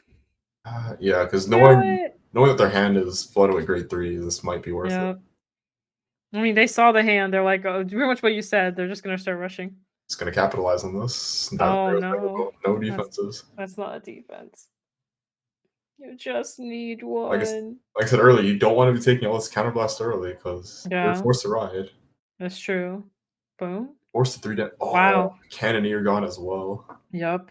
Yeah, because Do knowing it. that their hand is flooded with grade 3, this might be worth it. Yeah. I mean, they saw the hand. They're like, oh, pretty much what you said. They're just gonna start rushing. It's going to capitalize on this. Oh no, No defenses. that's not a defense. You just need Like I, one. like I said earlier, you don't want to be taking all this counterblast early because you're Yeah, forced to ride. that's true. Boom. Forced to 3 down. Oh, Wow. Cannoneer gone as well. Yep.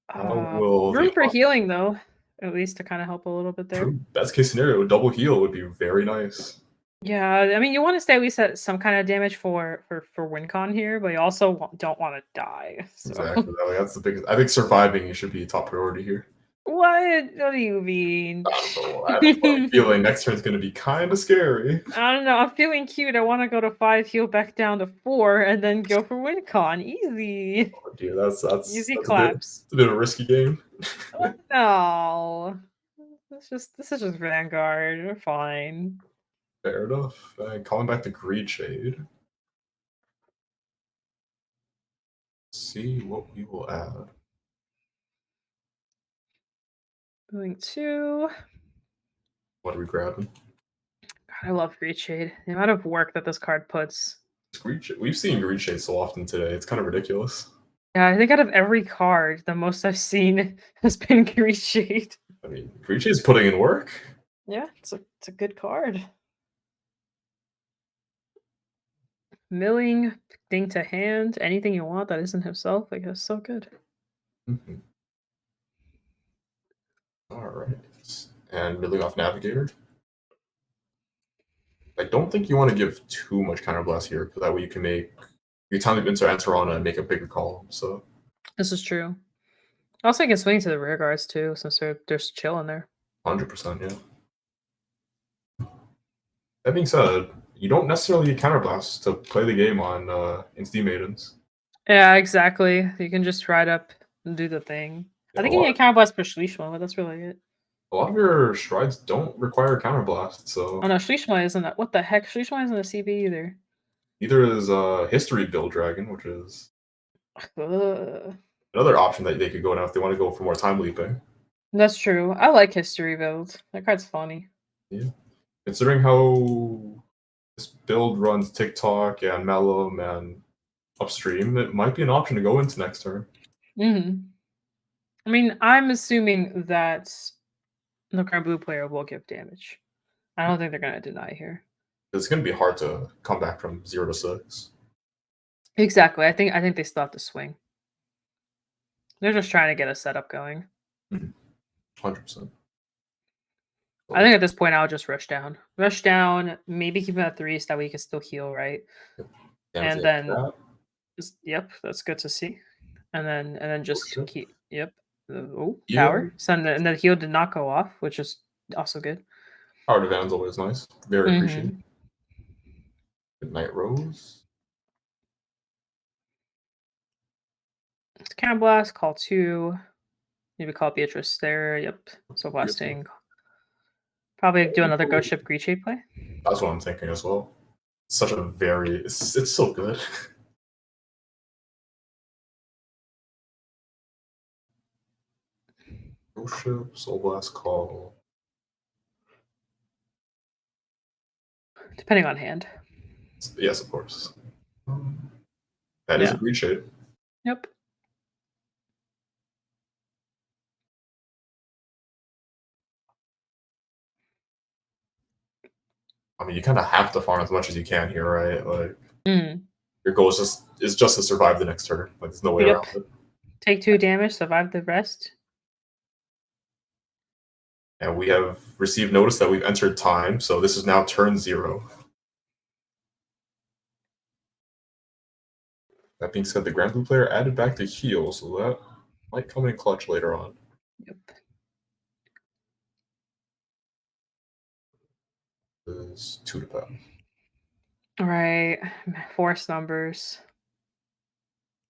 How will the Room for healing though, at least to kind of help a little bit there. true best case scenario, double heal would be very nice. Yeah, I mean, you want to stay at least at some kind of damage for WinCon here, but you also don't want to die. So Exactly. That's the biggest. I think surviving should be top priority here. what do you mean? I have a funny feeling next turn's going to be kind of scary. I don't know. I'm feeling cute. I want to go to 5, heal back down to 4, and then go for WinCon. Easy. Oh dear, that's Easy that's a bit claps. it's a bit of a risky game. No. This is just Vanguard. We're fine. Fair enough. Calling back the Greed Shade. See what we will add. Going 2. What are we grabbing? God, I love Greed Shade. The amount of work that this card puts. We've seen Greed Shade so often today. It's kind of ridiculous. Yeah, I think out of every card, the most I've seen has been Greed Shade. I mean, Greed Shade's putting in work. Yeah, it's a good card. Milling, thing to hand, anything you want that isn't himself, I guess, so good. Mm-hmm. All right. And milling off Navigator. I don't think you want to give too much counterblast here, because that way you can make your time to enter on and make a bigger column. So This is true. Also, I can swing to the rear guards too, since they're just chilling there. 100%, yeah. That being said, you don't necessarily need counterblast to play the game on Insta Maidens. Yeah, exactly. You can just ride up and do the thing. Yeah, I think you need a counterblast for Schleishma, but that's really it. a lot of your strides don't require counterblast, so Oh no, Schleishma isn't that. What the heck? Schleishma isn't a CB either. either is History Build Dragon, which is Ugh. another option that they could go now if they want to go for more time leaping. That's true. I like History Build. That card's funny. Yeah. Considering how this build runs TikTok and Mellum and upstream, it might be an option to go into next turn. I mean, I'm assuming that the current blue player will give damage. I don't think they're gonna deny here. It's going to be hard to come back from 0 to 6. Exactly. I think they still have to swing. They're just trying to get a setup going. 100%. I think at this point I'll just rush down. Rush down, maybe keep him at 3 so that way he can still heal, right? And then just that's good to see. And then just keep oh, power. So and the heal did not go off, which is also good. Power to Van's always nice. Very appreciated. Good night, Rose. Counter blast, call 2. Maybe call Beatrice there. Yep. So blasting. Probably do another Ghost Ship Greed Shade play. That's what I'm thinking as well. Such a very it's so good. Ghost Ship, Soul Blast call. Depending on hand. Yes, of course. That is a Greed Shade. Yep. I mean, you kind of have to farm as much as you can here, right? Like, your goal is just to survive the next turn. Like, there's no way around it. Take 2 damage, survive the rest. And we have received notice that we've entered time, so this is now turn 0. That being said, the Grand Blue player added back the heal, so that might come in clutch later on. Yep. Is 2 to power. All right. Force numbers.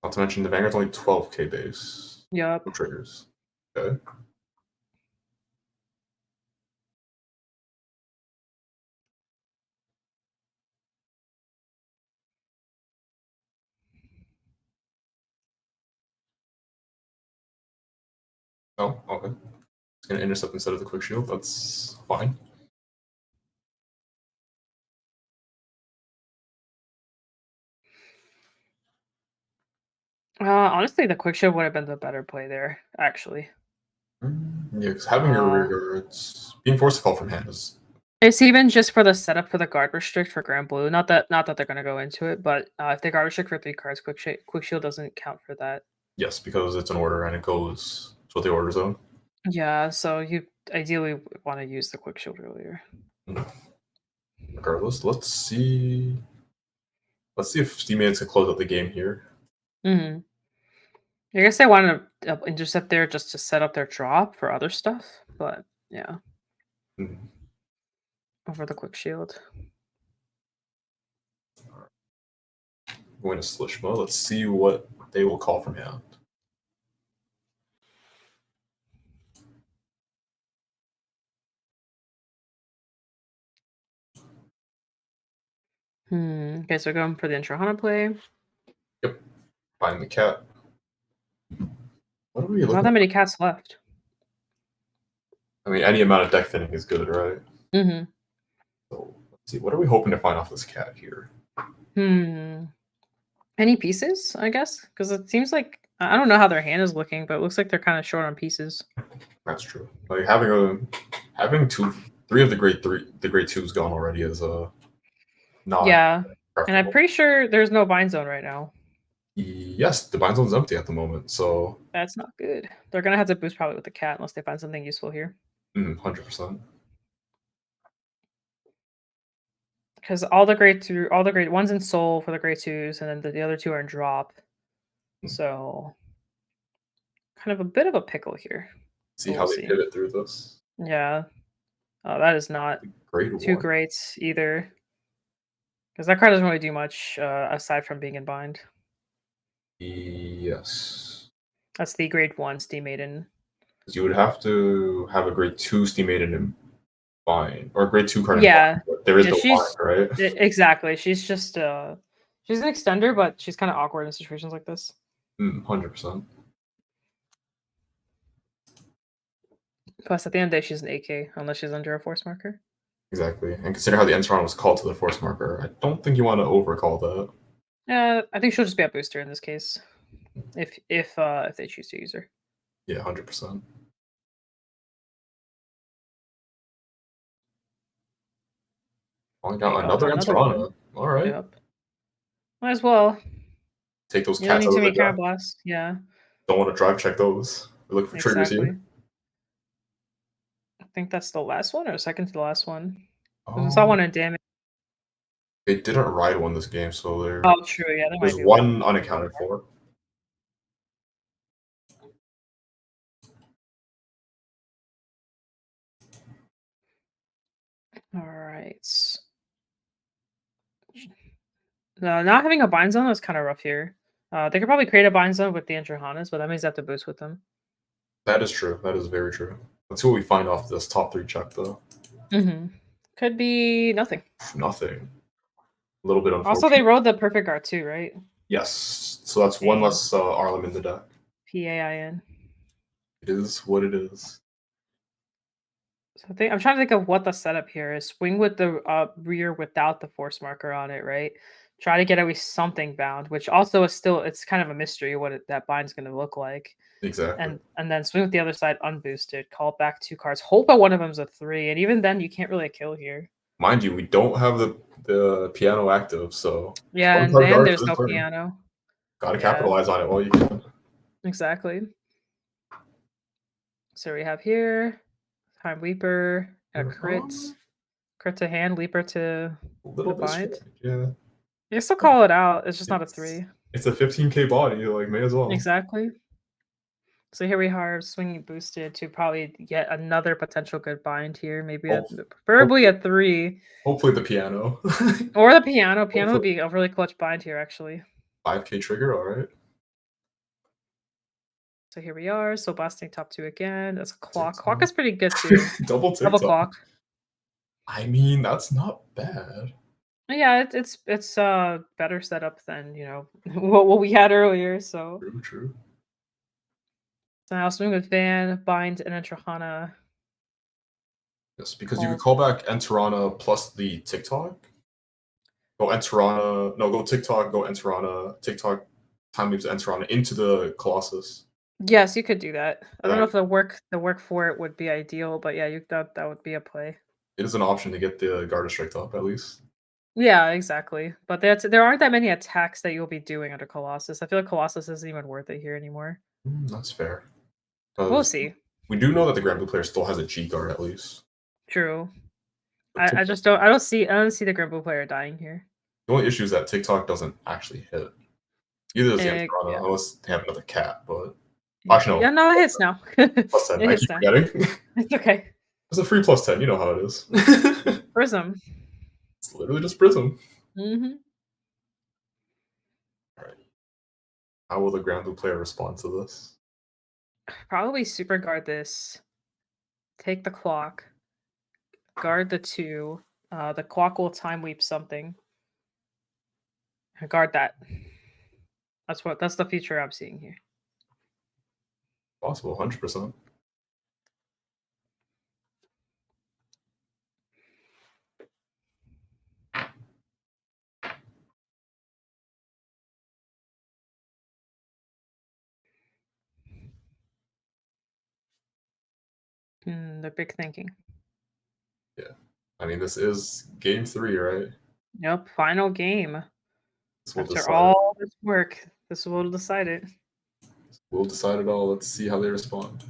Not to mention the Vanguard's only 12k base. Yep. No triggers. Okay. Oh, okay. It's gonna intercept instead of the quick shield. That's fine. Honestly, the quick shield would have been the better play there, actually. Yeah, because having your Uh, rigor, it's being forced to call from hand is it's even just for the setup for the guard restrict for Grand Blue. Not that they're gonna go into it, but if they guard restrict for 3 cards, quick shield doesn't count for that. yes, because it's an order and it goes to the order zone. Yeah, so you ideally want to use the quick shield earlier. Mm. Regardless, let's see. Let's see if teammates can close out the game here. Hmm. I guess they wanted to intercept there just to set up their drop for other stuff, but yeah, Mhm. over the quick shield. Going to Slishma. Let's see what they will call from hand. Okay, so we're going for the Intrahana play. Yep. Find the cat. What are we There's not looking that at? many cats left. I mean, any amount of deck thinning is good, right? Hmm. So let's see. What are we hoping to find off this cat here? Any pieces, I guess? Because it seems like I don't know how their hand is looking, but it looks like they're kind of short on pieces. That's true. Like having three of the grade twos gone already is not Yeah, and I'm preferable. pretty sure there's no bind zone right now. Yes, the bind zone's empty at the moment, so That's not good. They're gonna have to boost probably with the cat unless they find something useful here. 100%. Because all the grade one's in soul for the grade twos, and then the other two are in drop. So kind of a bit of a pickle here. See But how we'll they see. pivot through this. Yeah. That is not Grade too one. great either. Because that card doesn't really do much aside from being in bind. Yes. That's the grade one Steam Maiden. Because you would have to have a grade two Steam Maiden in bind, or a grade two card in Yeah. bind, but there is Yeah, no bind, right? exactly. She's just she's an extender, but she's kind of awkward in situations like this. 100%. Plus, at the end of the day, she's an AK unless she's under a force marker. Exactly. And consider how the Enteron was called to the force marker. I don't think you want to overcall that. I think she'll just be a booster in this case, if they choose to use her. Yeah, 100%. Calling There you out go. another Another one. Enterana. All right. Yep. Might as well. Take those You don't cats need out too of the many deck. counterblasts. Yeah, Don't want to drive check those. We're looking for triggers exactly. here. I think that's the last one or second to the last one. I saw Oh, one in damage. they didn't ride one this game, so Oh, true. Yeah, there there's might be one. one unaccounted for. All right. No, not having a bind zone is kind of rough here. They could probably create a bind zone with the Intrahanas, but that means they have to boost with them. That is true. That is very true. Let's see what we find off this top three check, though. Could be nothing. Nothing. A little bit Also, they unfortunate. rode the perfect guard too, right? Yes. So that's one Dang. less Arlim in the deck. PAIN. It is what it is. So I'm trying to think of what the setup here is. Swing with the rear without the force marker on it, right? Try to get at least something bound, which also is still it's kind of a mystery what that bind's going to look like. Exactly. And then swing with the other side unboosted. Call back 2 cards. Hope that one of them's a 3, and even then you can't really kill here. Mind you, we don't have the piano active, so Yeah, one and card then guard there's for this no turn. piano. Gotta Yeah, capitalize on it while you can. exactly. So we have here Time Leaper, a crit, crit to hand, Leaper to A little full bit bind. strange, yeah. You can still call it out. It's just not a It's 3. it's a 15k body, like may as well. Exactly. So here we are swinging boosted to probably get another potential good bind here. Maybe preferably a 3. Hopefully the piano. Or the piano. Piano would Hopefully be a really clutch bind here, actually. 5k trigger, alright. So here we are. So blasting top 2 again. That's a clock. Clock is pretty good too. Double Double TikTok. clock. I mean, that's not bad. Yeah, it's better setup than what we had earlier. So True. now swing with Van, bind, and then Trahana. Yes, because you could call back Enterana plus the TikTok. Go Enterana, no, go TikTok, go Enterana, TikTok, time leaps Enteron into the Colossus. Yes, you could do that. I don't know That if the work for it would be ideal, but yeah, that would be a play. it is an option to get the Garda Strike up at least. Yeah, exactly. But there aren't that many attacks that you'll be doing under Colossus. I feel like Colossus isn't even worth it here anymore. That's fair. We'll 'Cause see. we do know that the Grand Blue player still has a G guard at least. True. But I just don't see the Grimble player dying here. the only issue is that TikTok doesn't actually hit. Either does the Enterana, Yeah. unless they have another cat, but Yeah. actually no. Yeah, no, it hits now. Plus 10. It I hits keep now. forgetting. It's okay. It's a free plus 10, you know how it is. Prism. It's literally just Prism. Mhm. Alright. How will the Grand Blue player respond to this? Probably super guard this. Take the clock. Guard the 2. The clock will time leap something. Guard that. That's the future I'm seeing here. Possible, 100%. The big thinking. Yeah. I mean, this is game 3, right? Yep, final game. This will After decide. all this work, this will decide it. We'll decide it all. Let's see how they respond.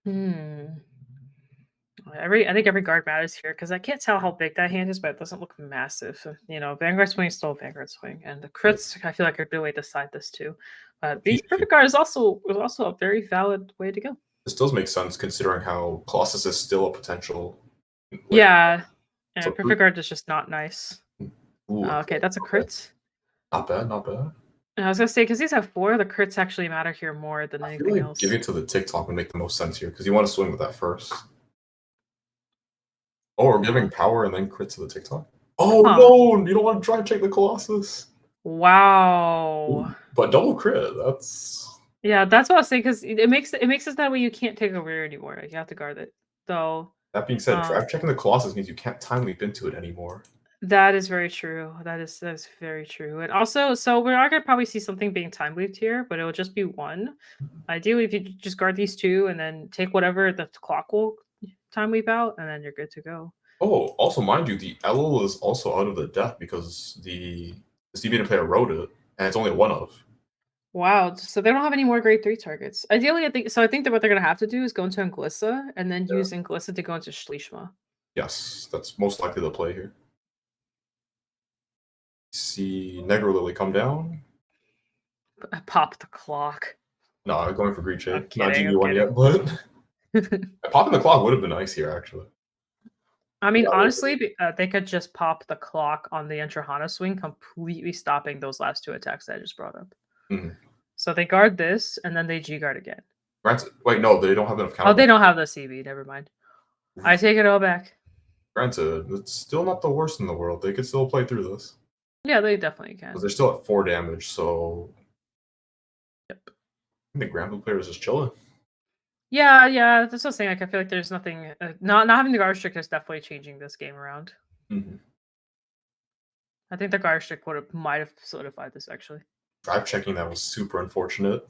Hmm. I think every guard matters here because I can't tell how big that hand is, but it doesn't look massive. So, Vanguard swing is still a Vanguard swing, and the crits I feel like are a good way to decide this too. But the perfect guard is also a very valid way to go. This does make sense considering how Colossus is still a potential. Yeah, so and perfect guard is just not nice. Ooh, Okay, that's a crit. Not bad, not bad. And I was gonna say because these have 4, the crits actually matter here more than I feel anything like else. giving it to the TikTok would make the most sense here because you want to swing with that first. Oh, we're giving power and then crit to the TikTok? Oh Huh. no! You don't want to try and check the Colossus. Wow. But double crit, that's Yeah, that's what I was saying because it makes it that way you can't take a rear anymore. Like, you have to guard it. So that being said, um, drive checking the Colossus means you can't time leap into it anymore. that is very true. That's very true. And also, so we're not gonna probably see something being time looped here, but it will just be 1. Ideally, if you just guard these 2 and then take whatever the clock will time leap out, and then you're good to go. Oh, also mind you, the L is also out of the deck because the CBN player wrote it, and it's only a one of. Wow. So they don't have any more grade 3 targets. Ideally, I think that what they're gonna have to do is go into Anglissa and then Yeah. use Anglissa to go into Schlichma. Yes, that's most likely the play here. See Negro Lily come down. Pop the clock. No, going for Greed I'm Shade. Not kidding. I'm GB1 yet, but popping the clock would have been nice here, actually. I mean, Yeah, honestly, they could just pop the clock on the Entrahana swing, completely stopping those last 2 attacks that I just brought up. Mhm. So they guard this, and then they G guard again. Granted, wait, no, they don't have enough counter. Oh, they don't have the CB. Never mind. I take it all back. Granted, it's still not the worst in the world. They could still play through this. Yeah, they definitely can. Because they're still at 4 damage, so Yep. I think the Grand Blue player is just chilling. Yeah. That's what I'm saying. Like, I feel like there's nothing. Not having the guard strict is definitely changing this game around. Mm-hmm. I think the guard strict might have solidified this actually. Drive checking that was super unfortunate.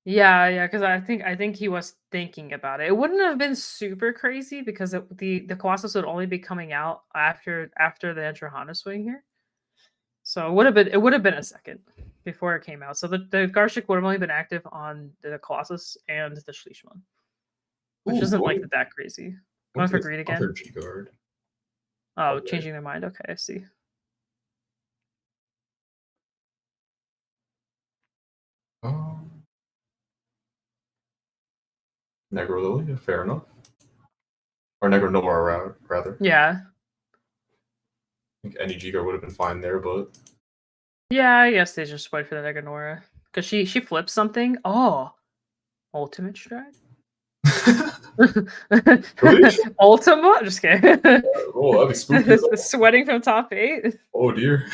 Yeah, because I think he was thinking about it. It wouldn't have been super crazy because the Colossus would only be coming out after the Entrahana swing here. So it would have been a second before it came out. So the Garshik would have only been active on the Colossus and the Schlichman, which Ooh, isn't like that crazy. Going for greed again. G-guard. Oh, Okay. changing their mind. Okay, I see. Negro Lily, fair enough. Or Negro Nora, rather. Yeah. I think any G-guard would have been fine there, but Yeah, I guess they just wait for the Neganora. Because she flips something. Oh. Ultimate stride? Really? Ultima? Just kidding. Oh, that'd be spooky as hell. Sweating from top 8. Oh dear.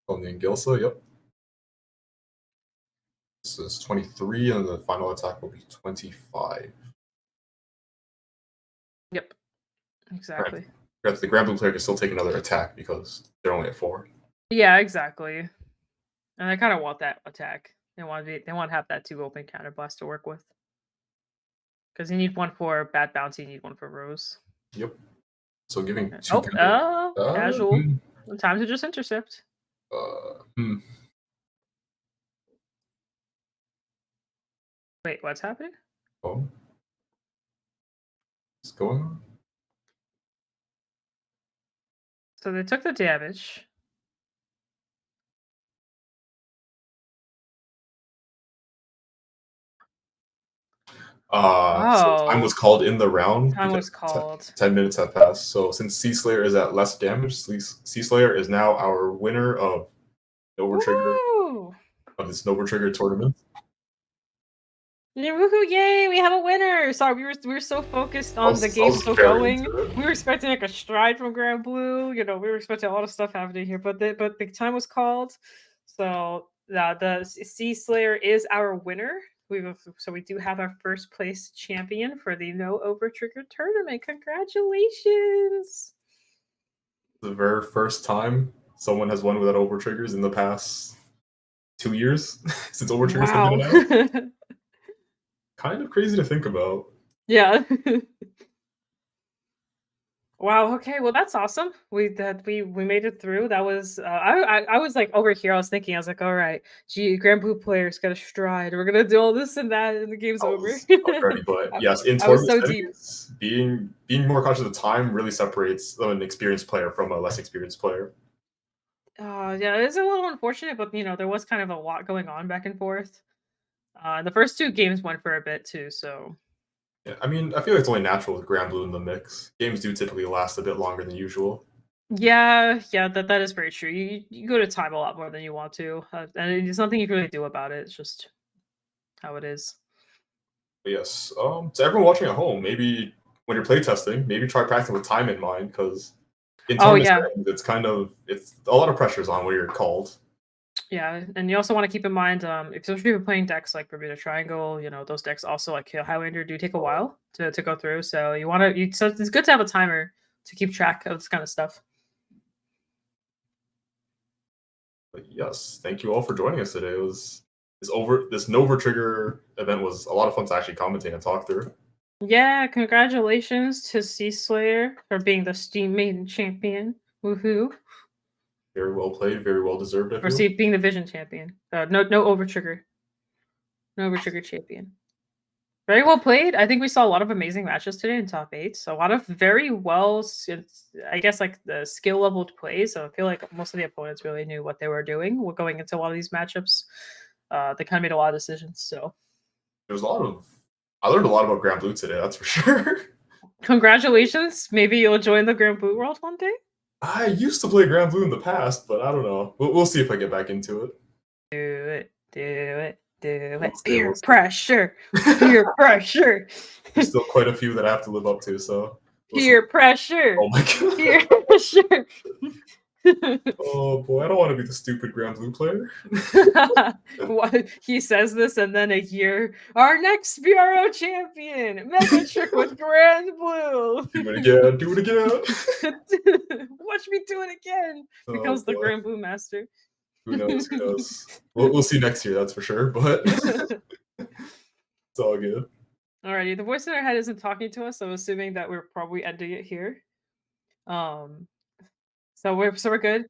Only in Gilsa, yep. This is 23, and the final attack will be 25. Yep. Exactly. Right. The Grand Blue player can still take another attack because they're only at 4. Yeah, exactly. And I kind of want that attack. They want to have that 2 open counterblast to work with. Because you need one for Bad Bounty, you need one for Rose. Yep. So giving 2 casual. Time to just intercept. Wait, what's happening? Oh. What's going on? So they took the damage. So time was called in the round. Time was called. 10 minutes have passed. So since Sea Slayer is at less damage, Sea Slayer is now our winner of NOverTrigger, of this NOverTrigger tournament. Woohoo! Yay! We have a winner. Sorry, we were so focused on the game still going. We were expecting like a stride from Grand Blue. You know, we were expecting a lot of stuff happening here, but the time was called. So the Sea Slayer is our winner. So we do have our first place champion for the NOverTrigger tournament. Congratulations! The very first time someone has won without OverTriggers in the past 2 years since OverTriggers have been announced. Kind of crazy to think about. Yeah. Wow. Okay. Well, that's awesome. We made it through. That was I was like over here. I was thinking. I was like, all right, Grand Blue players got a stride. We're gonna do all this and that, and the game's over. Already, but yes, in tournaments, being more conscious of the time really separates an experienced player from a less experienced player. Yeah, it's a little unfortunate, but you know there was kind of a lot going on back and forth. The first 2 games went for a bit too, so. Yeah, I mean, I feel like it's only natural with Grand Blue in the mix. Games do typically last a bit longer than usual. Yeah, that is very true. You go to time a lot more than you want to, and it's nothing you can really do about it. It's just how it is. But yes, to everyone watching at home, maybe when you're playtesting, maybe try practicing with time in mind because in tournaments, it's a lot of pressures on where you're called. Yeah, and you also want to keep in mind, especially if you're playing decks like Bermuda Triangle, you know those decks also like Highlander do take a while to go through. So you want to, so it's good to have a timer to keep track of this kind of stuff. But yes, thank you all for joining us today. This NOverTrigger event was a lot of fun to actually commentate and talk through. Yeah, congratulations to Sea Slayer for being the Steam Maiden champion. Woohoo! Very well played, very well deserved. Or being the Vision champion. No OverTrigger. NOverTrigger champion. Very well played. I think we saw a lot of amazing matches today in top 8. So a lot of very well, I guess, like the skill leveled plays. So I feel like most of the opponents really knew what they were doing going into a lot of these matchups. They kind of made a lot of decisions. So there's I learned a lot about Grand Blue today. That's for sure. Congratulations. Maybe you'll join the Grand Blue world one day. I used to play Grand Blue in the past, but I don't know. We'll see if I get back into it. Do it. Peer pressure. Peer pressure. There's still quite a few that I have to live up to, so. Peer pressure. Oh my god. Peer pressure. Oh boy, I don't want to be the stupid Grand Blue player. He says this, and then a year, our next BRO champion, Megatrick with Grand Blue. Do it again. Watch me do it again. Becomes the Grand Blue master. Who knows? We'll see next year, that's for sure. But it's all good. Alrighty, the voice in our head isn't talking to us, so I'm assuming that we're probably ending it here. So we're good.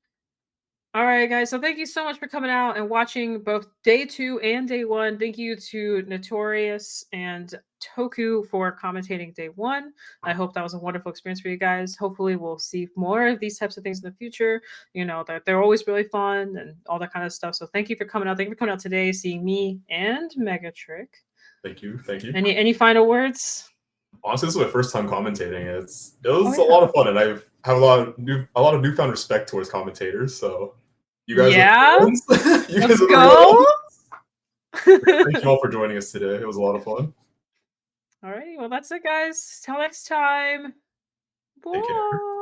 All right, guys. So thank you so much for coming out and watching both day 2 and day 1. Thank you to Notorious and Toku for commentating day 1. I hope that was a wonderful experience for you guys. Hopefully we'll see more of these types of things in the future. You know, they're always really fun and all that kind of stuff. So thank you for coming out. Thank you for coming out today, seeing me and Megatrick. Thank you. Any final words? Honestly, this is my first time commentating. It was a lot of fun, and I've had a lot of newfound respect towards commentators. So you guys, let's go. Thank you all for joining us today. It was a lot of fun. Alrighty, well, that's it, guys. Till next time. Take care. Bye.